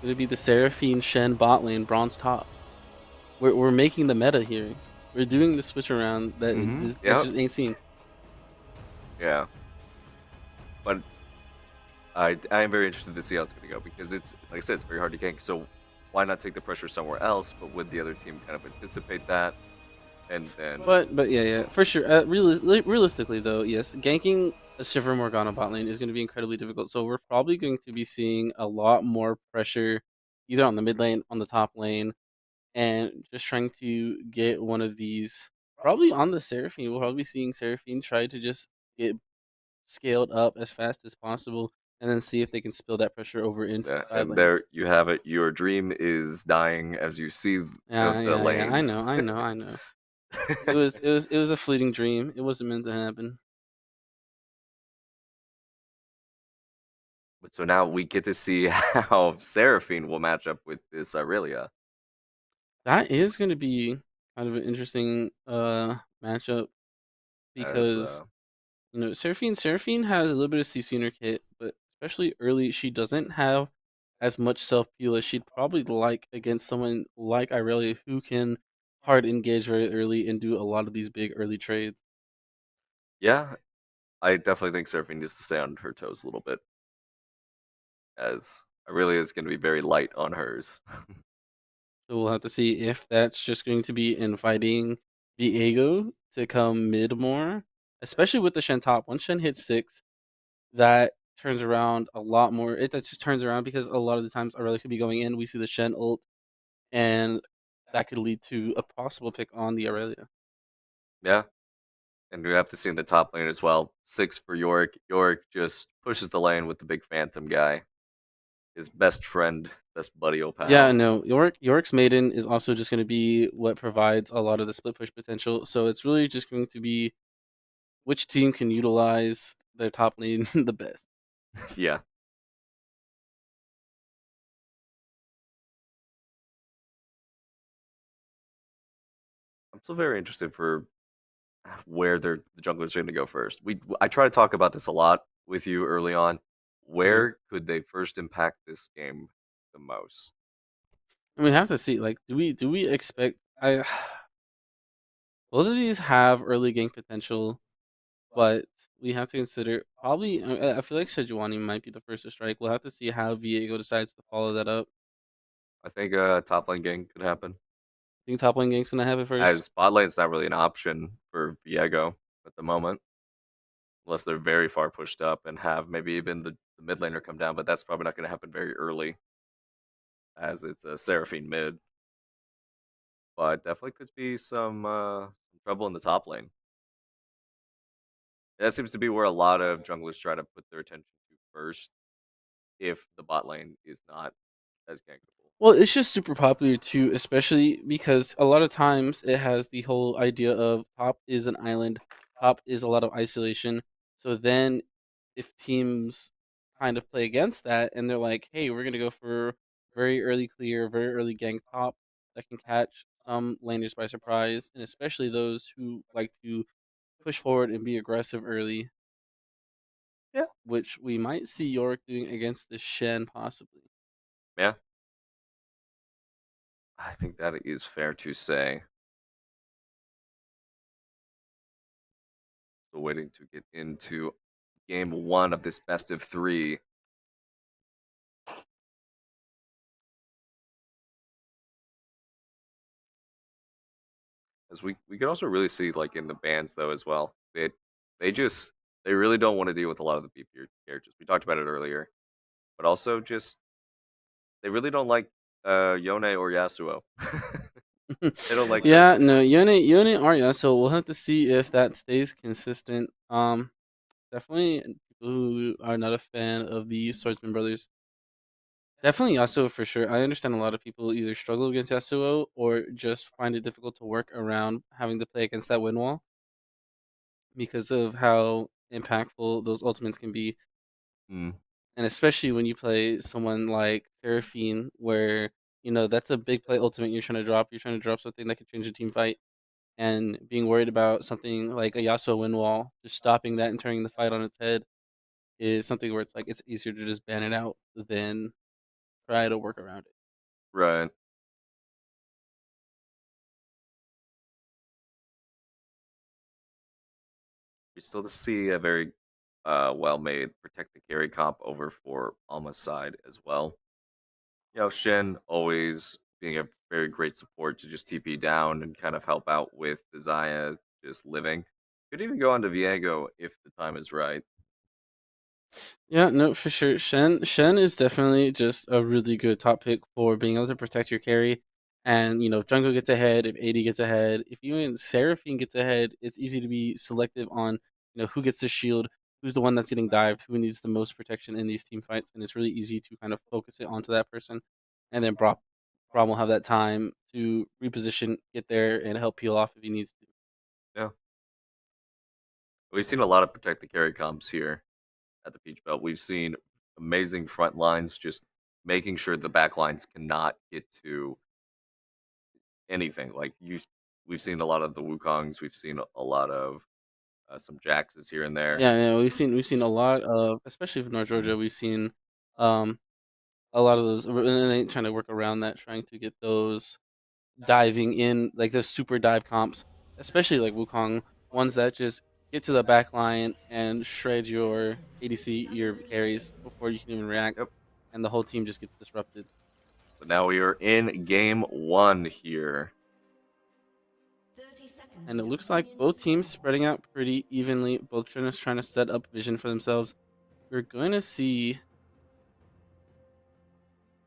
the Seraphine Shen bot lane bronze top. We're making the meta here. We're doing the switch around that just ain't seen. Yeah. But I am very interested to see how it's going to go, because it's, like I said, it's very hard to gank. So why not take the pressure somewhere else? But would the other team kind of anticipate that? And then. But yeah, for sure. Realistically, though, yes, ganking a Shiver Morgana bot lane is going to be incredibly difficult. So we're probably going to be seeing a lot more pressure, either on the mid lane, on the top lane, and just trying to get one of these. Probably on the Seraphine, we'll probably be seeing Seraphine try to just get scaled up as fast as possible, and then see if they can spill that pressure over into the side And lanes. there you have it. Your dream is dying as you see the lanes. Yeah, I know. It was a fleeting dream. It wasn't meant to happen. But so now we get to see how Seraphine will match up with this Irelia. That is going to be kind of an interesting matchup, because Seraphine has a little bit of CC in her kit, but especially early, she doesn't have as much self peel as she'd probably like against someone like Irelia, who can hard engage very early and do a lot of these big early trades. Yeah, I definitely think Seraphine needs to stay on her toes a little bit, as Irelia is going to be very light on hers. So we'll have to see if that's just going to be inviting Viego to come mid more, especially with the Shen top. Once Shen hits 6, that turns around a lot more. That just turns around because a lot of the times Aurelia could be going in. We see the Shen ult, and that could lead to a possible pick on the Aurelia. Yeah. And we have to see in the top lane as well. 6 for Yorick. Yorick just pushes the lane with the big Phantom guy. His best friend, best buddy, pal. Yeah, no. Yorick's Maiden is also just going to be what provides a lot of the split push potential. So it's really just going to be which team can utilize their top lane the best. Yeah. I'm still very interested for where the junglers are going to go first. I try to talk about this a lot with you early on. Where could they first impact this game the most? And we have to see, like, do we expect both of these have early game potential, but we have to consider probably I feel like Sejuani might be the first to strike. We'll have to see how Viego decides to follow that up. I think top lane gang could happen. I think top lane gang's gonna have it first. As bot lane's not really an option for Viego at the moment. Unless they're very far pushed up and have maybe even the mid laner come down, but that's probably not going to happen very early, as it's a Seraphine mid. But definitely could be some trouble in the top lane. That seems to be where a lot of junglers try to put their attention to first, if the bot lane is not as gankable. Well, it's just super popular too, especially because a lot of times it has the whole idea of top is an island, top is a lot of isolation. So then if teams kind of play against that and they're like, hey, we're going to go for very early clear, very early gank top that can catch some laners by surprise, and especially those who like to push forward and be aggressive early. Yeah. Which we might see York doing against the Shen possibly. Yeah. I think that is fair to say. Still waiting to get into game 1 of this best of 3. As we could also really see, like, in the bans though as well, they really don't want to deal with a lot of the beefier characters. We talked about it earlier, but also just they really don't like Yone or Yasuo. They don't like yeah, those. no, Yone or Yasuo. We'll have to see if that stays consistent. Definitely people who are not a fan of the Swordsman brothers. Definitely Yasuo for sure. I understand a lot of people either struggle against Yasuo or just find it difficult to work around having to play against that win wall because of how impactful those ultimates can be. Mm. And especially when you play someone like Seraphine, where that's a big play ultimate you're trying to drop. You're trying to drop something that could change a team fight, and being worried about something like a Yasuo win wall, just stopping that and turning the fight on its head, is something where it's like it's easier to just ban it out than try to work around it. Right. We still see a very well-made protect the carry comp over for Alma's side as well. Shen always being a very great support to just TP down and kind of help out with the Xayah just living. Could even go on to Viego if the time is right. Yeah, no, for sure. Shen is definitely just a really good top pick for being able to protect your carry. And if jungle gets ahead, if AD gets ahead, if even Seraphine gets ahead, it's easy to be selective on who gets the shield, who's the one that's getting dived, who needs the most protection in these team fights, and it's really easy to kind of focus it onto that person. And then Braum will have that time to reposition, get there, and help peel off if he needs to. Yeah. We've seen a lot of protect the carry comps here at the Peach Belt. We've seen amazing front lines just making sure the back lines cannot get to anything. We've seen a lot of the Wukongs. We've seen a lot of some Jaxes here and there. Yeah, we've seen a lot of, especially from North Georgia, we've seen um a lot of those, and they trying to work around that, trying to get those diving in, like those super dive comps, especially like Wukong, ones that just get to the back line and shred your ADC, your carries before you can even react, Yep. and the whole team just gets disrupted. So now we are in game 1 here. And it looks like both teams spreading out pretty evenly. Both trying to set up vision for themselves. We're going to see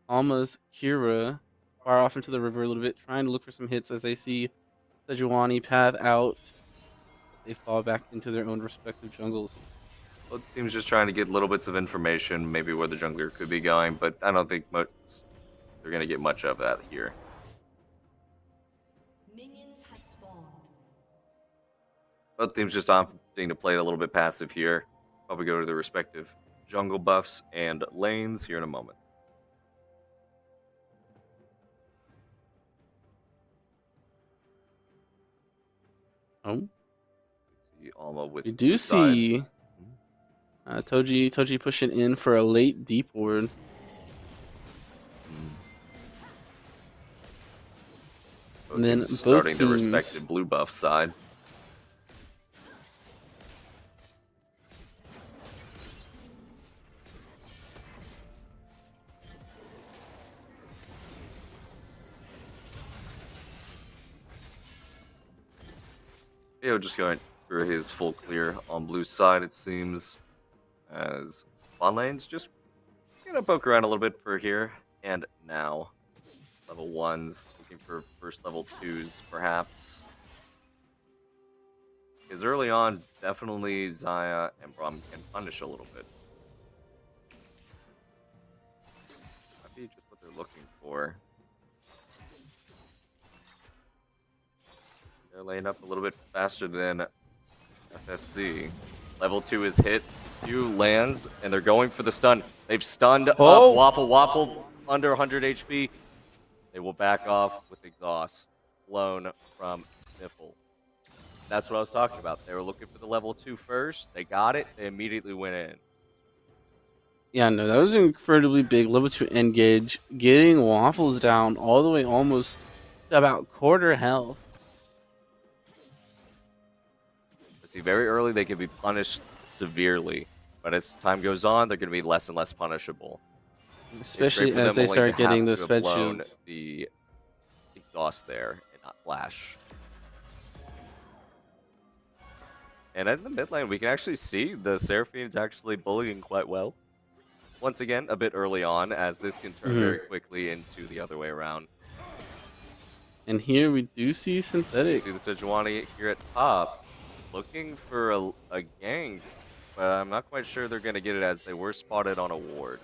Alma's Kira far off into the river a little bit, trying to look for some hits as they see Sejuani path out. They fall back into their own respective jungles. Both teams just trying to get little bits of information, maybe where the jungler could be going, but I don't think they're going to get much of that here. Both teams just opting to play a little bit passive here. Probably go to their respective jungle buffs and lanes here in a moment. Oh, See Alma with we do see Toji pushing in for a late deep ward. Both And then teams both starting their teams- respective blue buff side. Theo just going through his full clear on blue side, it seems, as bot lane's just gonna poke around a little bit for here and now. Level 1s, looking for first level 2s, perhaps. Because early on, definitely Xayah and Braum can punish a little bit. Might be just what they're looking for. They're laying up a little bit faster than FSC. Level 2 is hit, 2 lands, and they're going for the stun. They've stunned up Waffle under 100 HP. They will back off with exhaust blown from Nipple. That's what I was talking about. They were looking for the level 2 first. They got it. They immediately went in. Yeah, no, that was incredibly big. Level 2 engage. Getting Waffles down all the way almost to about quarter health. See, very early they can be punished severely, but as time goes on, they're going to be less and less punishable. Especially It's great for as them they only to start getting have those to have fed blown shields. The exhaust there and not flash. And in the mid lane, we can actually see the Seraphines actually bullying quite well. Once again, a bit early on, as this can turn very quickly into the other way around. And here we do see You Synthetic. see the Sejuani here at top, looking for a gank, but I'm not quite sure they're going to get it as they were spotted on a ward.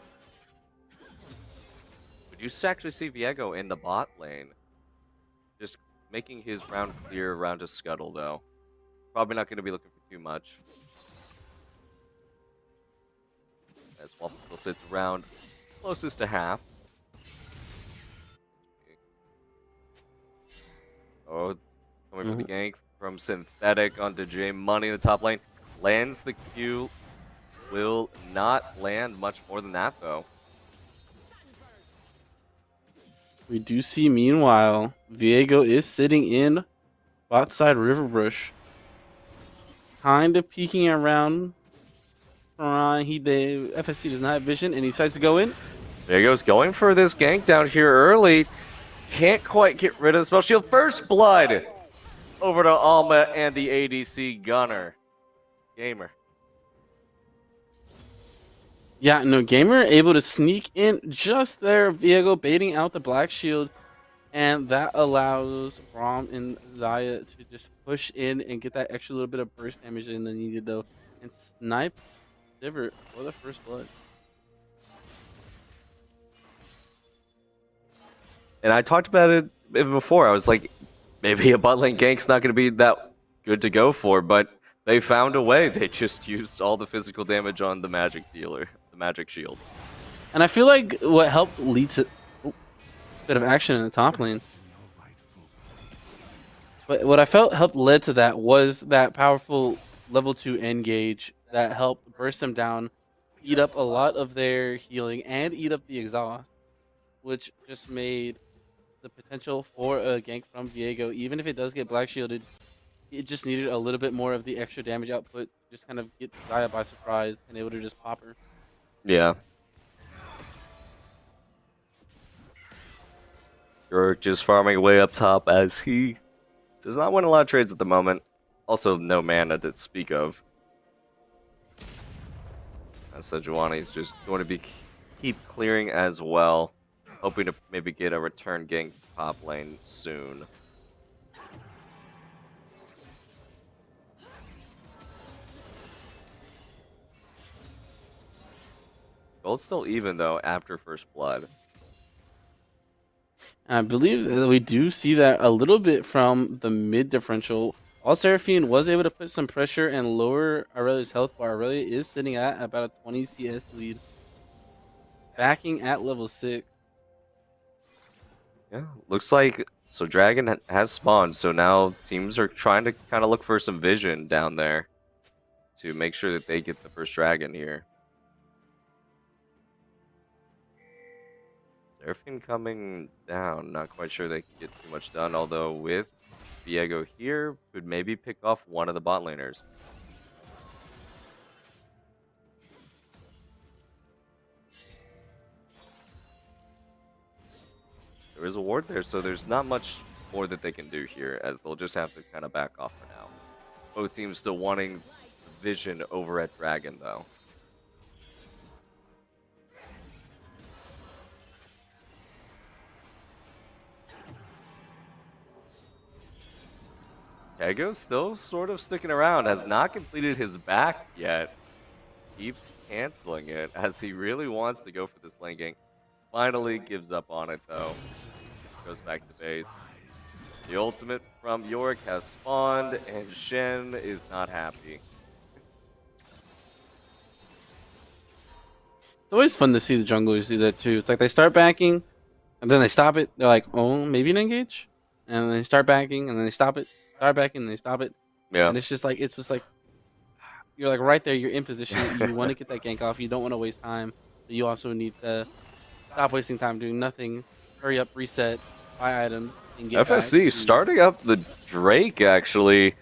But you actually see Viego in the bot lane, just making his round clear around a scuttle, though. Probably not going to be looking for too much. As Waffle still sits around closest to half. Oh, coming for the gank from Synthetic onto J Money in the top lane. Lands the Q. Will not land much more than that, though. We do see, meanwhile, Viego is sitting in bot side River Brush. Kind of peeking around. The FSC does not have vision, and he decides to go in. There he goes, going for this gank down here early. Can't quite get rid of the spell shield. First blood over to Alma and the ADC Gunner. Gamer. Yeah, no, Gamer able to sneak in just there. Viego baiting out the Black Shield, and that allows Braum and Xayah to just push in and get that extra little bit of burst damage in the needed, though, and snipe Divert for the first blood. And I talked about it even before. I was like, maybe a bot lane gank's not going to be that good to go for, but they found a way. They just used all the physical damage on the magic dealer, the magic shield. And I feel like what helped lead to a bit of action in the top lane. But what I felt helped led to that was that powerful level 2 engage that helped burst them down, eat up a lot of their healing, and eat up the exhaust, which just made the potential for a gank from Viego, even if it does get black shielded, it just needed a little bit more of the extra damage output, just kind of get Xayah by surprise and able to just pop her. Yeah. York just farming away up top as he Does not win a lot of trades at the moment. Also, no mana to speak of. Sejuani is just going to be keep clearing as well, hoping to maybe get a return gank top lane soon. Gold's still even though after first blood. I believe that we do see that a little bit from the mid differential. All Seraphine was able to put some pressure and lower Aurelia's health bar. Aurelia is sitting at about a 20 CS lead. Backing at level 6. Yeah, looks like so Dragon has spawned, so now teams are trying to kind of look for some vision down there to make sure that they get the first dragon here. Seraphine coming down, not quite sure they can get too much done, although with Viego here, could maybe pick off one of the bot laners. There is a ward there, so there's not much more that they can do here, as they'll just have to kind of back off for now. Both teams still wanting vision over at Dragon, though. Kego's still sort of sticking around, has not completed his back yet. Keeps canceling it, as he really wants to go for this lane gank. Finally gives up on it, though. Goes back to base. The ultimate from Yorick has spawned, and Shen is not happy. It's always fun to see the junglers do that too. It's like they start backing, and then they stop it. They're like, oh, maybe an engage? And then they start backing, and then they stop it. Start backing, and they stop it. Yeah. And it's just like you're like right there. You're in position. You want to get that gank off. You don't want to waste time. But you also need to stop wasting time doing nothing. Hurry up, reset, buy items, and get FSC back. starting up the Drake, actually.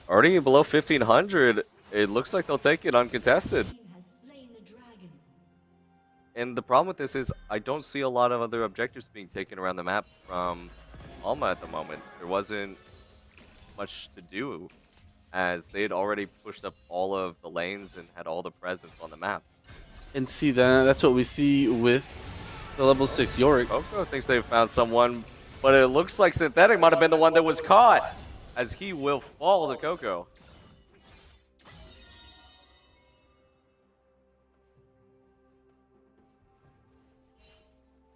Already below 1,500. It looks like they'll take it uncontested. And the problem with this is I don't see a lot of other objectives being taken around the map from Alma at the moment. There wasn't much to do, as they had already pushed up all of the lanes and had all the presence on the map. And see that's what we see with the level 6 Yorick. Coco thinks they've found someone, but it looks like Synthetic might have been the one that was caught, as he will fall to Coco.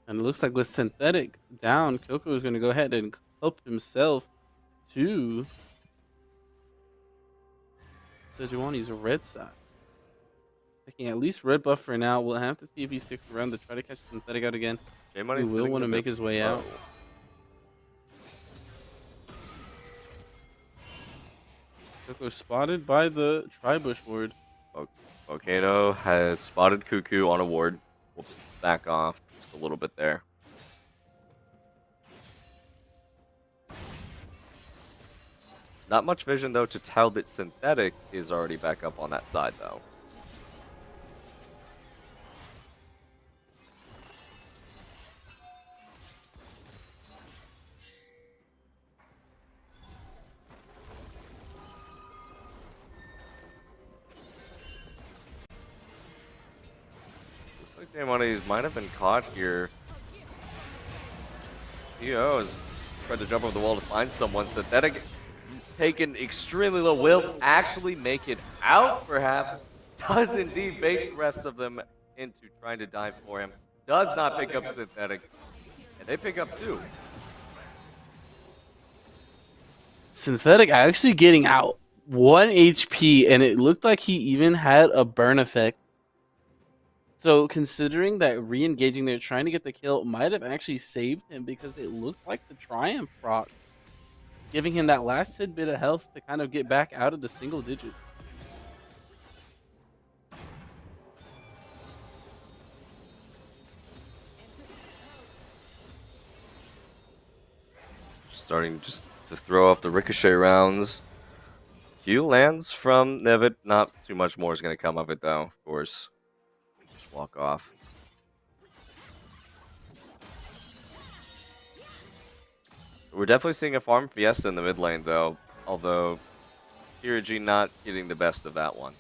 And it looks like with Synthetic down, Coco is going to go ahead and help himself to Sejuani's red side. Taking at least red buff for now. We'll have to see if he sticks around to try to catch Synthetic out again. He will want to make his way out. Coco spotted by the Tribush ward. Volcano has spotted Cuckoo on a ward. We'll back off just a little bit there. Not much vision, though, to tell that Synthetic is already back up on that side, though. Looks like Money might have been caught here. EO has tried to jump over the wall to find someone. Synthetic taken extremely low, will actually make it out, perhaps. Does indeed bait the rest of them into trying to dive for him. Does not pick up Synthetic. And they pick up 2. Synthetic actually getting out 1 HP, and it looked like he even had a burn effect. So considering that re-engaging there, trying to get the kill, might have actually saved him, because it looked like the Triumph proc, giving him that last tidbit of health to kind of get back out of the single digit. Starting just to throw off the ricochet rounds. Q lands from Nevid. Not too much more is going to come of it, though, of course. Just walk off. We're definitely seeing a farm fiesta in the mid lane, though. Although, Kirigi not getting the best of that one.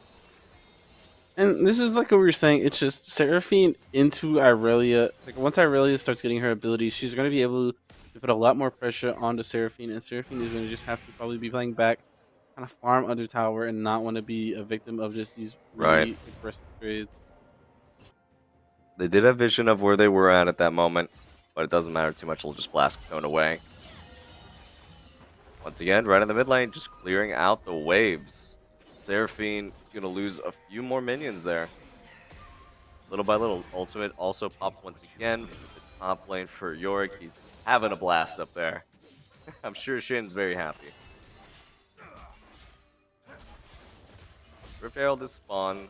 And this is like what we were saying. It's just Seraphine into Irelia. Like once Irelia starts getting her abilities, she's going to be able to put a lot more pressure onto Seraphine, and Seraphine is going to just have to probably be playing back, kind of farm under tower, and not want to be a victim of just these really aggressive trades. They did have vision of where they were at that moment, but it doesn't matter too much. We'll just blast Cone away. Once again, right in the mid lane, just clearing out the waves. Seraphine going to lose a few more minions there. Little by little. Ultimate also popped once again for the top lane for Yorick. He's having a blast up there. I'm sure Shin's very happy. Rift Herald is spawn,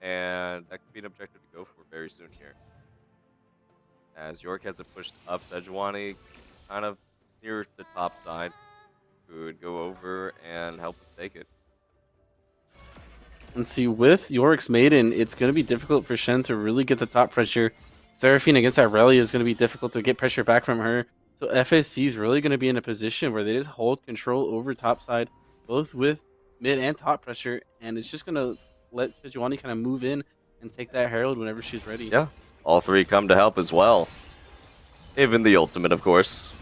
and that could be an objective to go for very soon here. As Yorick has it pushed up, Sejuani kind of near the top side could go over and help take it. And see, with Yorick's Maiden, it's going to be difficult for Shen to really get the top pressure. Seraphine against Irelia is going to be difficult to get pressure back from her. So FSC is really going to be in a position where they just hold control over top side, both with mid and top pressure, and it's just going to let Sejuani kind of move in and take that Herald whenever she's ready. Yeah, all three come to help as well. Even the ultimate, of course.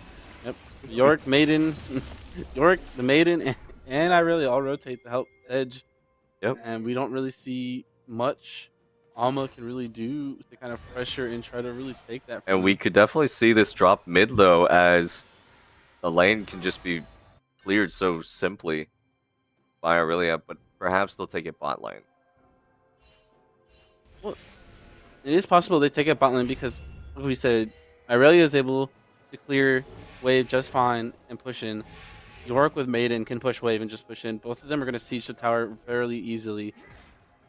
Yep, Yorick, Maiden, Yorick, the Maiden, and Irelia all rotate to help Edge. Yep. And we don't really see much Alma can really do to kind of pressure and try to really take that. And we could definitely see this drop mid, though, as the lane can just be cleared so simply by Aurelia, but perhaps they'll take it bot lane. Well, it is possible they take it bot lane because, like we said, Aurelia is able to clear wave just fine and push in. Yorick with Maiden can push wave and just push in. Both of them are going to siege the tower fairly easily.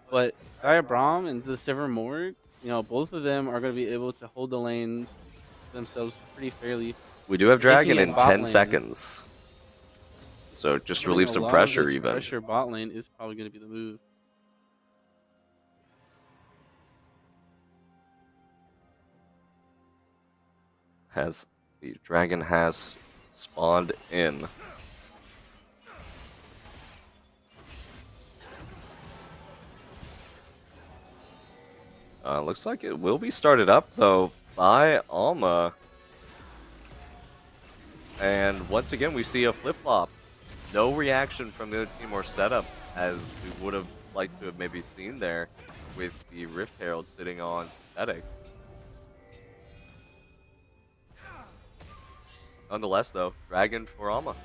But Xayah Braum and the Silver Morgue, both of them are going to be able to hold the lanes themselves pretty fairly. We do have Dragon in 10 lane, seconds. So just relieve some pressure even. Pressure bot lane is probably going to be the move. As the Dragon has spawned in. Looks like it will be started up, though, by Alma. And once again, we see a flip-flop. No reaction from the other team or setup, as we would have liked to have maybe seen there with the Rift Herald sitting on Synthetic. Nonetheless, though, Dragon for Alma.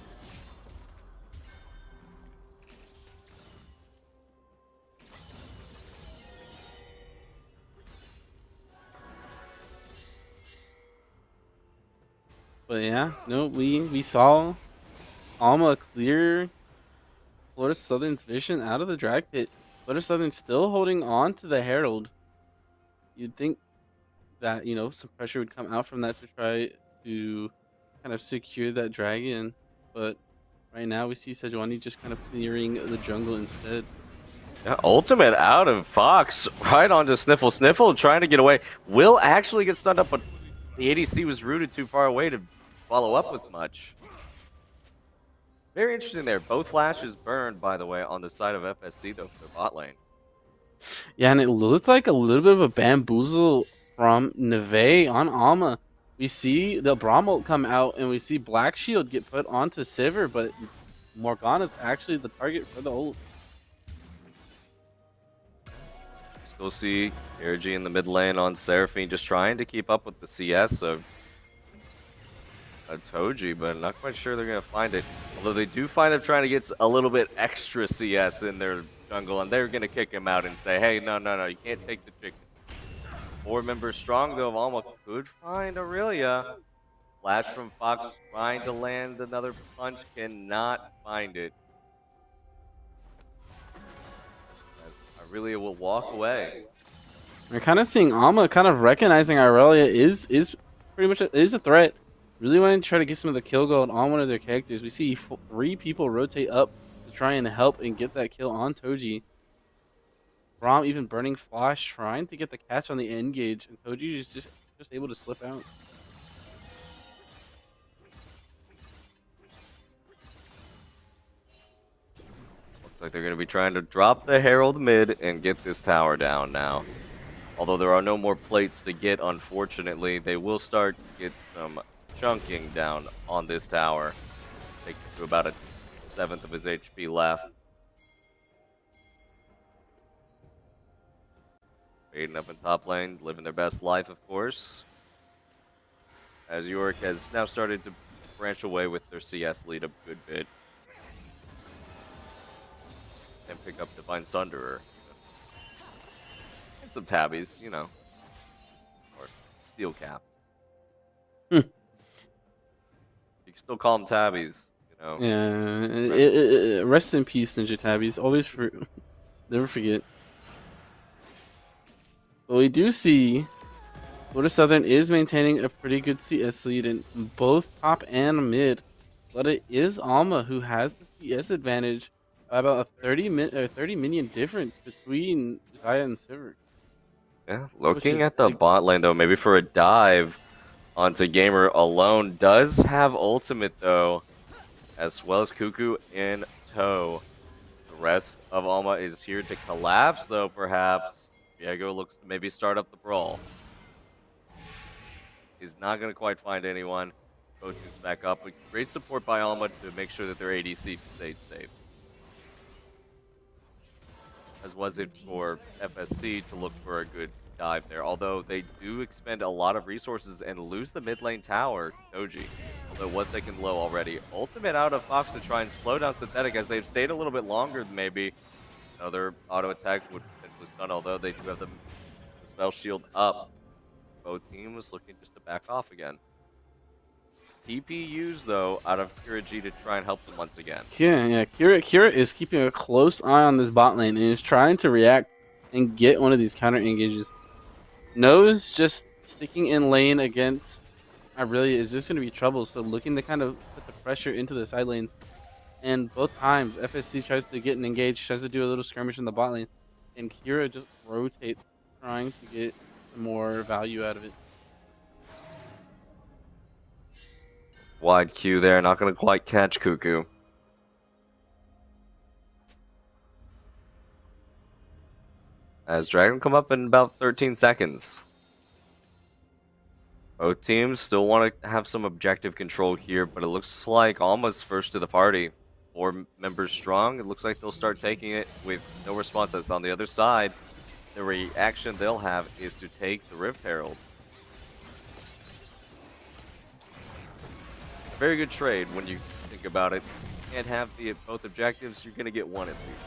But yeah, no, we saw Alma clear Florida Southern's vision out of the drag pit. Florida Southern still holding on to the Herald. You'd think that, some pressure would come out from that to try to kind of secure that dragon. But right now we see Sejuani just kind of clearing the jungle instead. Yeah, ultimate out of Fox, right onto Sniffle. Sniffle trying to get away. Will actually get stunned up, but the ADC was rooted too far away to follow up with much. Very interesting there. Both flashes burned, by the way, on the side of FSC, though, for the bot lane. Yeah, and it looked like a little bit of a bamboozle from Neve on Alma. We see the Braum ult come out, and we see Black Shield get put onto Sivir, but Morgana's actually the target for the ult. Still see Kirigi in the mid lane on Seraphine, just trying to keep up with the CS of Toji, but not quite sure they're going to find it. Although they do find him trying to get a little bit extra CS in their jungle, and they're going to kick him out and say, hey, no, you can't take the chicken. 4 members strong, though, Alma could find Aurelia. Flash from Fox trying to land another punch, cannot find it. As Aurelia will walk away. We're kind of seeing Alma kind of recognizing Aurelia is pretty much a threat. Really wanting to try to get some of the kill gold on one of their characters. We see 3 people rotate up to try and help and get that kill on Toji. Braum even burning Flash, trying to get the catch on the engage, and Toji is just able to slip out. Looks like they're going to be trying to drop the Herald mid and get this tower down now. Although there are no more plates to get, unfortunately, they will start to get some chunking down on this tower. Takes it to about a 1/7 of his HP left. Aiden up in top lane, living their best life, of course. As Yorick has now started to branch away with their CS lead a good bit. And pick up Divine Sunderer. And some tabbies, you know. Or steel caps. You can still call them tabbies, you know. Yeah. Rest in peace, Ninja Tabbies. Always never forget. But we do see Florida Southern is maintaining a pretty good CS lead in both top and mid. But it is Alma who has the CS advantage by about a 30 minion difference between Zaya and Silver. Yeah, looking at the bot lane though, maybe for a dive onto Gamer alone. Does have ultimate though, as well as Cuckoo in tow. The rest of Alma is here to collapse though, perhaps. Diego looks to maybe start up the brawl. He's not going to quite find anyone. Both teams back up, but great support by Alma to make sure that their ADC stayed safe. As was it for FSC to look for a good dive there. Although they do expend a lot of resources and lose the mid lane tower, Doji. Although it was taken low already. Ultimate out of Fox to try and slow down Synthetic as they've stayed a little bit longer than maybe another auto attack would potentially stun, although they do have the spell shield up. Both teams looking just to back off again. TPUs though out of Kira G to try and help them once again. Kira is keeping a close eye on this bot lane and is trying to react and get one of these counter engages. Knows just sticking in lane against Aurelia is just going to be trouble, so looking to kind of put the pressure into the side lanes. And both times FSC tries to get an engage, tries to do a little skirmish in the bot lane, and Kira just rotates, trying to get more value out of it. Wide Q there, not going to quite catch Cuckoo. As Dragon come up in about 13 seconds. Both teams still want to have some objective control here, but it looks like Alma's first to the party. 4 members strong. It looks like they'll start taking it with no response. That's on the other side. The reaction they'll have is to take the Rift Herald. Very good trade when you think about it. You can't have both objectives, you're going to get one at least.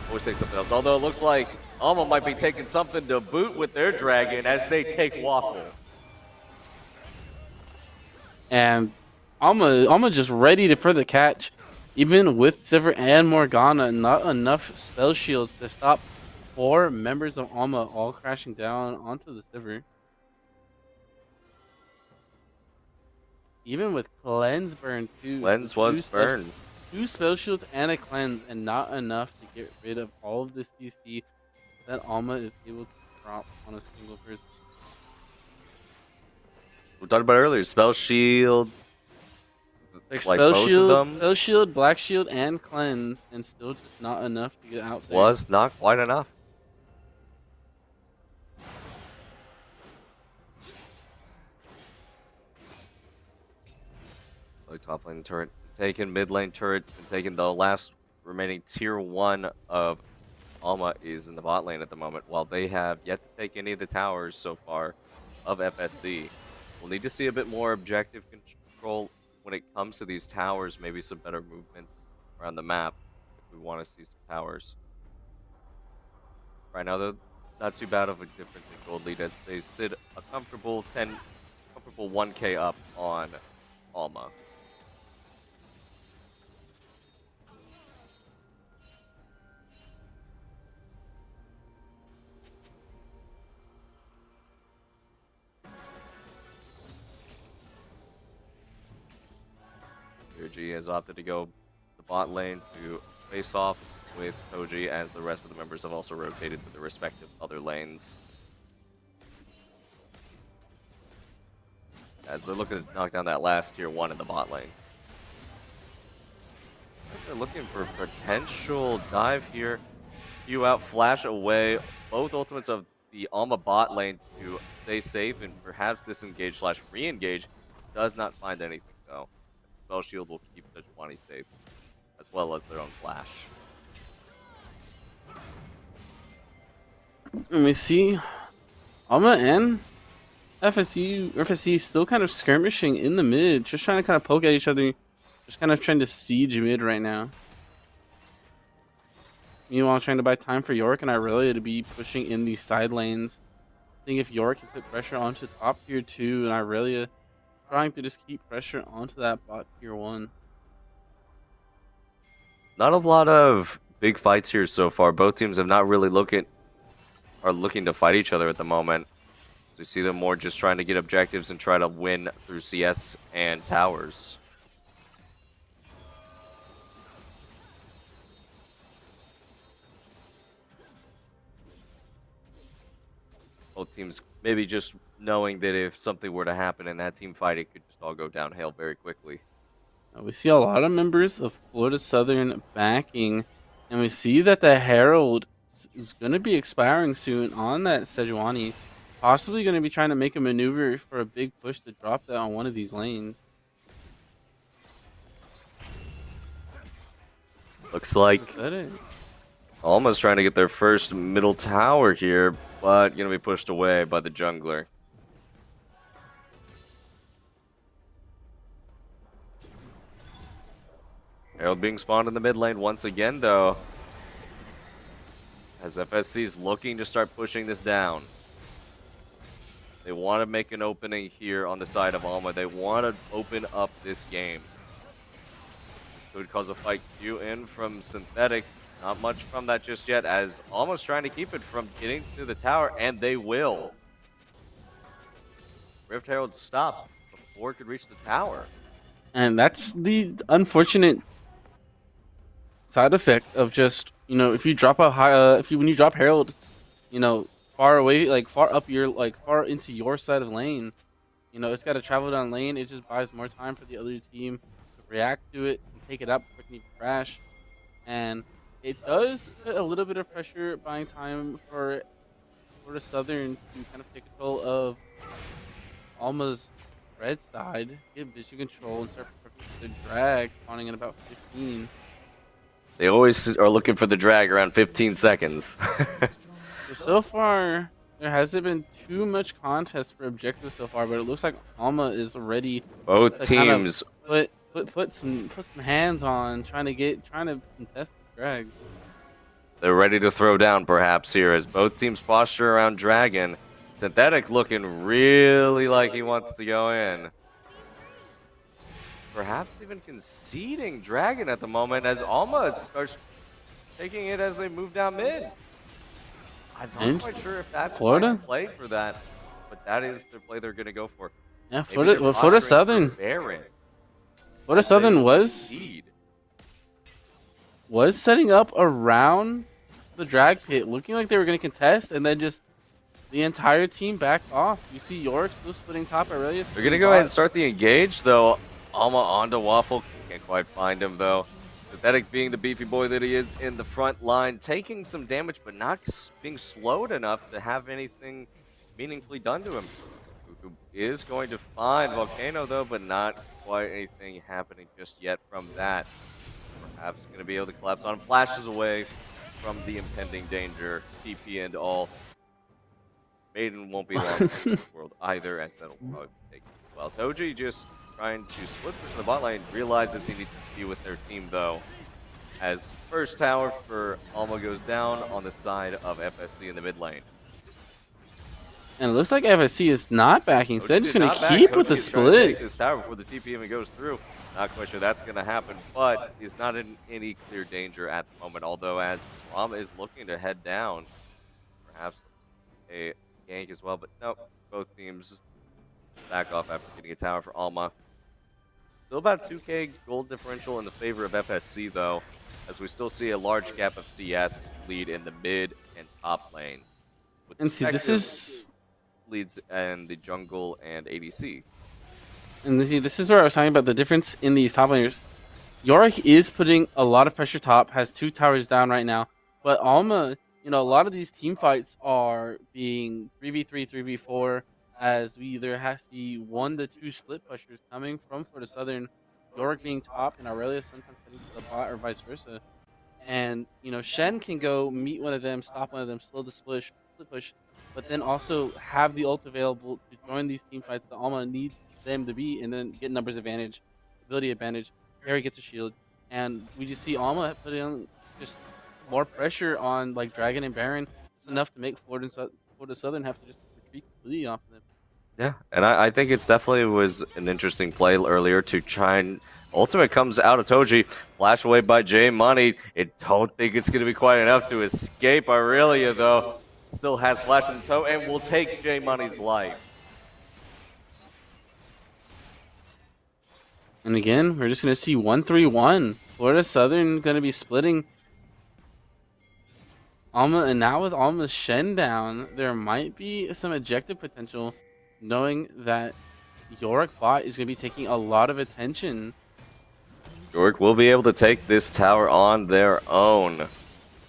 Always take something else. Although it looks like Alma might be taking something to boot with their dragon as they take Waffle. And Alma just ready for the catch. Even with Sivir and Morgana, not enough spell shields to stop 4 members of Alma all crashing down onto the Sivir. Even with Cleanse burn too. Cleanse was burned. 2 spell shields and a cleanse, and not enough to get rid of all of this CC that Alma is able to drop on a single person. We talked about earlier, spell shield. Like spell shield, black shield, and cleanse, and still just not enough to get out there. Was not quite enough. Top lane turret taken, mid lane turret and taken. The last remaining tier 1 of Alma is in the bot lane at the moment, while they have yet to take any of the towers so far of FSC. We'll need to see a bit more objective control when it comes to these towers, maybe some better movements around the map if we want to see some towers. Right now, they're not too bad of a difference in gold lead as they sit a comfortable 1k up on Alma. G has opted to go the bot lane to face off with Toji, as the rest of the members have also rotated to their respective other lanes. As they're looking to knock down that last tier 1 in the bot lane. They're looking for potential dive here. Q out, flash away. Both ultimates of the Alma bot lane to stay safe and perhaps disengage slash re-engage. Does not find anything though. Spell Shield will keep Sejuani safe, as well as their own flash. Let me see. Alma and FSC still kind of skirmishing in the mid, just trying to kind of poke at each other, just kind of trying to siege mid right now. Meanwhile, I'm trying to buy time for York and Irelia to be pushing in these side lanes. I think if York can put pressure onto top tier 2 and Irelia trying to just keep pressure onto that bot tier 1. Not a lot of big fights here so far. Both teams have not really looking to fight each other at the moment. So we see them more just trying to get objectives and try to win through CS and towers. Both teams maybe just knowing that if something were to happen in that team fight, it could just all go downhill very quickly. We see a lot of members of Florida Southern backing, and we see that the Herald is going to be expiring soon on that Sejuani. Possibly going to be trying to make a maneuver for a big push to drop that on one of these lanes. Looks like Is that it? Alma's trying to get their first middle tower here, but going to be pushed away by the jungler. Herald being spawned in the mid lane once again, though, as FSC is looking to start pushing this down. They want to make an opening here on the side of Alma. They want to open up this game. It would cause a fight Q in from Synthetic. Not much from that just yet, as Alma's trying to keep it from getting to the tower, and they will. Rift Herald stopped before it could reach the tower. And that's the unfortunate side effect of just, if you drop a high, when you drop Herald, far away, like far up your, far into your side of lane, it's got to travel down lane. It just buys more time for the other team to react to it and take it up before it can crash. And it does put a little bit of pressure buying time for Florida Southern to kind of take control of Alma's red side, get vision control, and start the drag spawning in about 15. They always are looking for the drag around 15 seconds. So far, there hasn't been too much contest for objectives so far, but it looks like Alma is ready. Both teams Kind of put some hands on trying to contest the drag. they're ready to throw down perhaps here as both teams posture around Dragon. Synthetic looking really like he wants to go in. Perhaps even conceding Dragon at the moment as Alma starts taking it as they move down mid. I'm not quite sure if that's Florida play for that, but that is the play they're going to go for. Yeah, Maybe they're Florida posturing Southern. for Baron. Florida Southern Indeed. was setting up around the drag pit, looking like they were going to contest, and then just the entire team backs off. You see York still splitting top. Aurelius. They're going to go ahead and start the engage, though. Alma onto Waffle. Can't quite find him, though. Synthetic being the beefy boy that he is in the front line, taking some damage, but not being slowed enough to have anything meaningfully done to him. Who is going to find Volcano, though, but not quite anything happening just yet from that. Perhaps going to be able to collapse on him. Flashes away from the impending danger. TP and all. Maiden won't be long in this world either, as that'll probably take as well. Toji just trying to split push in the bot lane, realizes he needs to be with their team though, as the first tower for Alma goes down on the side of FSC in the mid lane. And it looks like FSC is not backing, so they're just going to Back. keep with Toji the is trying to take split. this tower before the TP even goes through. Not quite sure that's going to happen, but is not in any clear danger at the moment, although as Ram is looking to head down, perhaps a gank as well, but nope, both teams back off after getting a tower for Alma. Still about 2k gold differential in the favor of FSC though, as we still see a large gap of CS lead in the mid and top lane. With And see, this is leads in the jungle and ADC. And this is where I was talking about the difference in these top laners. Yorick is putting a lot of pressure top, has 2 towers down right now. But Alma, a lot of these team fights are being 3v3, 3v4, as we either have the 1 to 2 split pushers coming from Florida Southern, Yorick being top, and Aurelius sometimes heading to the bot or vice versa. And Shen can go meet one of them, stop one of them, slow the split push, but then also have the ult available to join these team fights that Alma needs them to be, and then get numbers advantage, ability advantage. Harry gets a shield, and we just see Alma putting on just more pressure on like Dragon and Baron, just enough to make Florida Southern have to just retreat completely off of them. Yeah, and I think it's definitely was an interesting play earlier to try and ultimate comes out of Toji, flash away by J Money. It don't think it's gonna be quite enough to escape Aurelia though. Still has flash in tow and will take J Money's life. And again, we're just gonna see 1-3-1. Florida Southern gonna be splitting Alma, and now with Alma's Shen down, there might be some objective potential, knowing that Yorick bot is going to be taking a lot of attention. Yorick will be able to take this tower on their own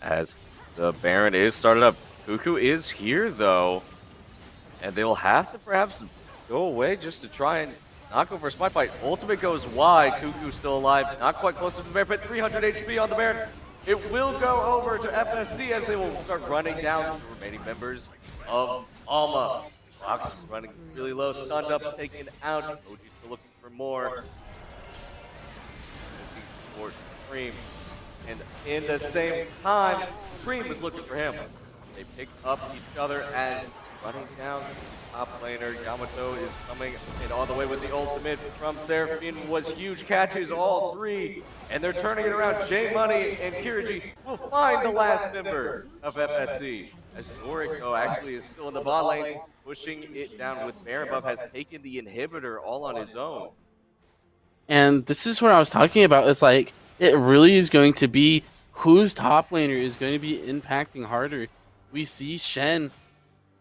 as the Baron is started up. Cuckoo is here though, and they will have to perhaps go away just to try and not go for a spike bite. Ultimate goes wide. Cuckoo still alive, not quite close to the Baron, but 300 HP on the Baron. It will go over to FSC as they will start running down the remaining members of Alma. Fox is running really low, stunned up, taken out. OG's still looking for more. Looking for Supreme. And in the same time, Supreme is looking for him. They pick up each other as running down top laner. Yamato is coming in all the way with the ultimate from Seraphine. Was huge, catches all 3. And they're turning it around. J Money and Kiriji will find the last member of FSC. As Yorick, though, actually is still in the bot lane, pushing it down with Baron Buff, has taken the inhibitor all on his own. And this is what I was talking about. It's like, it really is going to be whose top laner is going to be impacting harder. We see Shen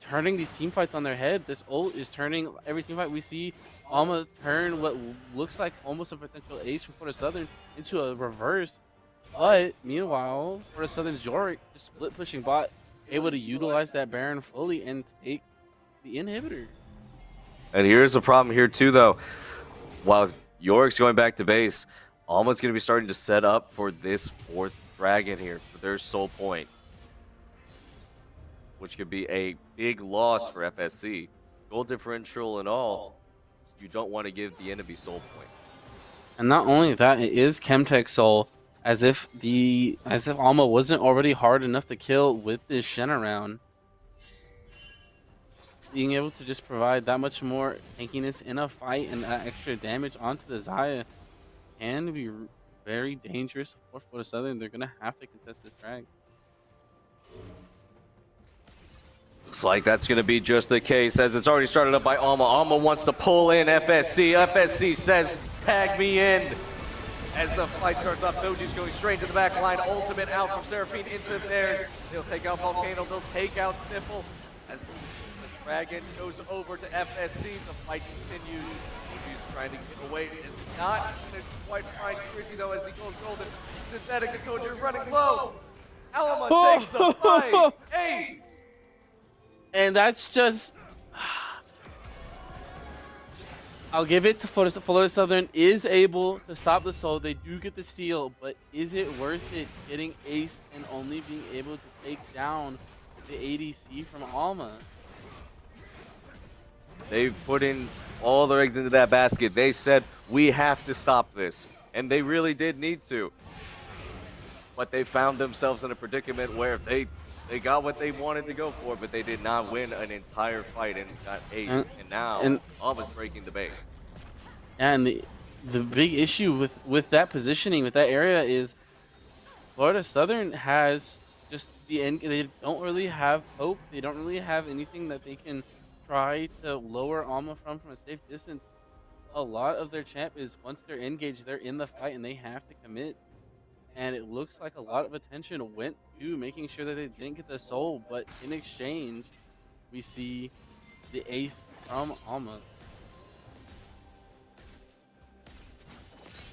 turning these team fights on their head. This ult is turning every team fight. We see Alma turn what looks like almost a potential ace from Florida Southern into a reverse. But meanwhile, Florida Southern's Yorick just split pushing bot, able to utilize that Baron fully and take the inhibitor. And here's the problem here too, though. While Yorick's going back to base, Alma's going to be starting to set up for this 4th dragon here for their soul point, which could be a big loss for FSC. Goal differential and all, you don't want to give the enemy soul point. And not only that, it is Chemtech Soul, as if Alma wasn't already hard enough to kill with this Shen around. Being able to just provide that much more tankiness in a fight and that extra damage onto the Xayah can be very dangerous for Florida Southern. They're gonna have to contest this drag. Looks like that's going to be just the case as it's already started up by Alma. Alma wants to pull in FSC. FSC says, tag me in. As the fight starts up, Doji's going straight to the back line. Ultimate out from Seraphine into theirs. They'll take out Volcano. They'll take out Sniffle. As the Dragon goes over to FSC, the fight continues. Doji's trying to get away. It's not going to quite find Kiriji though as he goes golden. Synthetic and Doji running low. Alma takes the fight. Ace! And that's just... I'll give it to Florida Southern is able to stop the soul. They do get the steal, but is it worth it getting aced and only being able to take down the ADC from Alma? They've put in all their eggs into that basket. They said, we have to stop this. And they really did need to. But they found themselves in a predicament where they got what they wanted to go for, but they did not win an entire fight and got 8. And now Alma's breaking the base. And the big issue with that positioning, with that area, is Florida Southern has just the end. They don't really have hope. They don't really have anything that they can try to lower Alma from a safe distance. A lot of their champ is once they're engaged, they're in the fight and they have to commit. And it looks like a lot of attention went to making sure that they didn't get the soul, but in exchange, we see the ace from Alma.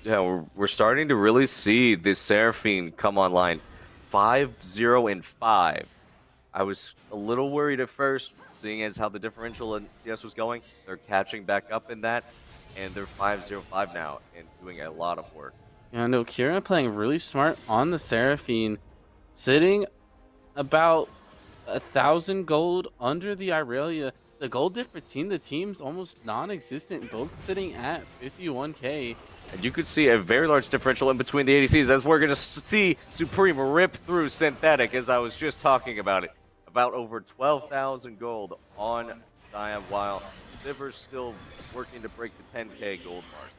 Yeah, we're starting to really see this Seraphine come online. 5-0 and 5. I was a little worried at first, seeing as how the differential in CS was going. They're catching back up in that, and they're 5-0-5 now and doing a lot of work. Yeah, no, Kira playing really smart on the Seraphine, sitting about 1,000 gold under the Irelia. The gold diff between the teams almost non-existent, both sitting at 51k. And you could see a very large differential in between the ADCs, as we're going to see Supreme rip through Synthetic, as I was just talking about it. About over 12,000 gold on Diam, while Siver's still working to break the 10k gold mark.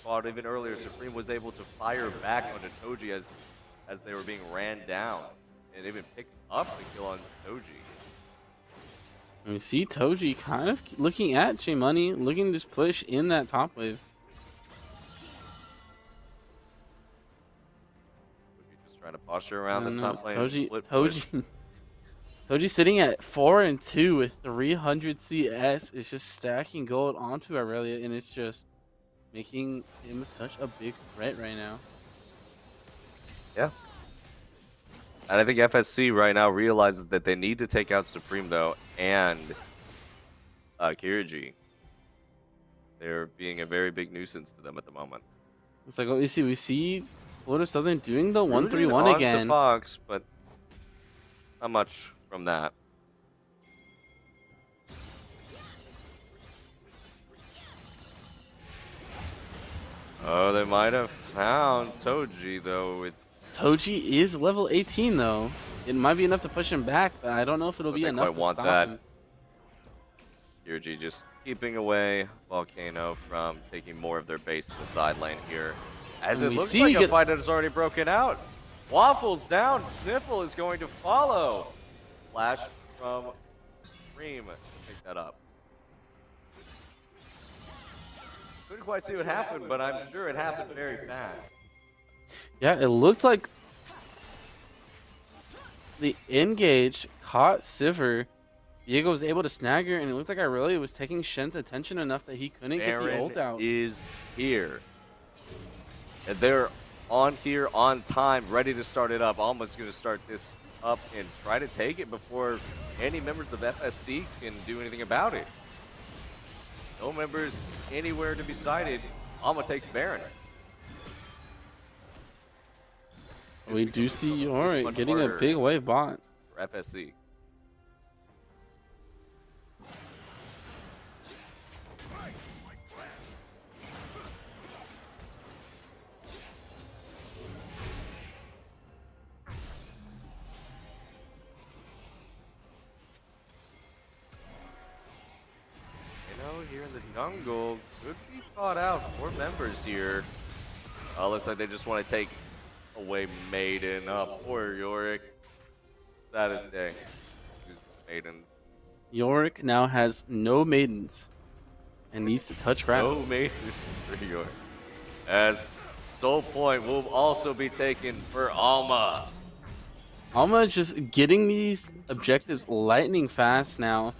Fought even earlier, Supreme was able to fire back onto Toji as they were being ran down, and even picked up the kill on Toji. And we see Toji kind of looking at J-Money, looking to just push in that top wave. Just trying to posture around this top lane. Toji sitting at 4-2 with 300 CS is just stacking gold onto Aurelia, and it's just making him such a big threat right now. Yeah. And I think FSC right now realizes that they need to take out Supreme, though, and Kirigi. They're being a very big nuisance to them at the moment. It's like what we see Florida Southern doing the 1-3-1 on again. To Fox, but not much from that. Oh, they might have found Toji, though. Toji is level 18, though. It might be enough to push him back, but I don't know if it'll be enough to stop him. Kirigi just keeping away Volcano from taking more of their base to the side lane here. As it looks like a fight that has already broken out. Waffles down, Sniffle is going to follow. Flash from Supreme to pick that up. Couldn't quite see what happened, but I'm sure it happened very fast. Yeah, it looked like the engage caught Sivir. Diego was able to snag her, and it looked like Irelia was taking Shen's attention enough that he couldn't get the ult out. Is here. And they're on here on time, ready to start it up. Almost going to start this up and try to take it before any members of FSC can do anything about it. No members anywhere to be sighted. Alma takes Baron. We do see Yorick getting a big wave bot for FSC. Here in the jungle could be caught out. 4 members here. Looks like they just want to take away Maiden up for Yorick. Saddest day. Maiden. Yorick now has no maidens and needs to touch grass. No maidens for Yorick. As Soul Point will also be taken for Alma. Alma is just getting these objectives lightning fast now.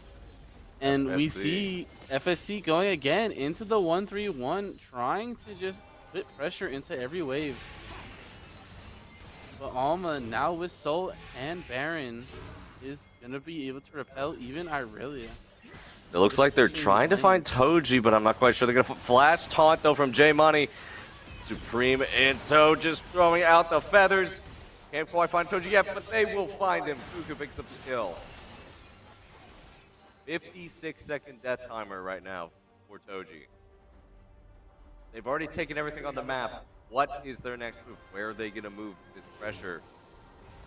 And we see FSC going again into the 1-3-1, trying to just put pressure into every wave. But Alma, now with Soul and Baron, is going to be able to repel even Irelia. It looks like they're trying to find Toji, but I'm not quite sure. They're going to flash taunt, though, from J-Money. Supreme and Toad just throwing out the feathers. Can't quite find Toji yet, but they will find him. Fuku picks up the kill. 56-second death timer right now for Toji. They've already taken everything on the map. What is their next move? Where are they going to move this pressure?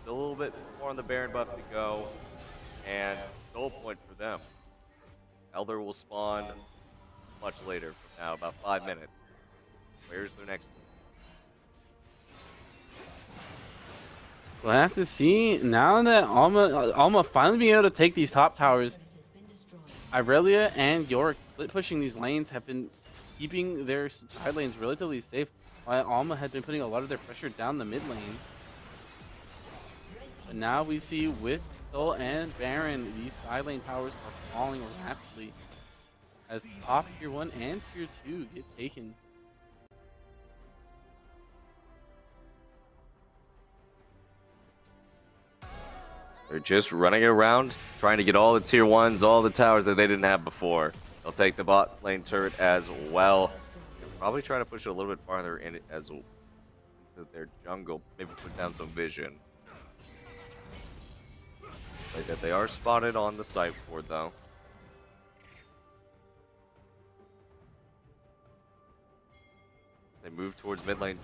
Still a little bit more on the Baron buff to go. And Soul Point for them. Elder will spawn much later from now, about 5 minutes. Where's their next move? We'll have to see now that Alma finally being able to take these top towers. Irelia and Yorick split pushing these lanes have been keeping their side lanes relatively safe, while Alma had been putting a lot of their pressure down the mid lane. But now we see with Soul and Baron, these side lane towers are falling rapidly as top tier 1 and tier 2 get taken. They're just running around, trying to get all the tier 1s, all the towers that they didn't have before. They'll take the bot lane turret as well. They're probably trying to push it a little bit farther in it as into their jungle. Maybe put down some vision. Like that they are spotted on the site board though. They move towards mid lane.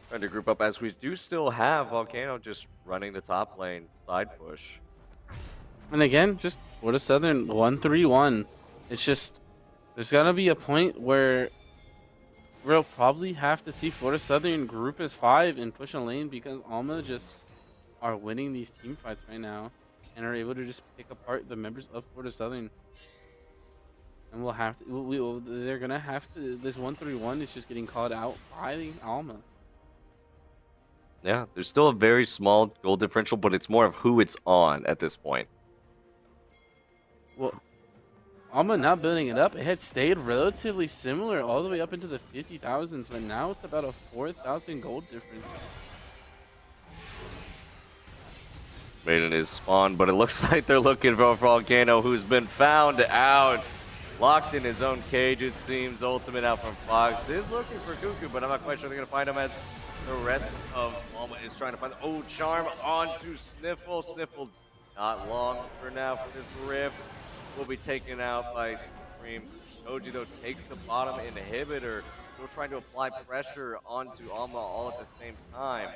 Trying to group up as we do still have Volcano just running the top lane side push. And again, just Florida Southern 1-3-1. It's just, there's gonna be a point where we'll probably have to see Florida Southern group as 5 and push a lane because Alma just are winning these team fights right now and are able to just pick apart the members of Florida Southern. And we'll have to, they're gonna have to, this 1-3-1 is just getting called out by Alma. Yeah, there's still a very small goal differential, but it's more of who it's on at this point. Well, Alma not building it up, it had stayed relatively similar all the way up into the 50,000s, but now it's about a 4,000 gold difference. Maiden is spawned, but it looks like they're looking for Volcano, who's been found out. Locked in his own cage, it seems. Ultimate out from Fox is looking for Cuckoo, but I'm not quite sure they're going to find him as the rest of Alma is trying to find. Oh, Charm onto Sniffle. Sniffle's not long for now for this rift. Will be taken out by Supreme. Toji, though, takes the bottom inhibitor. Still trying to apply pressure onto Alma all at the same time.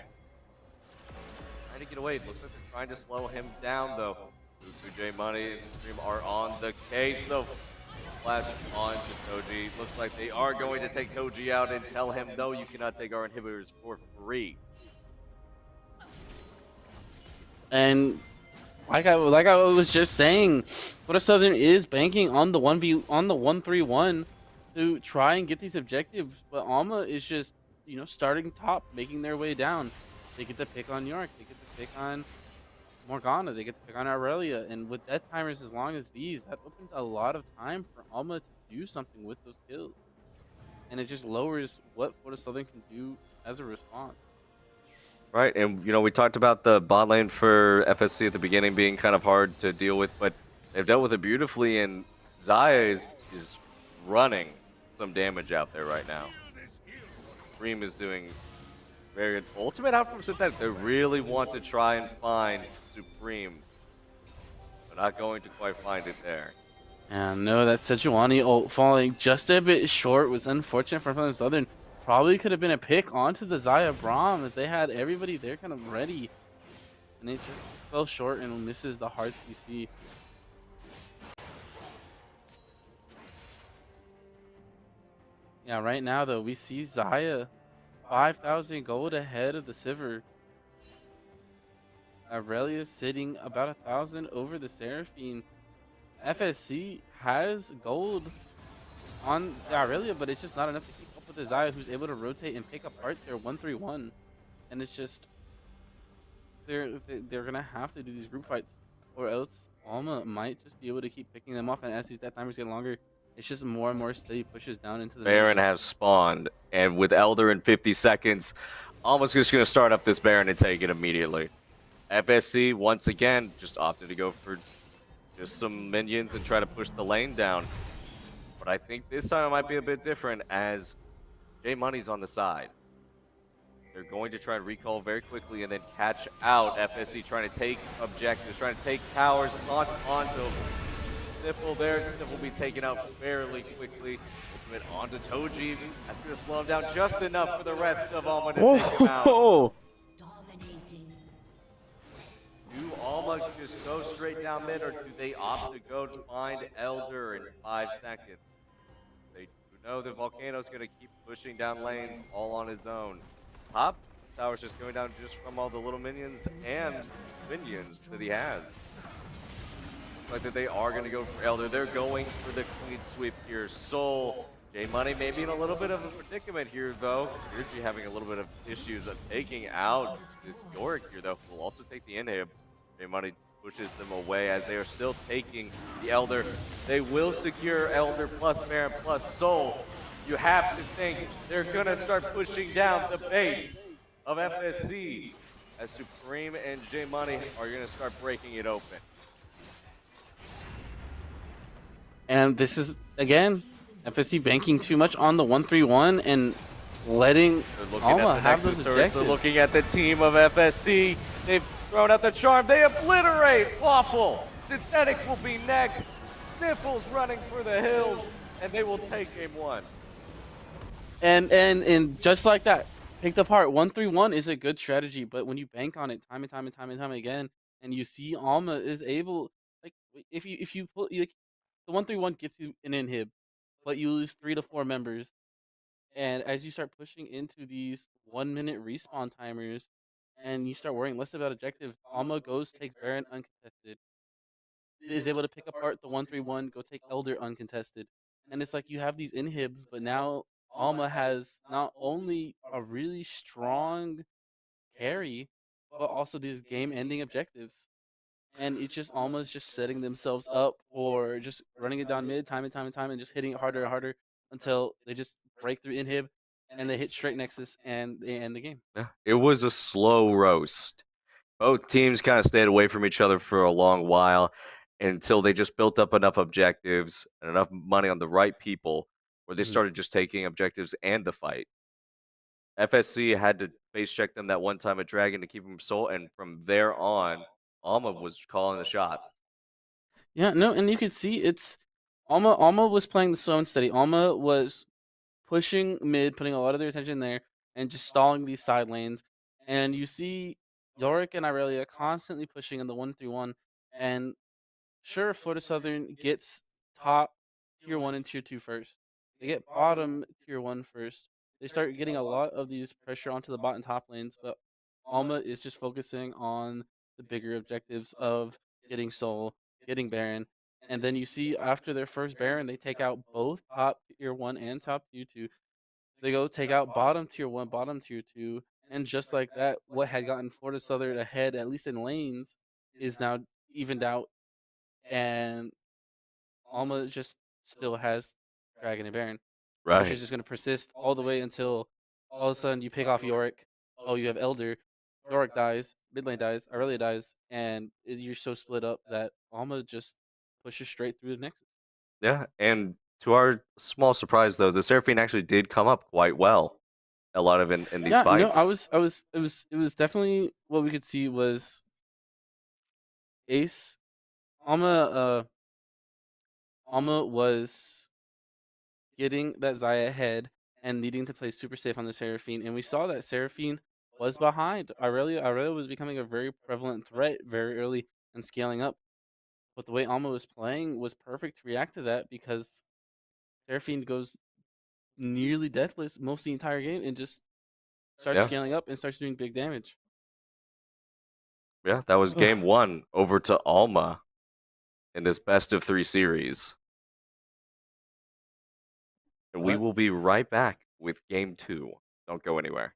Trying to get away. Looks like they're trying to slow him down, though. Cuckoo, J Money, and Supreme are on the case, though. Flash on to Toji. Looks like they are going to take Toji out and tell him, no, you cannot take our inhibitors for free. And like I was just saying, Florida Southern is banking on the 1-3-1 to try and get these objectives, but Alma is just, you know, starting top, making their way down. They get to pick on York, they get to pick on Morgana, they get to pick on Aurelia, and with death timers as long as these, that opens a lot of time for Alma to do something with those kills. And it just lowers what Florida Southern can do as a response. Right, and you know, we talked about the bot lane for FSC at the beginning being kind of hard to deal with, but they've dealt with it beautifully, and Zaya is running some damage out there right now. Reem is doing very good. Ultimate out from Synthetic. They really want to try and find Supreme, but not going to quite find it there. And no, that Sejuani ult falling just a bit short was unfortunate for Florida Southern. Probably could have been a pick onto the Zaya Braum as they had everybody there kind of ready. And it just fell short and misses the hard CC. Yeah, right now though, we see Zaya 5,000 gold ahead of the Sivir. Aurelia sitting about 1,000 over the Seraphine. FSC has gold on the Aurelia, but it's just not enough to keep up with the Zaya, who's able to rotate and pick apart their 1-3-1. And it's just, they're gonna have to do these group fights, or else Alma might just be able to keep picking them off. And as these death timers get longer, it's just more and more steady pushes down into the Baron has spawned, and with Elder in 50 seconds, Alma's just going to start up this Baron and take it immediately. FSC, once again, just opted to go for just some minions and try to push the lane down. But I think this time it might be a bit different as J Money's on the side. They're going to try to recall very quickly and then catch out FSC trying to take objectives, trying to take towers onto Sniffle there. Sniffle will be taken out fairly quickly. Ultimate onto Toji. That's going to slow him down just enough for the rest of Alma to take him out. Do Alma just go straight down mid, or do they opt to go to find Elder in 5 seconds? They know that Volcano's going to keep pushing down lanes all on his own. Top tower's just going down just from all the little minions and minions that he has. Like that they are going to go for Elder. They're going for the clean sweep here. Soul, J Money maybe in a little bit of a predicament here though. Appears to be having a little bit of issues of taking out this Yorick here though. Will also take the inhib. Money pushes them away as they are still taking the Elder. They will secure Elder plus Baron plus Soul. You have to think they're going to start pushing down the base of FSC as Supreme and J Money are going to start breaking it open. And this is again FSC banking too much on the 1-3-1 and letting They're looking Alma at the have Nexus those turrets. They're objectives. looking at the team of FSC. They've thrown out the charm. They obliterate Waffle. Synthetic will be next. Sniffles running for the hills, and they will take game one. And just like that, picked apart 1-3-1 is a good strategy, but when you bank on it time and time and time and time again, and you see Alma is able, like if you put like the 1-3-1 gets you an inhib, but you lose 3 to 4 members, and as you start pushing into these 1 minute respawn timers, and you start worrying less about objective, Alma goes takes Baron uncontested, is able to pick apart the 1-3-1, go take Elder uncontested. And it's like you have these inhibs, but now Alma has not only a really strong carry, but also these game ending objectives. And it's just Alma's just setting themselves up for just running it down mid time and time and time and just hitting it harder and harder until they just break through inhib and they hit straight Nexus and they end the game. Yeah, it was a slow roast. Both teams kind of stayed away from each other for a long while until they just built up enough objectives and enough money on the right people where they Mhm. started just taking objectives and the fight. FSC had to face check them that one time at Dragon to keep them soul, and from there on, Alma was calling the shot. Yeah, no, and you can see it's Alma was playing the slow and steady. Alma was pushing mid, putting a lot of their attention there, and just stalling these side lanes. And you see Yorick and Irelia constantly pushing in the 1-3-1. And sure, Florida Southern gets top tier 1 and tier 2 first. They get bottom tier 1 first. They start getting a lot of these pressure onto the bot and top lanes, but Alma is just focusing on the bigger objectives of getting Soul, getting Baron. And then you see after their first Baron, they take out both top tier 1 and top tier 2. They go take out bottom tier 1, bottom tier 2. And just like that, what had gotten Florida Southern ahead, at least in lanes, is now evened out. And Alma just still has Dragon and Baron, which is Right. just going to persist all the way until all of a sudden you pick off Yorick. Oh, you have Elder. Yorick dies, mid lane dies, Aurelia dies, and you're so split up that Alma just pushes straight through the Nexus. Yeah, and to our small surprise, though, the Seraphine actually did come up quite well. A lot of in these Yeah, fights. no, it was definitely what we could see was Ace. Alma was getting that Zaya ahead and needing to play super safe on the Seraphine, and we saw that Seraphine was behind. Aurelia was becoming a very prevalent threat very early and scaling up. But the way Alma was playing was perfect to react to that because Seraphine goes nearly deathless most of the entire game and just starts Yeah, scaling up and starts doing big damage. yeah, that was game one over to Alma in this best of 3 series. And we What? will be right back with game 2. Don't go anywhere.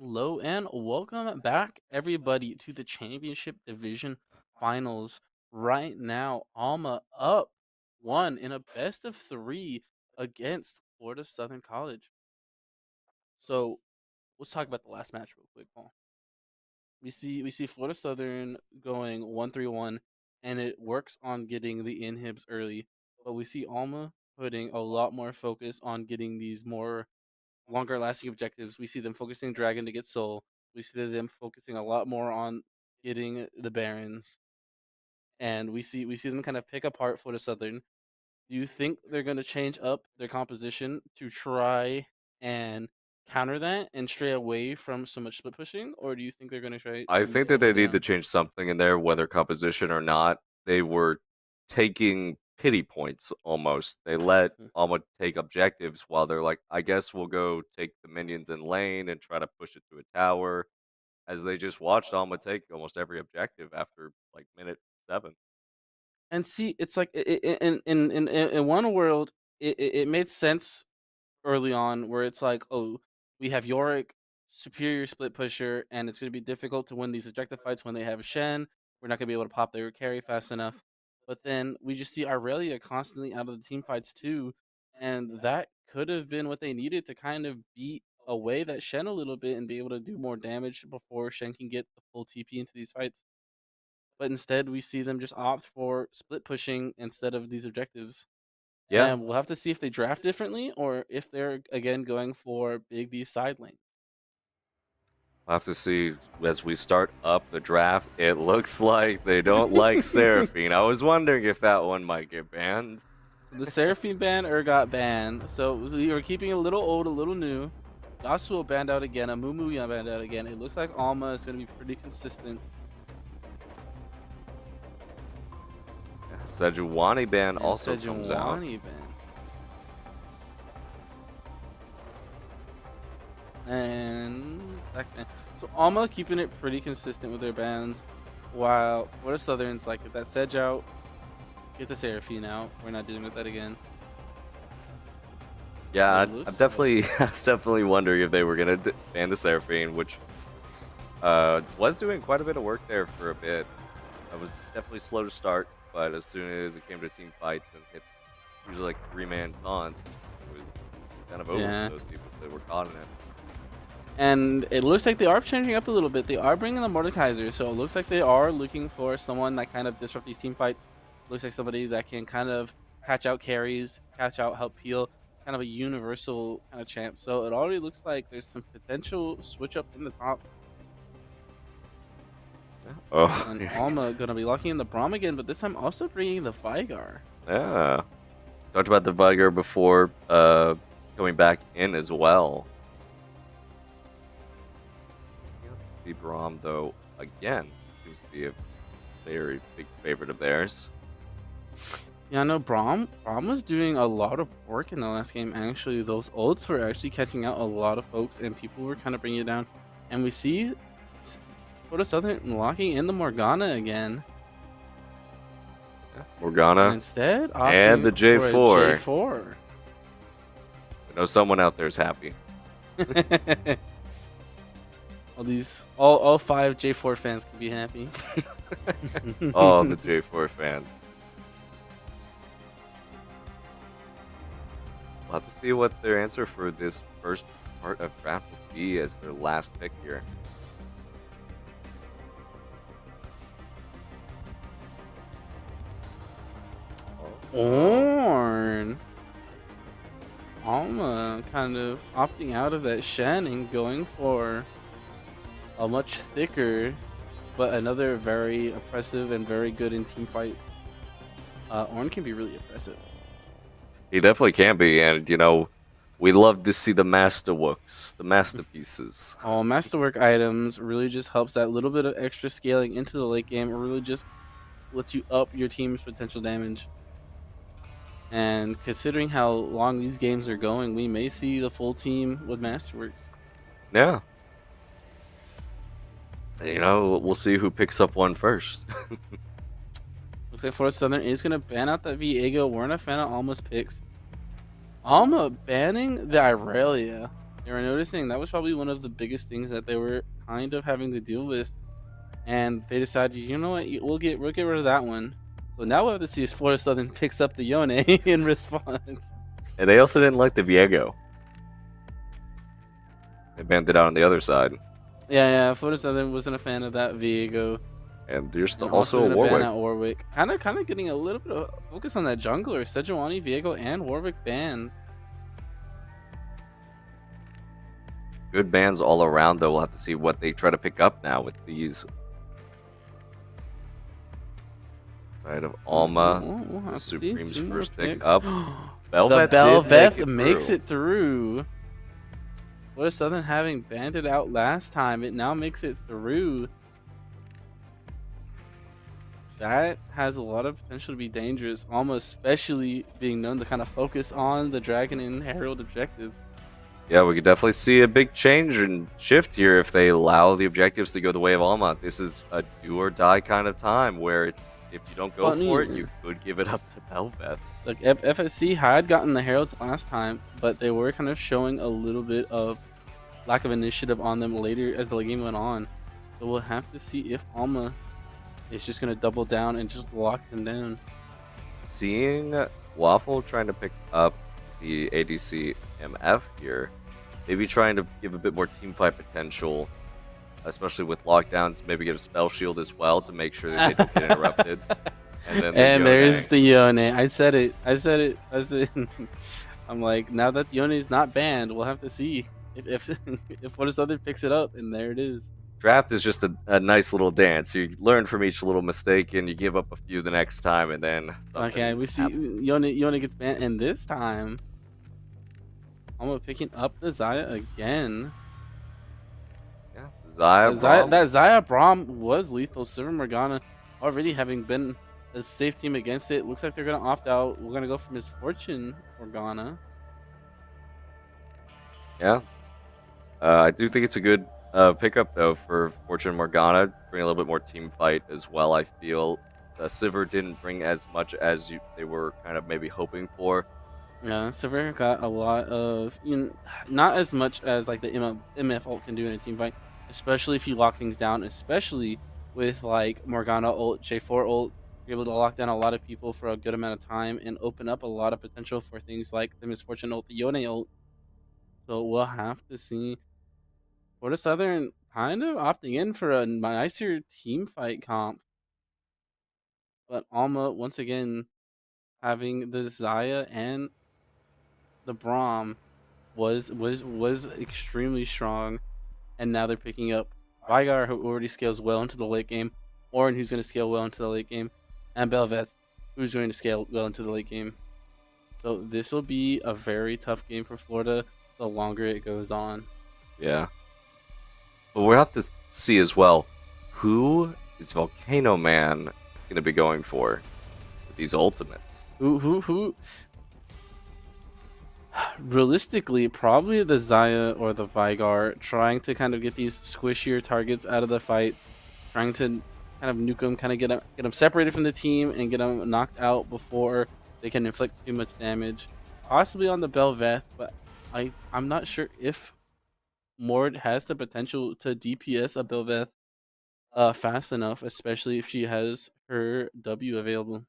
Hello and welcome back, everybody, to the Championship Division Finals. Right now, Alma up 1 in a best of 3 against Florida Southern College. So let's talk about the last match real quick, Paul. We see Florida Southern going 1-3-1, and it works on getting the inhibs early. But we see Alma putting a lot more focus on getting these more longer lasting objectives. We see them focusing Dragon to get Soul. We see them focusing a lot more on getting the Barons. And we see them kind of pick apart Florida Southern. Do you think they're gonna change up their composition to try and counter that and stray away from so much split pushing? Or do you think they're gonna try I to think that double they need to down? change something in there, whether composition or not. They were taking pity points almost. They let Mm. Alma take objectives while they're like, I guess we'll go take the minions in lane and try to push it to a tower. As they just watched Alma take almost every objective after like minute 7. And see, it's like in one world, it made sense early on where it's like, oh, we have Yorick, superior split pusher, and it's going to be difficult to win these objective fights when they have Shen. We're not going to be able to pop their carry fast enough. But then we just see Aurelia constantly out of the team fights too, and that could have been what they needed to kind of beat away that Shen a little bit and be able to do more damage before Shen can get the full TP into these fights. But instead, we see them just opt for split pushing instead of these objectives. Yeah, And we'll have to see if they draft differently or if they're again going for big these side lanes. we'll have to see as we start up the draft. It looks like they don't like Seraphine. I was wondering if that one might get banned. So the Seraphine ban got banned. So we were keeping a little old, a little new. Yasuo banned out again. Amumu banned out again. It looks like Alma is going to be pretty consistent. Sejuani ban And also comes out. Sejuani ban. And so Alma keeping it pretty consistent with their bans, while Florida Southern's like, get that Sedge out, get the Seraphine out. We're not dealing with that again. Yeah, It I'm looks definitely, I was definitely wondering if they were gonna ban the Seraphine, which was doing quite a bit of work there for a bit. I was definitely slow to start, but as soon as it came to team fights and hit usually like 3-man taunts, it was kind of over Yeah. for those people that were caught in it. And it looks like they are changing up a little bit. They are bringing the Mordekaiser, so it looks like they are looking for someone that kind of disrupt these team fights. Looks like somebody that can kind of catch out carries, catch out, help heal, kind of a universal kind of champ. So it already looks like there's some potential switch up in the top. Oh, And Alma gonna be locking in the Braum again, but this time also bringing the Vigar. yeah. Talked about the Viger before coming back in as well. The Braum, though, again, seems to be a very big favorite of theirs. Yeah, I know Braum was doing a lot of work in the last game. Actually, those ults were actually catching out a lot of folks, and people were kind of bringing it down. And we see Florida Southern locking in the Morgana again. Yeah, Morgana. And instead, And the opting for a J4. I know someone out there is happy. J4. all 5 J4 fans can be happy. All the J4 fans. We'll have to see what their answer for this first part of draft will be as their last pick here. Ornn. Alma kind of opting out of that Shen and going for a much thicker, but another very oppressive and very good in team fight. Ornn can be really oppressive. He definitely can be, and you know, we love to see the masterworks, the masterpieces. All masterwork items really just helps that little bit of extra scaling into the late game. It really just lets you up your team's potential damage. And considering how long these games are going, we may see the full team with masterworks. Yeah. You know, we'll see who picks up one first. Looks like Florida Southern is going to ban out that Viego. We're not a fan of Alma's picks. Alma banning the Irelia. They were noticing that was probably one of the biggest things that they were kind of having to deal with, and they decided, you know what, we'll get rid of that one. So now we'll have to see if Florida Southern picks up the Yone in response. And they also didn't like the Viego. They banned it out on the other side. Yeah, Florida Southern wasn't a fan of that Viego. And there's And also a gonna ban Warwick. out Warwick. Kind of getting a little bit of focus on that jungler. Sejuani, Viego, and Warwick banned. Good bans all around, though. We'll have to see what they try to pick up now with these. Side of Alma, We'll have the to see. Supreme's 2 more first pick picks. up. The Belveth Belveth did makes through. it through. Florida Southern having banned it out last time, it now makes it through. That has a lot of potential to be dangerous, almost especially being known to kind of focus on the Dragon and Herald objectives. Yeah, we could definitely see a big change and shift here if they allow the objectives to go the way of Alma. This is a do or die kind of time where if you don't go for it, you could give it up to Belveth. Like FSC had gotten the Heralds last time, but they were kind of showing a little bit of lack of initiative on them later as the game went on. So we'll have to see if Alma is just going to double down and just lock them down. Seeing Waffle trying to pick up the ADC MF here, maybe trying to give a bit more team fight potential, especially with lockdowns, maybe get a spell shield as well to make sure that they don't get interrupted. And then there's the Yone. I said it. I'm like, now that Yone is not banned, we'll have to see if what is other picks it up, and there it is. Draft is just a nice little dance. You learn from each little mistake and you give up a few the next time, and then Okay, we see Yone gets banned, and this time I'm picking up the Xayah again. Yeah, Xayah. That Xayah Braum was lethal. Silver Morgana already having been a safe team against it. Looks like they're gonna opt out. We're gonna go for Misfortune Morgana. Yeah, I do think it's a good pickup though for Fortune Morgana. Bring a little bit more team fight as well. I feel Sivir didn't bring as much as they were kind of maybe hoping for. Yeah, Sivir got a lot of, not as much as like the MF ult can do in a team fight, especially if you lock things down, especially with like Morgana ult, J4 ult. You're able to lock down a lot of people for a good amount of time and open up a lot of potential for things like the Misfortune ult, the Yone ult. So we'll have to see. Florida Southern kind of opting in for a nicer team fight comp. But Alma, once again, having the Xayah and the Braum was extremely strong. And now they're picking up Vigar, who already scales well into the late game, Orin, who's going to scale well into the late game, and Belveth, who's going to scale well into the late game. So this will be a very tough game for Florida the longer it goes on. Yeah. But we'll have to see as well, who is Volcano Man going to be going for with these ultimates? Who? Realistically, probably the Xayah or the Vigar, trying to kind of get these squishier targets out of the fights, trying to kind of nuke them, kind of get them separated from the team and get them knocked out before they can inflict too much damage. Possibly on the Belveth, but I'm not sure if Mord has the potential to DPS a Belveth fast enough, especially if she has her W available.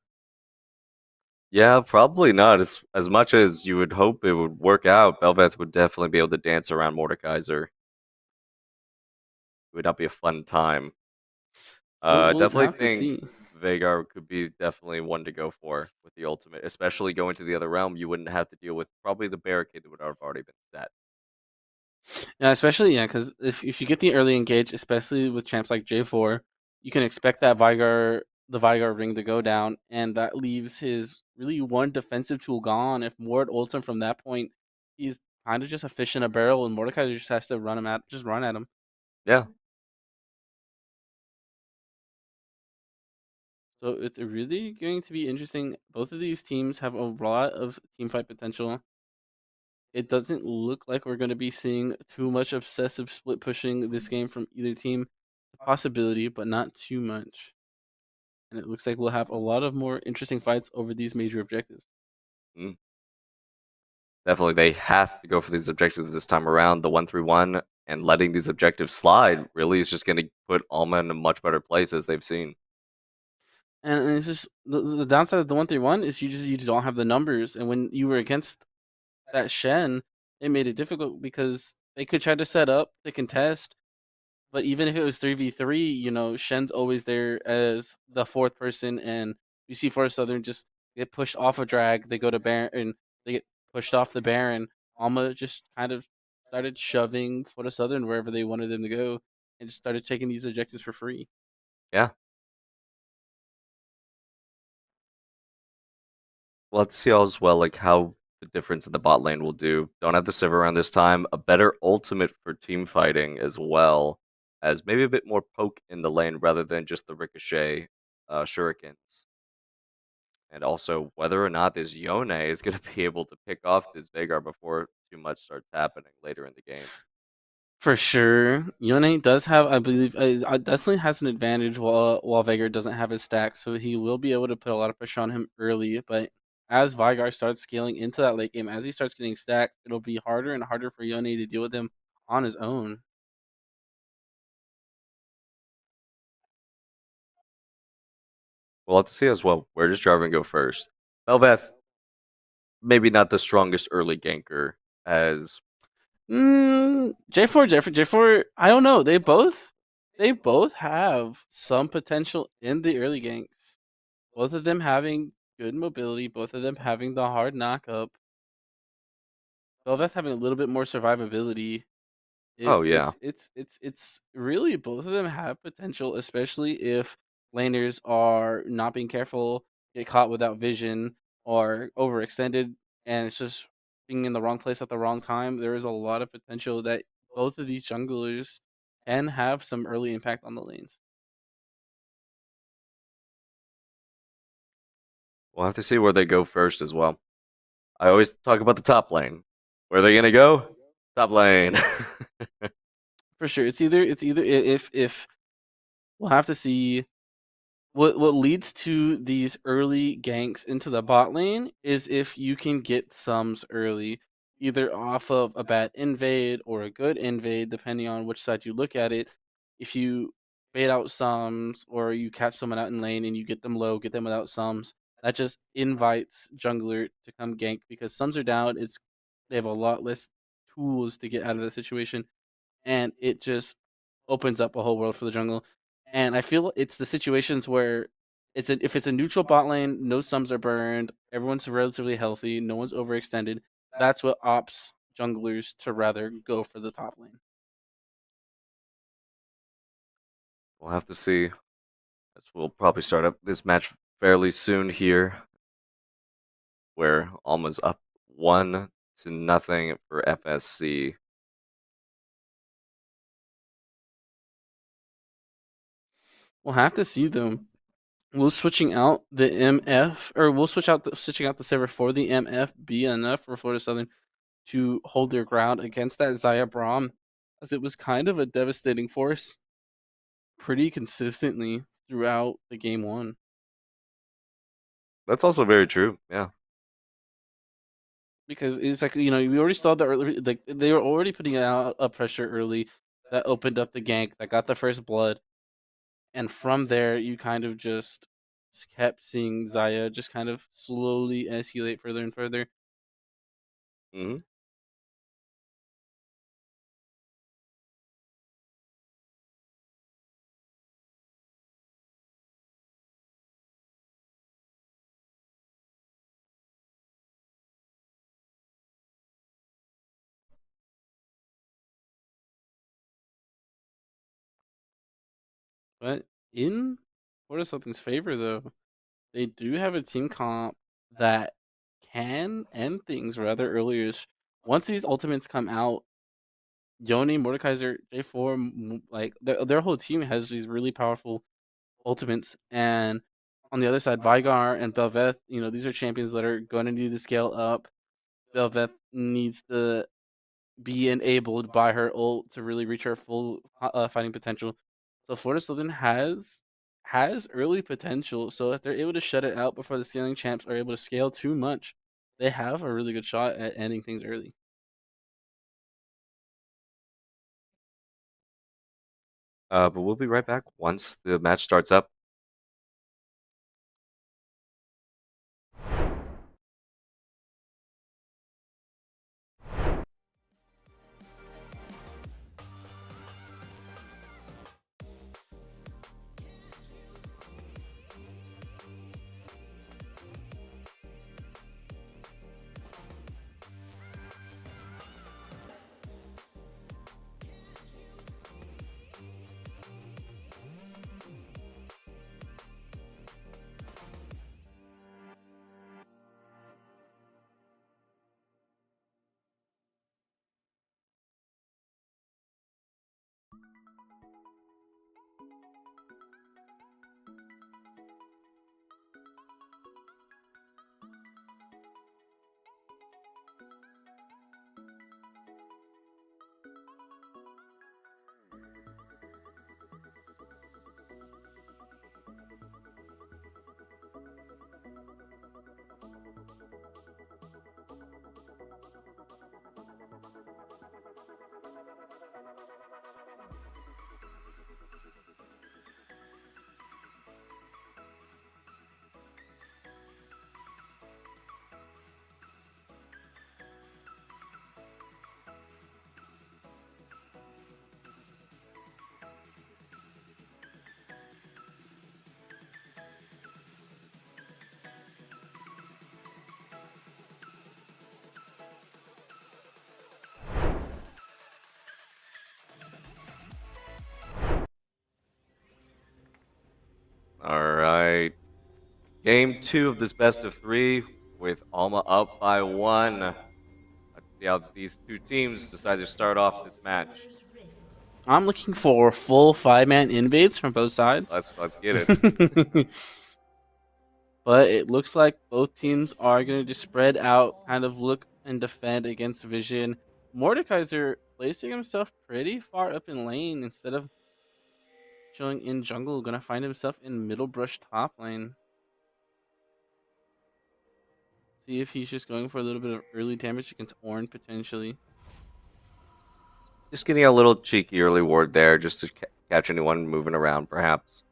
Yeah, probably not. As much as you would hope it would work out, Belveth would definitely be able to dance around Mordekaiser. It would not be a fun time. So we'll definitely have to think see. Vagar could be definitely one to go for with the ultimate, especially going to the other realm. You wouldn't have to deal with probably the barricade that would have already been set. Yeah, especially because if you get the early engage, especially with champs like J4, you can expect that the Vigar ring to go down, and that leaves his really one defensive tool gone. If Mord ults him from that point, he's kind of just a fish in a barrel, and Mordecai just has to run at him. Yeah. So it's really going to be interesting. Both of these teams have a lot of team fight potential. It doesn't look like we're going to be seeing too much obsessive split pushing this game from either team. A possibility, but not too much. And it looks like we'll have a lot of more interesting fights over these major objectives. Mm. definitely they have to go for these objectives this time around. The 1-3-1 and letting these objectives slide really is just going to put Alma in a much better place as they've seen. And it's just the downside of the 1-3-1 is you just don't have the numbers, and when you were against that Shen, it made it difficult because they could try to set up the contest, but even if it was 3v3, Shen's always there as the fourth person, and you see Forest Southern just get pushed off a drag. They go to Baron, and they get pushed off the Baron. Alma just kind of started shoving Forest Southern wherever they wanted them to go, and just started taking these objectives for free. Yeah. Well, let's see as well, like how the difference in the bot lane will do. Don't have the Sivir around this time. A better ultimate for team fighting as well, as maybe a bit more poke in the lane rather than just the ricochet shurikens. And also whether or not this Yone is going to be able to pick off this Veigar before too much starts happening later in the game. For sure, Yone does have, I believe, definitely has an advantage while Veigar doesn't have his stack, so he will be able to put a lot of pressure on him early. But as Veigar starts scaling into that late game, as he starts getting stacked, it'll be harder and harder for Yone to deal with him on his own. We'll have to see as well. Where does Jarvan go first? Belveth, maybe not the strongest early ganker as J4. I don't know. They both have some potential in the early ganks. Both of them having good mobility. Both of them having the hard knockup. Belveth having a little bit more survivability. Oh, yeah. It's really both of them have potential, especially if laners are not being careful, get caught without vision, or overextended, and it's just being in the wrong place at the wrong time. There is a lot of potential that both of these junglers can have some early impact on the lanes. We'll have to see where they go first as well. I always talk about the top lane. Where are they gonna go? Top lane. For sure, it's either if we'll have to see. What leads to these early ganks into the bot lane is if you can get sums early, either off of a bad invade or a good invade, depending on which side you look at it. If you bait out sums or you catch someone out in lane and you get them low, get them without sums, that just invites jungler to come gank because sums are down. They have a lot less tools to get out of the situation, and it just opens up a whole world for the jungle. And I feel it's the situations where if it's a neutral bot lane, no sums are burned, everyone's relatively healthy, no one's overextended. That's what opts junglers to rather go for the top lane. We'll have to see. As we'll probably start up this match fairly soon here, where Alma's up 1-0 for FSC. We'll have to see them. Will switching out the MF, or we'll switching out the server for the MF be enough for Florida Southern to hold their ground against that Xayah Braum, as it was kind of a devastating force pretty consistently throughout the game one. That's also very true. Yeah. Because it's like, we already saw the early, like they were already putting out a pressure early that opened up the gank, that got the first blood. And from there, you kind of just kept seeing Xayah just kind of slowly escalate further and further. hmm But in Florida Something's favor, though, they do have a team comp that can end things rather early. Once these ultimates come out, Yoni, Mordekaiser, J4, like their whole team has these really powerful ultimates. And on the other side, Veigar and Belveth, these are champions that are going to need to scale up. Belveth needs to be enabled by her ult to really reach her full fighting potential. So Florida Southern has early potential. So if they're able to shut it out before the scaling champs are able to scale too much, they have a really good shot at ending things early. But we'll be right back once the match starts up. All right. Game 2 of this best of 3 with Alma up by 1. Let's see how these two teams decide to start off this match. I'm looking for full 5-man invades from both sides. Let's get it. But it looks like both teams are going to just spread out, kind of look and defend against Vision. Mordekaiser placing himself pretty far up in lane instead of chilling in jungle, going to find himself in middle brush top lane. See if he's just going for a little bit of early damage against Ornn potentially. Just getting a little cheeky early ward there just to catch anyone moving around, perhaps.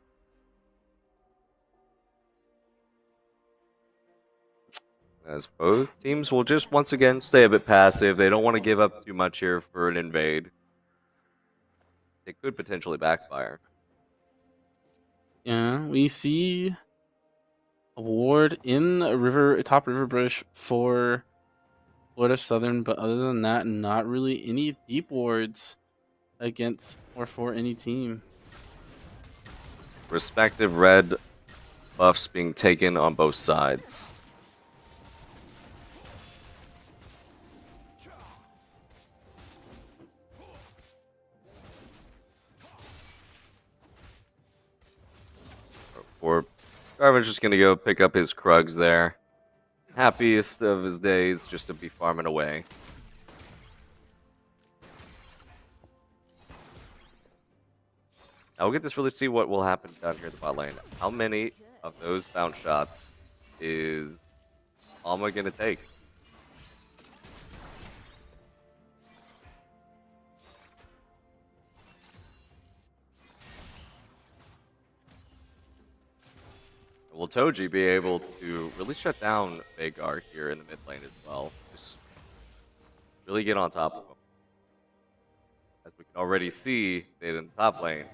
As both teams will just once again stay a bit passive. They don't want to give up too much here for an invade. It could potentially backfire. Yeah, we see a ward in a top river brush for Florida Southern, but other than that, not really any deep wards against or for any team. Respective red buffs being taken on both sides. Or Garvin's just gonna go pick up his Krugs there. Happiest of his days just to be farming away. Now we'll get to really see what will happen down here in the bot lane. How many of those bounce shots is Alma gonna take? Will Toji be able to really shut down Vagar here in the mid lane as well? Just really get on top of him. As we can already see that in the top lane,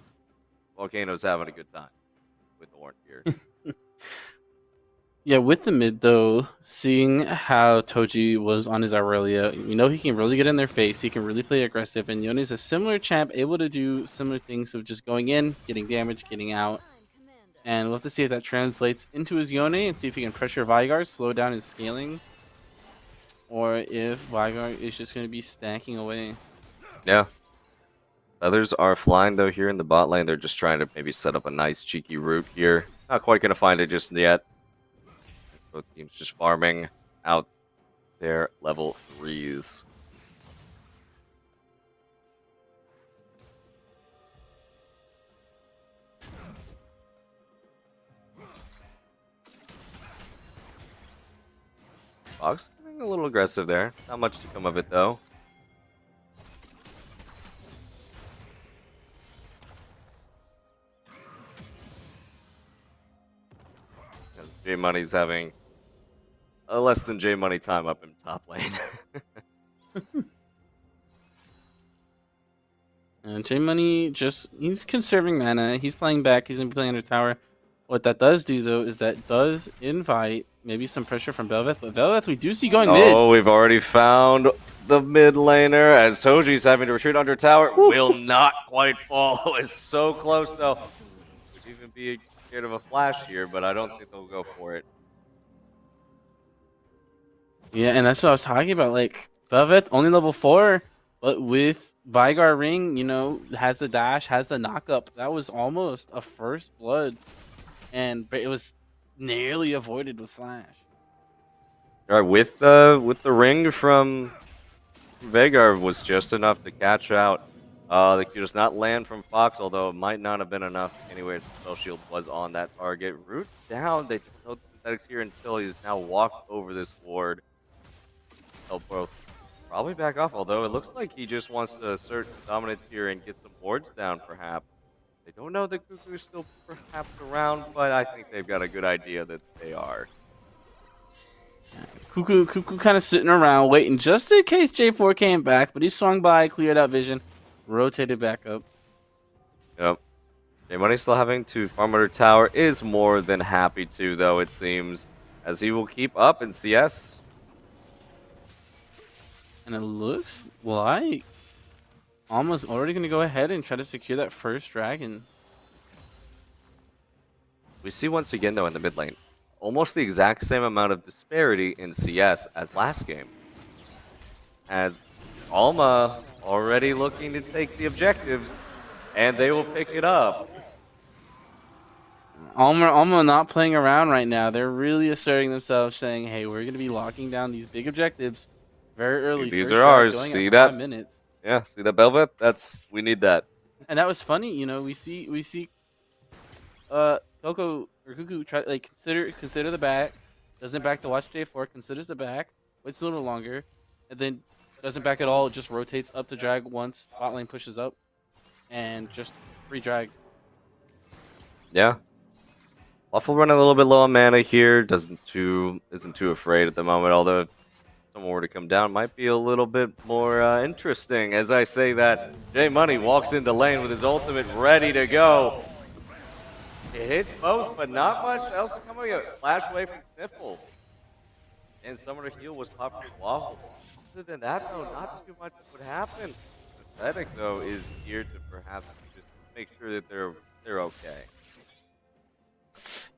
Volcano's having a good time with Ornn here. Yeah, with the mid though, seeing how Toji was on his Aurelia, we know he can really get in their face. He can really play aggressive, and Yone's a similar champ, able to do similar things of just going in, getting damage, getting out. And we'll have to see if that translates into his Yone and see if he can pressure Veigar, slow down his scaling, or if Veigar is just going to be stacking away. Yeah. Others are flying though here in the bot lane. They're just trying to maybe set up a nice cheeky route here. Not quite going to find it just yet. Both teams just farming out their level 3s. Fox a little aggressive there. Not much to come of it, though. J Money's having a less than J Money time up in top lane. And J Money he's conserving mana. He's playing back. He's gonna be playing under tower. What that does do though is that does invite maybe some pressure from Belveth. But Belveth we do see going mid. Oh, we've already found the mid laner as Toji's having to retreat under tower. Will not quite fall. It's so close though. Could even be scared of a flash here, but I don't think they'll go for it. Yeah, and that's what I was talking about. Like Belveth only level 4, but with Vigar Ring, you know, has the dash, has the knockup. That was almost a first blood, and it was nearly avoided with flash. All right, with the ring from Vagar was just enough to catch out. The Q does not land from Fox, although it might not have been enough. Anyways, the spell shield was on that target. Root down. They held synthetics here until he's now walked over this ward. They'll both probably back off, although it looks like he just wants to assert some dominance here and get some wards down, perhaps. They don't know that Cuckoo's still perhaps around, but I think they've got a good idea that they are. Cuckoo kind of sitting around waiting just in case J4 came back, but he swung by, cleared out vision, rotated back up. Yep. J-Money still having to farm under tower is more than happy to, though, it seems, as he will keep up in CS. And it looks like Alma's already going to go ahead and try to secure that first dragon. We see once again, though, in the mid lane, almost the exact same amount of disparity in CS as last game. As Alma already looking to take the objectives, and they will pick it up. Alma not playing around right now. They're really asserting themselves, saying, hey, we're going to be locking down these big objectives very early. These First are shot ours. going See at that? 5 minutes. Yeah, see that, Belvet? We need that. And that was funny, you know, we see Coco or Cuckoo try like consider the back, doesn't back to watch J4, considers the back, waits a little longer, and then doesn't back at all, just rotates up to drag once bot lane pushes up, and just free drag. Yeah. Waffle running a little bit low on mana here, isn't too afraid at the moment, although if someone were to come down, might be a little bit more interesting. As I say that, J Money walks into lane with his ultimate ready to go. It hits both, but not much else to come out. Flash away from Sniffle. And Summoner Heal was popped for Waffle. Other than that, though, not too much would happen. Pathetic, though, is here to perhaps just make sure that they're okay.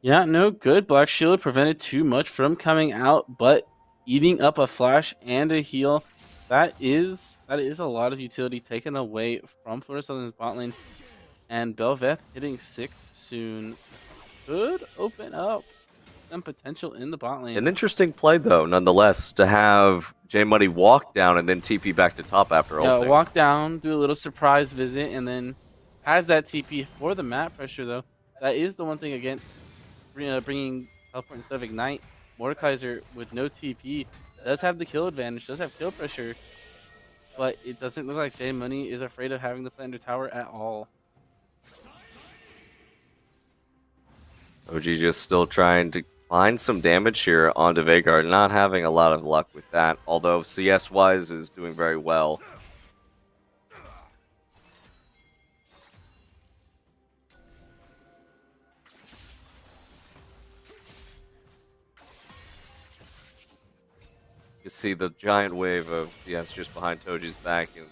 Yeah, no good. Black Shield prevented too much from coming out, but eating up a flash and a heal, that is a lot of utility taken away from Florida Southern's bot lane. And Belveth hitting 6 soon could open up some potential in the bot lane. An interesting play, though, nonetheless, to have J Money walk down and then TP back to top after ulting. Walk down, do a little surprise visit, and then has that TP for the map pressure, though. That is the one thing against bringing teleport instead of ignite. Mordekaiser with no TP does have the kill advantage, does have kill pressure, but it doesn't look like J Money is afraid of having the play under tower at all. OG just still trying to find some damage here onto Vagar, not having a lot of luck with that, although CS-wise is doing very well. You see the giant wave of CS just behind Toji's back, and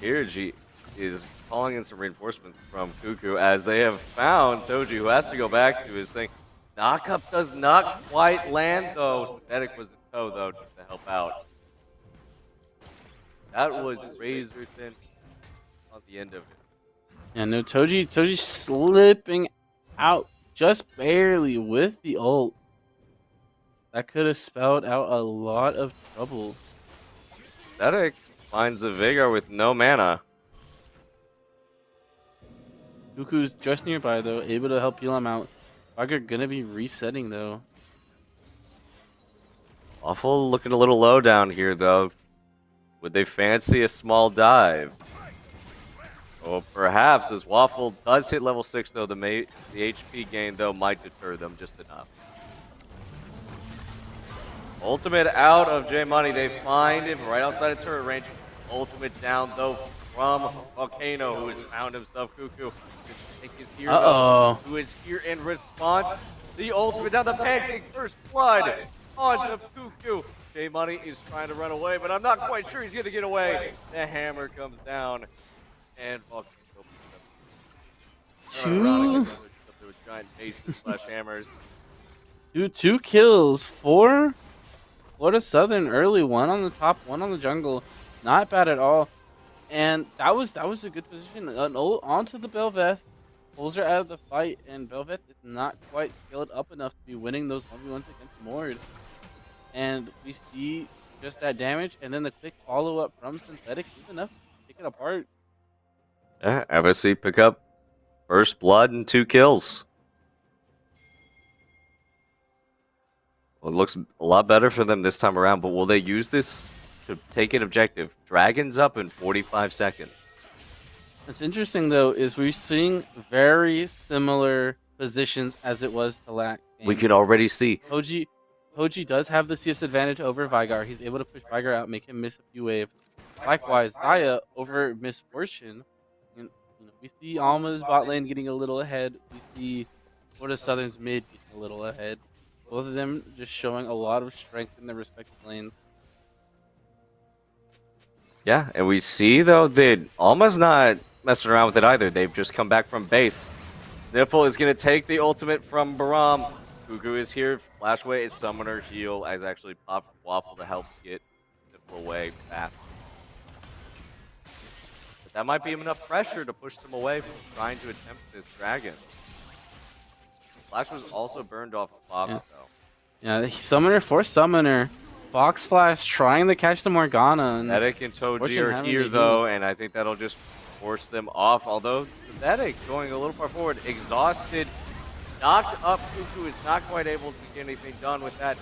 here G is calling in some reinforcements from Cuckoo as they have found Toji, who has to go back to his thing. Knockup does not quite land, though. Synthetic was in tow, though, just to help out. That was razor thin on the end of it. Yeah, no, Toji slipping out just barely with the ult. That could have spelled out a lot of trouble. Synthetic finds a Vagar with no mana. Cuckoo's just nearby, though, able to help heal him out. Vigar gonna be resetting, though. Waffle looking a little low down here, though. Would they fancy a small dive? Or perhaps, as Waffle does hit level 6, though, the HP gain, though, might deter them just enough. Ultimate out of J Money. They find him right outside of turret range. Ultimate down, though, from Volcano, who has found himself Cuckoo. Is here, though, who is here in response. The ultimate down, the pancake, first blood onto Cuckoo. J Money is trying to run away, but I'm not quite sure he's going to get away. The hammer comes down, and Volcano picks up. There was giant bases slash hammers. Two kills, 4 Florida Southern early, 1 on the top, 1 on the jungle. Not bad at all. And that was a good position. Onto the Belveth. Bulls are out of the fight, and Belveth is not quite skilled up enough to be winning those 1v1s against Mord. And we see just that damage, and then the quick follow-up from Synthetic is enough to pick it apart. Yeah, FSC pick up first blood and 2 kills. Well, it looks a lot better for them this time around, but will they use this to take an objective? Dragons up in 45 seconds. What's interesting, though, is we're seeing very similar positions as it was to last game. We can already see. Hoji does have the CS advantage over Vigar. He's able to push Vigar out, make him miss a few waves. Likewise, Zaya over Misfortune. And, we see Alma's bot lane getting a little ahead. We see Florida Southern's mid getting a little ahead. Both of them just showing a lot of strength in their respective lanes. Yeah, and we see, though, that Alma's not messing around with it either. They've just come back from base. Sniffle is going to take the ultimate from Baram. Cuckoo is here. Flash away is Summoner heal as actually popped Waffle to help get Sniffle away fast. But that might be enough pressure to push them away from trying to attempt this dragon. Flash was also burned off of Fox, though. Yeah, Summoner for Summoner. Fox Flash trying to catch the Morgana. And Synthetic and Toji are here, though, and I think that'll just force them off. Although Synthetic going a little far forward, exhausted, knocked up. Cuckoo is not quite able to get anything done with that.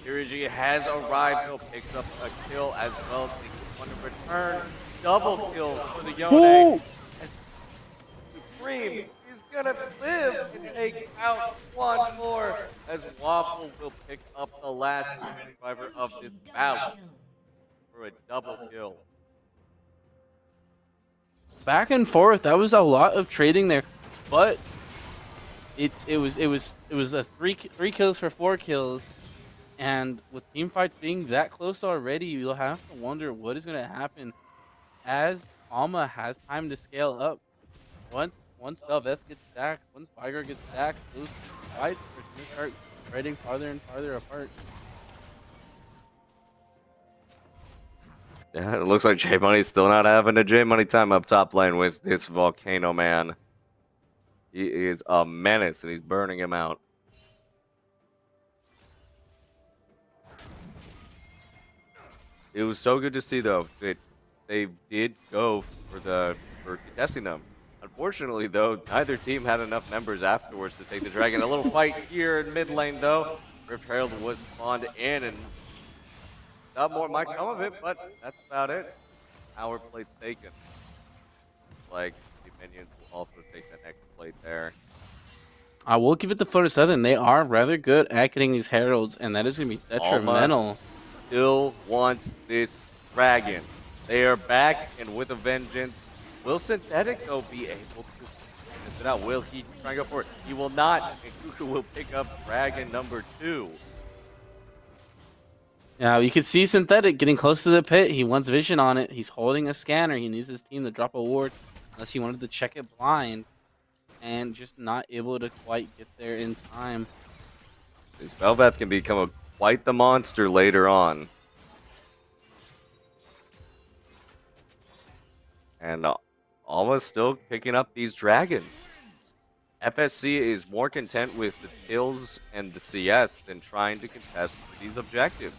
Kirigi has arrived. He'll pick up a kill as well. Takes one to return. Double kill for the Yone. As Supreme is gonna live and take out one more, as Waffle will pick up the last survivor of this battle for a double kill. Back and forth. That was a lot of trading there, but it was a three kills for 4 kills, and with team fights being that close already, you'll have to wonder what is going to happen as Alma has time to scale up. Once Belveth gets stacked, once Vigar gets stacked, those fights are going to start spreading farther and farther apart. Yeah, it looks like J Money's still not having a J Money time up top lane with this Volcano man. He is a menace and he's burning him out. It was so good to see, though, that they did go for contesting them. Unfortunately, though, neither team had enough members afterwards to take the dragon. A little fight here in mid lane, though. Rift Herald was spawned in, and not more might come of it, but that's about it. Our plate's taken. Like, the minions will also take that next plate there. I will give it to Florida Southern. They are rather good at getting these heralds, and that is going to be detrimental. Alma still wants this dragon. They are back and with a vengeance. Will Synthetic, though, be able to finish it out? Will he try and go for it? He will not, and Cuckoo will pick up dragon number 2. Yeah, you can see Synthetic getting close to the pit. He wants vision on it. He's holding a scanner. He needs his team to drop a ward, unless he wanted to check it blind, and just not able to quite get there in time. This Belveth can become quite the monster later on. And almost still picking up these dragons. FSC is more content with the kills and the CS than trying to contest these objectives.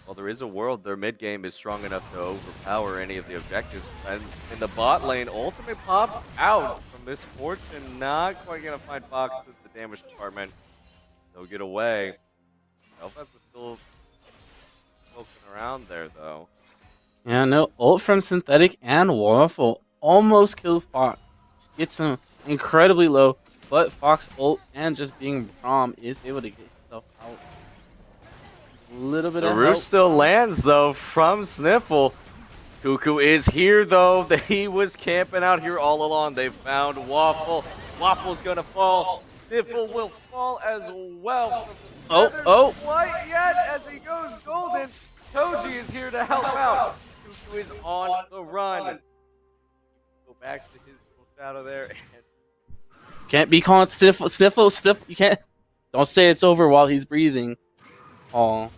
Well, there is a world their mid game is strong enough to overpower any of the objectives. And in the bot lane, Ultimate pops out from Misfortune. Not quite going to find Fox in the damage department. They'll get away. Belfast is still poking around there, though. Yeah, no, ult from Synthetic and Waffle almost kills Fox. Gets him incredibly low, but Fox ult and just being Braum is able to get himself out. A little bit The of roost help. still lands, though, from Sniffle. Cuckoo is here, though. He was camping out here all along. They found Waffle. Waffle's going to fall. Sniffle will fall as well. Oh. Quite yet as he goes golden. Toji is here to help out. Cuckoo is on the run. Go back to his little shadow there. And Can't be calling Sniffle. You can't. Don't say it's over while he's breathing. Oh,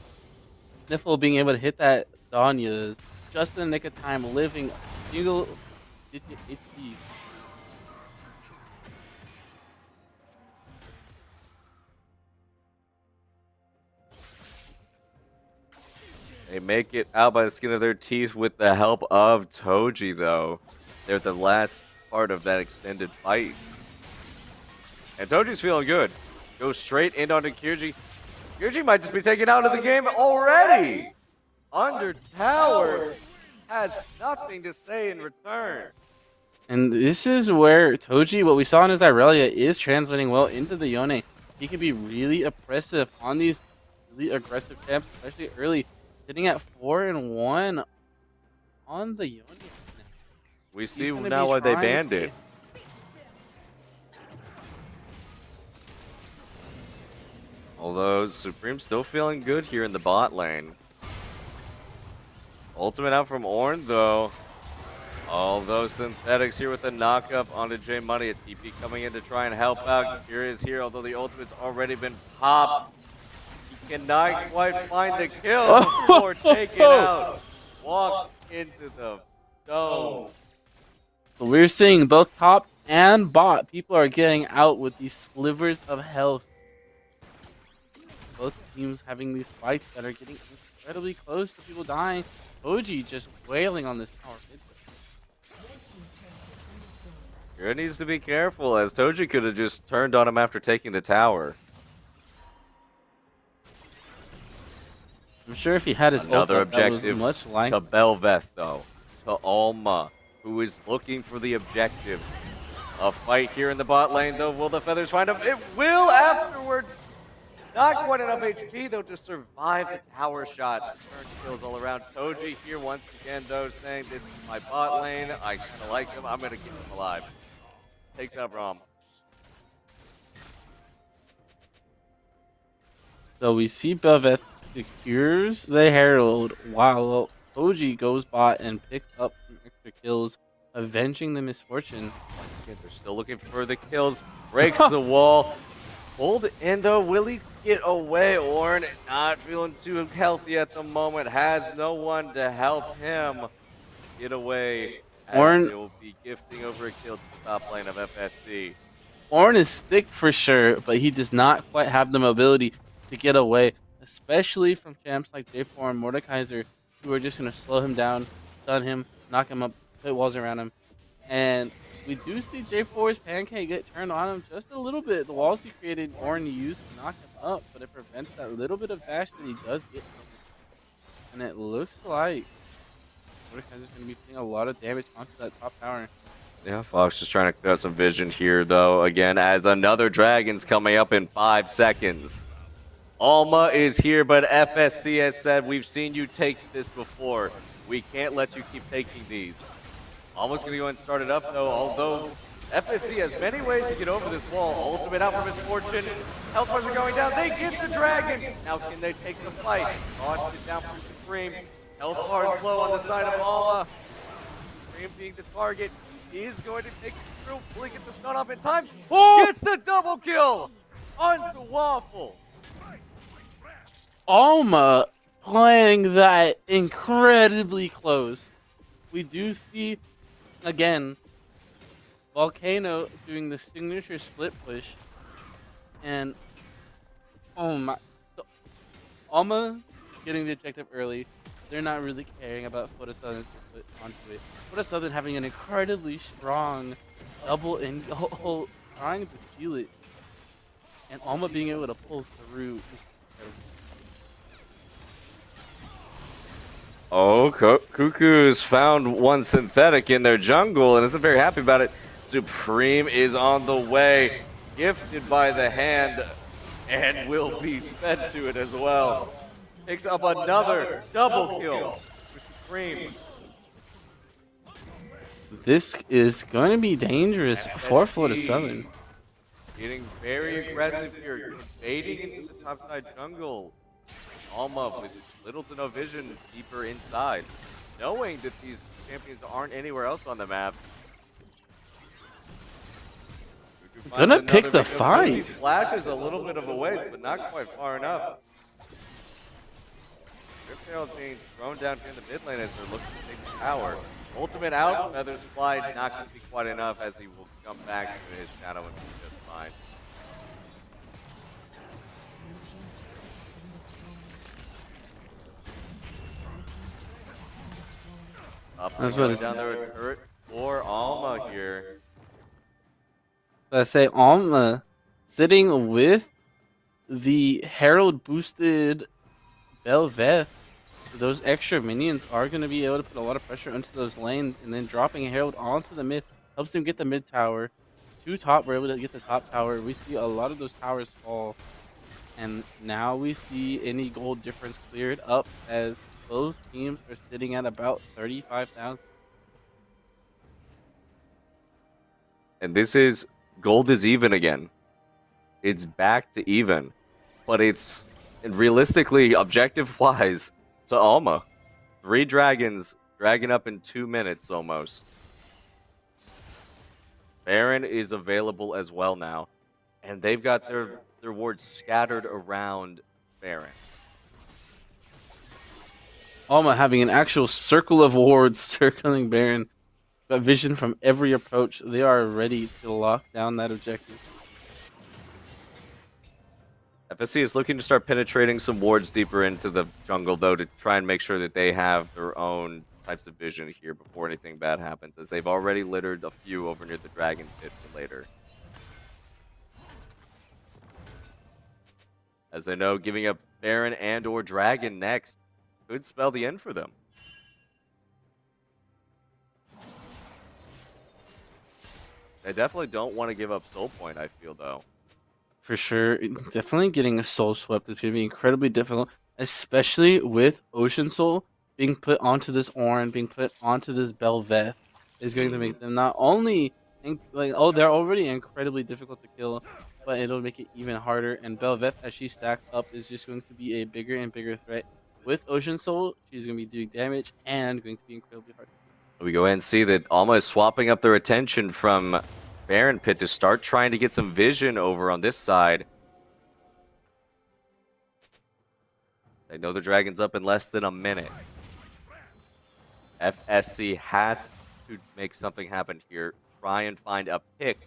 Sniffle being able to hit that Danya is just in the nick of time, living single digit HP. they make it out by the skin of their teeth with the help of Toji, though. They're the last part of that extended fight. And Toji's feeling good. Goes straight in onto Kirji. Kirji might just be taken out of the game already. Under tower has nothing to say in return. And this is where Toji, what we saw in his Irelia, is translating well into the Yone. He can be really oppressive on these really aggressive champs, especially early, sitting at 4-1 on the Yone. We see He's gonna now be why they trying to banned it. Although Supreme's still feeling good here in the bot lane. Ultimate out from Ornn, though. Although Synthetics here with the knockup onto J Money. A TP coming in to try and help out. Curious here, although the ultimate's already been popped. He cannot quite find the kill before taken out. Walk into the dome. So we're seeing both top and bot. People are getting out with these slivers of health. Both teams having these fights that are getting incredibly close to people dying. Toji just wailing on this tower. Kira needs to be careful, as Toji could have just turned on him after taking the tower. I'm sure if he had his Another ult up, that objective was much like to Belveth, though. To Alma, who is looking for the objective. A fight here in the bot lane, though. Will the Feathers find him? It will afterwards. Not quite enough HP, though, to survive the tower shot. Turn kills all around. Toji here once again, though, saying this is my bot lane. I kind of like him. I'm going to keep him alive. Takes out Braum. So we see Belveth secures the Herald while Toji goes bot and picks up some extra kills, avenging the misfortune. They're still looking for the kills. Breaks the wall. Pulled in, though. Will he get away? Ornn not feeling too healthy at the moment. Has no one to help him get away. Ornn will be gifting over a kill to the top lane of FSC. Ornn is thick for sure, but he does not quite have the mobility to get away, especially from champs like J4 and Mordekaiser, who are just going to slow him down, stun him, knock him up, put walls around him. And we do see J4's pancake get turned on him just a little bit. The walls he created, Ornn used to knock him up, but it prevents that little bit of dash that he does get. And it looks like Mordekaiser's going to be seeing a lot of damage onto that top tower. Yeah, Fox just trying to cut some vision here, though, again, as another Dragon's coming up in 5 seconds. Alma is here, but FSC has said, we've seen you take this before. We can't let you keep taking these. Almost going to go and start it up, though, although FSC has many ways to get over this wall. Ultimate out for Misfortune. Health bars are going down. They get the Dragon. Now can they take the fight? Launched it down for Supreme. Health bars low on the side of Alma. Supreme being the target. Is going to take it through. Will he get the stun off in time? Oh! Gets the double kill onto Waffle. Alma playing that incredibly close. We do see, again, Volcano doing the signature split push. And, oh my. So, Alma getting the objective early. They're not really caring about Florida Southern's put onto it. Florida Southern having an incredibly strong double and trying to steal it. And Alma being able to pull through is incredible. Oh, Cuckoo's found one synthetic in their jungle and isn't very happy about it. Supreme is on the way, gifted by the hand, and will be fed to it as well. Picks up another double kill for Supreme. This is going to be dangerous for Florida Southern. Getting very aggressive here, invading into the topside jungle. Alma with little to no vision deeper inside, knowing that these champions aren't anywhere else on the map. Gonna pick the fight. He flashes a little bit of a ways, but not quite far enough. Riptail being thrown down here in the mid lane as they're looking to take the tower. Ultimate out, feathers fly, not going to be quite enough as he will come back to his shadow and be just fine. Up That's and what down there, turret for Alma here. I say Alma sitting with the Herald boosted Belveth. Those extra minions are going to be able to put a lot of pressure into those lanes, and then dropping a Herald onto the mid helps them get the mid tower. To top, we're able to get the top tower. We see a lot of those towers fall, and now we see any gold difference cleared up as both teams are sitting at about 35,000. And this is gold is even again. It's back to even, but it's realistically objective wise to Alma. 3 dragons dragging up in 2 minutes almost. Baron is available as well now, and they've got their wards scattered around Baron. Alma having an actual circle of wards circling Baron. Got vision from every approach. They are ready to lock down that objective. FSC is looking to start penetrating some wards deeper into the jungle, though, to try and make sure that they have their own types of vision here before anything bad happens, as they've already littered a few over near the dragon pit for later. As they know, giving up Baron and or Dragon next could spell the end for them. They definitely don't want to give up Soul Point, I feel, though. For sure. Definitely getting a soul swept is going to be incredibly difficult, especially with Ocean Soul being put onto this Orin, being put onto this Belveth, is going to make them not only, they're already incredibly difficult to kill, but it'll make it even harder. And Belveth, as she stacks up, is just going to be a bigger and bigger threat. With Ocean Soul, she's going to be doing damage and going to be incredibly hard. We go ahead and see that Alma is swapping up their attention from Baron Pit to start trying to get some vision over on this side. They know the dragon's up in less than a minute. FSC has to make something happen here. Try and find a pick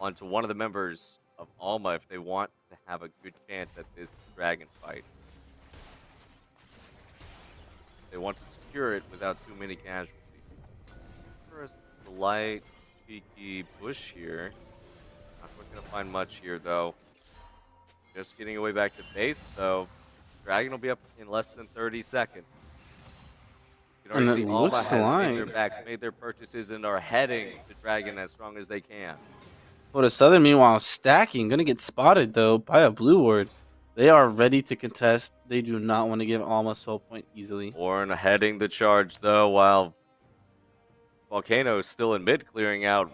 onto one of the members of Alma if they want to have a good chance at this dragon fight. They want to secure it without too many casualties. First, light, cheeky bush here. Not quite gonna find much here though. Just getting away back to base though. Dragon will be up in less than 30 seconds. You can already see Alma has made their backs, made their purchases, and are heading to Dragon as strong as they can. Florida Southern, meanwhile, stacking, gonna get spotted though by a blue ward. They are ready to contest. They do not want to give Alma soul point easily. Orin heading the charge though, while Volcano is still in mid, clearing out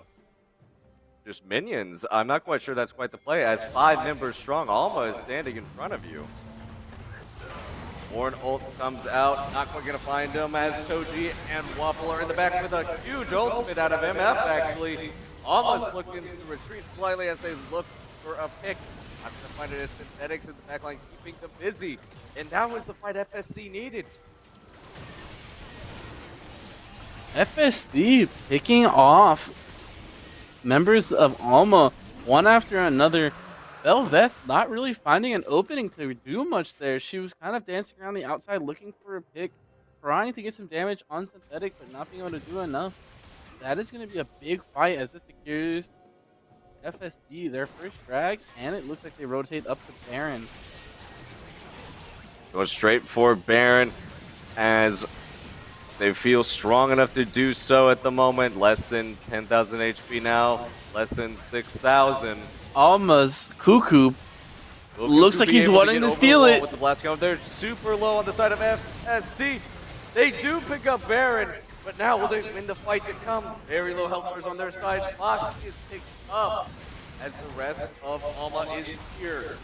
just minions. I'm not quite sure that's quite the play, as 5 members strong. Alma is standing in front of you. Orin ult comes out, not quite going to find him, as Toji and Waffle are in the back with a huge ultimate out of MF, actually. Alma's looking to retreat slightly as they look for a pick. I'm going to find it as Synthetics in the backline, keeping them busy. And now is the fight FSC needed. FSD picking off members of Alma one after another. Belveth not really finding an opening to do much there. She was kind of dancing around the outside looking for a pick, trying to get some damage on Synthetic, but not being able to do enough. That is going to be a big fight as this secures FSD their first drag, and it looks like they rotate up to Baron. Go straight for Baron as they feel strong enough to do so at the moment. Less than 10,000 HP now, less than 6,000. Alma's Cuckoo looks like he's wanting to steal it. With the blast gun, they're super low on the side of FSC. They do pick up Baron, but now will they win the fight to come? Very low health bars on their side. Fox is picked up as the rest of Alma is here.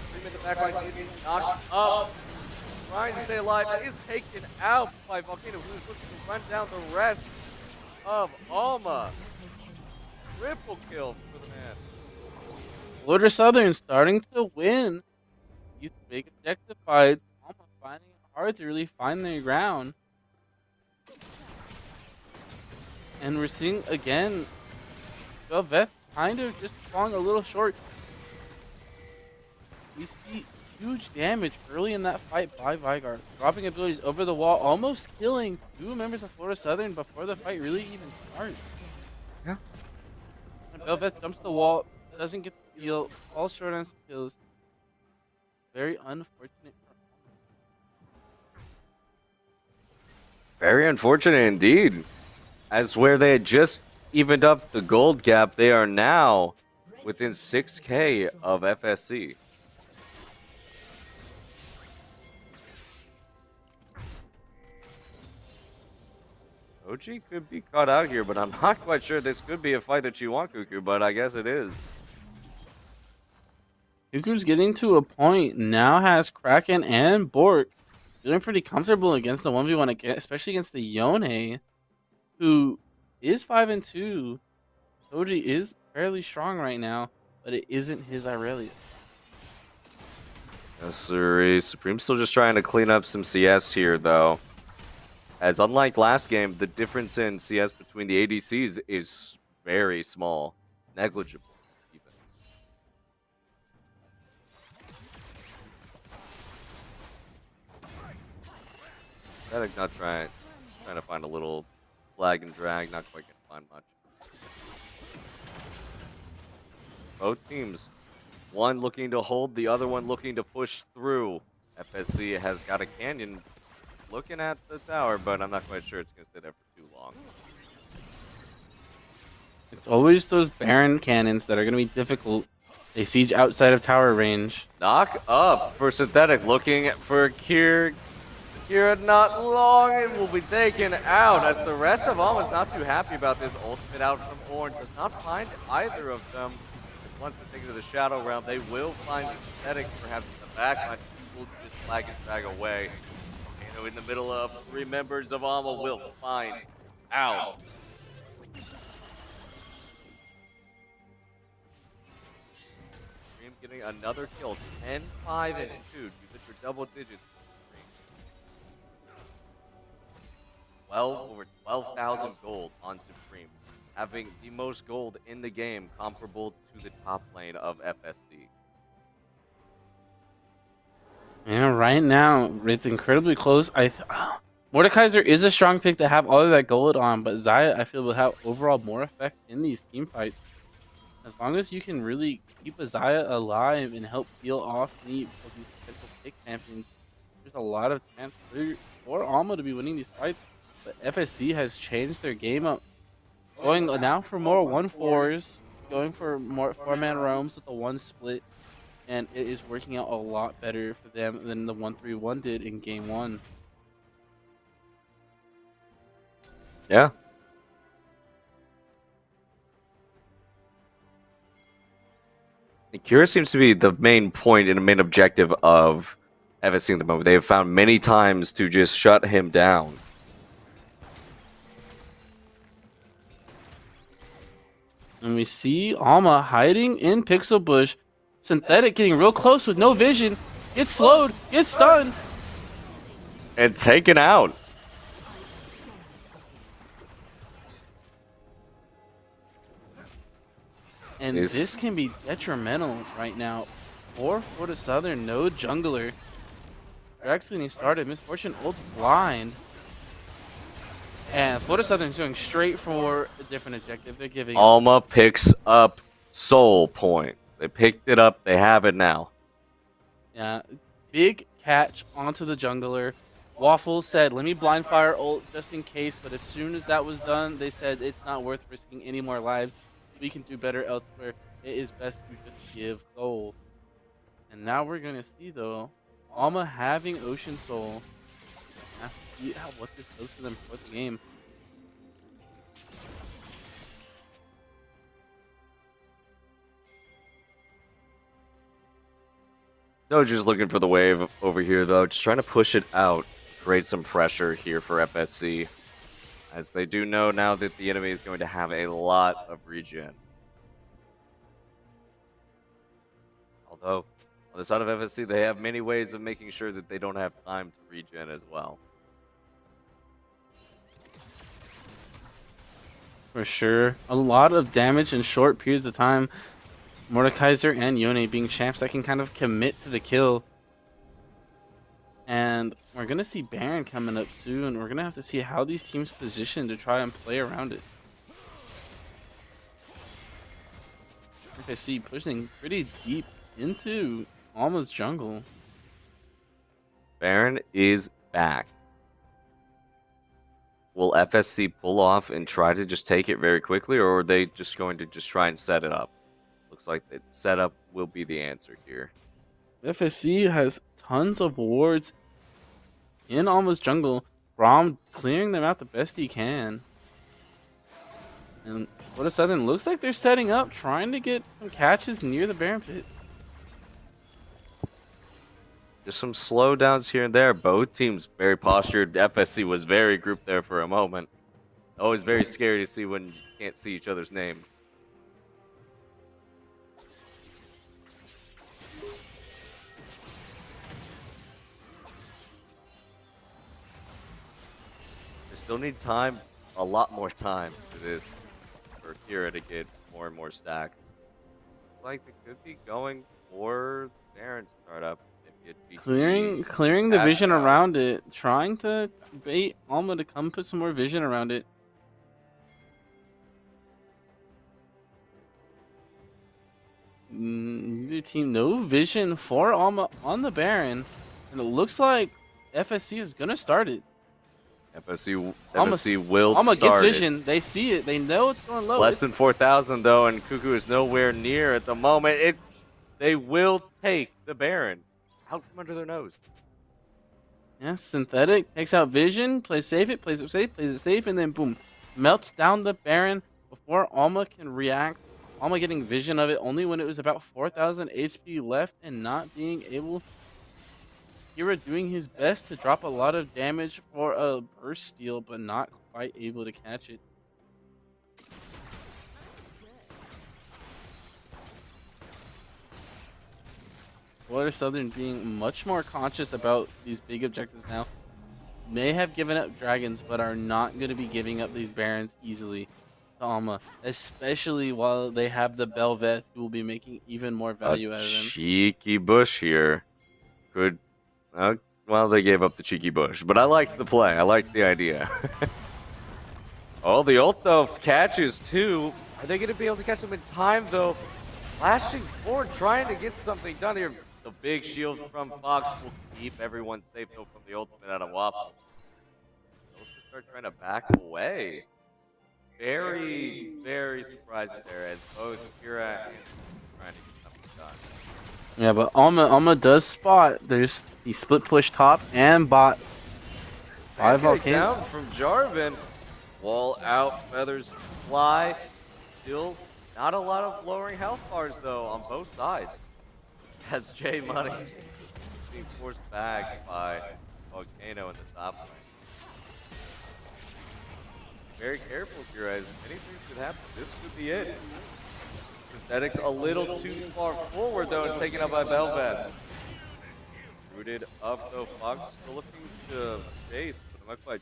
Scream in the backline is knocked up. Trying to stay alive, is taken out by Volcano, who's looking to run down the rest of Alma. Triple kill for the man. Florida Southern starting to win these big objective fights. Alma finding it hard to really find their ground. And we're seeing again, Velvet kind of just falling a little short. We see huge damage early in that fight by Vigard, dropping abilities over the wall, almost killing 2 members of Florida Southern before the fight really even starts. Yeah. And Velvet jumps the wall, doesn't get the deal, falls short on some kills. Very unfortunate. Very unfortunate indeed. As where they had just evened up the gold gap, they are now within 6K of FSC. OG could be caught out here, but I'm not quite sure this could be a fight that you want, Cuckoo, but I guess it is. Cuckoo's getting to a point, now has Kraken and Bork feeling pretty comfortable against the 1v1 again, especially against the Yone, who is 5-2. Toji is fairly strong right now, but it isn't his Irelia. Yes, sir. Supreme's still just trying to clean up some CS here, though. As unlike last game, the difference in CS between the ADCs is very small. Negligible, even. Synthetic not trying to find a little flag and drag, not quite gonna find much. Both teams, one looking to hold, the other one looking to push through. FSC has got a canyon looking at the tower, but I'm not quite sure it's gonna stay there for too long. It's always those Baron cannons that are going to be difficult. They siege outside of tower range. Knock up for Synthetic, looking for Kira. Kira not long and will be taken out as the rest of Alma's not too happy about this ultimate out from Orange. Does not find either of them. Once they take to the Shadow Realm, they will find Synthetic perhaps in the backline. Will just flag and drag away. Volcano in the middle of 3 members of Alma will find out. Dream getting another kill, 10, 5, and 2. You hit your double digits. 12 over 12,000 gold on Supreme, having the most gold in the game, comparable to the top lane of FSC. Yeah, right now it's incredibly close. Mordekaiser is a strong pick to have all of that gold on, but Xayah I feel will have overall more effect in these team fights. As long as you can really keep a Xayah alive and help peel off any of these potential pick champions, there's a lot of chance for Alma to be winning these fights. But FSC has changed their game up, going now for more 1-4s, going for more 4-man roams with a 1 split, and it is working out a lot better for them than the 1-3-1 did in game 1. Yeah. Kira seems to be the main point and the main objective of FSC at the moment. They have found many times to just shut him down. And we see Alma hiding in Pixel Bush. Synthetic getting real close with no vision. Gets slowed, gets stunned. And taken out. And this can be detrimental right now for Florida Southern. No jungler. They're actually getting started. Misfortune ult blind. And Florida Southern's going straight for a different objective. They're giving Alma picks up Soul Point. They picked it up. They have it now. Yeah, big catch onto the jungler. Waffle said, let me blind fire ult just in case, but as soon as that was done, they said it's not worth risking any more lives. We can do better elsewhere. It is best to just give soul. And now we're going to see, though, Alma having Ocean Soul. Have to see what this does for them for the game. Doja's looking for the wave over here, though. Just trying to push it out. Create some pressure here for FSC. As they do know now that the enemy is going to have a lot of regen. Although, on the side of FSC, they have many ways of making sure that they don't have time to regen as well. For sure. A lot of damage in short periods of time. Mordekaiser and Yone being champs that can kind of commit to the kill. And we're going to see Baron coming up soon. We're going to have to see how these teams position to try and play around it. Like I see pushing pretty deep into Alma's jungle. Baron is back. Will FSC pull off and try to just take it very quickly, or are they just going to just try and set it up? Looks like the setup will be the answer here. FSC has tons of wards in Alma's jungle. Braum clearing them out the best he can. And Florida Southern looks like they're setting up, trying to get some catches near the Baron pit. Just some slowdowns here and there. Both teams very postured. FSC was very grouped there for a moment. Always very scary to see when you can't see each other's names. They still need time, a lot more time for this, for Kira to get more and more stacked. Like they could be going for Baron startup. Clearing the vision around it, trying to bait Alma to come put some more vision around it. Neither team, no vision for Alma on the Baron, and it looks like FSC is gonna start it. FSC will Alma start gets vision. it. They see it. They know it's going low. Less than 4,000 though, and Cuckoo is nowhere near at the moment. They will take the Baron out from under their nose. Yeah, Synthetic takes out vision, plays it safe, and then boom, melts down the Baron before Alma can react. Alma getting vision of it only when it was about 4,000 HP left and not being able. Kira doing his best to drop a lot of damage for a burst steal, but not quite able to catch it. Florida Southern being much more conscious about these big objectives now. May have given up dragons, but are not going to be giving up these barons easily to Alma, especially while they have the Belveth, who will be making even more value out of them. Cheeky bush here. Could, well, they gave up the cheeky bush, but I liked the play. I liked the idea. Oh, the ult though catches too. Are they going to be able to catch them in time though? Flashing forward, trying to get something done here. The big shield from Fox will keep everyone safe though from the ultimate out of Waffle. They'll just start trying to back away. Very, very surprising there as both Kira and trying to get something done. Yeah, but Alma does spot. There's the split push top and bot. Five volcano down from Jarvan. Wall out, feathers fly. Still not a lot of lowering health bars though on both sides. As J Money is being forced back by Volcano in the top lane. Very careful here, as anything could happen. This could be it. Synthetic's a little too far forward though. It's taken up by Belveth. Rooted up though. Fox still looking to chase, but not quite.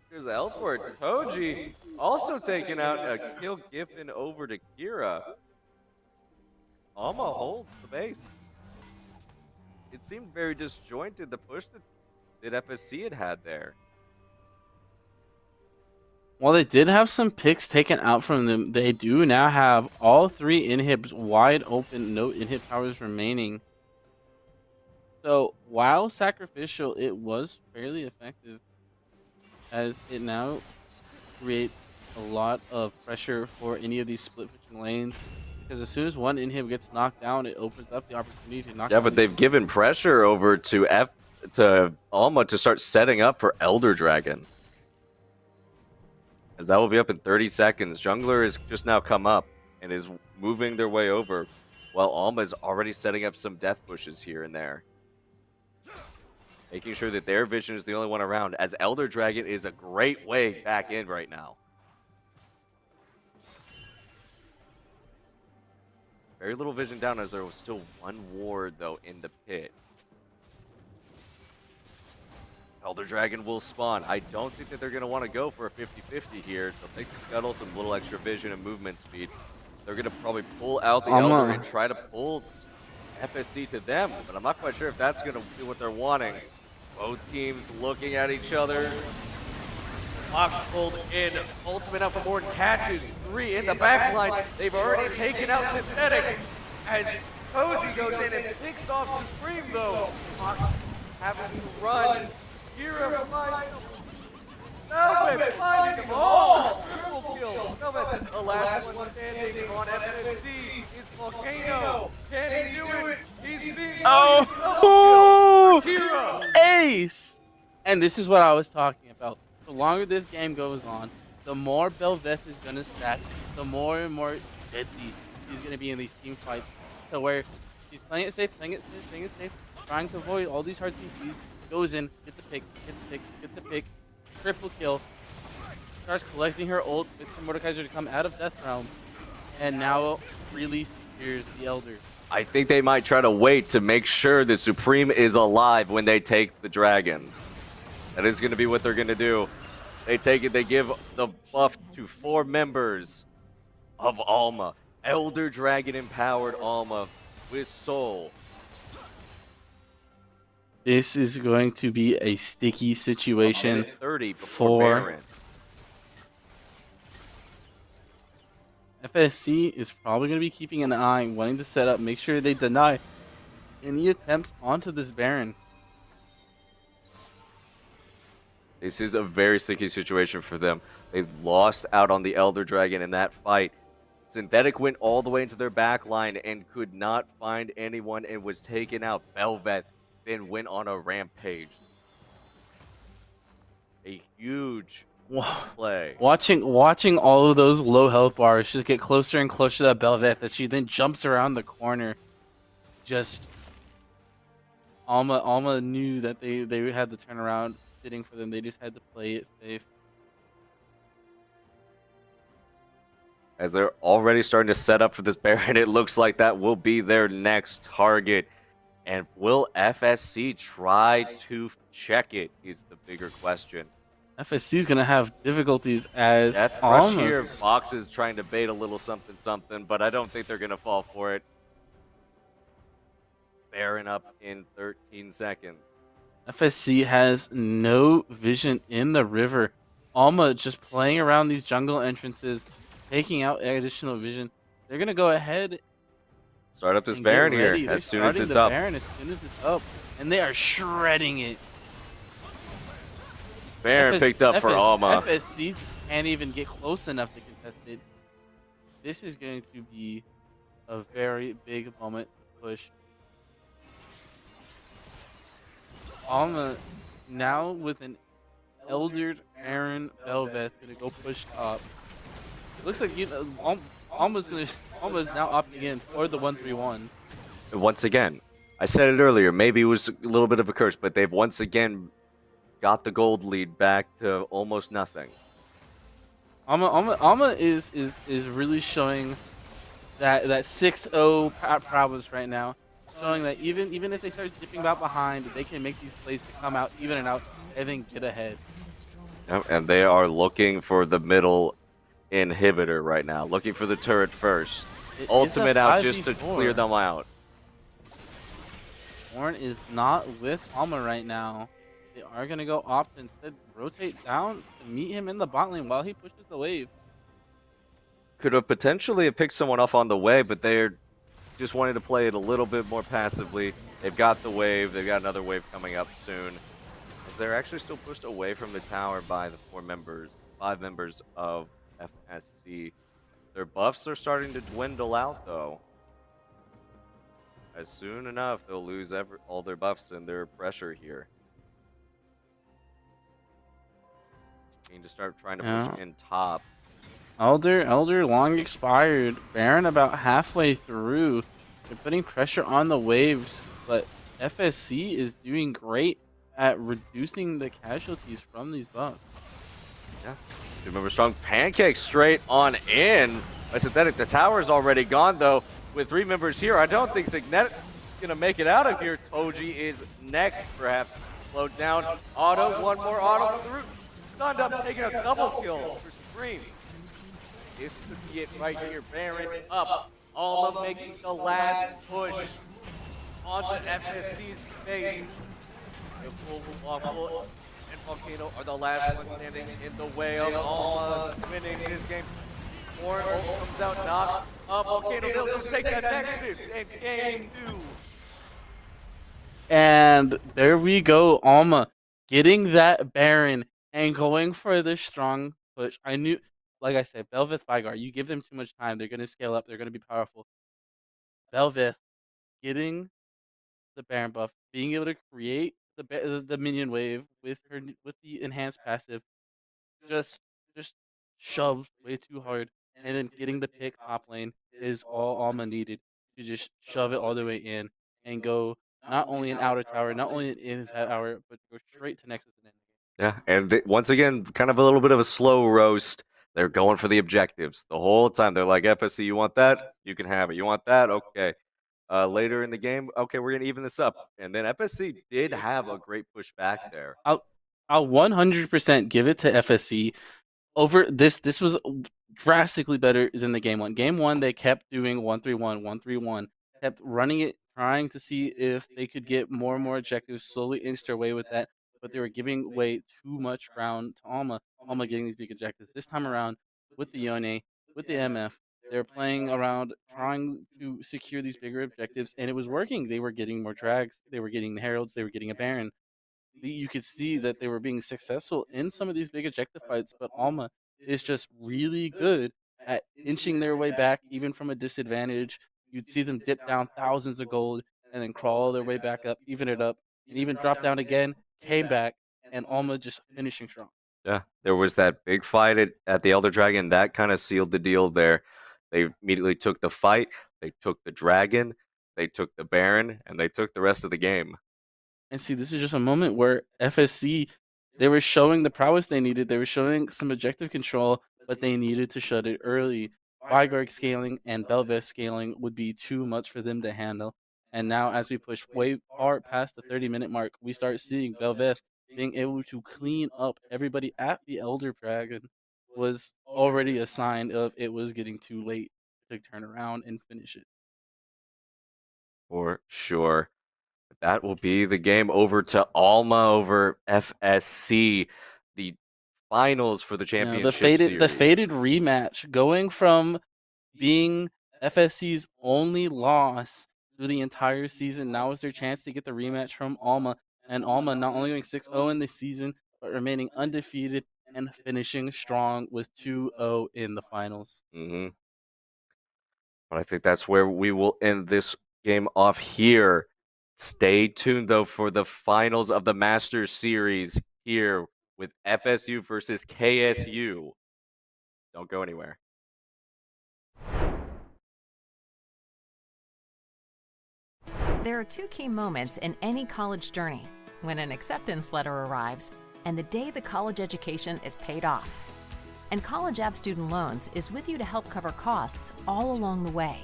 Here's the Elford. Koji also taking out a kill Giffen over to Kira. Alma holds the base. It seemed very disjointed, the push that FSC had there. While they did have some picks taken out from them, they do now have all 3 inhibs wide open, no inhib towers remaining. So while sacrificial, it was fairly effective, as it now creates a lot of pressure for any of these split pushing lanes. Because as soon as one inhib gets knocked down, it opens up the opportunity to knock. Yeah, but they've given pressure over to Alma to start setting up for Elder Dragon. As that will be up in 30 seconds. Jungler has just now come up and is moving their way over, while Alma is already setting up some death pushes here and there. Making sure that their vision is the only one around, as Elder Dragon is a great way back in right now. Very little vision down, as there was still one ward, though, in the pit. Elder Dragon will spawn. I don't think that they're going to want to go for a 50-50 here. They'll take the Scuttle, some little extra vision and movement speed. They're going to probably pull out the Elder and try to pull FSC to them, but I'm not quite sure if that's going to be what they're wanting. Both teams looking at each other. Fox pulled in, ultimate out for Morton, catches 3 in the back line. They've already taken out Synthetic, as Koji goes in and picks off Supreme, though. Fox having to run. Hero finds Velvet, finding them all. Triple kill. Velvet, the last one standing on FSC is Volcano. Can he do it? He's being Hero. Ace! And this is what I was talking about. The longer this game goes on, the more Belveth is going to stack, the more and more deadly he's going to be in these team fights. So where he's playing it safe, trying to avoid all these hard CCs, goes in, get the pick, triple kill, starts collecting her ult, with the Mordekaiser to come out of Death Realm, and now really secures the Elder. I think they might try to wait to make sure that Supreme is alive when they take the dragon. That is going to be what they're going to do. They take it, they give the buff to 4 members of Alma. Elder Dragon empowered Alma with Soul. This is going to be a sticky situation 30 for Baron. FSC is probably going to be keeping an eye, wanting to set up, make sure they deny any attempts onto this Baron. This is a very sticky situation for them. They've lost out on the Elder Dragon in that fight. Synthetic went all the way into their back line and could not find anyone and was taken out. Belveth then went on a rampage. A huge play. Watching all of those low health bars just get closer and closer to that Belveth as she then jumps around the corner. Just Alma knew that they had the turnaround sitting for them. They just had to play it safe. As they're already starting to set up for this Baron, it looks like that will be their next target. And will FSC try to check it is the bigger question. FSC is going to have difficulties as Death Rush here. Fox is trying to bait a little something, but I don't think they're going to fall for it. Baron up in 13 seconds. FSC has no vision in the river. Alma just playing around these jungle entrances, taking out additional vision. They're going to go ahead. Start up this Baron here as soon as it's up. Baron as soon as it's up. And they are shredding it. Baron picked up for Alma. FSC just can't even get close enough to contest it. This is going to be a very big moment to push. Alma now with an Eldered Aaron Belveth gonna go push top. It looks like Alma's now opting in for the 1-3-1. Once again, I said it earlier, maybe it was a little bit of a curse, but they've once again got the gold lead back to almost nothing. Alma is really showing that 6-0 prowess right now. Showing that even if they start dipping out behind, they can make these plays to come out, even and out, and then get ahead. Yep, and they are looking for the middle inhibitor right now, looking for the turret first. ultimate out just to clear them out. Warren is not with Alma right now. They are going to go opt instead rotate down to meet him in the bot lane while he pushes the wave. Could have potentially picked someone off on the way, but they're just wanting to play it a little bit more passively. They've got the wave. They've got another wave coming up soon. As they're actually still pushed away from the tower by the 5 members of FSC. Their buffs are starting to dwindle out, though. As soon enough, they'll lose all their buffs and their pressure here. Need to start trying to push in top. Elder long expired. Baron about halfway through. They're putting pressure on the waves, but FSC is doing great at reducing the casualties from these buffs. Yeah. Remember, strong pancake straight on in. By Synthetic, the tower is already gone, though. With 3 members here, I don't think Signetic is going to make it out of here. Toji is next, perhaps. Slowed down. Auto, one more auto for the root. Stunned up, taking a double kill for Spring. This could be it right here. Baron up. Alma making the last push onto FSC's face. The full Waffle and Volcano are the last ones standing in the way of Alma winning this game. Warren comes out, knocks up Volcano. They'll just take that Nexus in game 2. And there we go, Alma getting that Baron and going for the strong push. I knew, like I said, Belveth Vygar, you give them too much time, they're going to scale up, they're going to be powerful. Belveth getting the Baron buff, being able to create the minion wave with the enhanced passive, just shoved way too hard, and then getting the pick top lane is all Alma needed to just shove it all the way in and go not only in outer tower, not only in that tower, but go straight to Nexus and end. Yeah, and once again, kind of a little bit of a slow roast. They're going for the objectives the whole time. They're like, FSC, you want that? You can have it. You want that? Okay. Later in the game, okay, we're going to even this up. And then FSC did have a great push back there. I'll 100% give it to FSC. Over this was drastically better than the game 1. Game 1, they kept doing 1-3-1, 1-3-1, kept running it, trying to see if they could get more and more objectives, slowly inch their way with that, but they were giving away too much ground to Alma getting these big objectives. This time around, with the Yone, with the MF, they were playing around, trying to secure these bigger objectives, and it was working. They were getting more drags, they were getting the Heralds, they were getting a Baron. You could see that they were being successful in some of these big objective fights, but Alma is just really good at inching their way back, even from a disadvantage. You'd see them dip down thousands of gold and then crawl their way back up, even it up, and even drop down again, came back, and Alma just finishing strong. Yeah, there was that big fight at the Elder Dragon. That kind of sealed the deal there. They immediately took the fight, they took the Dragon, they took the Baron, and they took the rest of the game. And see, this is just a moment where FSC, they were showing the prowess they needed. They were showing some objective control, but they needed to shut it early. Vygarg scaling and Belveth scaling would be too much for them to handle. And now, as we push way far past the 30-minute mark, we start seeing Belveth being able to clean up everybody at the Elder Dragon. Was already a sign of it was getting too late to turn around and finish it. For sure. That will be the game over to Alma over FSC. The finals for the championship series. The faded rematch, going from being FSC's only loss through the entire season. Now is their chance to get the rematch from Alma. And Alma not only going 6-0 in the season, but remaining undefeated and finishing strong with 2-0 in the finals. But I think that's where we will end this game off here. Stay tuned, though, for the finals of the Masters Series here with FSU versus KSU. Don't go anywhere. There are 2 key moments in any college journey: when an acceptance letter arrives and the day the college education is paid off. And College Ave Student Loans is with you to help cover costs all along the way.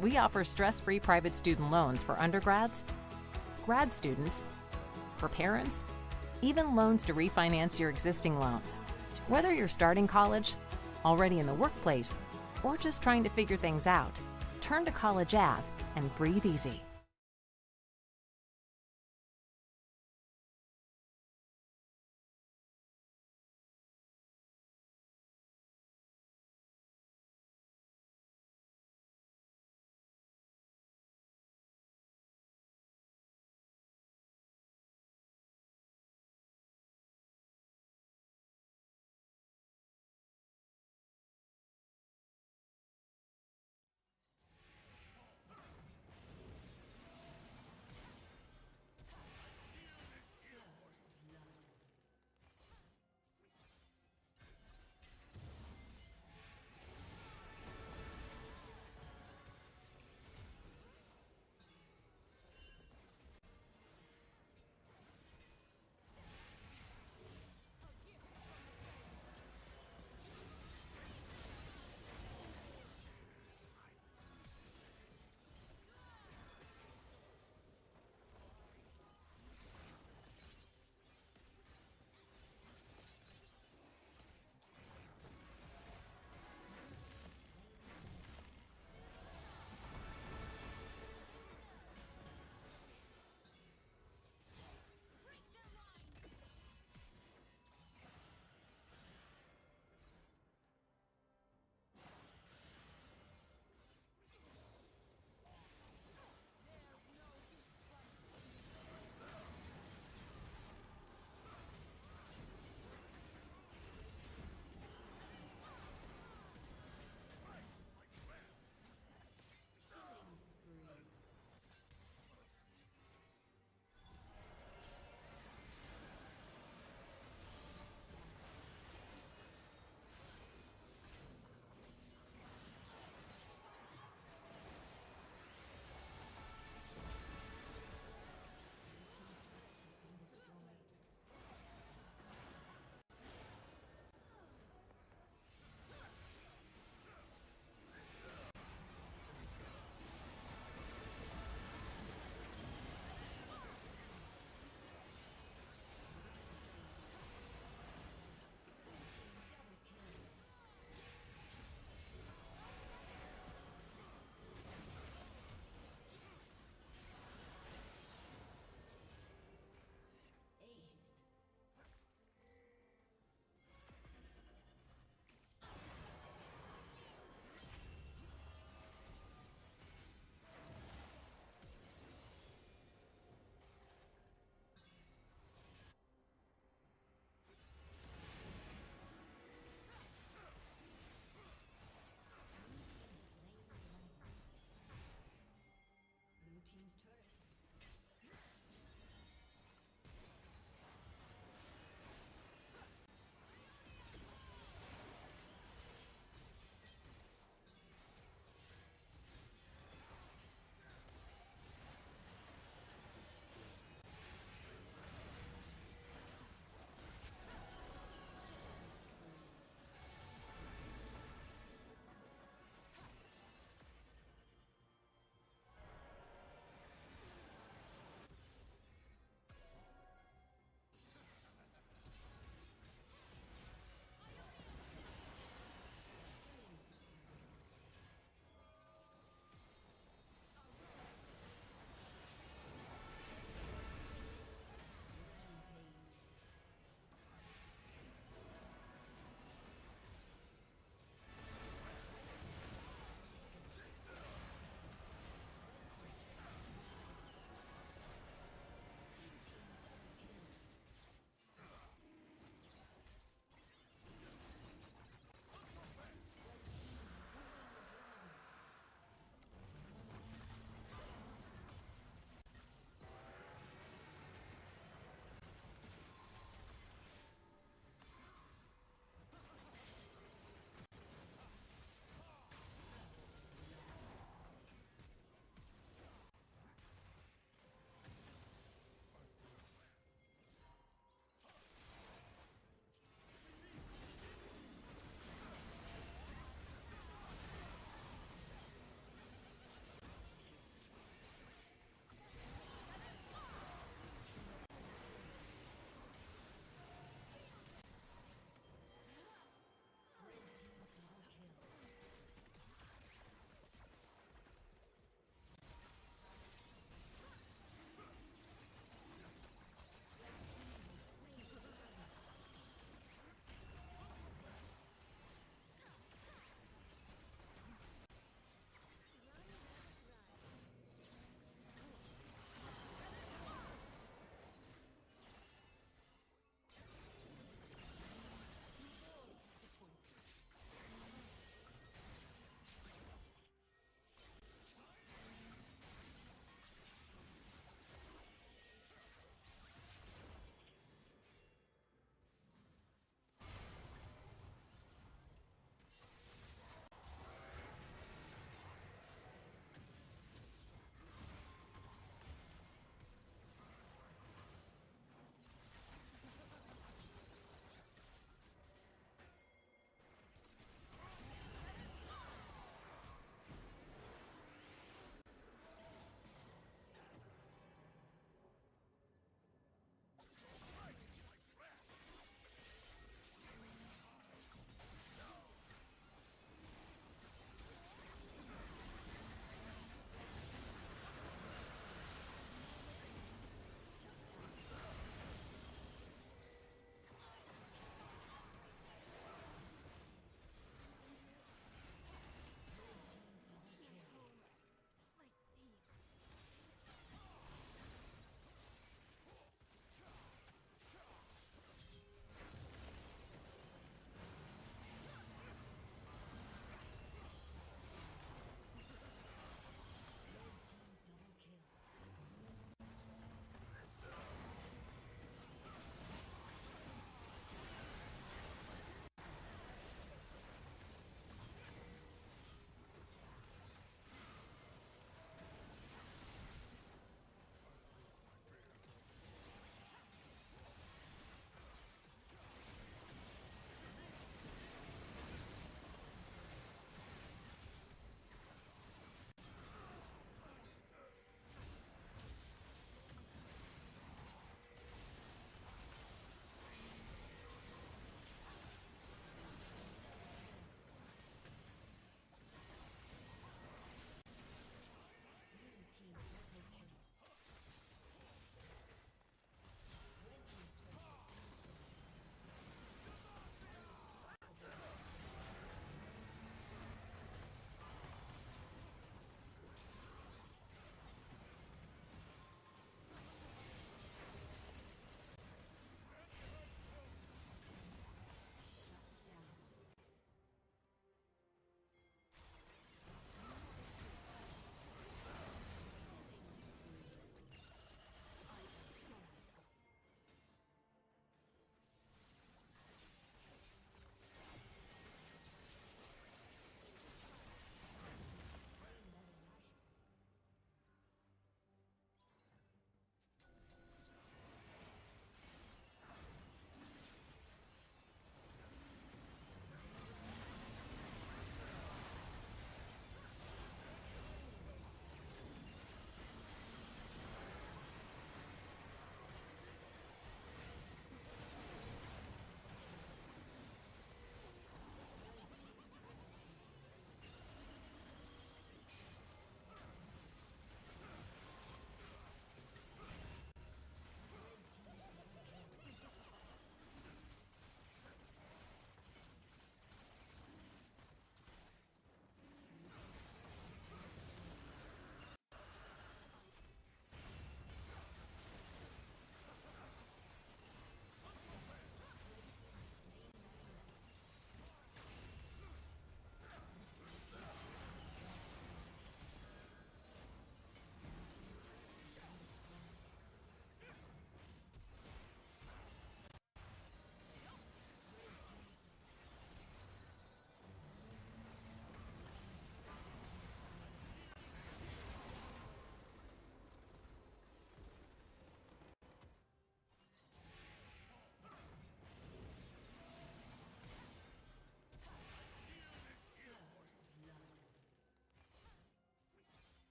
We offer stress-free private student loans for undergrads, grad students, for parents, even loans to refinance your existing loans. Whether you're starting college, already in the workplace, or just trying to figure things out, turn to College Ave and breathe easy.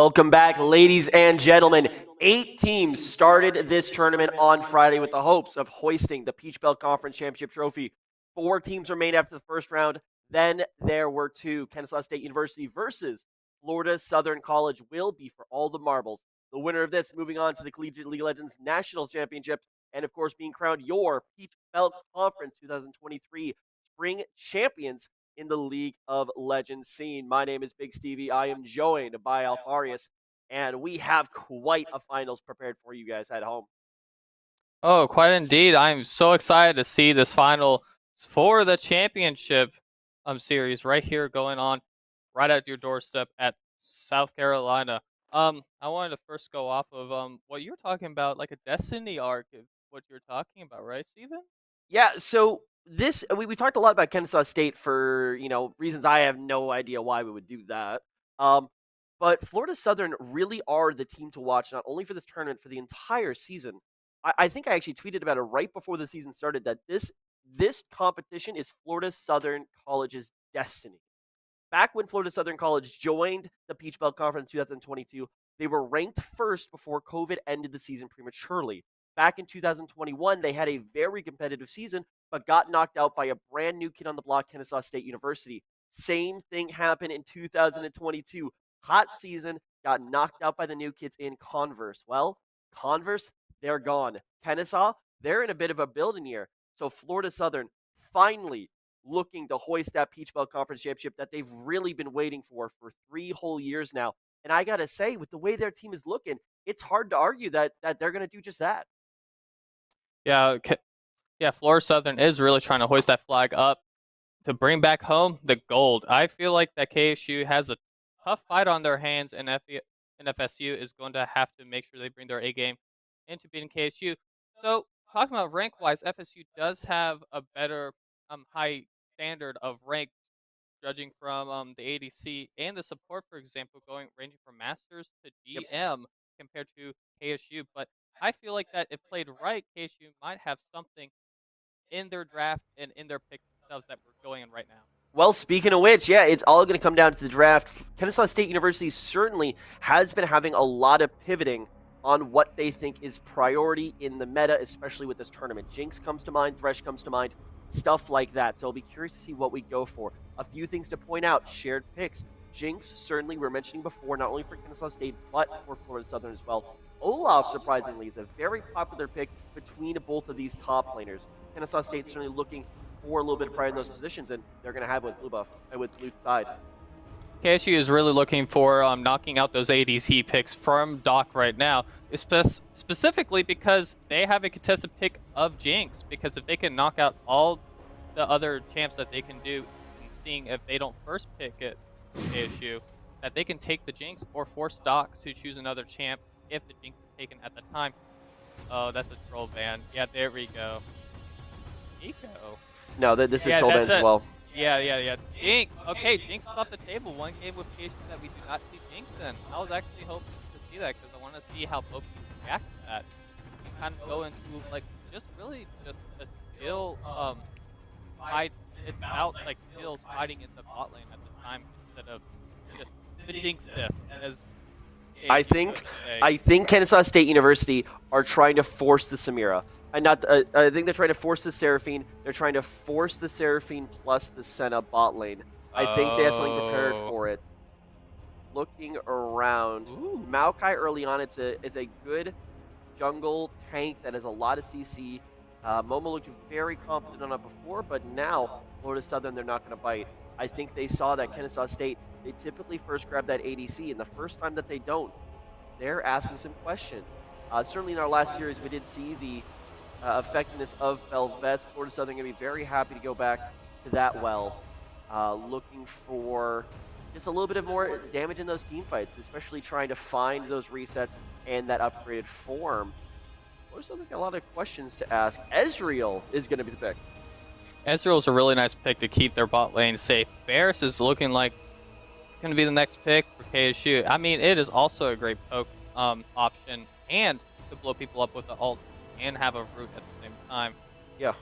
Welcome back, ladies and gentlemen. 8 teams started this tournament on Friday with the hopes of hoisting the Peach Belt Conference Championship trophy. 4 teams remained after the first round. Then there were 2. Kennesaw State University versus Florida Southern College will be for all the marbles. The winner of this moving on to the Collegiate League of Legends National Championship and, of course, being crowned your Peach Belt Conference 2023 Spring Champions in the League of Legends scene. My name is Big Stevie. I am joined by Alfarius, and we have quite a finals prepared for you guys at home. Oh, quite indeed. I'm so excited to see this final for the championship series right here going on right at your doorstep at South Carolina. I wanted to first go off of what you're talking about, like a Destiny arc, is what you're talking about, right, Steven? Yeah, so this we talked a lot about Kennesaw State for reasons I have no idea why we would do that. But Florida Southern really are the team to watch, not only for this tournament, for the entire season. I think I actually tweeted about it right before the season started that this competition is Florida Southern College's destiny. Back when Florida Southern College joined the Peach Belt Conference in 2022, they were ranked first before COVID ended the season prematurely. Back in 2021, they had a very competitive season, but got knocked out by a brand new kid on the block, Kennesaw State University. Same thing happened in 2022. Hot season, got knocked out by the new kids in Converse. Well, Converse, they're gone. Kennesaw, they're in a bit of a building year. So Florida Southern finally looking to hoist that Peach Belt Conference Championship that they've really been waiting for 3 whole years now. And I got to say, with the way their team is looking, it's hard to argue that they're going to do just that. Yeah, Florida Southern is really trying to hoist that flag up to bring back home the gold. I feel like that KSU has a tough fight on their hands, and FSU is going to have to make sure they bring their A game into beating KSU. So, talking about rank-wise, FSU does have a better high standard of rank, judging from the ADC and the support, for example, ranging from Masters to GM compared to KSU. But I feel like that if played right, KSU might have something in their draft and in their picks themselves that we're going in right now. Well, speaking of which, yeah, it's all going to come down to the draft. Kennesaw State University certainly has been having a lot of pivoting on what they think is priority in the meta, especially with this tournament. Jinx comes to mind, Thresh comes to mind, stuff like that. So I'll be curious to see what we go for. A few things to point out, shared picks. Jinx, certainly, we were mentioning before, not only for Kennesaw State, but for Florida Southern as well. Olaf, surprisingly, is a very popular pick between both of these top laners. Kennesaw State certainly looking for a little bit of pride in those positions, and they're going to have with blue buff and with blue side. KSU is really looking for knocking out those ADC picks from Doc right now, specifically because they have a contested pick of Jinx. Because if they can knock out all the other champs that they can do, and seeing if they don't first pick it, KSU, that they can take the Jinx or force Doc to choose another champ if the Jinx is taken at the time. Oh, that's a troll ban. Yeah, there we go. Nico. No, this is troll ban as well. Yeah. Jinx. Okay, Jinx is off the table. One game with KSU that we do not see Jinx in. I was actually hoping to see that because I want to see how both teams react to that. We kind of go into like just a skill fight. It's about like skills fighting in the bot lane at the time instead of just the Jinx stiff as I think Kennesaw State University are trying to force the Samira. And not, I think they're trying to force the Seraphine. They're trying to force the Seraphine plus the Senna bot lane. I think they have something prepared for it. Looking around, Maokai early on, it's a good jungle tank that has a lot of CC. Momo looked very confident on it before, but now Florida Southern, they're not going to bite. I think they saw that Kennesaw State, they typically first grab that ADC, and the first time that they don't, they're asking some questions. Certainly in our last series, we did see the effectiveness of Belveth. Florida Southern going to be very happy to go back to that well. Looking for just a little bit of more damage in those team fights, especially trying to find those resets and that upgraded form. Florida Southern's got a lot of questions to ask. Ezreal is going to be the pick. Ezreal's a really nice pick to keep their bot lane safe. Varus is looking like it's going to be the next pick for KSU. I mean, it is also a great poke option and to blow people up with the ult and have a root at the same time. Yeah,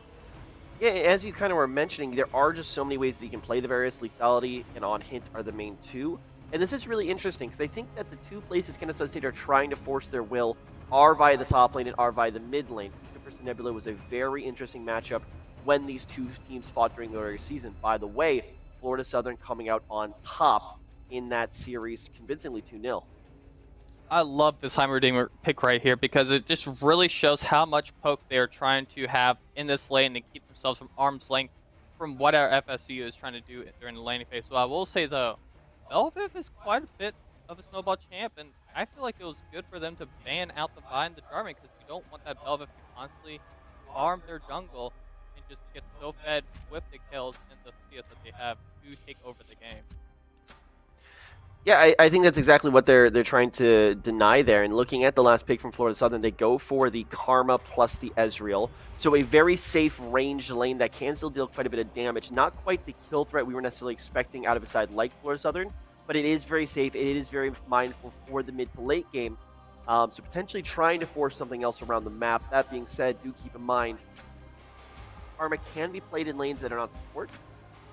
as you kind of were mentioning, there are just so many ways that you can play the Varus. Lethality and On Hint are the main two. And this is really interesting because I think that the two places Kansas State are trying to force their will are via the top lane and are via the mid lane. Versus Nebula was a very interesting matchup when these two teams fought during the regular season. By the way, Florida Southern coming out on top in that series convincingly 2-0. I love this Heimerdinger pick right here because it just really shows how much poke they're trying to have in this lane and keep themselves from arm's length from what our FSU is trying to do during the laning phase. So I will say though, Belviv is quite a bit of a snowball champ, and I feel like it was good for them to ban out the Vine the Jarman because you don't want that Belviv to constantly farm their jungle and just get so fed with the kills and the CS that they have to take over the game. Yeah, I think that's exactly what they're trying to deny there. And looking at the last pick from Florida Southern, they go for the Karma plus the Ezreal. So a very safe ranged lane that can still deal quite a bit of damage. Not quite the kill threat we were necessarily expecting out of a side like Florida Southern, but it is very safe. It is very mindful for the mid to late game. So potentially trying to force something else around the map. That being said, do keep in mind, Karma can be played in lanes that are not support.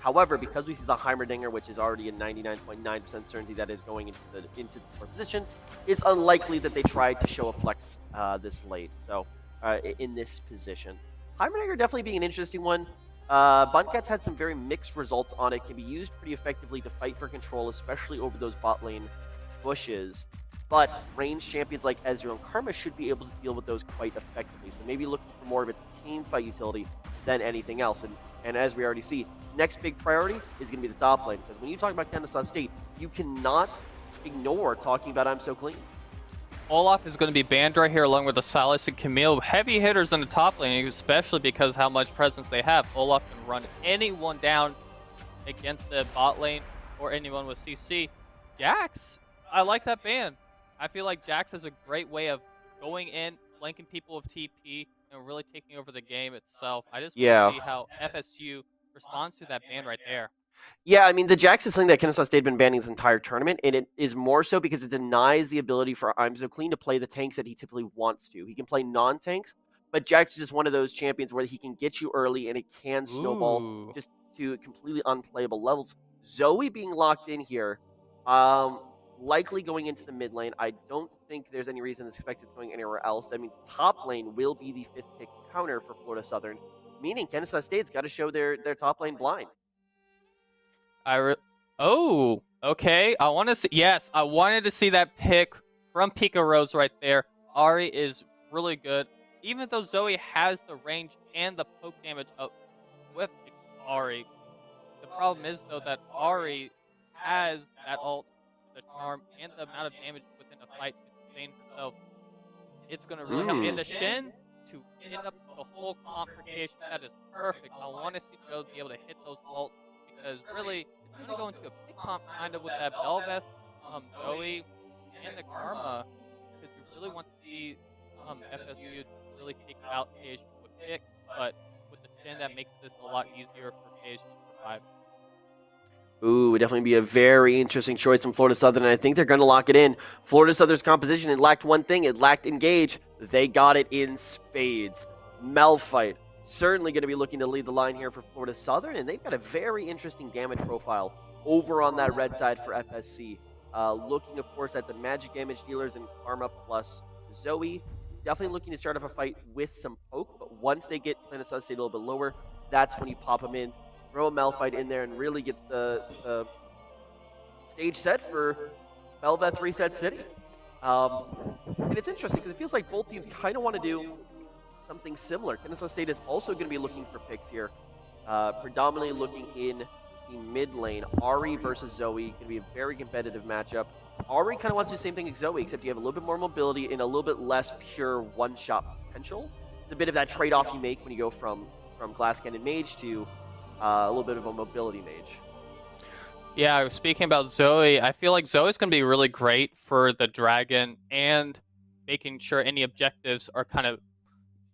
However, because we see the Heimerdinger, which is already a 99.9% certainty that is going into the support position, it's unlikely that they tried to show a flex this late. So in this position, Heimerdinger definitely being an interesting one. Bunket's had some very mixed results on it. Can be used pretty effectively to fight for control, especially over those bot lane bushes. But ranged champions like Ezreal and Karma should be able to deal with those quite effectively. So maybe looking for more of its team fight utility than anything else. And as we already see, next big priority is going to be the top lane. Because when you talk about Kansas State, you cannot ignore talking about I'm So Clean. Olaf is going to be banned right here along with the Silas and Camille. Heavy hitters in the top lane, especially because how much presence they have. Olaf can run anyone down against the bot lane or anyone with CC. Jax, I like that ban. I feel like Jax has a great way of going in, flanking people with TP, and really taking over the game itself. I just want to see how FSU responds to that ban right there. Yeah, I mean, the Jax is something that Kansas State has been banning this entire tournament, and it is more so because it denies the ability for I'm So Clean to play the tanks that he typically wants to. He can play non-tanks, but Jax is just one of those champions where he can get you early, and it can snowball just to completely unplayable levels. Zoe being locked in here, likely going into the mid lane. I don't think there's any reason to expect it's going anywhere else. That means top lane will be the 5th pick counter for Florida Southern, meaning Kansas State's got to show their top lane blind. Oh, okay. I want to see. Yes, I wanted to see that pick from Pika Rose right there. Ari is really good. Even though Zoe has the range and the poke damage up with Ari, the problem is though that Ari has that ult, the charm, and the amount of damage within a fight to sustain herself. It's going to really help. And the Shen to hit up the whole complication, that is perfect. I want to see Joe be able to hit those ults because really, it's going to go into a pick comp kind of with that Belveth, Zoe, and the Karma because we really want to see FSU really take out KSU with pick, but with the Shen that makes this a lot easier for KSU to survive. Ooh, would definitely be a very interesting choice from Florida Southern, and I think they're going to lock it in. Florida Southern's composition, it lacked one thing. It lacked engage. They got it in spades. Malphite, certainly going to be looking to lead the line here for Florida Southern, and they've got a very interesting damage profile over on that red side for FSC. Looking, of course, at the magic damage dealers and Karma plus Zoe. Definitely looking to start off a fight with some poke, but once they get Planet Sun State a little bit lower, that's when you pop them in. Throw a Malphite in there and really gets the stage set for Belveth Reset City. And it's interesting because it feels like both teams kind of want to do something similar. Kansas State is also going to be looking for picks here. Predominantly looking in the mid lane. Ari versus Zoe. Going to be a very competitive matchup. Ari kind of wants to do the same thing as Zoe, except you have a little bit more mobility and a little bit less pure one-shot potential. It's a bit of that trade-off you make when you go from Glass Cannon Mage to a little bit of a mobility mage. Yeah, speaking about Zoe, I feel like Zoe's going to be really great for the Dragon and making sure any objectives are kind of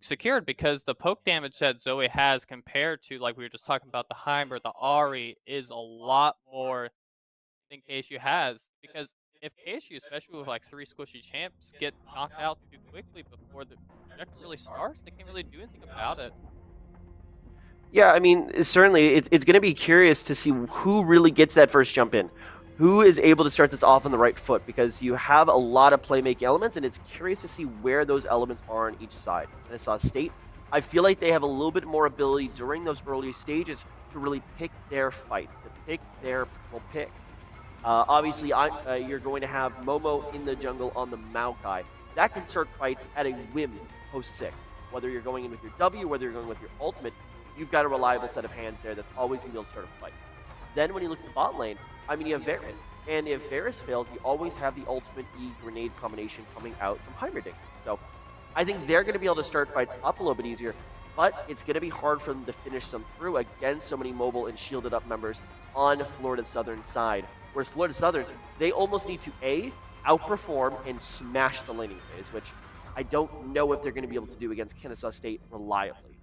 secured because the poke damage that Zoe has compared to, like we were just talking about, the Heimer, the Ari, is a lot more than KSU has. Because if KSU, especially with like 3 squishy champs, get knocked out too quickly before the objective really starts, they can't really do anything about it. Yeah, I mean, certainly it's going to be curious to see who really gets that first jump in. who is able to start this off on the right foot, because you have a lot of playmaking elements, and it's curious to see where those elements are on each side. Kennesaw State, I feel like they have a little bit more ability during those early stages to really pick their fights, to pick their personal picks. Obviously, you're going to have Momo in the jungle on the Maokai. That can start fights at a whim post 6. Whether you're going in with your W, whether you're going with your ultimate, you've got a reliable set of hands there that's always going to be able to start a fight. Then when you look at the bot lane, I mean, you have Varus. And if Varus fails, you always have the ultimate E grenade combination coming out from Heimerdinger. So I think they're going to be able to start fights up a little bit easier, but it's going to be hard for them to finish them through against so many mobile and shielded up members on Florida Southern side. Whereas Florida Southern, they almost need to A, outperform and smash the laning phase, which I don't know if they're going to be able to do against Kennesaw State reliably.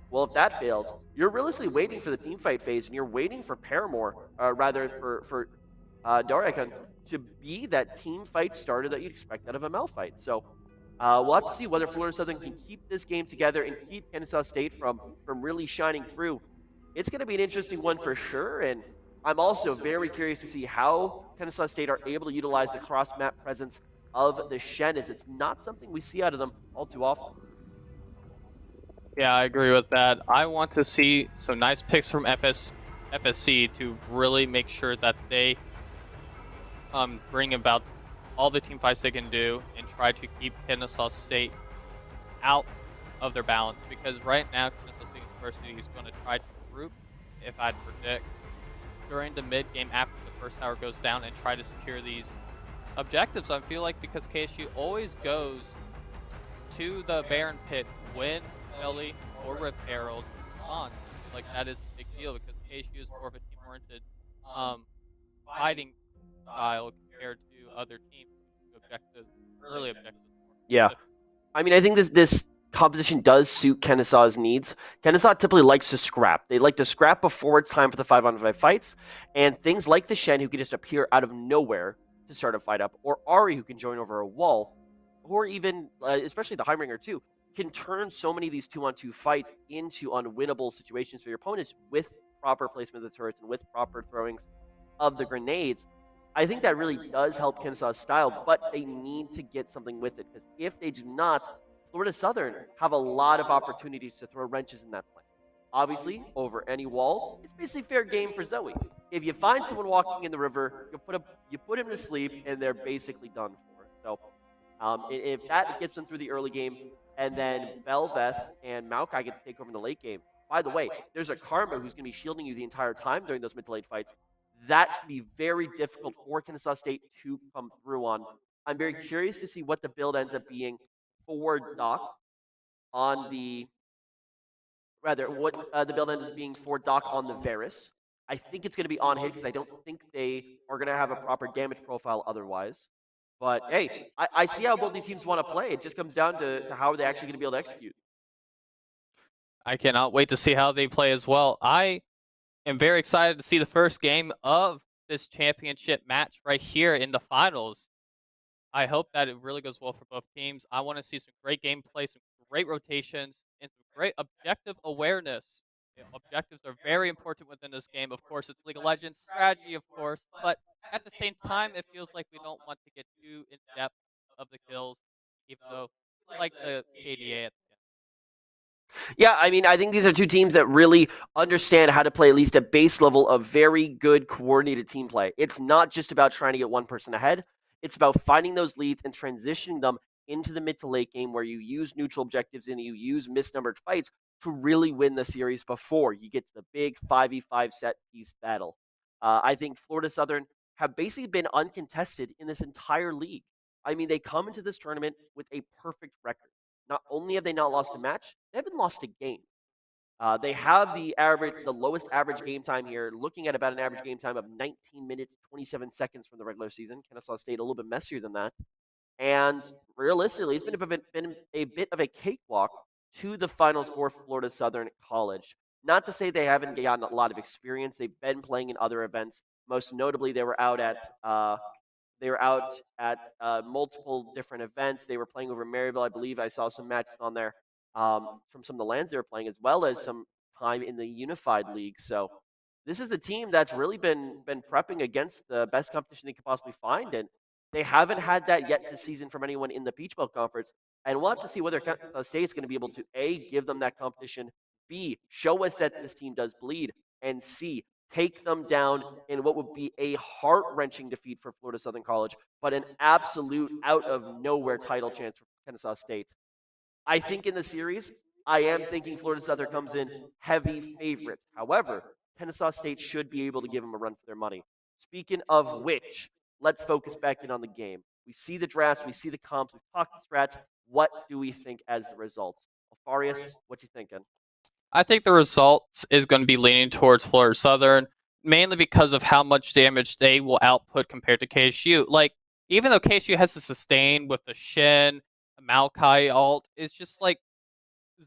Well, if that fails, you're realistically waiting for the team fight phase, and you're waiting for Paramore, rather for Dariakon, to be that team fight starter that you'd expect out of a Mel fight. So we'll have to see whether Florida Southern can keep this game together and keep Kennesaw State from really shining through. It's going to be an interesting one for sure, and I'm also very curious to see how Kennesaw State are able to utilize the cross-map presence of the Shen, as it's not something we see out of them all too often. Yeah, I agree with that. I want to see some nice picks from FSC to really make sure that they bring about all the team fights they can do and try to keep Kennesaw State out of their balance. Because right now, Kennesaw State University is going to try to group, if I'd predict, during the mid game after the first tower goes down and try to secure these objectives. I feel like because KSU always goes to the Baron Pit when Belly or Rip Herald on. Like, that is a big deal because KSU is more of a team-oriented fighting style compared to other teams objectives, early objectives. Yeah. I mean, I think this composition does suit Kennesaw's needs. Kennesaw typically likes to scrap. They like to scrap before it's time for the 5-on-5 fights, and things like the Shen, who can just appear out of nowhere to start a fight up, or Ari, who can join over a wall, or even, especially the Heimringer too, can turn so many of these 2-on-2 fights into unwinnable situations for your opponents with proper placement of the turrets and with proper throwings of the grenades. I think that really does help Kennesaw's style, but they need to get something with it, because if they do not, Florida Southern have a lot of opportunities to throw wrenches in that plan. Obviously, over any wall, it's basically fair game for Zoe. If you find someone walking in the river, you put him to sleep, and they're basically done for. So if that gets them through the early game, and then Belveth and Maokai get to take over in the late game. By the way, there's a Karma who's going to be shielding you the entire time during those mid to late fights. That can be very difficult for Kennesaw State to come through on. I'm very curious to see what the build ends up being for Doc on the, what the build ends up being for Doc on the Varus. I think it's going to be on hit, because I don't think they are going to have a proper damage profile otherwise. But hey, I see how both these teams want to play. It just comes down to how are they actually going to be able to execute. I cannot wait to see how they play as well. I am very excited to see the first game of this championship match right here in the finals. I hope that it really goes well for both teams. I want to see some great gameplay, some great rotations, and some great objective awareness. Objectives are very important within this game. Of course, it's League of Legends strategy, of course, but at the same time, it feels like we don't want to get too in depth of the kills, even though we like the KDA at the end. Yeah, I mean, I think these are two teams that really understand how to play at least a base level of very good coordinated team play. It's not just about trying to get one person ahead. It's about finding those leads and transitioning them into the mid to late game, where you use neutral objectives and you use misnumbered fights to really win the series before you get to the big 5v5 set piece battle. I think Florida Southern have basically been uncontested in this entire league. I mean, they come into this tournament with a perfect record. Not only have they not lost a match, they haven't lost a game. They have the lowest average game time here, looking at about an average game time of 19 minutes, 27 seconds from the regular season. Kennesaw State a little bit messier than that. And realistically, it's been a bit of a cakewalk to the finals for Florida Southern College. Not to say they haven't gotten a lot of experience. They've been playing in other events. Most notably, they were out at multiple different events. They were playing over Maryville, I believe. I saw some matches on there from some of the lands they were playing, as well as some time in the Unified League. So this is a team that's really been prepping against the best competition they could possibly find, and they haven't had that yet this season from anyone in the Peach Belt Conference. And we'll have to see whether Kansas State's going to be able to A, give them that competition, B, show us that this team does bleed, and C, take them down in what would be a heart-wrenching defeat for Florida Southern College, but an absolute out-of-nowhere title chance for Kennesaw State. I think in the series, I am thinking Florida Southern comes in heavy favorites. However, Kennesaw State should be able to give them a run for their money. Speaking of which, let's focus back in on the game. We see the drafts, we see the comps, we've talked the strats. What do we think as the results? Alfarius, what you thinking? I think the results is going to be leaning towards Florida Southern, mainly because of how much damage they will output compared to KSU. Like, even though KSU has to sustain with the Shin, Maokai ult, it's just like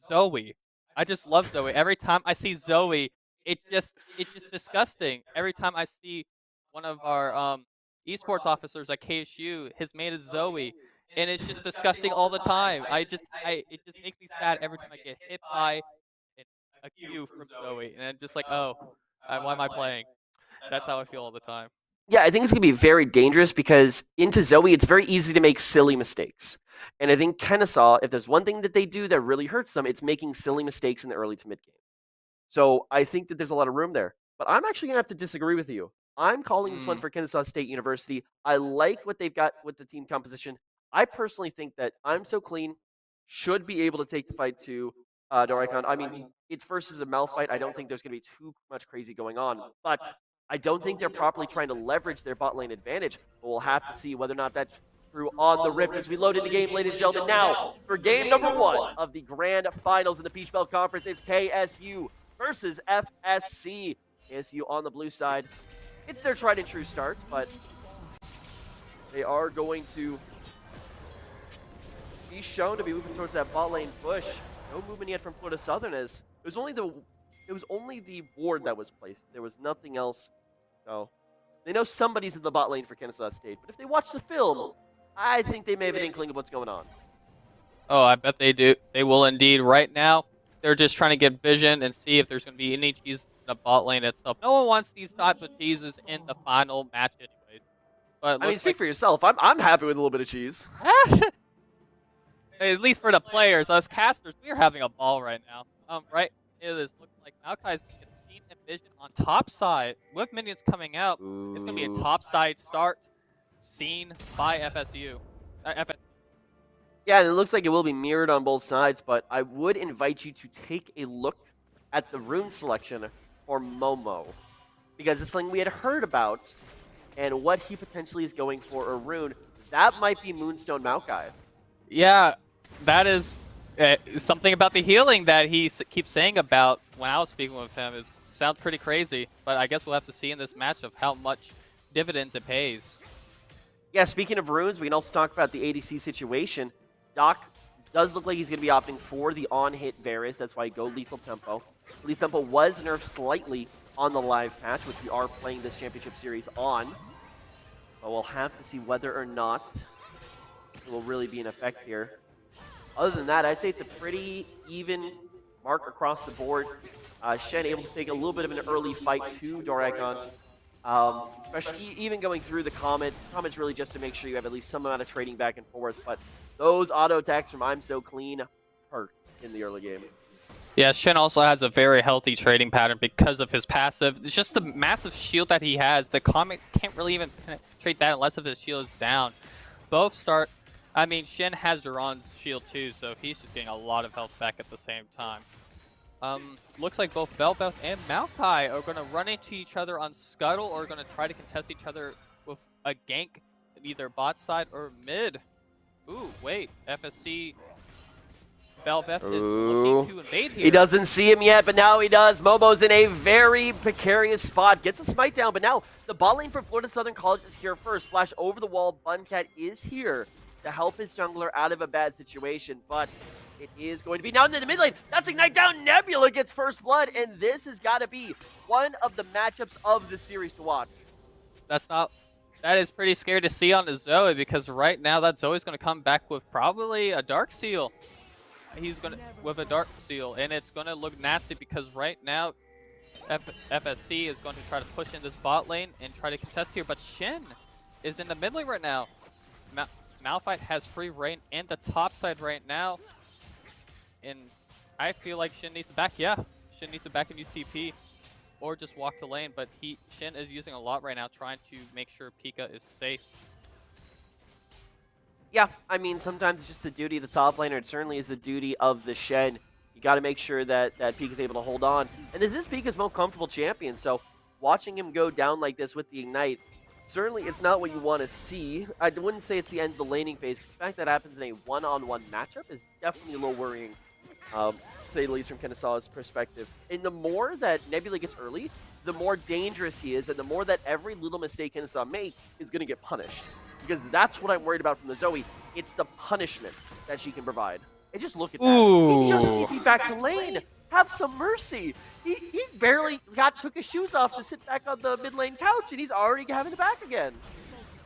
Zoe. I just love Zoe. Every time I see Zoe, it's just disgusting. Every time I see one of our esports officers at KSU, his main is Zoe, and it's just disgusting all the time. It just makes me sad every time I get hit by a Q from Zoe, and I'm just like, oh, why am I playing? That's how I feel all the time. Yeah, I think it's going to be very dangerous because into Zoe, it's very easy to make silly mistakes. And I think Kennesaw, if there's one thing that they do that really hurts them, it's making silly mistakes in the early to mid game. So I think that there's a lot of room there. But I'm actually going to have to disagree with you. I'm calling this one for Kennesaw State University. I like what they've got with the team composition. I personally think that I'm So Clean should be able to take the fight to Doricon. I mean, it's versus a Mal fight. I don't think there's going to be too much crazy going on. But I don't think they're properly trying to leverage their bot lane advantage. But we'll have to see whether or not that's true on the Rift as we load in the game, ladies and gentlemen. Now, for game number 1 of the grand finals in the Peach Belt Conference, it's KSU versus FSC. KSU on the blue side. It's their tried and true start, but they are going to be shown to be moving towards that bot lane push. No movement yet from Florida Southern as it was only the ward that was placed. There was nothing else. So they know somebody's in the bot lane for Kennesaw State, but if they watch the film, I think they may have an inkling of what's going on. Oh, I bet they do. They will indeed. Right now, they're just trying to get vision and see if there's going to be any cheese in the bot lane itself. No one wants these type of cheeses in the final match anyways. But I mean, speak for yourself. I'm happy with a little bit of cheese. At least for the players, us casters, we're having a ball right now. Right, it is looking like Maokai's going to get seen and vision on top side with minions coming out. Ooh. It's going to be a top side start seen by FSU. Yeah, and it looks like it will be mirrored on both sides, but I would invite you to take a look at the rune selection for Momo, because it's something we had heard about, and what he potentially is going for a rune. That might be Moonstone Maokai. Yeah, that is something about the healing that he keeps saying about when I was speaking with him. It sounds pretty crazy, but I guess we'll have to see in this match of how much dividends it pays. Yeah, speaking of runes, we can also talk about the ADC situation. Doc does look like he's going to be opting for the on-hit Varus. That's why he go Lethal Tempo. Lethal Tempo was nerfed slightly on the live patch, which we are playing this championship series on. But we'll have to see whether or not it will really be in effect here. Other than that, I'd say it's a pretty even mark across the board. Shen able to take a little bit of an early fight to Dorakon. Especially even going through the Comet. Comet's really just to make sure you have at least some amount of trading back and forth, but those auto attacks from I'm So Clean hurt in the early game. Yeah, Shen also has a very healthy trading pattern because of his passive. It's just the massive shield that he has. The Comet can't really even penetrate that unless if his shield is down. Both start... I mean, Shen has Duran's shield too, so he's just getting a lot of health back at the same time. Looks like both Velvet and Maokai are going to run into each other on Scuttle or are going to try to contest each other with a gank either bot side or mid. Ooh, wait. FSC Velvet is looking to invade here. He doesn't see him yet, but now he does. Momo's in a very precarious spot. Gets a smite down, but now the bot lane for Florida Southern College is here first. Flash over the wall. Buncat is here to help his jungler out of a bad situation, but it is going to be now in the mid lane. That's Ignite down. Nebula gets first blood, and this has got to be one of the matchups of the series to watch. That is pretty scary to see on the Zoe, because right now that Zoe's going to come back with probably a Dark Seal. He's going to with a Dark Seal, and it's going to look nasty because right now FSC is going to try to push in this bot lane and try to contest here, but Shen is in the mid lane right now. Malphite has free reign in the top side right now, and I feel like Shen needs to back. Yeah, Shen needs to back and use TP, or just walk the lane. But Shen is using a lot right now, trying to make sure Pika is safe. Yeah, I mean, sometimes it's just the duty of the top laner. It certainly is the duty of the Shen. You got to make sure that Pika's able to hold on. And this is Pika's most comfortable champion, so watching him go down like this with the Ignite, certainly it's not what you want to see. I wouldn't say it's the end of the laning phase. The fact that happens in a one-on-one matchup is definitely a little worrying, to say the least from Kennesaw's perspective. And the more that Nebula gets early, the more dangerous he is, and the more that every little mistake Kennesaw makes is going to get punished. Because that's what I'm worried about from the Zoe. It's the punishment that she can provide. And just look at that. Ooh. He just TP'd back to lane. Have some mercy. He barely took his shoes off to sit back on the mid lane couch, and he's already having it back again.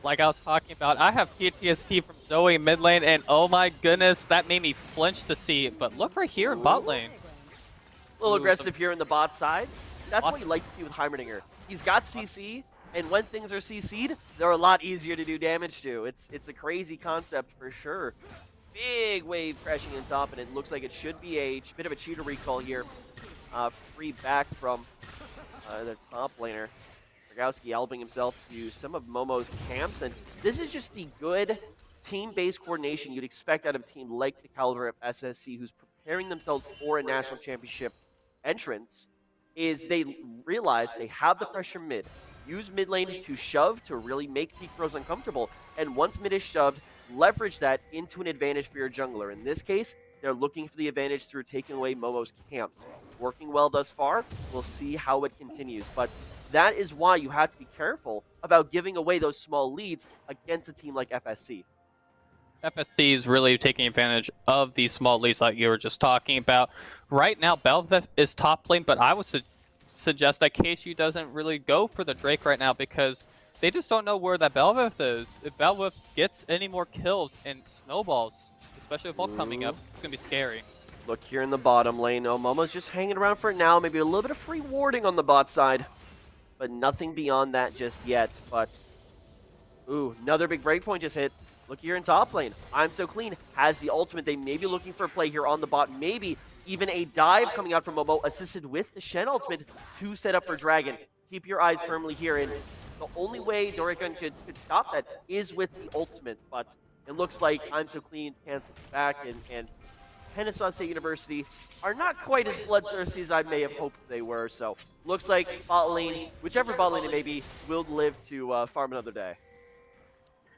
Like I was talking about, I have PTSD from Zoe mid lane, and oh my goodness, that made me flinch to see it. But look right here in bot lane. A little aggressive here in the bot side. That's what you like to see with Heimerdinger. He's got CC, and when things are CC'd, they're a lot easier to do damage to. It's a crazy concept for sure. Big wave crashing in top, and it looks like it should be a bit of a cheater recall here. Free back from the top laner. Rogowski elbowing himself to some of Momo's camps, and this is just the good team-based coordination you'd expect out of a team like the caliber of SSC, who's preparing themselves for a national championship entrance. Is they realize they have the pressure mid. Use mid lane to shove to really make Peak Bros uncomfortable, and once mid is shoved, leverage that into an advantage for your jungler. In this case, they're looking for the advantage through taking away Momo's camps. Working well thus far. We'll see how it continues. But that is why you have to be careful about giving away those small leads against a team like FSC. FSC is really taking advantage of these small leads like you were just talking about. Right now, Bel'Veth is top lane, but I would suggest that KSU doesn't really go for the Drake right now because they just don't know where that Bel'Veth is. If Bel'Veth gets any more kills and snowballs, especially with ult coming up, it's going to be scary. Look here in the bottom lane. Oh, Momo's just hanging around for now. Maybe a little bit of free warding on the bot side, but nothing beyond that just yet. But, ooh, another big breakpoint just hit. Look here in top lane. I'm So Clean has the ultimate. They may be looking for a play here on the bot. Maybe even a dive coming out from Momo, assisted with the Shen ultimate to set up for Dragon. Keep your eyes firmly here. And the only way Dorican could stop that is with the ultimate. But it looks like I'm So Clean cancels back. And Kennesaw State University are not quite as bloodthirsty as I may have hoped they were. So looks like bot lane, whichever bot lane it may be, will live to farm another day.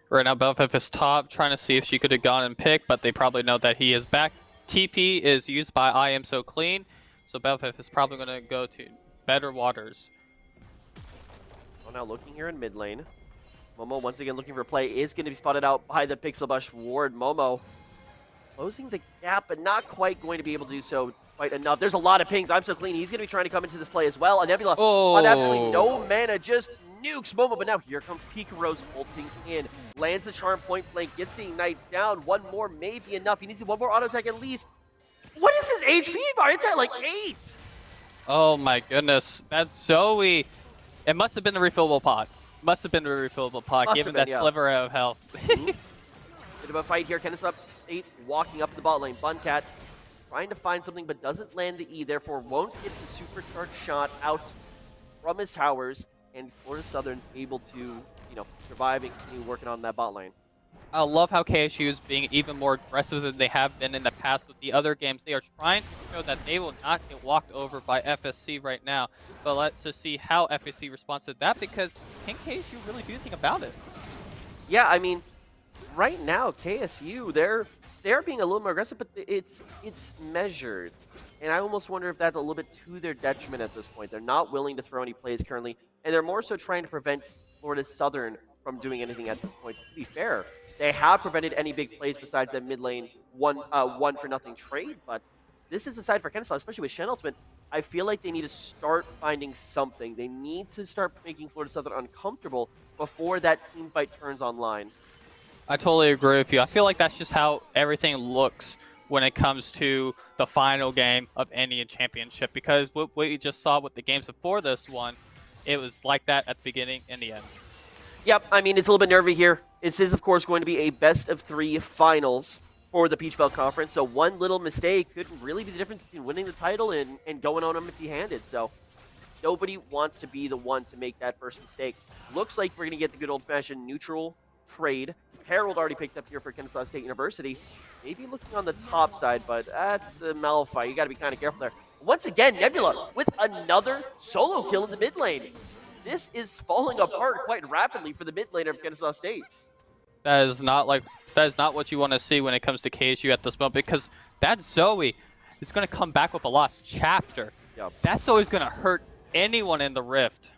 Right now, Bel'Veth is top, trying to see if she could have gone and picked, but they probably know that he is back. TP is used by I Am So Clean, so Bel'Veth is probably going to go to better waters. Well, now looking here in mid lane. Momo once again looking for play, is going to be spotted out by the Pixel Bush ward. Momo closing the gap, but not quite going to be able to do so quite enough. There's a lot of pings. I'm So Clean. He's going to be trying to come into this play as well. A Nebula on absolutely no mana, just nukes Momo, but now here comes Pika Rose ulting in. Lands the charm point blank, gets the Ignite down. One more may be enough. He needs one more auto attack at least. What is his HP bar? It's at like 8. Oh my goodness. That's Zoe. It must have been the refillable pot. Must have been the refillable pot, given that sliver of health. Bit of a fight here. Kennesaw State walking up the bot lane. Buncat trying to find something, but doesn't land the E, therefore won't get the supercharged shot out from his towers. And Florida Southern able to, survive and continue working on that bot lane. I love how KSU is being even more aggressive than they have been in the past with the other games. They are trying to show that they will not get walked over by FSC right now. But let's just see how FSC responds to that, because can KSU really do anything about it? Yeah, I mean, right now, KSU, they're being a little more aggressive, but it's measured. And I almost wonder if that's a little bit to their detriment at this point. They're not willing to throw any plays currently, and they're more so trying to prevent Florida Southern from doing anything at this point. To be fair, they have prevented any big plays besides that mid lane one for nothing trade, but this is the side for Kennesaw, especially with Shen Ultimate. I feel like they need to start finding something. They need to start making Florida Southern uncomfortable before that team fight turns online. I totally agree with you. I feel like that's just how everything looks when it comes to the final game of any championship, because what we just saw with the games before this one, it was like that at the beginning and the end. Yep, I mean, it's a little bit nervy here. This is, of course, going to be a best-of-3 finals for the Peach Belt Conference, so one little mistake could really be the difference between winning the title and going on empty-handed. So nobody wants to be the one to make that first mistake. Looks like we're going to get the good old-fashioned neutral trade. Harold already picked up here for Kennesaw State University. Maybe looking on the top side, but that's a Malphite. You got to be kind of careful there. Once again, Nebula with another solo kill in the mid lane. This is falling apart quite rapidly for the mid laner of Kennesaw State. That is not what you want to see when it comes to KSU at this moment, because that Zoe is going to come back with a lost chapter. Yep. That's always going to hurt anyone in the Rift.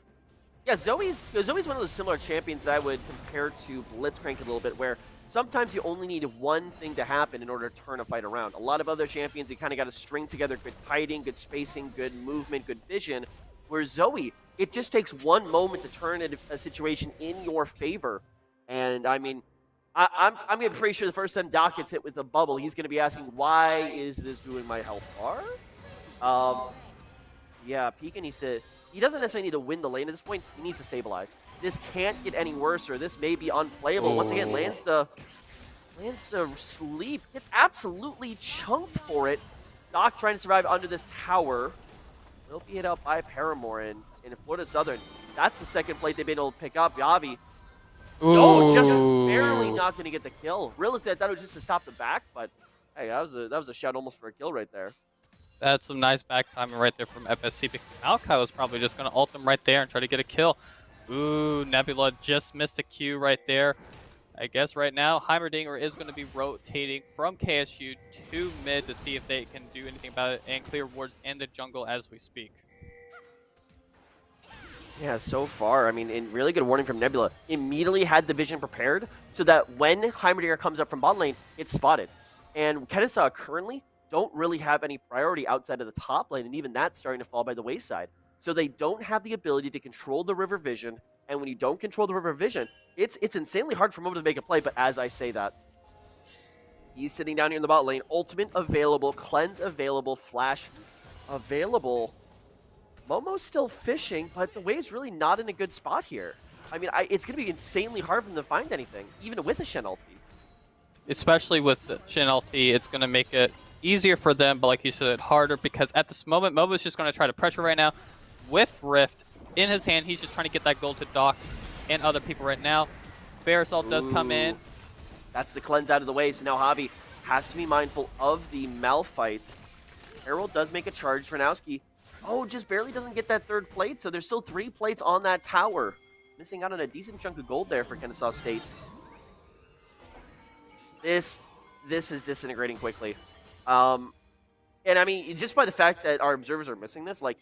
Yeah, Zoe's one of those similar champions that I would compare to Blitzcrank a little bit, where sometimes you only need one thing to happen in order to turn a fight around. A lot of other champions, you kind of got to string together good kiting, good spacing, good movement, good vision, where Zoe, it just takes one moment to turn a situation in your favor. And I mean, I'm going to be pretty sure the first time Doc gets hit with a bubble, he's going to be asking, why is this doing my health bar? Yeah, Pika needs to... He doesn't necessarily need to win the lane at this point. He needs to stabilize. This can't get any worse, or this may be unplayable. Once again, lands the sleep. Gets absolutely chunked for it. Doc trying to survive under this tower. Will be hit out by Paramore in Florida Southern. That's the second plate they've been able to pick up. Yavi. No, just barely not going to get the kill. Realistically, I thought it was just to stop the back, but hey, that was a shout almost for a kill right there. That's some nice back timing right there from FSC, because Maokai was probably just going to ult him right there and try to get a kill. Ooh, Nebula just missed a Q right there. I guess right now, Heimerdinger is going to be rotating from KSU to mid to see if they can do anything about it and clear wards in the jungle as we speak. Yeah, so far, I mean, and really good warning from Nebula. Immediately had the vision prepared so that when Heimerdinger comes up from bot lane, it's spotted. And Kennesaw currently don't really have any priority outside of the top lane, and even that's starting to fall by the wayside. So they don't have the ability to control the river vision, and when you don't control the river vision, it's insanely hard for Momo to make a play, but as I say that, he's sitting down here in the bot lane, ultimate available, cleanse available, flash available. Momo's still fishing, but the wave's really not in a good spot here. I mean, it's going to be insanely hard for them to find anything, even with a Shen ulti. Especially with the Shen ulti, it's going to make it easier for them, but like you said, harder, because at this moment, Momo's just going to try to pressure right now with Rift in his hand. He's just trying to get that gold to Doc and other people right now. Barisol does come in. That's the cleanse out of the way, so now Javi has to be mindful of the Malphite. Harold does make a charge. Ranowski, just barely doesn't get that third plate, so there's still 3 plates on that tower. Missing out on a decent chunk of gold there for Kennesaw State. This is disintegrating quickly. And I mean, just by the fact that our observers are missing this, like,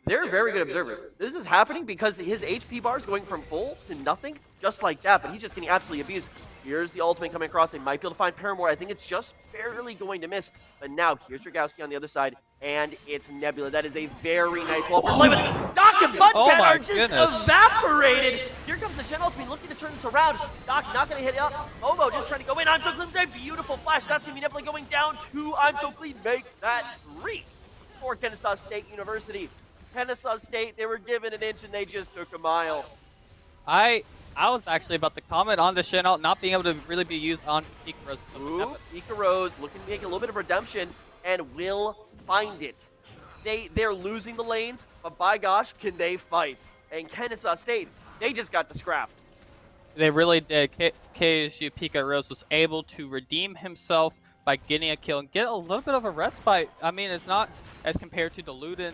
they're very good observers. This is happening because his HP bar is going from full to nothing, just like that, but he's just getting absolutely abused. Here's the ultimate coming across. They might be able to find Paramore. I think it's just barely going to miss. But now, here's Dragowski on the other side, and it's Nebula. That is a very nice wall for play, but Doc and Budcat are just evaporated. Here comes the Shen ultimate looking to turn this around. Doc not going to hit up. Momo just trying to go in. I'm so pleased. A beautiful flash. That's going to be Nebula going down 2. I'm so pleased. Make that 3 for Kennesaw State University. Kennesaw State, they were given an inch and they just took a mile. I was actually about to comment on the Shen ult not being able to really be used on Pika Rose. Ooh, Pika Rose looking to make a little bit of redemption and will find it. They're losing the lanes, but by gosh, can they fight? And Kennesaw State, they just got the scrap. They really did. KSU Pika Rose was able to redeem himself by getting a kill and get a little bit of a respite. I mean, it's not as compared to the Luden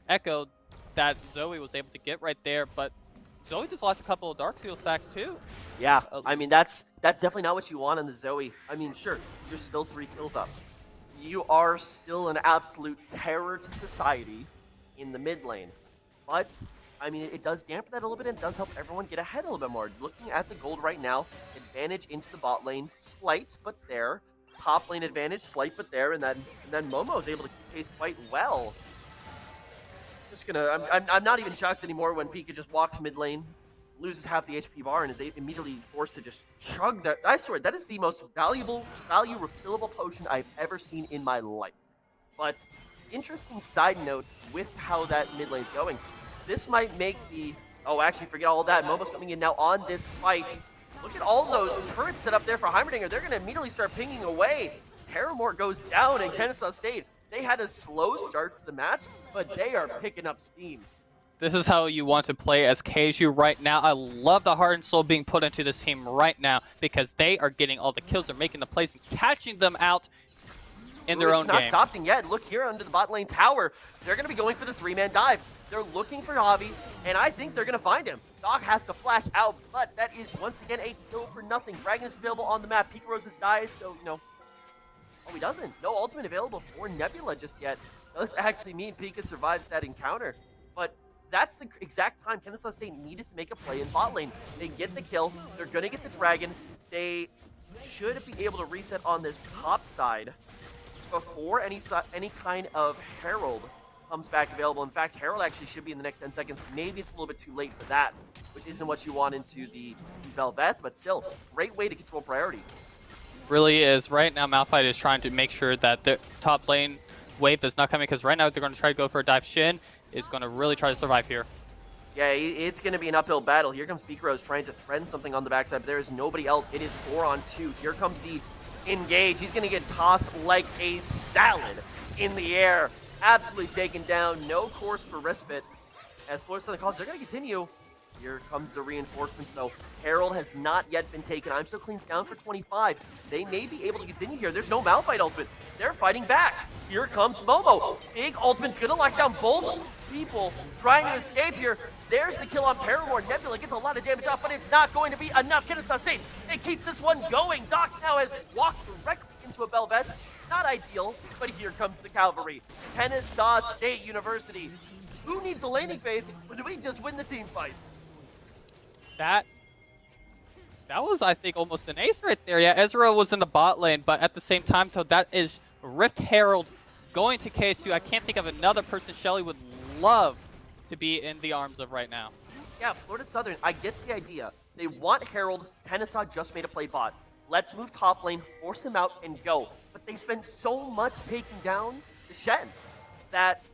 Echo that Zoe was able to get right there, but Zoe just lost a couple of Dark Seal stacks too. Yeah, I mean, that's definitely not what you want on the Zoe. I mean, sure, you're still 3 kills up. You are still an absolute terror to society in the mid lane. But, I mean, it does dampen that a little bit and does help everyone get ahead a little bit more. Looking at the gold right now, advantage into the bot lane, slight but there. Top lane advantage, slight but there, and then Momo is able to keep pace quite well. I'm not even shocked anymore when Pika just walks mid lane. loses half the HP bar and is immediately forced to just chug that. I swear, that is the most value refillable potion I've ever seen in my life. But interesting side note with how that mid lane's going. This might make the... Oh, actually, forget all of that. Momo's coming in now on this fight. Look at all those turrets set up there for Heimerdinger. They're going to immediately start pinging away. Paramore goes down and Kennesaw State. They had a slow start to the match, but they are picking up steam. This is how you want to play as KSU right now. I love the heart and soul being put into this team right now because they are getting all the kills. They're making the plays and catching them out in their own game. It's not stopping yet. Look here under the bot lane tower. They're going to be going for the 3-man dive. They're looking for Javi, and I think they're going to find him. Doc has to flash out, but that is once again a kill for nothing. Dragon is available on the map. Pika Roses dies, so, Oh, he doesn't. No ultimate available for Nebula just yet. Does actually mean Pika survives that encounter, but that's the exact time Kennesaw State needed to make a play in bot lane. They get the kill. They're going to get the dragon. They should be able to reset on this top side before any kind of Herald comes back available. In fact, Herald actually should be in the next 10 seconds. Maybe it's a little bit too late for that, which isn't what you want into the Velvet, but still, great way to control priority. Really is. Right now, Malphite is trying to make sure that the top lane wave does not come in because right now they're going to try to go for a dive. Shin is going to really try to survive here. Yeah, it's going to be an uphill battle. Here comes Pikaros trying to threaten something on the backside, but there is nobody else. It is 4-on-2. Here comes the engage. He's going to get tossed like a salad in the air. Absolutely taken down. No course for respite. As Florida Southern calls, they're going to continue. Here comes the reinforcements, though. Herald has not yet been taken. I'm still cleans down for 25. They may be able to continue here. There's no Malphite ultimate. They're fighting back. Here comes Momo. Big ultimate's going to lock down both people trying to escape here. There's the kill on Paramore. Nebula gets a lot of damage off, but it's not going to be enough. Kennesaw State, they keep this one going. Doc now has walked directly into a Belvet. Not ideal, but here comes the cavalry. Kennesaw State University. Who needs a laning phase when we just win the team fight? That was, I think, almost an ace right there. Yeah, Ezra was in the bot lane, but at the same time, so that is Rift Herald going to KSU. I can't think of another person Shelly would love to be in the arms of right now. Yeah, Florida Southern, I get the idea. They want Herald. Kennesaw just made a play bot. Let's move top lane, force him out, and go. But they spent so much taking down the Shen that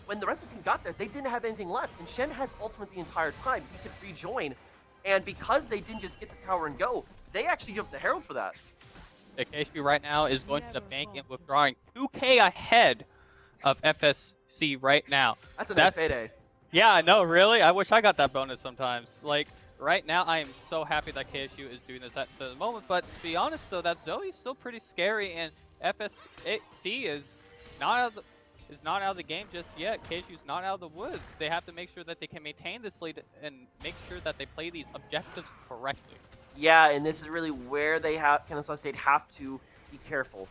when the rest of the team got there, they didn't have anything left. And Shen has ultimate the entire time. He could rejoin. And because they didn't just get the tower and go, they actually give the Herald for that. The KSU right now is going to the bank and withdrawing 2K ahead of FSC right now. That's a nice payday. Yeah, I know, really? I wish I got that bonus sometimes. Like, right now, I am so happy that KSU is doing this at the moment. But to be honest, though, that Zoe's still pretty scary, and FSC is not out of the game just yet. KSU's not out of the woods. They have to make sure that they can maintain this lead and make sure that they play these objectives correctly. Yeah, and this is really where Kennesaw State have to be careful.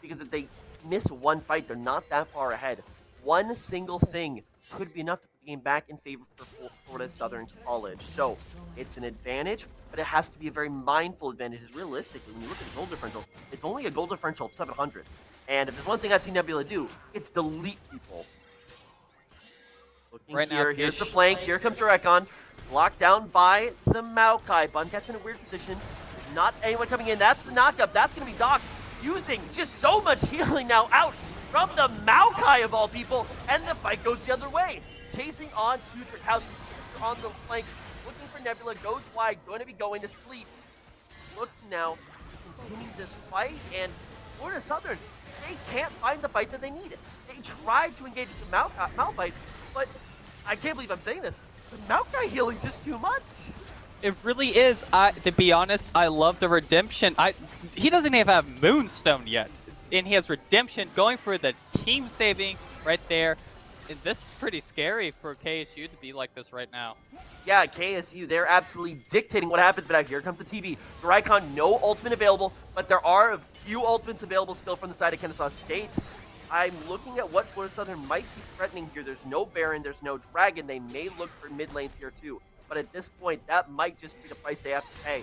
Because if they miss one fight, they're not that far ahead. One single thing could be enough to put the game back in favor for Florida Southern College. So, it's an advantage, but it has to be a very mindful advantage. Because realistically, when you look at the goal differential, it's only a goal differential of 700. And if there's one thing I've seen Nebula do, it's delete people. Looking right here, now, here's the flank. Here comes Rekon. Locked down by the Maokai. Bunket's in a weird position. Not anyone coming in. That's the knockup. That's going to be Doc using just so much healing now out from the Maokai of all people. And the fight goes the other way. Chasing on to Trakowski on the flank. Looking for Nebula. Goes wide. Going to be going to sleep. Looks now to continue this fight. And Florida Southern, they can't find the fight that they needed. They tried to engage with the Malphite, but I can't believe I'm saying this. The Maokai healing is just too much. It really is. To be honest, I love the redemption. He doesn't even have Moonstone yet, and he has redemption going for the team saving right there. And this is pretty scary for KSU to be like this right now. Yeah, KSU, they're absolutely dictating what happens, but here comes the TV. Raikon, no ultimate available, but there are a few ultimates available still from the side of Kennesaw State. I'm looking at what Florida Southern might be threatening here. There's no Baron, there's no Dragon. They may look for mid lanes here too. But at this point, that might just be the price they have to pay.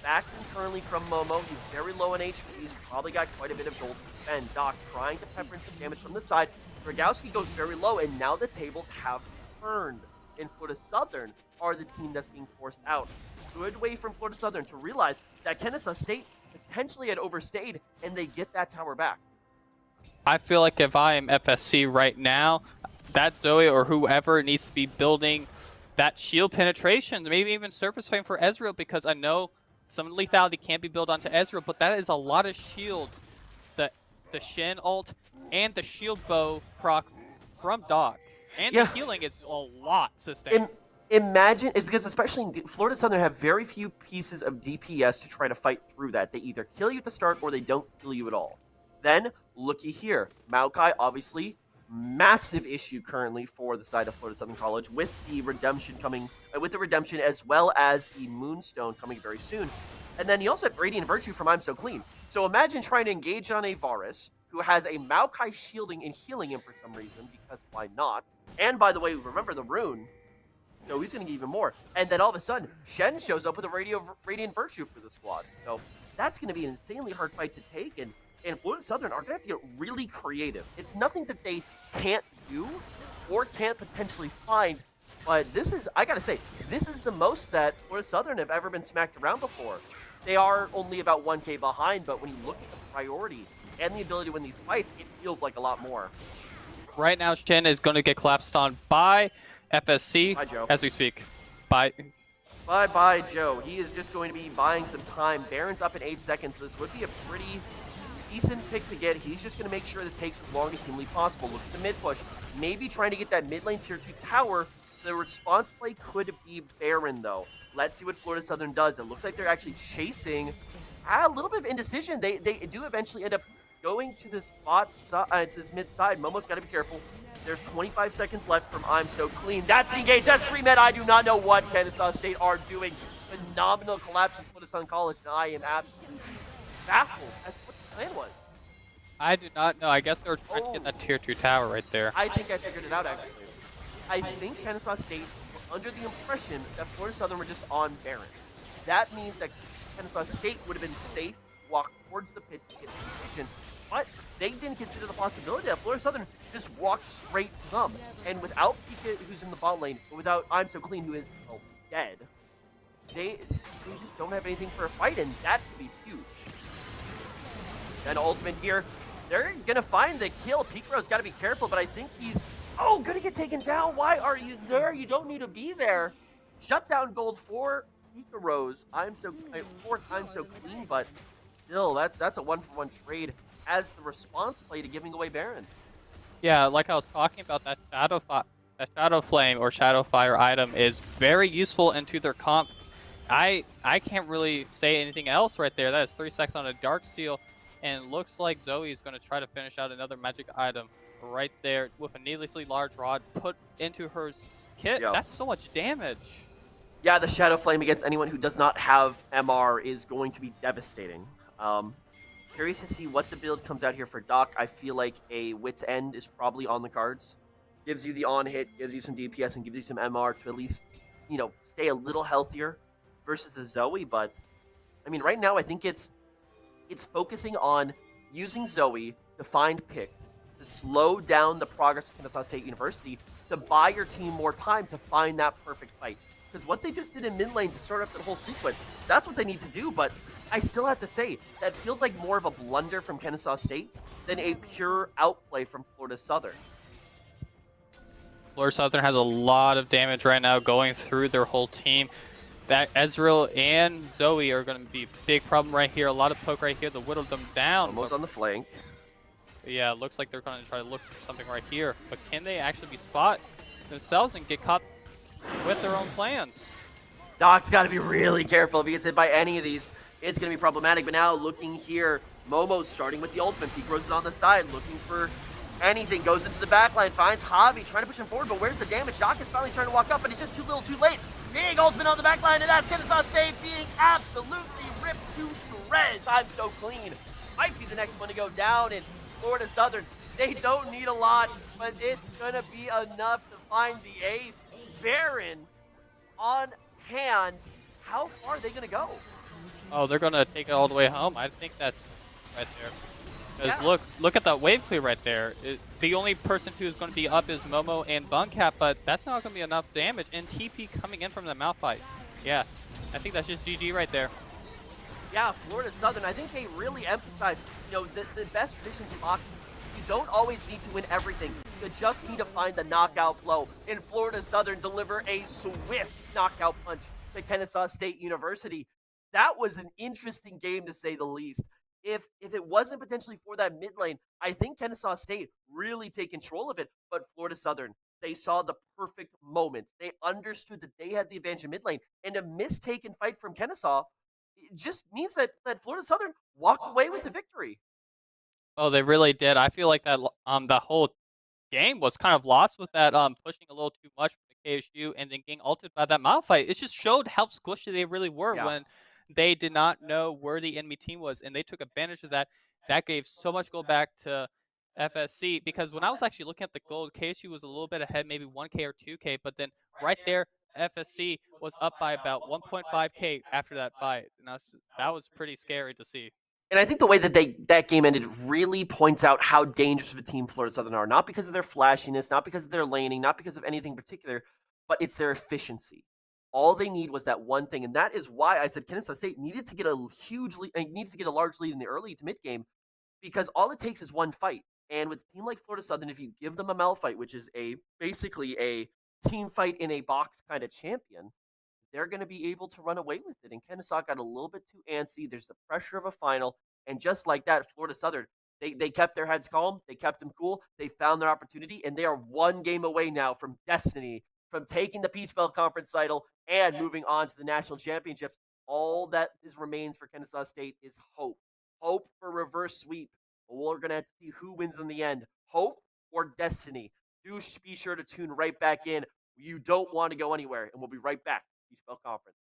Back currently from Momo. He's very low on HP. He's probably got quite a bit of gold to spend. Doc trying to pepper in some damage from the side. Dragowski goes very low, and now the tables have turned. and Florida Southern are the team that's being forced out. Good way from Florida Southern to realize that Kennesaw State potentially had overstayed, and they get that tower back. I feel like if I am FSC right now, that Zoe or whoever needs to be building that shield penetration, maybe even surface flame for Ezreal, because I know some lethality can't be built onto Ezreal, but that is a lot of shields. The Shen ult and the shield bow proc from Doc. And Yeah. the healing is a lot sustained. Imagine, it's because especially in Florida Southern have very few pieces of DPS to try to fight through that. They either kill you at the start or they don't kill you at all. Then, looky here. Maokai, obviously, massive issue currently for the side of Florida Southern College with the redemption coming, as well as the Moonstone coming very soon. And then you also have Radiant Virtue from I'm So Clean. So imagine trying to engage on a Varus who has a Maokai shielding and healing him for some reason, because why not? And by the way, remember the rune. So he's going to get even more. And then all of a sudden, Shen shows up with a Radiant Virtue for the squad. So that's going to be an insanely hard fight to take. And Florida Southern are going to have to get really creative. It's nothing that they can't do or can't potentially find. But this is, I got to say, this is the most that Florida Southern have ever been smacked around before. They are only about 1K behind, but when you look at the priority and the ability to win these fights, it feels like a lot more. Right now, Shen is going to get collapsed on by FSC Bye, Joe. as we speak. Bye-bye, Joe. He is just going to be buying some time. Baron's up in 8 seconds, so this would be a pretty decent pick to get. He's just going to make sure that it takes as long as humanly possible. Looks to mid push. Maybe trying to get that mid lane tier 2 tower. The response play could be Baron, though. Let's see what Florida Southern does. It looks like they're actually chasing a little bit of indecision. They do eventually end up going to this to this mid side. Momo's got to be careful. There's 25 seconds left from I'm So Clean. That's the engage. That's 3 med. I do not know what Kennesaw State are doing. Phenomenal collapse in Florida Southern College, and I am absolutely baffled as to what the plan was. I do not know. I guess they were trying to get that tier 2 tower right there. I think I figured it out, actually. I think Kennesaw State were under the impression that Florida Southern were just on Baron. That means that Kennesaw State would have been safe, walk towards the pit to get the position, but they didn't consider the possibility that Florida Southern just walked straight to them. And without Pika, who's in the bot lane, but without I'm So Clean, who is dead, they just don't have anything for a fight, and that could be huge. Then ultimate here, they're gonna find the kill. Picaro's got to be careful, but I think he's gonna get taken down. Why are you there? You don't need to be there. Shutdown gold for Picaro's. I'm so clean, but still, that's a 1-for-1 trade as the response play to giving away Baron. Yeah, like I was talking about, that Shadow Flame or Shadow Fire item is very useful into their comp. I can't really say anything else right there. That is 3 seconds on a Dark Seal, and it looks like Zoe is going to try to finish out another magic item right there with a needlessly large rod put into her kit. Yep. That's so much damage. Yeah, the Shadow Flame against anyone who does not have MR is going to be devastating. Curious to see what the build comes out here for Doc. I feel like a Wit's End is probably on the cards. Gives you the on-hit, gives you some DPS, and gives you some MR to at least, stay a little healthier versus the Zoe. But, I mean, right now I think it's focusing on using Zoe to find picks, to slow down the progress of Kennesaw State University, to buy your team more time to find that perfect fight. Because what they just did in mid lane to start up the whole sequence, that's what they need to do. But I still have to say, that feels like more of a blunder from Kennesaw State than a pure outplay from Florida Southern. Florida Southern has a lot of damage right now going through their whole team. That Ezreal and Zoe are going to be a big problem right here. A lot of poke right here to whittle them down. Almost on the flank. Yeah, it looks like they're going to try to look for something right here. But can they actually be spot themselves and get caught with their own plans? Doc's got to be really careful. If he gets hit by any of these, it's going to be problematic. But now looking here, Momo's starting with the ultimate. He grows it on the side, looking for anything. Goes into the backline, finds Javi, trying to push him forward. But where's the damage? Doc is finally starting to walk up, but it's just too little too late. Big ultimate on the backline, and that's Kennesaw State being absolutely ripped to shreds. I'm So Clean might be the next one to go down in Florida Southern. They don't need a lot, but it's going to be enough to find the ace. Baron on hand. How far are they going to go? Oh, they're going to take it all the way home. I think that's right there. Because Yeah. look at that wave clear right there. The only person who's going to be up is Momo and Buncat, but that's not going to be enough damage. And TP coming in from the Malphite. Yeah, I think that's just GG right there. Yeah, Florida Southern, I think they really emphasize, the best traditions in boxing. You don't always need to win everything. You just need to find the knockout blow. In Florida Southern, deliver a swift knockout punch to Kennesaw State University. That was an interesting game to say the least. If it wasn't potentially for that mid lane, I think Kennesaw State really take control of it. But Florida Southern, they saw the perfect moment. They understood that they had the advantage in mid lane, and a mistaken fight from Kennesaw it just means that Florida Southern walked away with the victory. Oh, they really did. I feel like that the whole game was kind of lost with that pushing a little too much from the KSU and then getting ulted by that Malphite. It just showed how squishy they really were Yeah. when they did not know where the enemy team was, and they took advantage of that. That gave so much gold back to FSC because when I was actually looking at the gold, KSU was a little bit ahead, maybe 1K or 2K, but then right there, FSC was up by about 1.5K after that fight, and that was pretty scary to see. And I think the way that that game ended really points out how dangerous of a team Florida Southern are. Not because of their flashiness, not because of their laning, not because of anything particular, but it's their efficiency. All they need was that one thing, and that is why I said Kennesaw State needed to get a huge lead, needs to get a large lead in the early to mid game, because all it takes is one fight. And with a team like Florida Southern, if you give them a Malphite, which is basically a team fight in a box kind of champion, they're going to be able to run away with it. And Kennesaw got a little bit too antsy. There's the pressure of a final. And just like that, Florida Southern, they kept their heads calm. They kept them cool. They found their opportunity. And they are one game away now from destiny, from taking the Peach Belt Conference title and moving on to the national championships. All that remains for Kennesaw State is hope. Hope for reverse sweep. We're going to have to see who wins in the end. Hope or destiny. Do be sure to tune right back in. You don't want to go anywhere. And we'll be right back. Peach Belt Conference.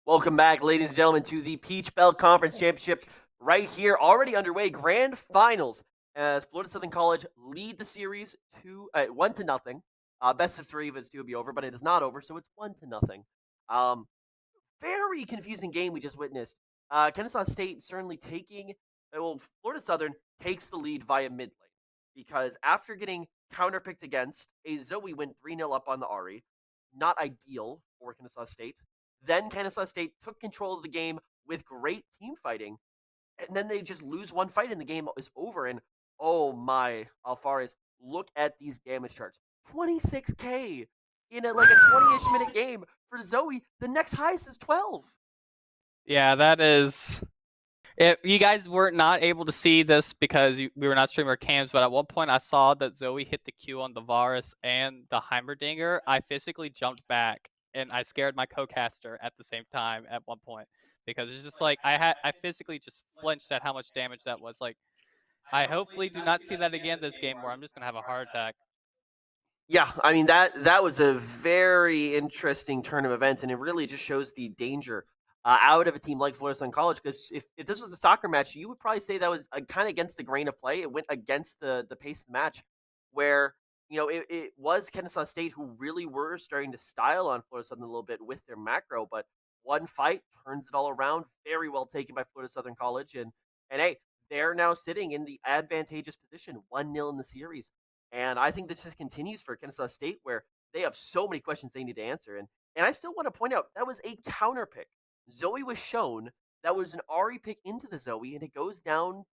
Welcome back, ladies and gentlemen, to the Peach Belt Conference Championship right here, already underway. Grand finals as Florida Southern College lead the series 1-0. Best of 3 if it's to be over, but it is not over, so it's 1-0. Very confusing game we just witnessed. Kennesaw State certainly Florida Southern takes the lead via mid lane because after getting counterpicked against, a Zoe went 3-0 up on the Ari. Not ideal for Kennesaw State. Then Kennesaw State took control of the game with great team fighting, and then they just lose one fight and the game is over. And oh my, Alfares, look at these damage charts. 26k in a 20-ish minute game for Zoe. The next highest is 12. Yeah, that is. You guys were not able to see this because we were not streaming our cams, but at one point I saw that Zoe hit the Q on the Varus and the Heimerdinger. I physically jumped back and I scared my co-caster at the same time at one point because it's just like I physically just flinched at how much damage that was. Like, I hopefully do not see that again this game where I'm just gonna have a heart attack. Yeah, I mean that was a very interesting turn of events, and it really just shows the danger out of a team like Florida Southern College. Because if this was a soccer match, you would probably say that was kind of against the grain of play. It went against the pace of the match, where it was Kennesaw State who really were starting to style on Florida Southern a little bit with their macro, but one fight turns it all around. Very well taken by Florida Southern College, and hey, they're now sitting in the advantageous position, 1-0 in the series. And I think this just continues for Kennesaw State, where they have so many questions they need to answer. And I still want to point out that was a counter pick. Zoe was shown that was an Ari pick into the Zoe, and it goes down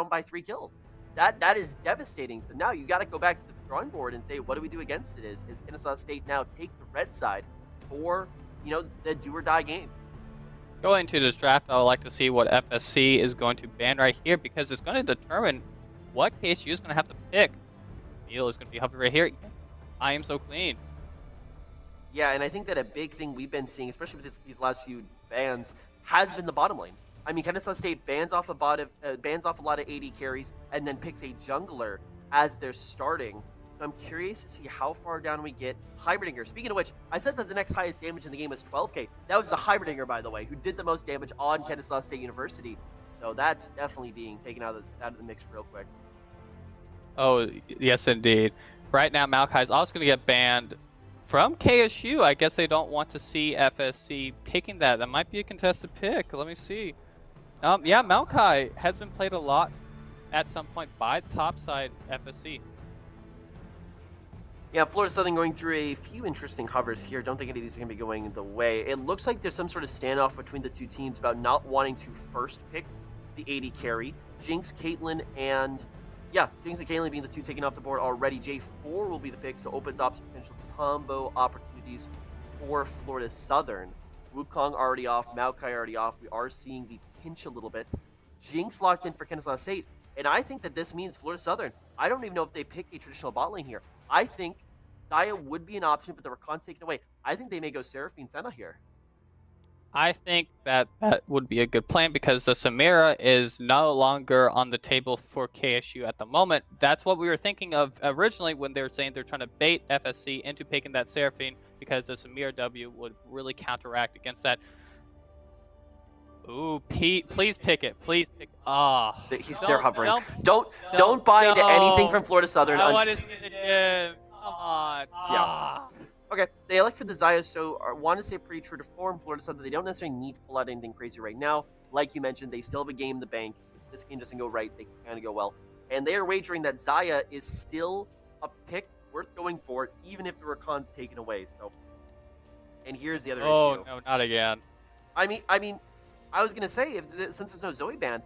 by 3 kills. That is devastating. So now you got to go back to the drawing board and say, what do we do against it? Is Kennesaw State now take the red side for the do or die game? Going into this draft, I would like to see what FSC is going to ban right here because it's going to determine what KSU is going to have to pick. Neil is going to be hovering right here. I am so clean. Yeah, and I think that a big thing we've been seeing, especially with these last few bans, has been the bottom lane. I mean, Kennesaw State bans off a lot of AD carries and then picks a jungler as they're starting. So I'm curious to see how far down we get. Heimerdinger. Speaking of which, I said that the next highest damage in the game was 12k. That was the Heimerdinger, by the way, who did the most damage on Kennesaw State University. So that's definitely being taken out of the mix real quick. Oh, yes, indeed. Right now, Maokai is also going to get banned from KSU. I guess they don't want to see FSC picking that. That might be a contested pick. Let me see. Yeah, Maokai has been played a lot at some point by topside FSC. Yeah, Florida Southern going through a few interesting hovers here. Don't think any of these are going to be going the way. It looks like there's some sort of standoff between the two teams about not wanting to first pick the AD carry. Jinx, Caitlyn, and Caitlyn being the two taken off the board already. J4 will be the pick, so opens up some potential combo opportunities for Florida Southern. Wukong already off, Maokai already off. We are seeing the pinch a little bit. Jinx locked in for Kennesaw State, and I think that this means Florida Southern. I don't even know if they pick a traditional bot lane here. I think Daya would be an option, but the Rakan's taken away. I think they may go Seraphine Senna here. I think that would be a good plan because the Samira is no longer on the table for KSU at the moment. That's what we were thinking of originally when they were saying they're trying to bait FSC into picking that Seraphine because the Samira W would really counteract against that. Ooh, please pick it. Please pick it. Ah, they're hovering. Don't buy into anything from Florida Southern. I want to see it again. Come on. Yeah. Okay, they elect for the Zaya, so want to stay pretty true to form. Florida Southern, they don't necessarily need to pull out anything crazy right now. Like you mentioned, they still have a game in the bank. If this game doesn't go right, they can kind of go well. And they are wagering that Zaya is still a pick worth going for, even if the Rakan's taken away. So, and here's the other issue. Oh, no, not again. I mean, I was going to say, since there's no Zoe ban,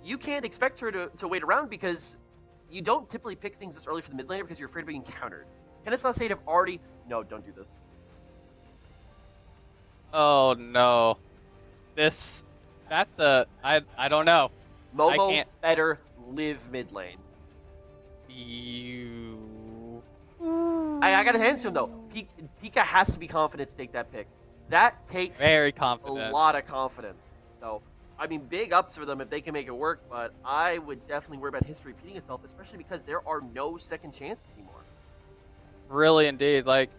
you can't expect her to wait around because you don't typically pick things this early for the mid laner because you're afraid of being countered. Kennesaw State have already... No, don't do this. Oh, no. That's the... I don't know. Momo better live mid lane. I gotta hand it to him, though. Pika has to be confident to take that pick. That takes very confident. A lot of confidence. So, I mean, big ups for them if they can make it work, but I would definitely worry about history repeating itself, especially because there are no second chances anymore. Really, indeed. Like,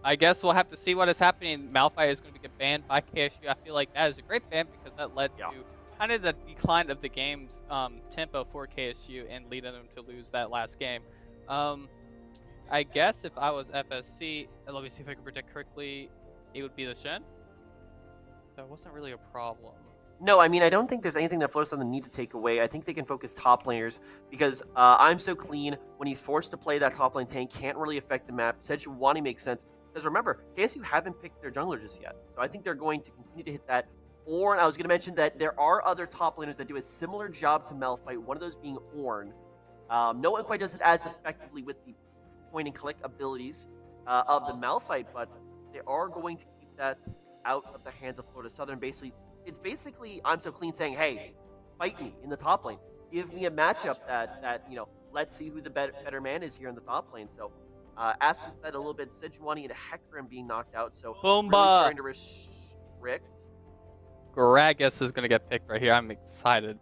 I guess we'll have to see what is happening. Malphite is going to get banned by KSU. I feel like that is a great ban because that led to kind of the decline of the game's tempo for KSU and leading them to lose that last game. I guess if I was FSC, let me see if I can predict correctly, it would be the Shen. That wasn't really a problem. No, I mean, I don't think there's anything that Florida Southern need to take away. I think they can focus top laners because I'm So Clean, when he's forced to play that top lane tank, can't really affect the map. Sejuani makes sense because remember, KSU haven't picked their jungler just yet. So I think they're going to continue to hit that. Ornn, I was going to mention that there are other top laners that do a similar job to Malphite, one of those being Ornn. No one quite does it as effectively with the point and click abilities of the Malphite, but they are going to keep that out of the hands of Florida Southern. It's basically I'm So Clean saying, hey, fight me in the top lane. Give me a matchup that let's see who the better man is here in the top lane. So ask us that a little bit. Sejuani and Hecarim being knocked out, so really starting to restrict. Gragas is going to get picked right here. I'm excited.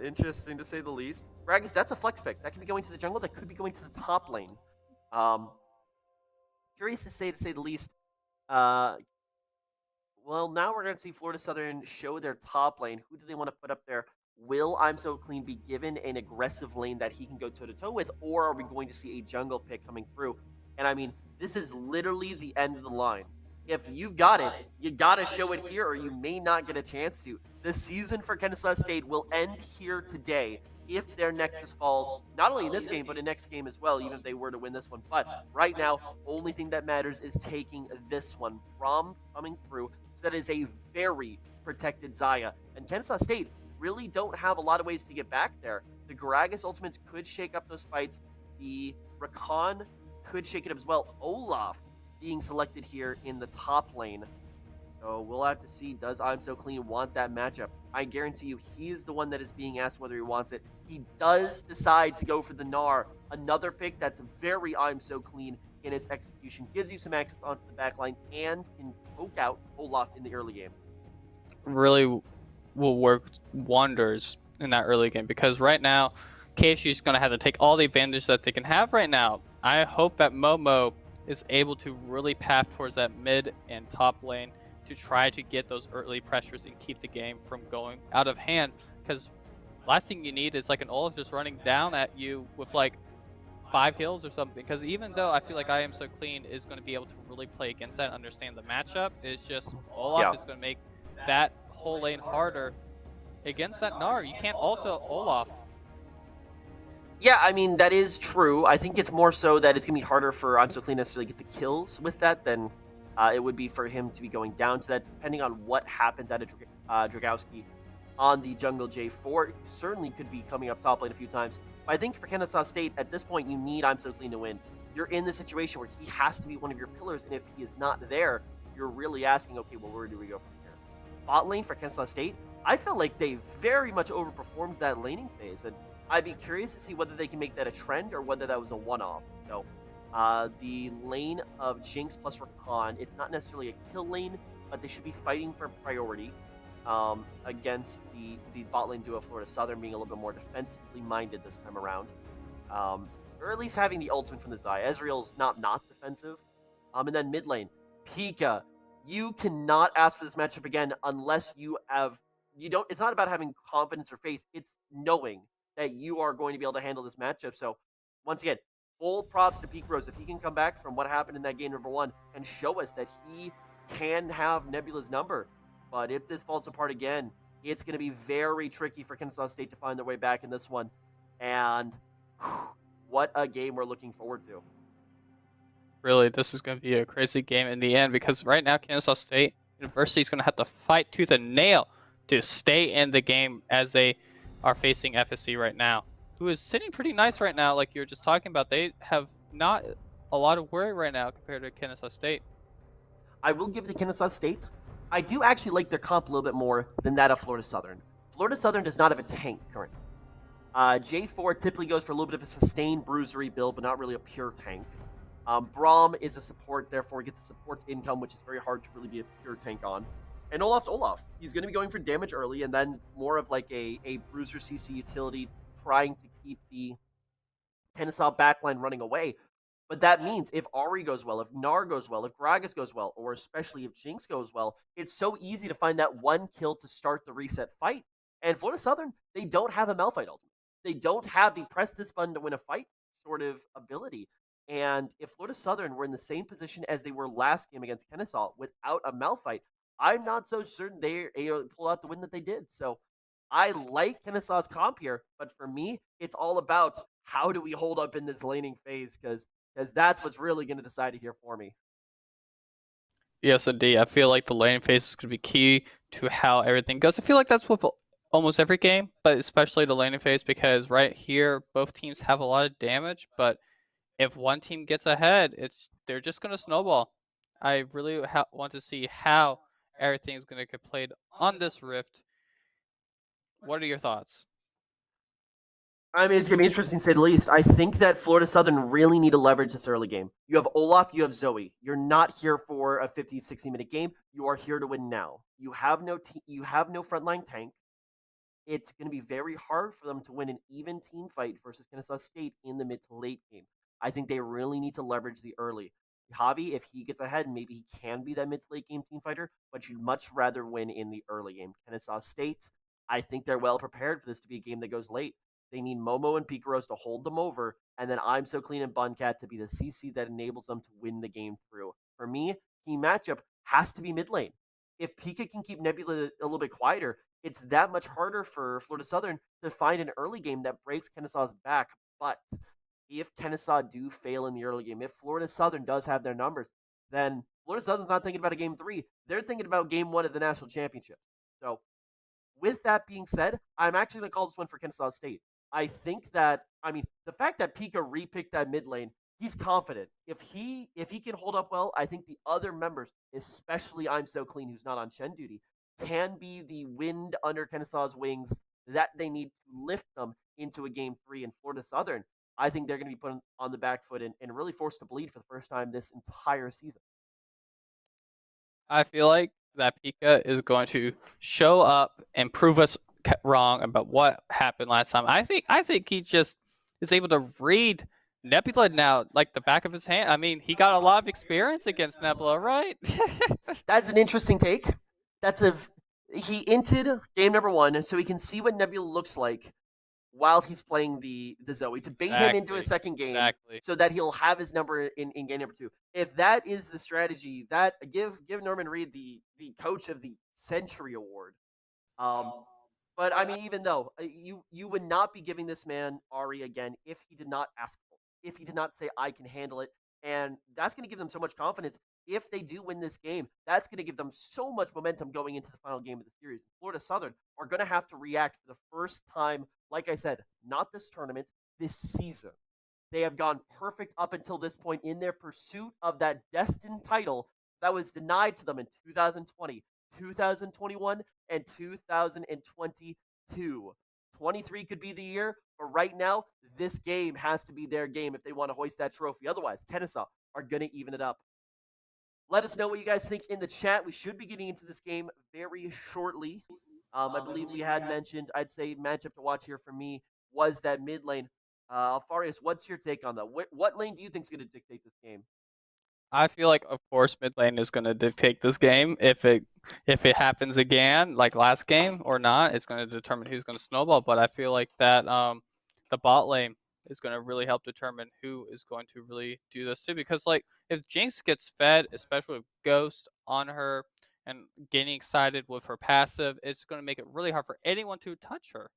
Interesting to say the least. Gragas, that's a flex pick. That could be going to the jungle. That could be going to the top lane. Curious to say the least. Well, now we're going to see Florida Southern show their top lane. Who do they want to put up there? Will I'm So Clean be given an aggressive lane that he can go toe-to-toe with, or are we going to see a jungle pick coming through? And I mean, this is literally the end of the line. If you've got it, you got to show it here, or you may not get a chance to. The season for Kennesaw State will end here today if their Nexus falls, not only in this game, but in next game as well, even if they were to win this one. But right now, only thing that matters is taking this one. Braum coming through, so that is a very protected Xayah. And Kennesaw State really don't have a lot of ways to get back there. The Gragas ultimates could shake up those fights. The Rakan could shake it up as well. Olaf being selected here in the top lane. So we'll have to see, does I'm So Clean want that matchup? I guarantee you he is the one that is being asked whether he wants it. He does decide to go for the Gnar. Another pick that's very I'm So Clean in its execution. Gives you some access onto the backline and can poke out Olaf in the early game. Really will work wonders in that early game because right now KSU is going to have to take all the advantage that they can have right now. I hope that Momo is able to really path towards that mid and top lane to try to get those early pressures and keep the game from going out of hand, because last thing you need is like an Olaf just running down at you with like 5 kills or something. Because even though I feel like I Am So Clean is going to be able to really play against that and understand the matchup, it's just Olaf is going to make that whole lane harder against that Gnar. You can't ult Olaf. Yeah, I mean, that is true. I think it's more so that it's going to be harder for I'm So Clean to necessarily get the kills with that than it would be for him to be going down to that, depending on what happened out of Dragowski on the jungle J4. He certainly could be coming up top lane a few times. But I think for Kennesaw State, at this point, you need I'm So Clean to win. You're in the situation where he has to be one of your pillars, and if he is not there, you're really asking, okay, well, where do we go from here? Bot lane for Kennesaw State, I feel like they very much overperformed that laning phase, and I'd be curious to see whether they can make that a trend or whether that was a one-off. So, the lane of Jinx plus Rakan, it's not necessarily a kill lane, but they should be fighting for priority against the bot lane duo of Florida Southern being a little bit more defensively minded this time around. Or at least having the ultimate from the Xayah. Ezreal's not defensive. And then mid lane, Pika. You cannot ask for this matchup again unless it's not about having confidence or faith, it's knowing that you are going to be able to handle this matchup. So, once again, full props to Peak Rose. If he can come back from what happened in that game number 1 and show us that he can have Nebula's number. But if this falls apart again, it's going to be very tricky for Kennesaw State to find their way back in this one. And what a game we're looking forward to. Really, this is going to be a crazy game in the end because right now Kennesaw State University is going to have to fight tooth and nail to stay in the game as they are facing FSC right now, who is sitting pretty nice right now. Like you're just talking about, they have not a lot of worry right now compared to Kennesaw State. I will give the Kennesaw State. I do actually like their comp a little bit more than that of Florida Southern. Florida Southern does not have a tank currently. J4 typically goes for a little bit of a sustained bruisery build, but not really a pure tank. Braum is a support, therefore gets a support's income, which is very hard to really be a pure tank on. And Olaf's Olaf. He's going to be going for damage early, and then more of like a bruiser CC utility, trying to keep the Kennesaw backline running away. But that means if Ari goes well, if Gnar goes well, if Gragas goes well, or especially if Jinx goes well, it's so easy to find that one kill to start the reset fight. And Florida Southern, they don't have a Malphite ultimate. They don't have the press this button to win a fight sort of ability. And if Florida Southern were in the same position as they were last game against Kennesaw without a Malphite, I'm not so certain they pull out the win that they did. So I like Kennesaw's comp here, but for me, it's all about how do we hold up in this laning phase because that's what's really going to decide it here for me. Yes, indeed. I feel like the laning phase is going to be key to how everything goes. I feel like that's with almost every game, but especially the laning phase because right here, both teams have a lot of damage, but if one team gets ahead, they're just going to snowball. I really want to see how everything is going to get played on this Rift. What are your thoughts? I mean, it's going to be interesting to say the least. I think that Florida Southern really need to leverage this early game. You have Olaf, you have Zoe. You're not here for a 50, 60-minute game. You are here to win now. You have no frontline tank. It's going to be very hard for them to win an even team fight versus Kennesaw State in the mid to late game. I think they really need to leverage the early. Javi, if he gets ahead, maybe he can be that mid to late game team fighter, but you'd much rather win in the early game. Kennesaw State, I think they're well prepared for this to be a game that goes late. They need Momo and Pikaros to hold them over, and then I'm So Clean and Buncat to be the CC that enables them to win the game through. For me, key matchup has to be mid lane. If Pika can keep Nebula a little bit quieter, it's that much harder for Florida Southern to find an early game that breaks Kennesaw's back. But if Kennesaw do fail in the early game, if Florida Southern does have their numbers, then Florida Southern's not thinking about a game 3. They're thinking about game 1 of the national championship. So with that being said, I'm actually going to call this one for Kennesaw State. I think that, the fact that Pika repicked that mid lane, he's confident. If he can hold up well, I think the other members, especially I'm So Clean, who's not on Shen duty, can be the wind under Kennesaw's wings that they need to lift them into a game 3 in Florida Southern. I think they're going to be put on the back foot and really forced to bleed for the first time this entire season. I feel like that Pika is going to show up and prove us wrong about what happened last time. I think he just is able to read Nebula now like the back of his hand. I mean, he got a lot of experience against Nebula, right? That's an interesting take. He inted game number 1 so he can see what Nebula looks like while he's playing the Zoe to bait him into a second game so that he'll have his number in game number 2. If that is the strategy, that give Norman Reed the coach of the century award. But I mean, even though you would not be giving this man Ari again if he did not ask for it, if he did not say I can handle it, and that's going to give them so much confidence. If they do win this game, that's going to give them so much momentum going into the final game of the series. Florida Southern are going to have to react for the first time, like I said, not this tournament, this season. They have gone perfect up until this point in their pursuit of that destined title that was denied to them in 2020, 2021, and 2022. 23 could be the year, but right now, this game has to be their game if they want to hoist that trophy. Otherwise, Kennesaw are going to even it up. Let us know what you guys think in the chat. We should be getting into this game very shortly. I believe we had mentioned, I'd say matchup to watch here for me was that mid lane. Alfarius, what's your take on that? What lane do you think is going to dictate this game? I feel like, of course, mid lane is going to dictate this game. If it happens again, like last game or not, it's going to determine who's going to snowball. But I feel like that the bot lane is going to really help determine who is going to really do this too. Because like if Jinx gets fed, especially with Ghost on her and getting excited with her passive, it's going to make it really hard for anyone to touch her.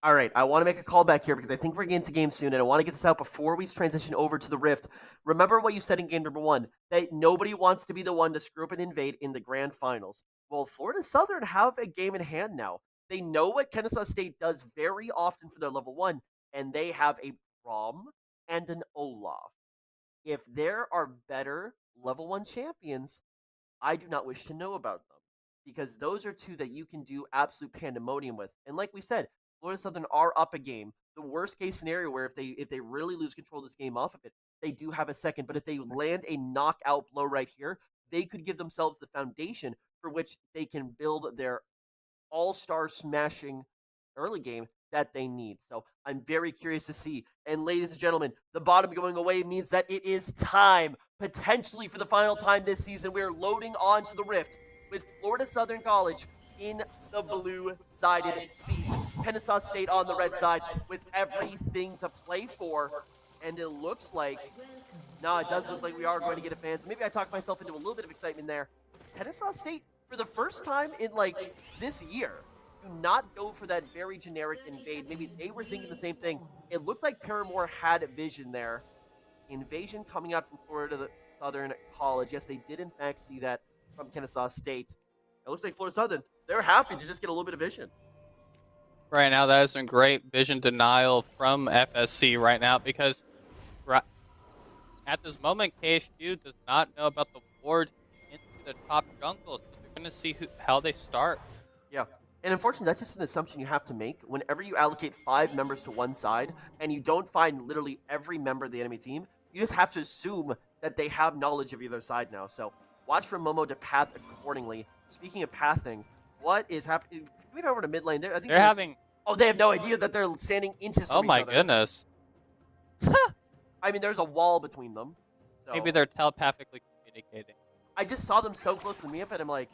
All right, I want to make a call back here because I think we're getting to game soon, and I want to get this out before we transition over to the Rift. Remember what you said in game number 1, that nobody wants to be the one to screw up and invade in the grand finals. Well, Florida Southern have a game in hand now. They know what Kennesaw State does very often for their level 1, and they have a Braum and an Olaf. If there are better level 1 champions, I do not wish to know about them because those are two that you can do absolute pandemonium with. And like we said, Florida Southern are up a game. The worst case scenario where if they really lose control of this game off of it, they do have a second. But if they land a knockout blow right here, they could give themselves the foundation for which they can build their all-star smashing early game that they need. So I'm very curious to see. And ladies and gentlemen, the bottom going away means that it is time, potentially for the final time this season. We're loading onto the Rift with Florida Southern College in the blue-sided seat. Kennesaw State on the red side with everything to play for. And it looks like, no, it does look like we are going to get a fan. So maybe I talked myself into a little bit of excitement there. Kennesaw State, for the first time in like this year, do not go for that very generic invade. Maybe they were thinking the same thing. It looked like Paramore had a vision there. Invasion coming out from Florida Southern College. Yes, they did in fact see that from Kennesaw State. It looks like Florida Southern, they're happy to just get a little bit of vision. Right now, that is some great vision denial from FSC right now, because at this moment, KSU does not know about the ward into the top jungle, so they're going to see how they start. Yeah. And unfortunately, that's just an assumption you have to make. Whenever you allocate 5 members to one side and you don't find literally every member of the enemy team, you just have to assume that they have knowledge of either side now. So watch for Momo to path accordingly. Speaking of pathing, what is happening? Can we go over to mid lane? I think They're having... Oh, they have no idea that they're standing inches from Oh each my other. goodness. I mean, there's a wall between them. So. Maybe they're telepathically communicating. I just saw them so close to me up, and I'm like,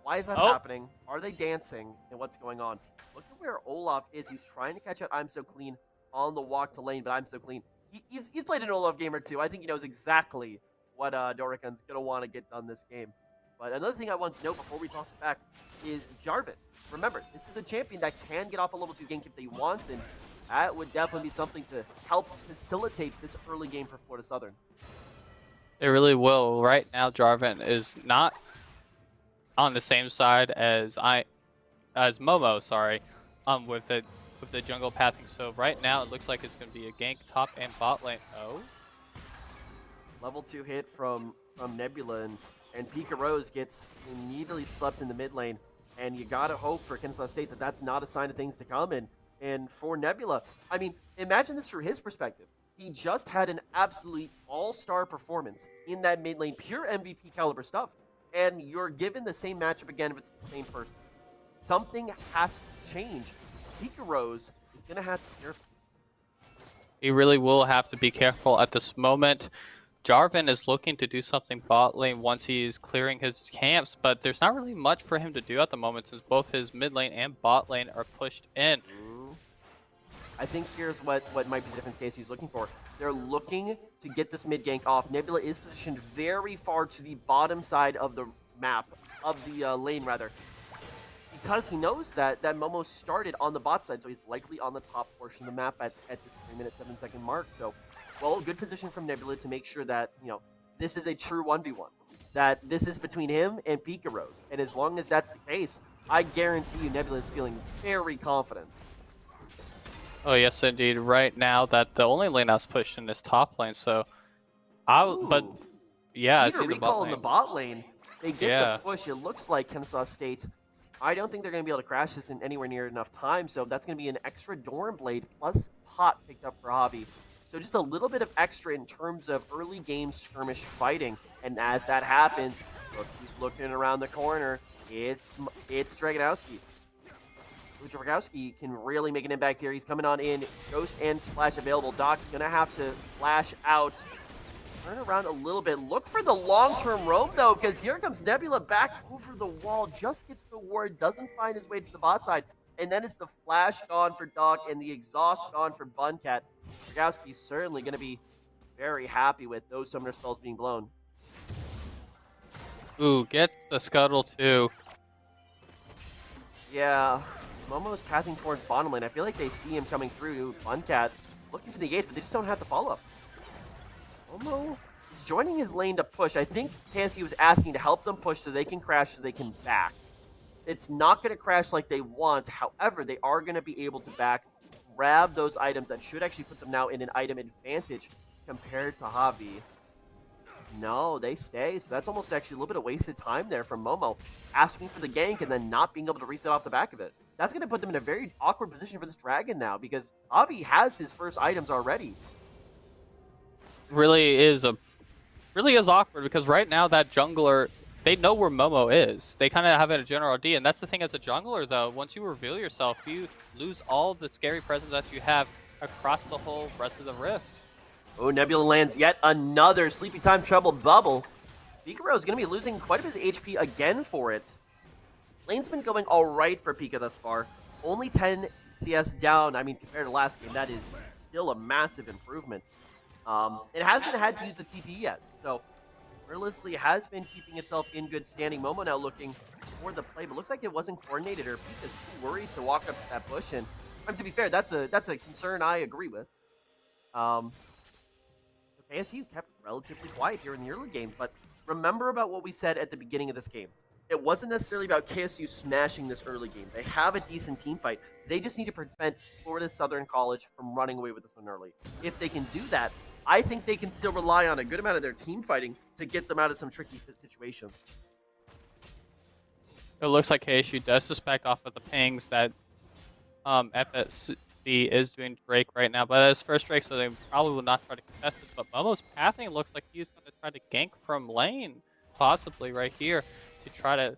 why is that happening? Are they dancing? And what's going on? Look at where Olaf is. He's trying to catch out I'm So Clean on the walk to lane, but I'm So Clean. He's played an Olaf game or two. I think he knows exactly what Dorican's going to want to get done this game. But another thing I want to note before we toss it back is Jarvan. Remember, this is a champion that can get off a level 2 gank if they want, and that would definitely be something to help facilitate this early game for Florida Southern. It really will. Right now, Jarvan is not on the same side as Momo, sorry, with the jungle pathing. So right now, it looks like it's going to be a gank top and bot lane. Oh, level 2 hit from Nebula, and Pika Rose gets immediately slept in the mid lane. And you gotta hope for Kennesaw State that that's not a sign of things to come. And for Nebula, I mean, imagine this from his perspective. He just had an absolute all-star performance in that mid lane, pure MVP caliber stuff. And you're given the same matchup again with the same person. Something has to change. Pika Rose is gonna have to be careful. He really will have to be careful at this moment. Jarvan is looking to do something bot lane once he's clearing his camps, but there's not really much for him to do at the moment since both his mid lane and bot lane are pushed in. I think here's what might be the difference case he's looking for. They're looking to get this mid gank off. Nebula is positioned very far to the bottom side of the map, of the lane rather, because he knows that Momo started on the bot side, so he's likely on the top portion of the map at this 3-minute 7-second mark. So, well, good position from Nebula to make sure that, you know, this is a true 1v1. That this is between him and Pika Rose. And as long as that's the case, I guarantee you Nebula is feeling very confident. Oh yes, indeed. Right now, that the only lane that's pushed in is top lane. So, but yeah, I see the bot lane. In the bot lane. They get the push. It looks like Kennesaw State. I don't think they're going to be able to crash this in anywhere near enough time. So that's going to be an extra Doran Blade plus pot picked up for Javi. So just a little bit of extra in terms of early game skirmish fighting. And as that happens, look who's looking around the corner. It's Dragonowski. Dragonowski can really make an impact here. He's coming on in. Ghost and Splash available. Doc's going to have to flash out. Turn around a little bit. Look for the long-term roam, though, because here comes Nebula back over the wall. Just gets the ward. Doesn't find his way to the bot side. And then it's the flash gone for Doc and the exhaust gone for Buncat. Dragonowski's certainly going to be very happy with those summoner spells being blown. Ooh, get the scuttle, too. Yeah. Momo's passing towards bottom lane. I feel like they see him coming through. Buncat looking for the gate, but they just don't have the follow-up. Momo is joining his lane to push. I think KSU was asking to help them push so they can crash, so they can back. It's not going to crash like they want. However, they are going to be able to back, grab those items that should actually put them now in an item advantage compared to Javi. No, they stay. So that's almost actually a little bit of wasted time there from Momo, asking for the gank and then not being able to reset off the back of it. That's going to put them in a very awkward position for this dragon now, because Javi has his first items already. Really is awkward, because right now that jungler they know where Momo is. They kind of have a general idea, and that's the thing as a jungler, though. Once you reveal yourself, you lose all the scary presence that you have across the whole rest of the Rift. Oh, Nebula lands yet another Sleepy Time Trouble bubble. Pika is going to be losing quite a bit of HP again for it. Lane's been going all right for Pika thus far. Only 10 CS down. I mean, compared to last game, that is still a massive improvement. It hasn't had to use the TP yet, so realistically has been keeping itself in good standing. Momo now looking for the play, but looks like it wasn't coordinated, or Pika's too worried to walk up to that bush. And to be fair, that's a concern I agree with. KSU kept relatively quiet here in the early game, but remember about what we said at the beginning of this game. It wasn't necessarily about KSU smashing this early game. They have a decent team fight. They just need to prevent Florida Southern College from running away with this one early. If they can do that, I think they can still rely on a good amount of their team fighting to get them out of some tricky situations. It looks like KSU does suspect off of the pings that FSC is doing Drake right now, but it's first Drake, so they probably will not try to contest this. But Momo's pathing looks like he's going to try to gank from lane, possibly right here, to try to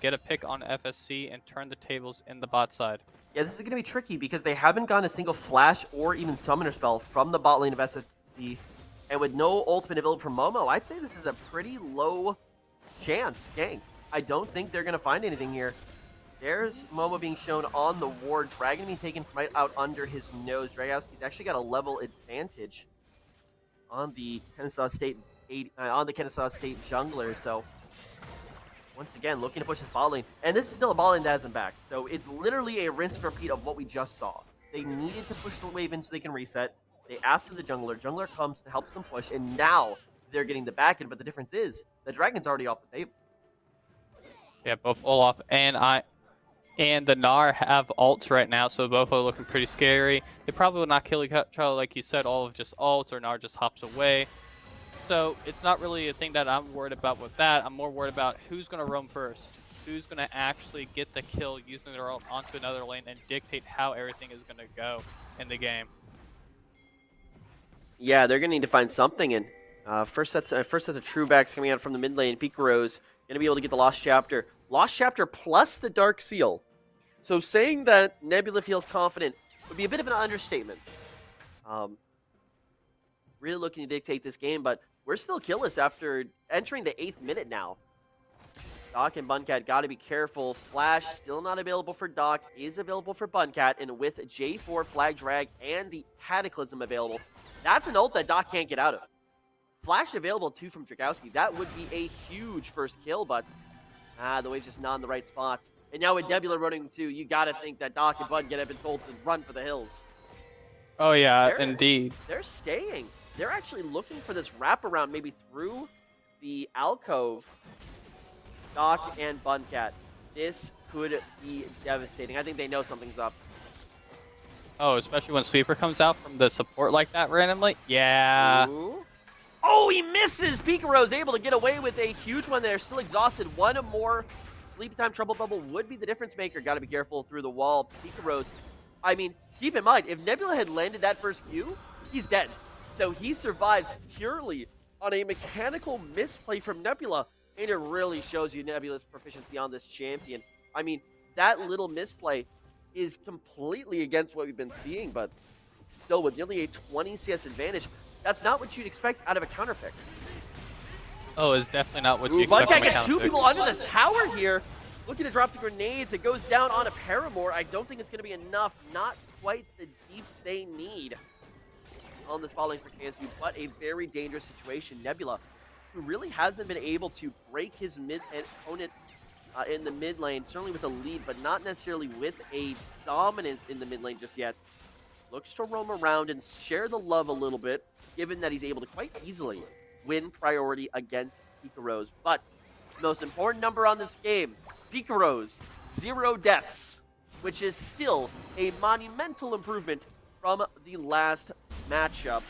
get a pick on FSC and turn the tables in the bot side. Yeah, this is going to be tricky because they haven't gotten a single flash or even summoner spell from the bot lane of SFC. And with no ultimate available from Momo, I'd say this is a pretty low chance gank. I don't think they're going to find anything here. There's Momo being shown on the ward. Dragon being taken right out under his nose. Dragowski's actually got a level advantage on the Kennesaw State jungler. So once again, looking to push his bot lane. And this is still a bot lane that hasn't back. So it's literally a rinse and repeat of what we just saw. They needed to push the wave in so they can reset. They asked for the jungler. Jungler comes and helps them push. And now they're getting the back end. But the difference is the Dragon's already off the table. Yeah, both Olaf and the Gnar have ults right now, so both are looking pretty scary. They probably will not kill each other, like you said. Olaf just ults, or Gnar just hops away. So it's not really a thing that I'm worried about with that. I'm more worried about who's going to roam first, who's going to actually get the kill using their ult onto another lane and dictate how everything is going to go in the game. Yeah, they're going to need to find something. And first that's a true backs coming out from the mid lane. Pikaros going to be able to get the Lost Chapter. Lost Chapter plus the Dark Seal. So saying that Nebula feels confident would be a bit of an understatement. Really looking to dictate this game, but we're still killless after entering the 8th minute now. Doc and Buncat got to be careful. Flash still not available for Doc, is available for Buncat, and with J4, Flag Drag, and the Cataclysm available, that's an ult that Doc can't get out of. Flash available too from Dragowski. That would be a huge first kill, but the wave's just not in the right spot. And now with Nebula running too, you got to think that Doc and Buncat have been told to run for the hills. Oh yeah, indeed. They're staying. They're actually looking for this wraparound, maybe through the alcove. Doc and Buncat. This could be devastating. I think they know something's up. Oh, especially when Sweeper comes out from the support like that randomly? Yeah. Ooh. Oh, he misses! Pikaro's able to get away with a huge one there. Still exhausted. One more Sleepy Time Trouble Bubble would be the difference maker. Got to be careful through the wall. Pikaro's, I mean, keep in mind, if Nebula had landed that first Q, he's dead. So he survives purely on a mechanical misplay from Nebula, and it really shows you Nebula's proficiency on this champion. I mean, that little misplay is completely against what we've been seeing, but still with nearly a 20 CS advantage, that's not what you'd expect out of a counter pick. Oh, it's definitely not what you expect from a Buncat gets counter two pick. people under this tower here, looking to drop the grenades. It goes down on a Paramore. I don't think it's going to be enough. Not quite the deeps they need on this bot lane for KSU, but a very dangerous situation. Nebula, who really hasn't been able to break his opponent in the mid lane, certainly with a lead, but not necessarily with a dominance in the mid lane just yet. Looks to roam around and share the love a little bit, given that he's able to quite easily win priority against Pikaros. But the most important number on this game, Pikaros, 0 deaths, which is still a monumental improvement from the last matchup.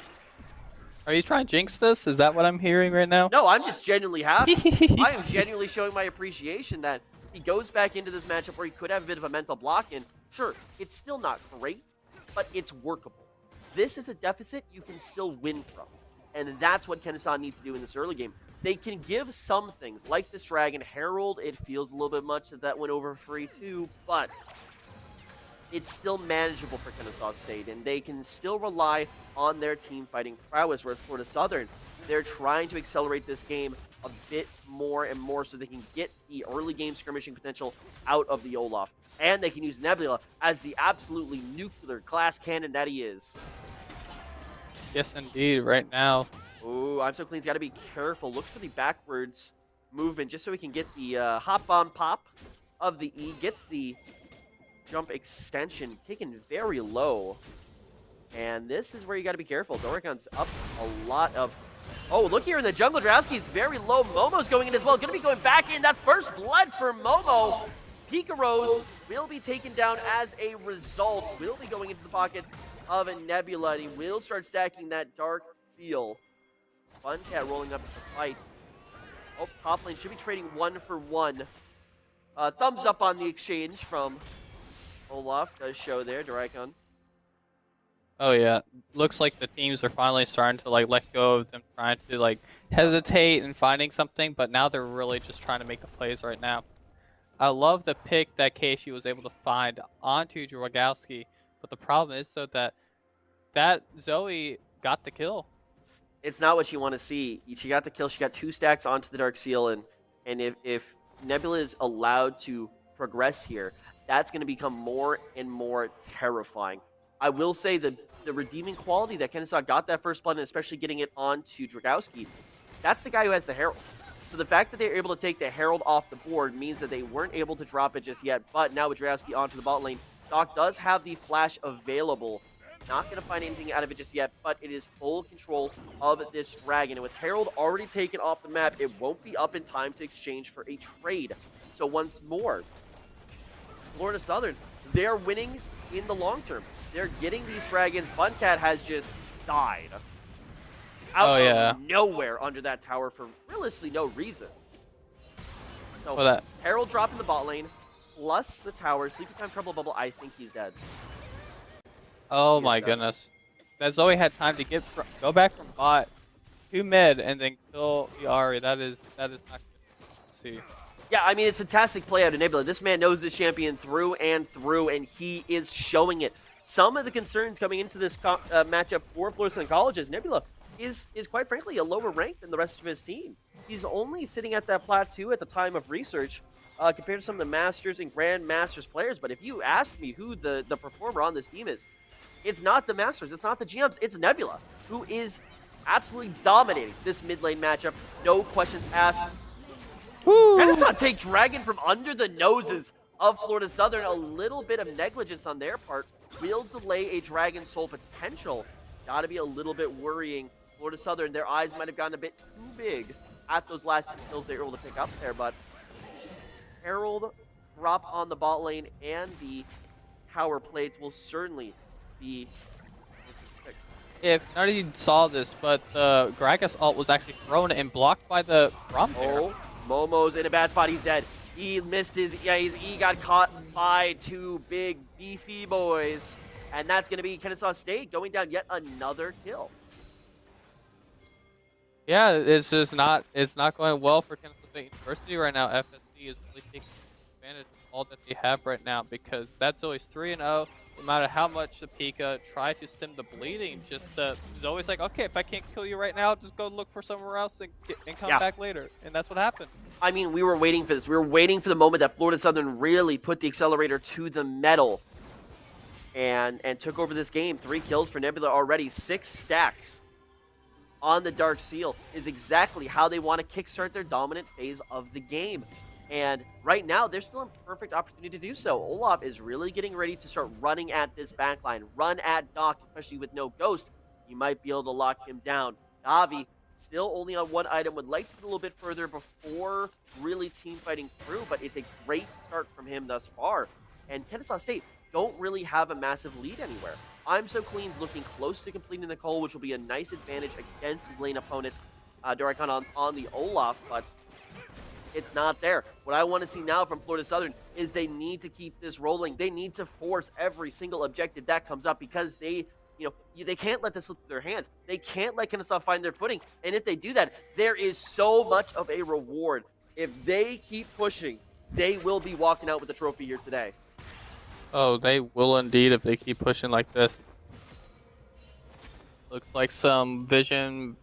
Are you trying to jinx this? Is that what I'm hearing right now? No, I'm just genuinely happy. I am genuinely showing my appreciation that he goes back into this matchup where he could have a bit of a mental block, and sure, it's still not great, but it's workable. This is a deficit you can still win from, And that's what Kennesaw needs to do in this early game. They can give some things, like this Dragon Herald. It feels a little bit much that went over free too, but it's still manageable for Kennesaw State, and they can still rely on their team fighting prowess, whereas Florida Southern, they're trying to accelerate this game a bit more and more so they can get the early game skirmishing potential out of the Olaf. And they can use Nebula as the absolutely nuclear glass cannon that he is. Yes, indeed, right now. Ooh, I'm so clean's got to be careful. Look for the backwards movement just so he can get the hop bomb pop of the E. Gets the jump extension taken very low. And this is where you got to be careful. Doricon's up a lot of... Oh, look here in the jungle. Drowski's very low. Momo's going in as well. Going to be going back in. That's first blood for Momo. Pika Rose will be taken down as a result. Will be going into the pocket of a Nebula. And he will start stacking that Dark Seal. Funcat rolling up to the fight. Oh, top lane should be trading 1-for-1. Thumbs up on the exchange from Olaf. Does show there, Doricon. Oh yeah, looks like the teams are finally starting to like let go of them trying to like hesitate and finding something, but now they're really just trying to make the plays right now. I love the pick that KSU was able to find onto Dragowski, but the problem is though that Zoe got the kill. It's not what you want to see. She got the kill. She got 2 stacks onto the Dark Seal, and if Nebula is allowed to progress here, that's going to become more and more terrifying. I will say the redeeming quality that Kennesaw got that first blood, and especially getting it onto Dragowski, that's the guy who has the Herald. So the fact that they were able to take the Herald off the board means that they weren't able to drop it just yet, but now with Dragowski onto the bot lane, Doc does have the flash available. Not going to find anything out of it just yet, but it is full control of this Dragon. And with Herald already taken off the map, it won't be up in time to exchange for a trade. So once more, Florida Southern, they're winning in the long term. They're getting these Dragons. Funcat has just died out of nowhere under that tower for realistically no reason. So Herald dropping the bot lane, plus the tower. Sleepy Time Trouble Bubble, I think he's dead. Oh my goodness. That Zoe had time to go back from bot to mid and then kill Yari. That is not good to see. Yeah, I mean, it's fantastic play out of Nebula. This man knows this champion through and through, and he is showing it. Some of the concerns coming into this matchup for Florida Southern College is Nebula is quite frankly a lower rank than the rest of his team. He's only sitting at that plateau at the time of research compared to some of the Masters and Grand Masters players. But if you ask me who the performer on this team is, it's not the Masters, it's not the GMs, it's Nebula, who is absolutely dominating this mid lane matchup. No questions asked. Kennesaw take Dragon from under the noses of Florida Southern. A little bit of negligence on their part will delay a Dragon Soul potential. Gotta be a little bit worrying. Florida Southern, their eyes might have gotten a bit too big at those last 2 kills they were able to pick up there, but Herald drop on the bot lane and the tower plates will certainly be... If none of you saw this, but the Gragas ult was actually thrown and blocked by the Rum there. Oh, Momo's in a bad spot. He's dead. He missed his... Yeah, he got caught by 2 big, beefy boys. And that's going to be Kennesaw State going down yet another kill. Yeah, it's not going well for Kennesaw State University right now. FSC is really taking advantage of all that they have right now because that's always 3-0. No matter how much the Pika tries to stem the bleeding, just Zoe's like, okay, if I can't kill you right now, just go look for somewhere else and come back later. And that's what happened. I mean, we were waiting for this. We were waiting for the moment that Florida Southern really put the accelerator to the metal and took over this game. 3 kills for Nebula already. 6 stacks on the Dark Seal is exactly how they want to kickstart their dominant phase of the game. And right now, they're still in perfect opportunity to do so. Olaf is really getting ready to start running at this backline. Run at Doc, especially with no Ghost. You might be able to lock him down. Navi, still only on 1 item. Would like to get a little bit further before really team fighting through, but it's a great start from him thus far. And Kennesaw State don't really have a massive lead anywhere. I'm So Clean's looking close to completing the call, which will be a nice advantage against his lane opponent, Doricon on the Olaf, but it's not there. What I want to see now from Florida Southern is they need to keep this rolling. They need to force every single objective that comes up because they they can't let this slip through their hands. They can't let Kennesaw find their footing. And if they do that, there is so much of a reward. If they keep pushing, they will be walking out with the trophy here today. Oh, they will indeed if they keep pushing like this. Looks like some vision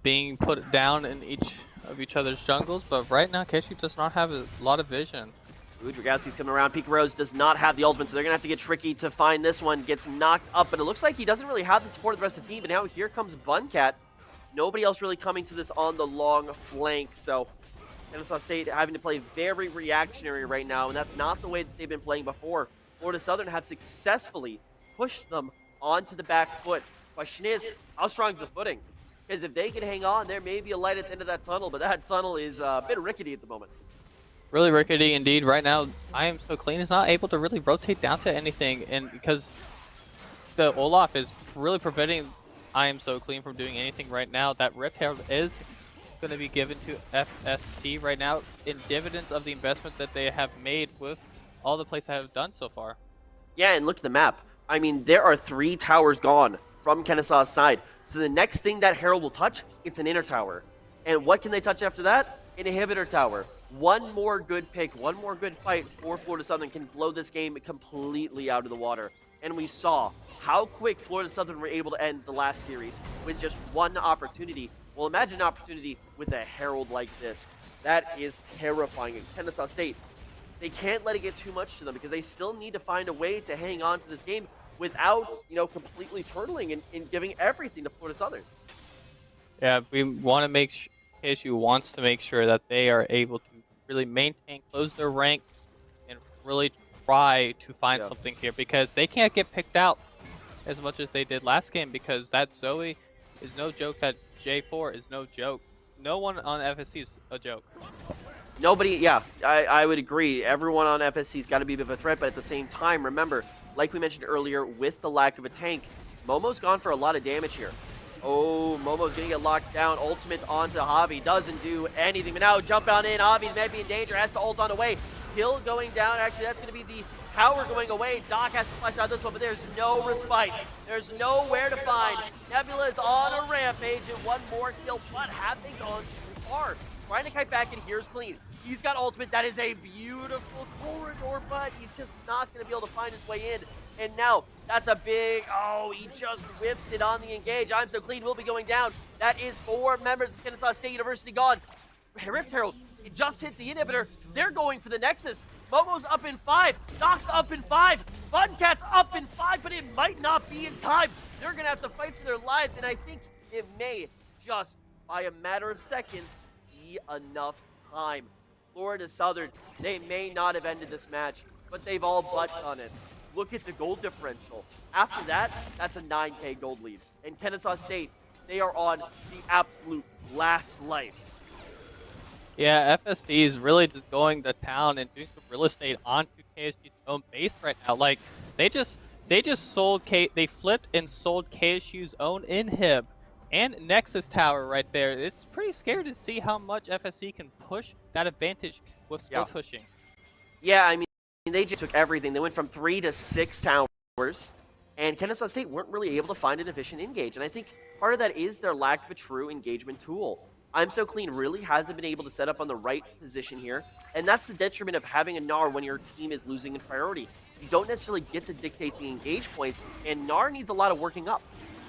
being put down in each other's jungles, but right now KSU does not have a lot of vision. Ooh, Dragowski's coming around. Pika Rose does not have the ultimate, so they're going to have to get tricky to find this one. Gets knocked up, but it looks like he doesn't really have the support of the rest of the team. But now here comes Buncat. Nobody else really coming to this on the long flank, so Kennesaw State having to play very reactionary right now, and that's not the way that they've been playing before. Florida Southern have successfully pushed them onto the back foot. Question is, how strong is the footing? Because if they can hang on, there may be a light at the end of that tunnel, but that tunnel is a bit rickety at the moment. Really rickety indeed. Right now, I Am So Clean is not able to really rotate down to anything, and because the Olaf is really preventing I Am So Clean from doing anything right now, that Rift Herald is going to be given to FSC right now in dividends of the investment that they have made with all the plays that have done so far. Yeah, and look at the map. I mean, there are 3 towers gone from Kennesaw's side. So the next thing that Herald will touch, it's an inner tower. And what can they touch after that? An inhibitor tower. One more good pick, one more good fight for Florida Southern can blow this game completely out of the water. And we saw how quick Florida Southern were able to end the last series with just one opportunity. Well, imagine an opportunity with a Herald like this. That is terrifying. And Kennesaw State, they can't let it get too much to them because they still need to find a way to hang on to this game without, completely turtling and giving everything to Florida Southern. Yeah, we want to make KSU wants to make sure that they are able to really maintain, close their rank, and really try to find something here because they can't get picked out as much as they did last game because that Zoe is no joke, that J4 is no joke. No one on FSC is a joke. Nobody, yeah, I would agree. Everyone on FSC's got to be a bit of a threat, but at the same time, remember, like we mentioned earlier, with the lack of a tank, Momo's gone for a lot of damage here. Oh, Momo's going to get locked down. Ultimate onto Javi. Doesn't do anything. But now jump on in. Javi may be in danger. Has to ult on away. Kill going down. Actually, that's going to be the tower going away. Doc has to flash out this one, but there's no respite. There's nowhere to find. Nebula is on a rampage, and one more kill. But have they gone too far? Trying to kite back in. Here's Clean. He's got ultimate. That is a beautiful corridor, but he's just not going to be able to find his way in. And now, that's a big, he just whiffs it on the engage. I'm So Clean will be going down. That is 4 members of Kennesaw State University gone. Rift Herald, it just hit the inhibitor. They're going for the Nexus. Momo's up in 5. Doc's up in 5. Buncat's up in 5, but it might not be in time. They're going to have to fight for their lives, and I think it may just, by a matter of seconds, be enough time. Florida Southern, they may not have ended this match, but they've all but done it. Look at the gold differential. After that, that's a 9K gold lead. And Kennesaw State, they are on the absolute last life. Yeah, FSD is really just going to town and doing some real estate onto KSU's own base right now. Like they just sold they flipped and sold KSU's own inhib and Nexus Tower right there. It's pretty scary to see how much FSC can push that advantage with split pushing. Yeah, I mean, they just took everything. They went from 3 to 6 towers, and Kennesaw State weren't really able to find an efficient engage. And I think part of that is their lack of a true engagement tool. I'm So Clean really hasn't been able to set up on the right position here, and that's the detriment of having a Gnar when your team is losing in priority. You don't necessarily get to dictate the engage points, and Gnar needs a lot of working up.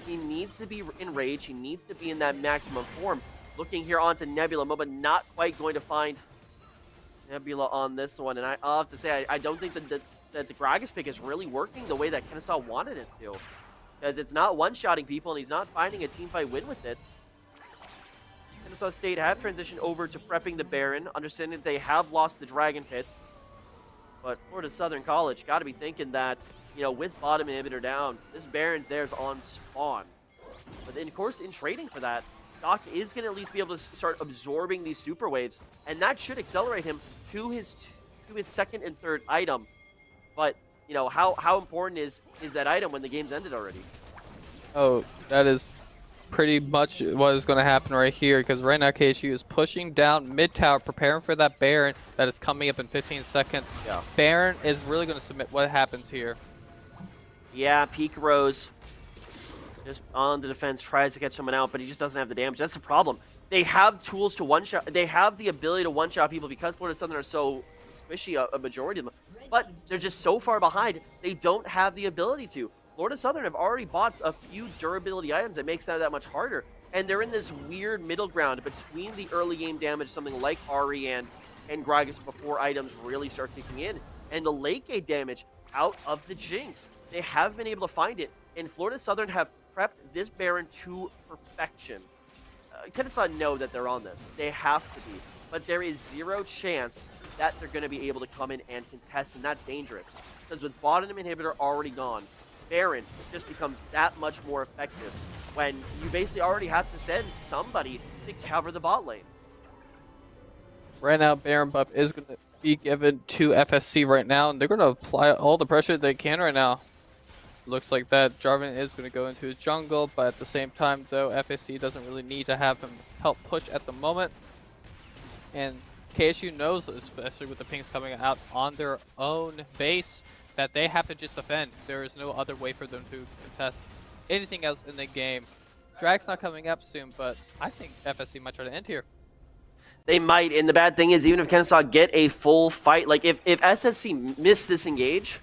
He needs to be in rage. He needs to be in that maximum form. Looking here onto Nebula, Moba not quite going to find Nebula on this one, and I'll have to say I don't think that the Gragas pick is really working the way that Kennesaw wanted it to, because it's not one-shotting people, and he's not finding a teamfight win with it. Kennesaw State have transitioned over to prepping the Baron, understanding that they have lost the Dragon Pit, but Florida Southern College got to be thinking that, with bottom inhibitor down, this Baron's theirs on spawn. But then, of course, in trading for that, Doc is going to at least be able to start absorbing these super waves, and that should accelerate him to his second and third item. But how important is that item when the game's ended already? Oh, that is pretty much what is going to happen right here, because right now KSU is pushing down mid tower, preparing for that Baron that is coming up in 15 seconds. Yeah. Baron is really going to submit. What happens here? Yeah, Peak Rose just on the defense, tries to catch someone out, but he just doesn't have the damage. That's the problem. They have tools to one-shot. They have the ability to one-shot people because Florida Southern are so squishy, a majority of them. But they're just so far behind, they don't have the ability to. Florida Southern have already bought a few durability items that makes that much harder. And they're in this weird middle ground between the early game damage, something like Ari and Gragas before items really start kicking in, and the late game damage out of the Jinx. They have been able to find it, and Florida Southern have prepped this Baron to perfection. Kennesaw know that they're on this. They have to be. But there is zero chance that they're going to be able to come in and contest, and that's dangerous. Because with bottom inhibitor already gone, Baron just becomes that much more effective when you basically already have to send somebody to cover the bot lane. Right now, Baron buff is going to be given to FSC right now, and they're going to apply all the pressure they can right now. Looks like that Jarvan is going to go into his jungle, but at the same time, though, FSC doesn't really need to have him help push at the moment. And KSU knows, especially with the pings coming out on their own base, that they have to just defend. There is no other way for them to contest anything else in the game. Drag's not coming up soon, but I think FSC might try to end here. They might, and the bad thing is, even if Kennesaw get a full fight, like if SSC miss this engage,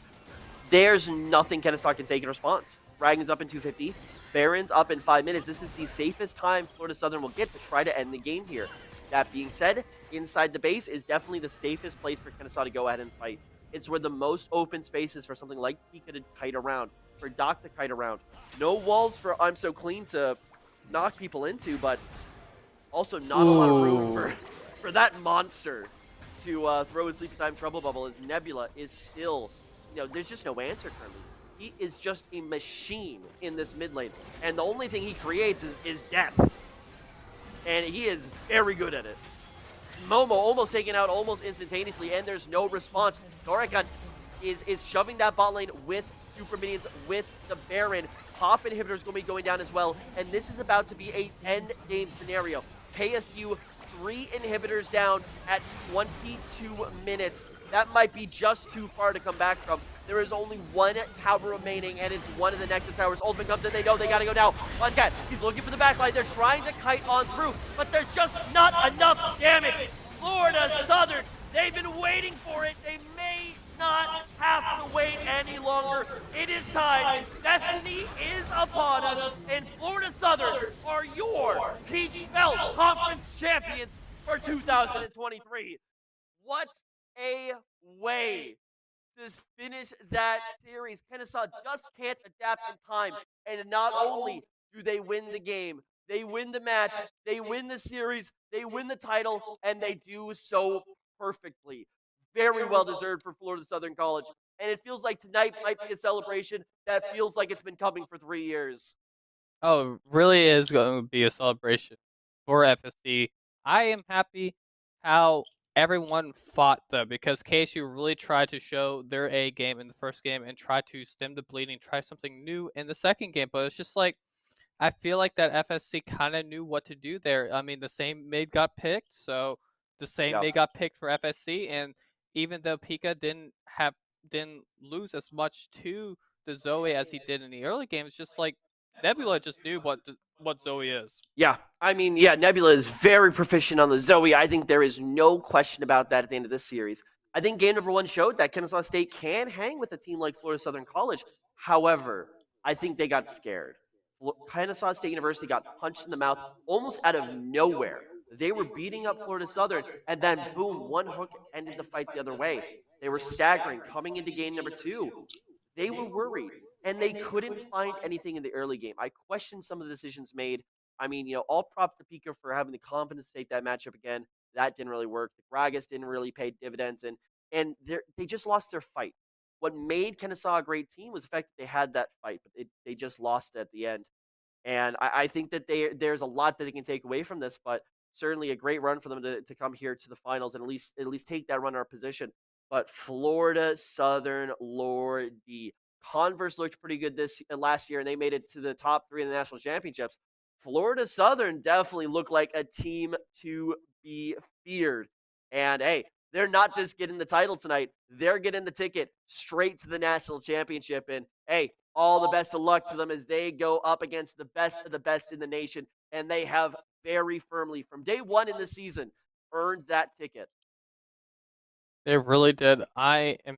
there's nothing Kennesaw can take in response. Dragon's up in 250, Baron's up in 5 minutes. This is the safest time Florida Southern will get to try to end the game here. That being said, inside the base is definitely the safest place for Kennesaw to go ahead and fight. It's where the most open space is for something like Pika to kite around, for Doc to kite around. No walls for I'm So Clean to knock people into, but also not a lot of room for that monster to throw his Sleepy Time Trouble Bubble, as Nebula is still, there's just no answer currently. He is just a machine in this mid lane, and the only thing he creates is death. And he is very good at it. Momo almost taken out almost instantaneously, and there's no response. Norakan is shoving that bot lane with super minions, with the Baron. Pop inhibitor is going to be going down as well, and this is about to be a end game scenario. KSU 3 inhibitors down at 22 minutes. That might be just too far to come back from. There is only one tower remaining, and it's one of the Nexus towers. Ultimate comes in, they know they gotta go down. Uncat, he's looking for the backline. They're trying to kite on through, but there's just not enough damage. Florida Southern, they've been waiting for it. They may not have to wait any longer. It is time. Destiny is upon us, and Florida Southern are your Peach Belt Conference champions for 2023. What a way to finish that series. Kennesaw just can't adapt in time, and not only do they win the game, they win the match, they win the series, they win the title, and they do so perfectly. Very well deserved for Florida Southern College, and it feels like tonight might be a celebration that feels like it's been coming for 3 years. Oh, it really is going to be a celebration for FSC. I am happy how everyone fought, though, because KSU really tried to show their A game in the first game and try to stem the bleeding, try something new in the second game. But it's just like, I feel like that FSC kind of knew what to do there. I mean, the same mid got picked, so the same mid got picked for FSC, and even though Pika didn't lose as much to the Zoe as he did in the early games, just like Nebula just knew what Zoe is. Yeah, I mean, yeah, Nebula is very proficient on the Zoe. I think there is no question about that at the end of this series. I think game number 1 showed that Kennesaw State can hang with a team like Florida Southern College. However, I think they got scared. Kennesaw State University got punched in the mouth almost out of nowhere. They were beating up Florida Southern, and then boom, one hook ended the fight the other way. They were staggering coming into game number 2. They were worried, and they couldn't find anything in the early game. I questioned some of the decisions made. I mean, all props to Pika for having the confidence to take that matchup again. That didn't really work. The Gragas didn't really pay dividends, and they just lost their fight. What made Kennesaw a great team was the fact that they had that fight, but they just lost at the end. And I think that there's a lot that they can take away from this, but certainly a great run for them to come here to the finals and at least take that runner-up position. But Florida Southern Lordy. Converse looked pretty good last year, and they made it to the top 3 in the national championships. Florida Southern definitely looked like a team to be feared. And hey, They're not just getting the title tonight, they're getting the ticket straight to the national championship. And hey, all the best of luck to them as they go up against the best of the best in the nation. And they have very firmly, from day one in the season, earned that ticket. They really did. I am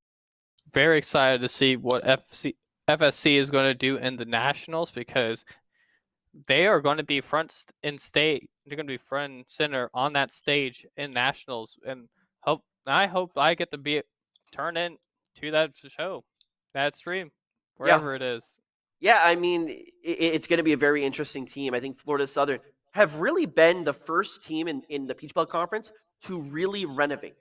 very excited to see what FSC is going to do in the nationals, because they are going to be in state. They're going to be front and center on that stage in nationals, and I hope I get to be turned in to that show, that stream, Yeah. wherever it is. Yeah, I mean, it's going to be a very interesting team. I think Florida Southern have really been the first team in the Peach Belt Conference to really renovate.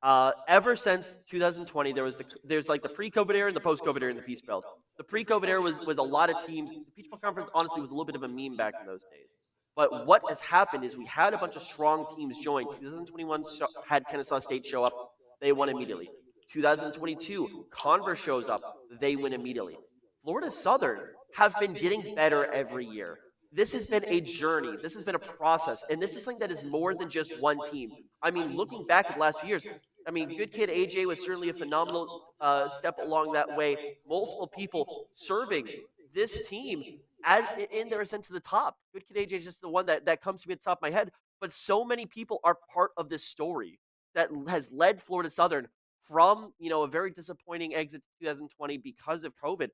Ever since 2020, there's like the pre-COVID era and the post-COVID era in the Peach Belt. The pre-COVID era was a lot of teams. The Peach Belt Conference honestly was a little bit of a meme back in those days. But what has happened is we had a bunch of strong teams join. 2021 had Kennesaw State show up, they won immediately. 2022, Converse shows up, they win immediately. Florida Southern have been getting better every year. This has been a journey. This has been a process, and this is something that is more than just one team. I mean, looking back at the last few years, I mean, Good Kid AJ was certainly a phenomenal step along that way. Multiple people serving this team as in their ascent to the top. Good Kid AJ is just the one that comes to me at the top of my head. But so many people are part of this story that has led Florida Southern from a very disappointing exit to 2020 because of COVID,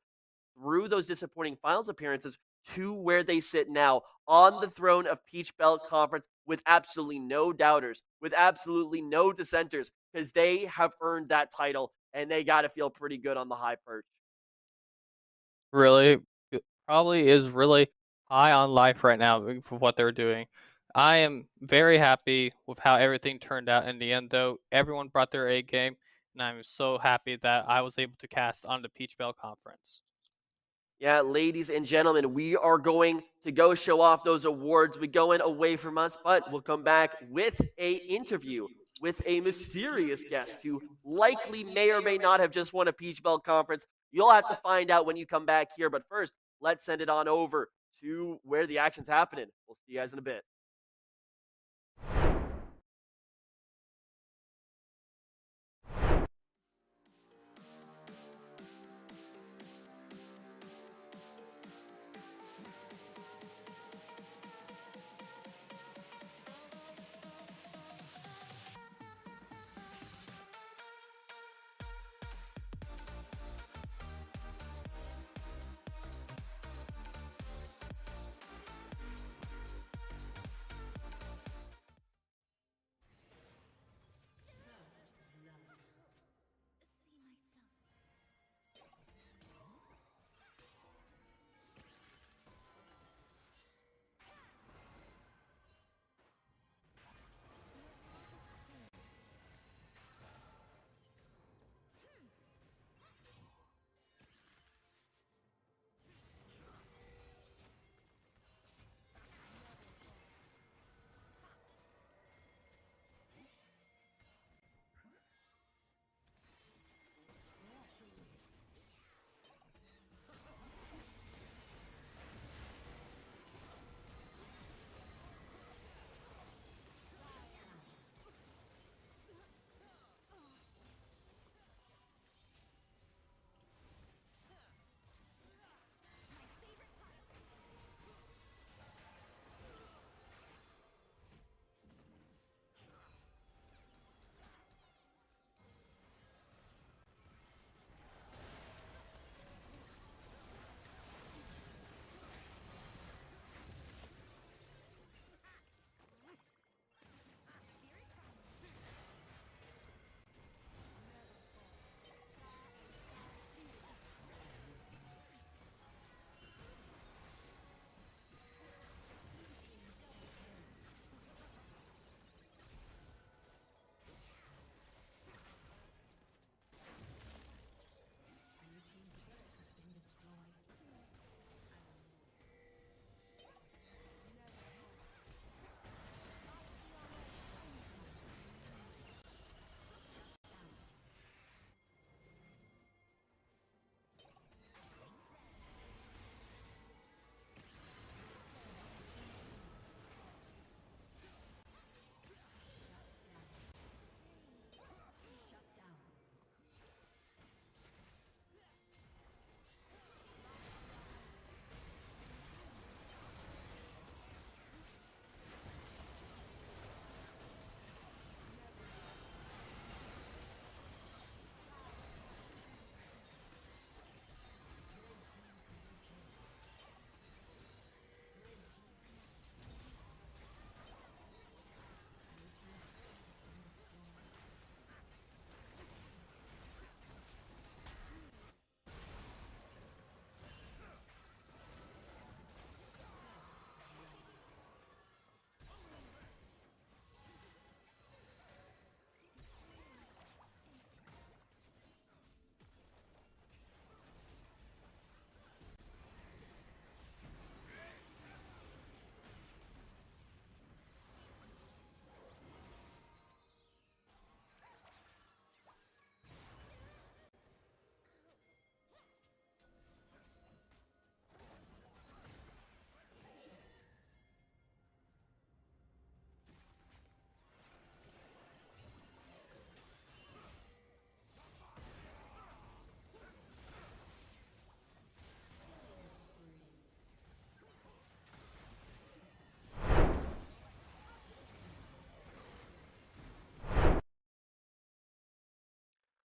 through those disappointing finals appearances, to where they sit now on the throne of Peach Belt Conference with absolutely no doubters, with absolutely no dissenters, because they have earned that title and they got to feel pretty good on the high perch. Really, it probably is really high on life right now for what they're doing. I am very happy with how everything turned out in the end, though. Everyone brought their A game, and I'm so happy that I was able to cast on the Peach Belt Conference. Yeah, ladies and gentlemen, we are going to go show off those awards. We're going away from us, but we'll come back with a interview with a mysterious guest who likely may or may not have just won a Peach Belt Conference. You'll have to find out when you come back here. But first, let's send it on over to where the action's happening. We'll see you guys in a bit.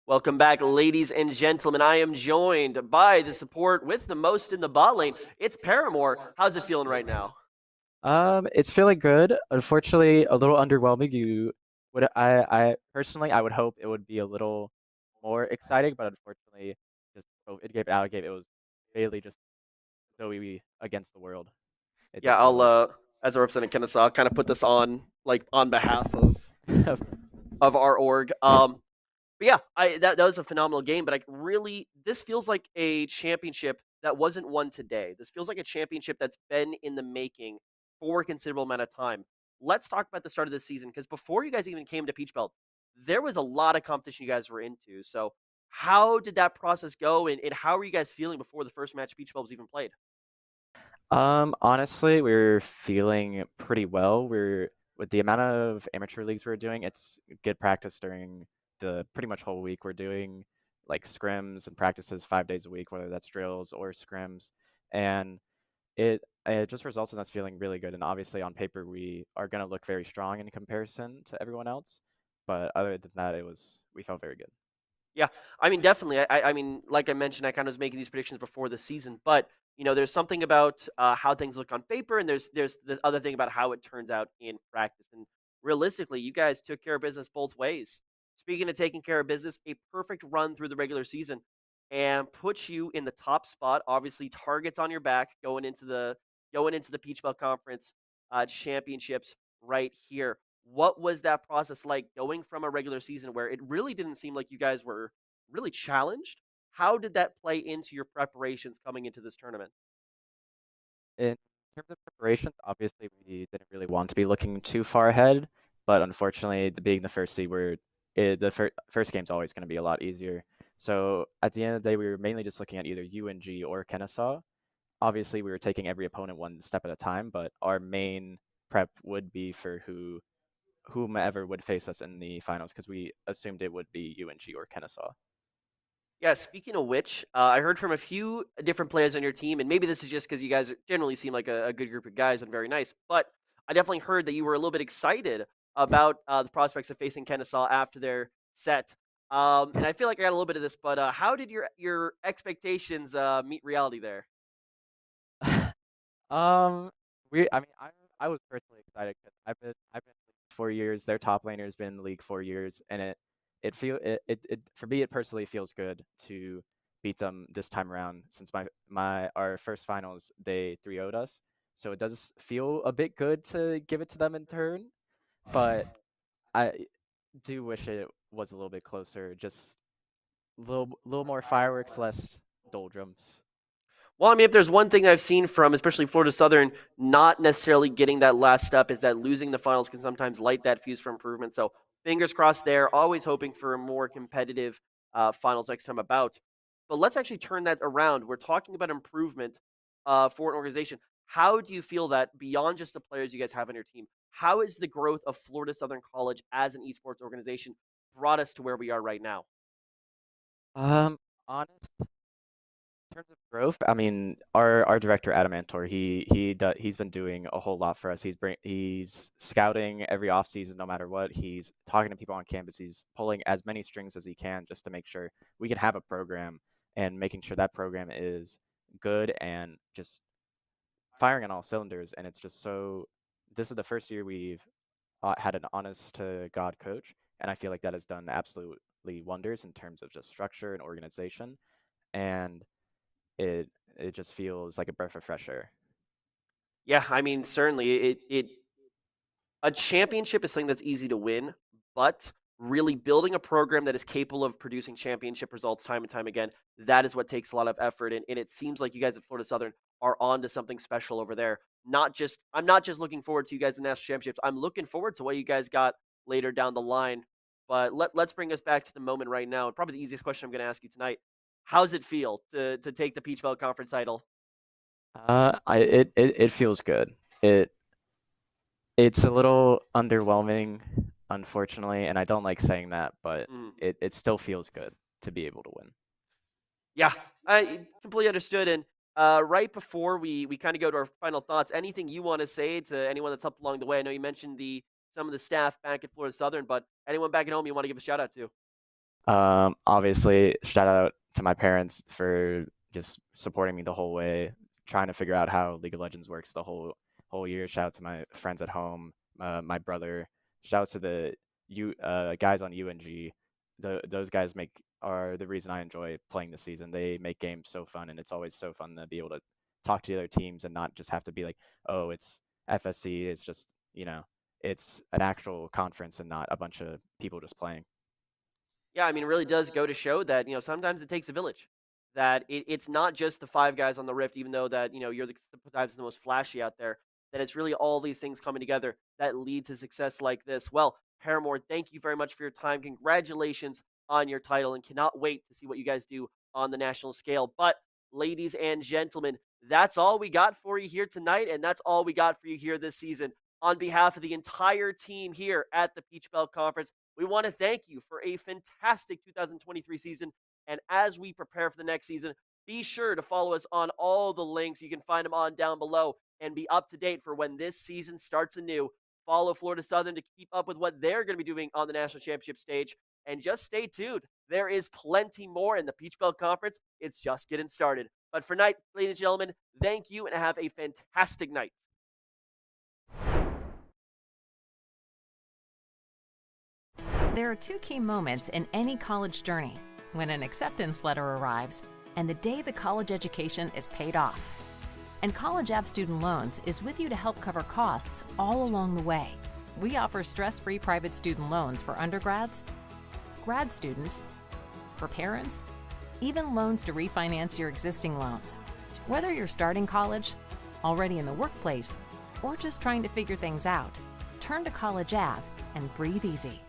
Welcome back, ladies and gentlemen. I am joined by the support with the most in the bot lane. It's Paramore. How's it feeling right now? It's feeling good. Unfortunately, a little underwhelming. I personally, I would hope it would be a little more exciting, but unfortunately, just in game out of game, it was mainly just Zoe against the world. It Yeah, did feel I'll like. as a representative Kennesaw, kind of put this on on behalf of our org. But yeah, that was a phenomenal game. But really, this feels like a championship that wasn't won today. This feels like a championship that's been in the making for a considerable amount of time. Let's talk about the start of the season because before you guys even came to Peach Belt, there was a lot of competition you guys were into. So how did that process go, and how are you guys feeling before the first match Peach Belt was even played? Honestly, we're feeling pretty well. We're with the amount of amateur leagues we're doing, it's good practice during the pretty much whole week. We're doing like scrims and practices 5 days a week, whether that's drills or scrims, and it just results in us feeling really good. And obviously, on paper, we are going to look very strong in comparison to everyone else. But other than that, we felt very good. Yeah, I mean, definitely. I mean, like I mentioned, I kind of was making these predictions before the season, but there's something about how things look on paper, and there's the other thing about how it turns out in practice. And realistically, you guys took care of business both ways. Speaking of taking care of business, a perfect run through the regular season and puts you in the top spot. Obviously, targets on your back going into the Peach Belt Conference championships right here. What was that process like going from a regular season where it really didn't seem like you guys were really challenged? How did that play into your preparations coming into this tournament? In terms of preparations, obviously, we didn't really want to be looking too far ahead, but unfortunately, being the first seed, the first game's always going to be a lot easier. So at the end of the day, we were mainly just looking at either UNG or Kennesaw. Obviously, we were taking every opponent one step at a time, but our main prep would be for whomever would face us in the finals, because we assumed it would be UNG or Kennesaw. Yeah, speaking of which, I heard from a few different players on your team, and maybe this is just because you guys generally seem like a good group of guys and very nice, but I definitely heard that you were a little bit excited about the prospects of facing Kennesaw after their set. And I feel like I got a little bit of this, but how did your expectations meet reality there? Um, I was personally excited because I've been in the league 4 years. Their top laner has been in the league 4 years, and it for me it personally feels good to beat them this time around since our first finals they 3-0'd us. So it does feel a bit good to give it to them in turn, but I do wish it was a little bit closer, just little more fireworks, less doldrums. Well, I mean, if there's one thing I've seen from, especially Florida Southern, not necessarily getting that last step, is that losing the finals can sometimes light that fuse for improvement. So fingers crossed there. Always hoping for a more competitive finals next time about. But let's actually turn that around. We're talking about improvement for an organization. How do you feel that beyond just the players you guys have on your team, how is the growth of Florida Southern College as an esports organization brought us to where we are right now? Honest In terms of growth, I mean, our director Adamantor, he's been doing a whole lot for us. He's scouting every offseason, no matter what. He's talking to people on campus. He's pulling as many strings as he can just to make sure we can have a program, and making sure that program is good and just firing on all cylinders. And it's just so. This is the first year we've had an honest to God coach, and I feel like that has done absolutely wonders in terms of just structure and organization. And it just feels like a breath of fresh air. Yeah, I mean, certainly it a championship is something that's easy to win, but really building a program that is capable of producing championship results time and time again, that is what takes a lot of effort. And it seems like you guys at Florida Southern are on to something special over there. I'm not just looking forward to you guys in national championships. I'm looking forward to what you guys got later down the line. But let's bring us back to the moment right now. And probably the easiest question I'm going to ask you tonight. How's it feel to take the Peach Belt Conference title? It feels good. It's a little underwhelming, unfortunately, and I don't like saying that, but Mm. it still feels good to be able to win. Yeah, I completely understood. And right before we kind of go to our final thoughts, anything you want to say to anyone that's helped along the way? I know you mentioned some of the staff back at Florida Southern, but anyone back at home you want to give a shout out to? Obviously, shout out to my parents for just supporting me the whole way, trying to figure out how League of Legends works the whole year. Shout out to my friends at home, my brother. Shout out to the guys on UNG. Those guys are the reason I enjoy playing this season. They make games so fun, and it's always so fun to be able to talk to the other teams and not just have to be like, oh, it's FSC. It's just it's an actual conference and not a bunch of people just playing. Yeah, I mean, it really does go to show that sometimes it takes a village. That it's not just the five guys on the Rift, even though that you're sometimes the most flashy out there. That it's really all these things coming together that lead to success like this. Well, Paramore, thank you very much for your time. Congratulations on your title, and cannot wait to see what you guys do on the national scale. But, ladies and gentlemen, that's all we got for you here tonight, and that's all we got for you here this season. On behalf of the entire team here at the Peach Belt Conference, we want to thank you for a fantastic 2023 season. And as we prepare for the next season, be sure to follow us on all the links. You can find them on down below and be up to date for when this season starts anew. Follow Florida Southern to keep up with what they're going to be doing on the national championship stage. And just stay tuned. There is plenty more in the Peach Belt Conference. It's just getting started. But for tonight, ladies and gentlemen, thank you and have a fantastic night. There are two key moments in any college journey: when an acceptance letter arrives and the day the college education is paid off. And College Ave Student Loans is with you to help cover costs all along the way. We offer stress-free private student loans for undergrads, grad students, for parents, even loans to refinance your existing loans. Whether you're starting college, already in the workplace, or just trying to figure things out, turn to College Ave and breathe easy.